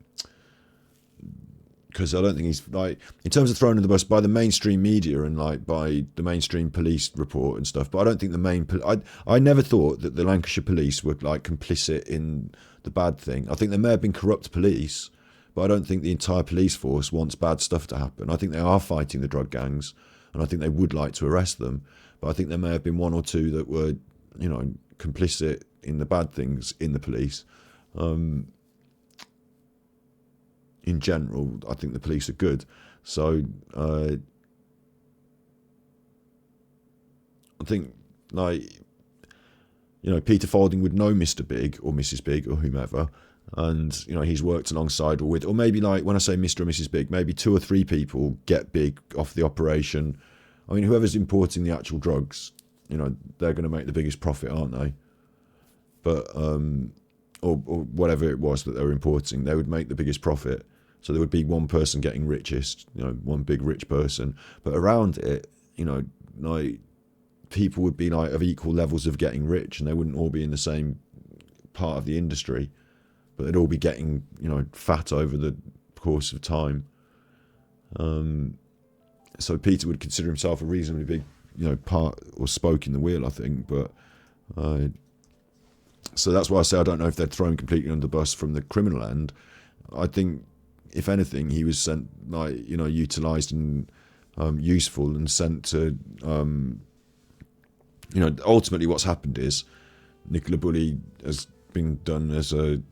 I don't think he's, like, in terms of thrown under the bus by the mainstream media and like by the mainstream police report and stuff, but I don't think the main, I never thought that the Lancashire police were like complicit in the bad thing. I think there may have been corrupt police, but I don't think the entire police force wants bad stuff to happen. I think they are fighting the drug gangs, and I think they would like to arrest them, but I think there may have been one or two that were, you know, complicit in the bad things in the police. In general, I think the police are good. So I think, like, you know, Peter Folding would know Mr. Big or Mrs. Big or whomever, and, you know, he's worked alongside or with, or maybe, like, when I say Mr. or Mrs. Big, maybe 2 or 3 people get big off the operation. I mean, whoever's importing the actual drugs, you know, they're going to make the biggest profit, aren't they? But or whatever it was that they were importing, they would make the biggest profit. So there would be one person getting richest, you know, one big rich person. But around it, you know, like, people would be like of equal levels of getting rich, and they wouldn't all be in the same part of the industry, but they'd all be getting, you know, fat over the course of time. So Peter would consider himself a reasonably big, you know, part or spoke in the wheel, I think. But so that's why I say I don't know if they're thrown completely under the bus from the criminal end. I think, if anything, he was sent, like, you know, utilised and useful and sent to, you know, ultimately what's happened is Nicola Bulley has been done as a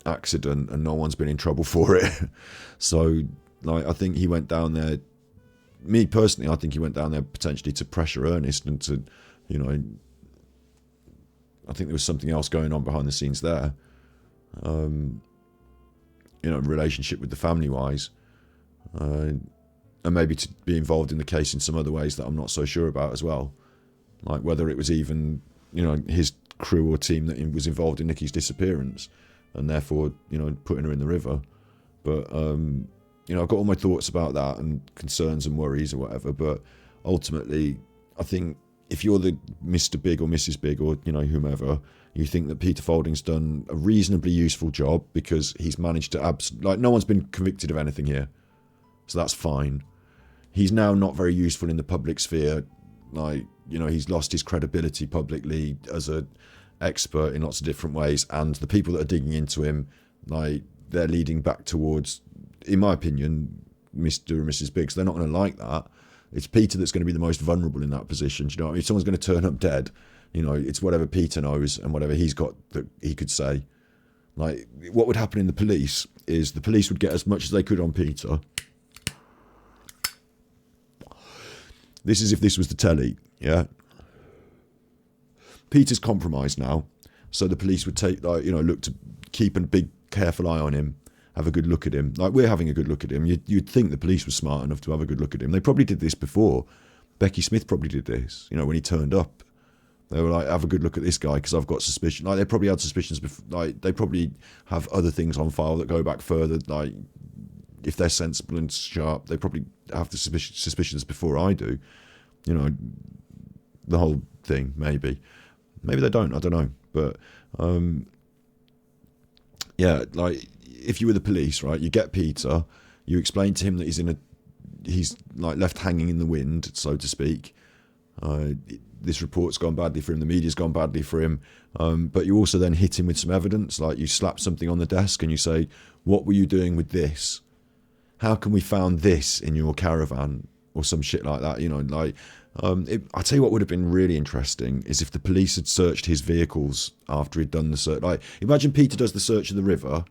accident and no one's been in trouble for it. So, like, I think he went down there, me personally, I think he went down there potentially to pressure Ernest and to, you know, I think there was something else going on behind the scenes there. You know, relationship with the family wise, and maybe to be involved in the case in some other ways that I'm not so sure about as well, like whether it was even, you know, his crew or team that was involved in Nikki's disappearance and therefore, you know, putting her in the river. But you know, I've got all my thoughts about that and concerns and worries or whatever, but ultimately I think if you're the Mr. Big or Mrs. Big or, you know, whomever, you think that Peter Folding's done a reasonably useful job because he's managed to like, no one's been convicted of anything here, so that's fine. He's now not very useful in the public sphere, like, you know, he's lost his credibility publicly as a expert in lots of different ways, and the people that are digging into him, like, they're leading back towards, in my opinion, Mr. and Mrs. Big, so they're not going to like that. It's Peter that's going to be the most vulnerable in that position. Do you know what I mean? If someone's going to turn up dead, you know, it's whatever Peter knows and whatever he's got that he could say. Like, what would happen in the police is the police would get as much as they could on Peter. This is if this was the telly, yeah? Peter's compromised now, so the police would take, like, you know, look to keep a big, careful eye on him, have a good look at him. Like, we're having a good look at him. You'd think the police were smart enough to have a good look at him. They probably did this before. Becky Smith probably did this, you know, when he turned up. They were like, have a good look at this guy because I've got suspicion. Like, they probably had suspicions before. Like, they probably have other things on file that go back further. Like, if they're sensible and sharp, they probably have the suspicions before I do. You know, the whole thing, maybe. Maybe they don't, I don't know. But, yeah, like, if you were the police, right, you get Peter, you explain to him that he's like left hanging in the wind, so to speak. This report's gone badly for him, the media's gone badly for him, but you also then hit him with some evidence, like you slap something on the desk and you say, what were you doing with this? How can we found this in your caravan? Or some shit like that, you know, like, I tell you what would have been really interesting is if the police had searched his vehicles after he'd done the search. Like, imagine Peter does the search of the river,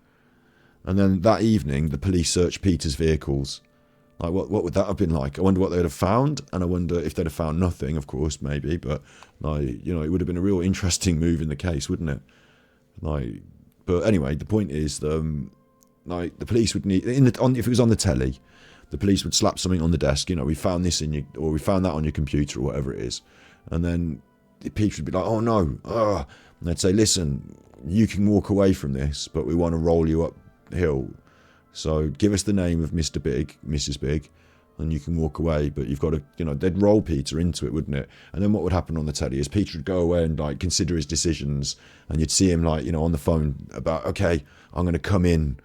and then that evening the police search Peter's vehicles. Like, what would that have been like? I wonder what they'd have found, and I wonder if they'd have found nothing, of course, maybe, but like, you know, it would have been a real interesting move in the case, wouldn't it? Like, but anyway, the point is, like, the police would need, if it was on the telly, the police would slap something on the desk, you know, we found this in your, or we found that on your computer, or whatever it is, and then Peter would be like, oh no, and they'd say, listen, you can walk away from this, but we want to roll you uphill. So give us the name of Mr. Big, Mrs. Big, and you can walk away. But you've got to, you know, they'd roll Peter into it, wouldn't it? And then what would happen on the telly is Peter would go away and like consider his decisions, and you'd see him like, you know, on the phone about, okay, I'm going to come in.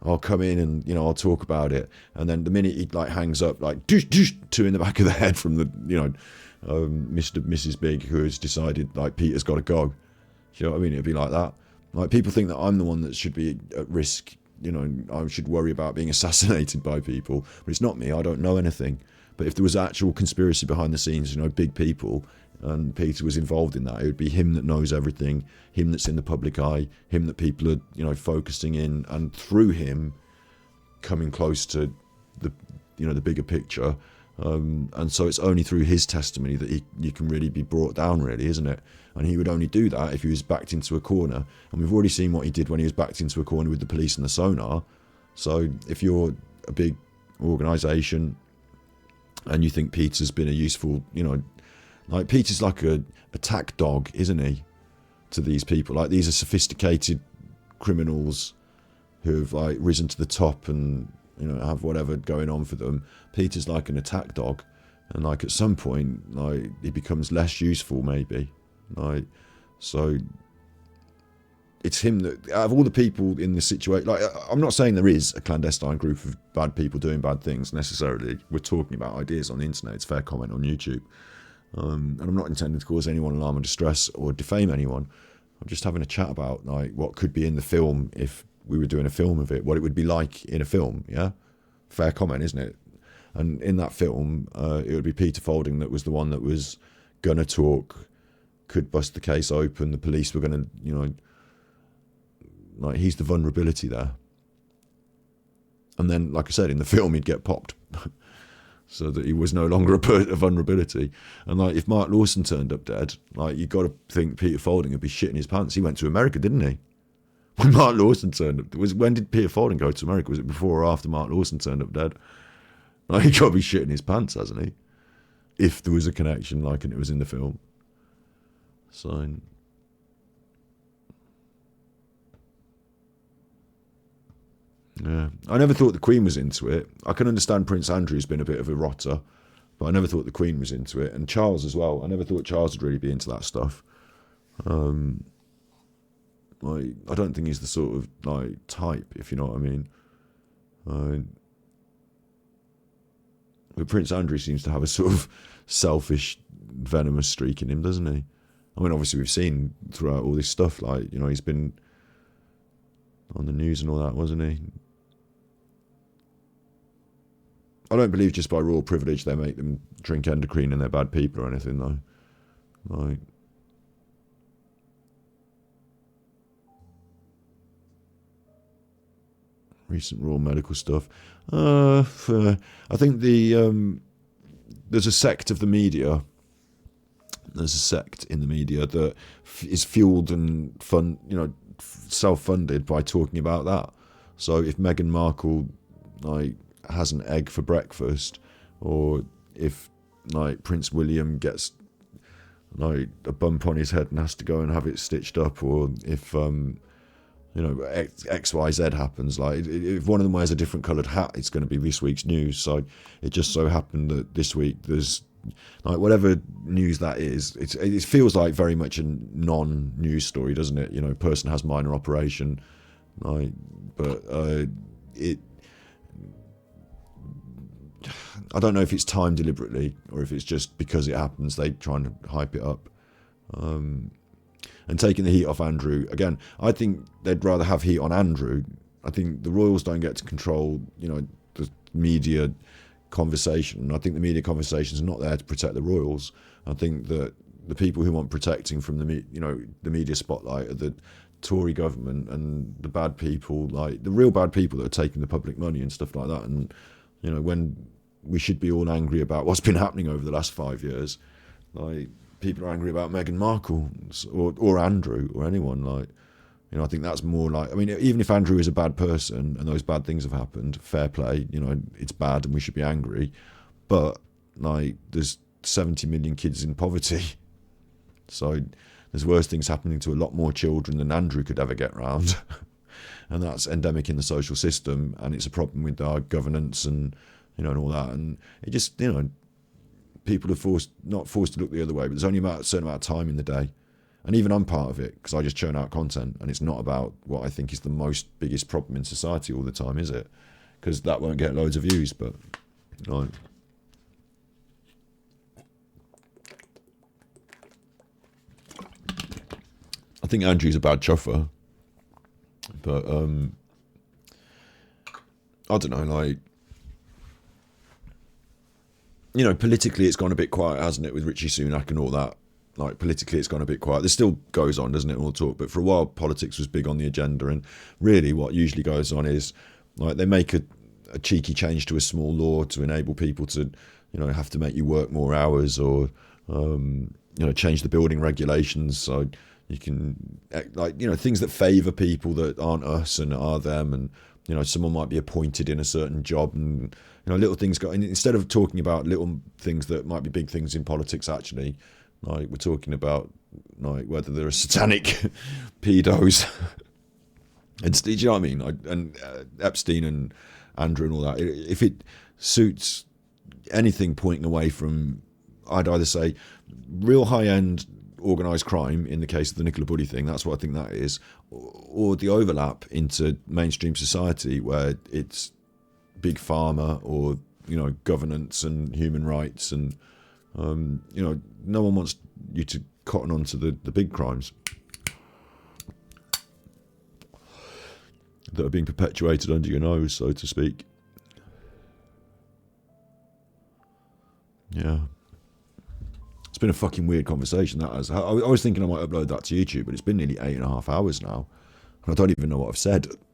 I'll come in and, you know, I'll talk about it. And then the minute he like hangs up, like doosh, doosh, 2 in the back of the head from the, you know, Mrs. Big, who has decided like Peter's got to go. Do you know what I mean? It'd be like that. Like, people think that I'm the one that should be at risk. You know, I should worry about being assassinated by people, but it's not me. I don't know anything. But if there was actual conspiracy behind the scenes, you know, big people, and Peter was involved in that, it would be him that knows everything, him that's in the public eye, him that people are, you know, focusing in, and through him coming close to the, you know, the bigger picture. And so it's only through his testimony that you can really be brought down, really, isn't it? And he would only do that if he was backed into a corner. And we've already seen what he did when he was backed into a corner with the police and the sonar. So if you're a big organisation and you think Peter's been a useful, you know, like, Peter's like a attack dog, isn't he, to these people? Like, these are sophisticated criminals who have like risen to the top and, you know, have whatever going on for them. Peter's like an attack dog, and like at some point, like, he becomes less useful, maybe. Like, so it's him that, out of all the people in this situation, like, I'm not saying there is a clandestine group of bad people doing bad things necessarily. We're talking about ideas on the internet. It's fair comment on YouTube, and I'm not intending to cause anyone alarm or distress or defame anyone. I'm just having a chat about like what could be in the film if we were doing a film of it, what it would be like in a film. Yeah, fair comment, isn't it? And in that film, it would be Peter Folding that was the one that was gonna talk, could bust the case open. The police were gonna, you know, like, he's the vulnerability there. And then, like I said, in the film, he'd get popped, so that he was no longer a vulnerability. And like, if Mark Lawson turned up dead, like, you got to think Peter Folding would be shitting his pants. He went to America, didn't he? When Mark Lawson turned up, when did Peter Folding go to America? Was it before or after Mark Lawson turned up dead? Like, he got to be shitting his pants, hasn't he? If there was a connection, like, and it was in the film. So, yeah, I never thought the Queen was into it. I can understand Prince Andrew's been a bit of a rotter, but I never thought the Queen was into it, and Charles as well. I never thought Charles would really be into that stuff. Like, I don't think he's the sort of like type, if you know what I mean. But Prince Andrew seems to have a sort of selfish, venomous streak in him, doesn't he? I mean, obviously we've seen throughout all this stuff, like, you know, he's been on the news and all that, wasn't he? I don't believe just by royal privilege they make them drink endocrine and they're bad people or anything, though. Like, recent royal medical stuff. I think there's a sect of the media. There's a sect in the media that is fueled and self-funded by talking about that. So if Meghan Markle like has an egg for breakfast, or if like Prince William gets like a bump on his head and has to go and have it stitched up, or if you know, XYZ happens, like if one of them wears a different coloured hat, it's going to be this week's news. So it just so happened that this week there's like whatever news that is, it feels like very much a non-news story, doesn't it? You know, person has minor operation, like, but I don't know if it's timed deliberately or if it's just because it happens they try and hype it up. And taking the heat off Andrew, again, I think they'd rather have heat on Andrew. I think the royals don't get to control, you know, the media conversation. And I think the media conversations are not there to protect the royals. I think that the people who want protecting from the media spotlight are the Tory government and the bad people, like the real bad people that are taking the public money and stuff like that. And when we should be all angry about what's been happening over the last 5 years, like people are angry about Meghan Markle or Andrew or anyone. Like, I think that's more like, I mean, even if Andrew is a bad person and those bad things have happened, fair play, it's bad and we should be angry. But like, there's 70 million kids in poverty. So there's worse things happening to a lot more children than Andrew could ever get round. And that's endemic in the social system, and it's a problem with our governance and and all that. And it just people are not forced to look the other way, but there's only a certain amount of time in the day. And even I'm part of it, because I just churn out content, and it's not about what I think is the biggest problem in society all the time, is it? Because that won't get loads of views, but I think Andrew's a bad chuffer, but I don't know, like, politically it's gone a bit quiet, hasn't it, with Richie Sunak and all that. Like, politically it's gone a bit quiet. There still goes on, doesn't it, all talk, but for a while politics was big on the agenda. And really what usually goes on is, like, they make a cheeky change to a small law to enable people to have to make you work more hours, or change the building regulations so you can, like, things that favour people that aren't us and are them. And someone might be appointed in a certain job, and little things go. And instead of talking about little things that might be big things in politics, actually, like, we're talking about, like, whether there are satanic pedos. And do you know what I mean? And Epstein and Andrew and all that. If it suits anything pointing away from, I'd either say real high-end organised crime, in the case of the Nicola Buddy thing, that's what I think that is, or the overlap into mainstream society where it's big pharma or governance and human rights, and no one wants you to cotton on to the big crimes that are being perpetuated under your nose, so to speak. Yeah. It's been a fucking weird conversation, that has. I was thinking I might upload that to YouTube, but it's been nearly 8.5 hours now, and I don't even know what I've said.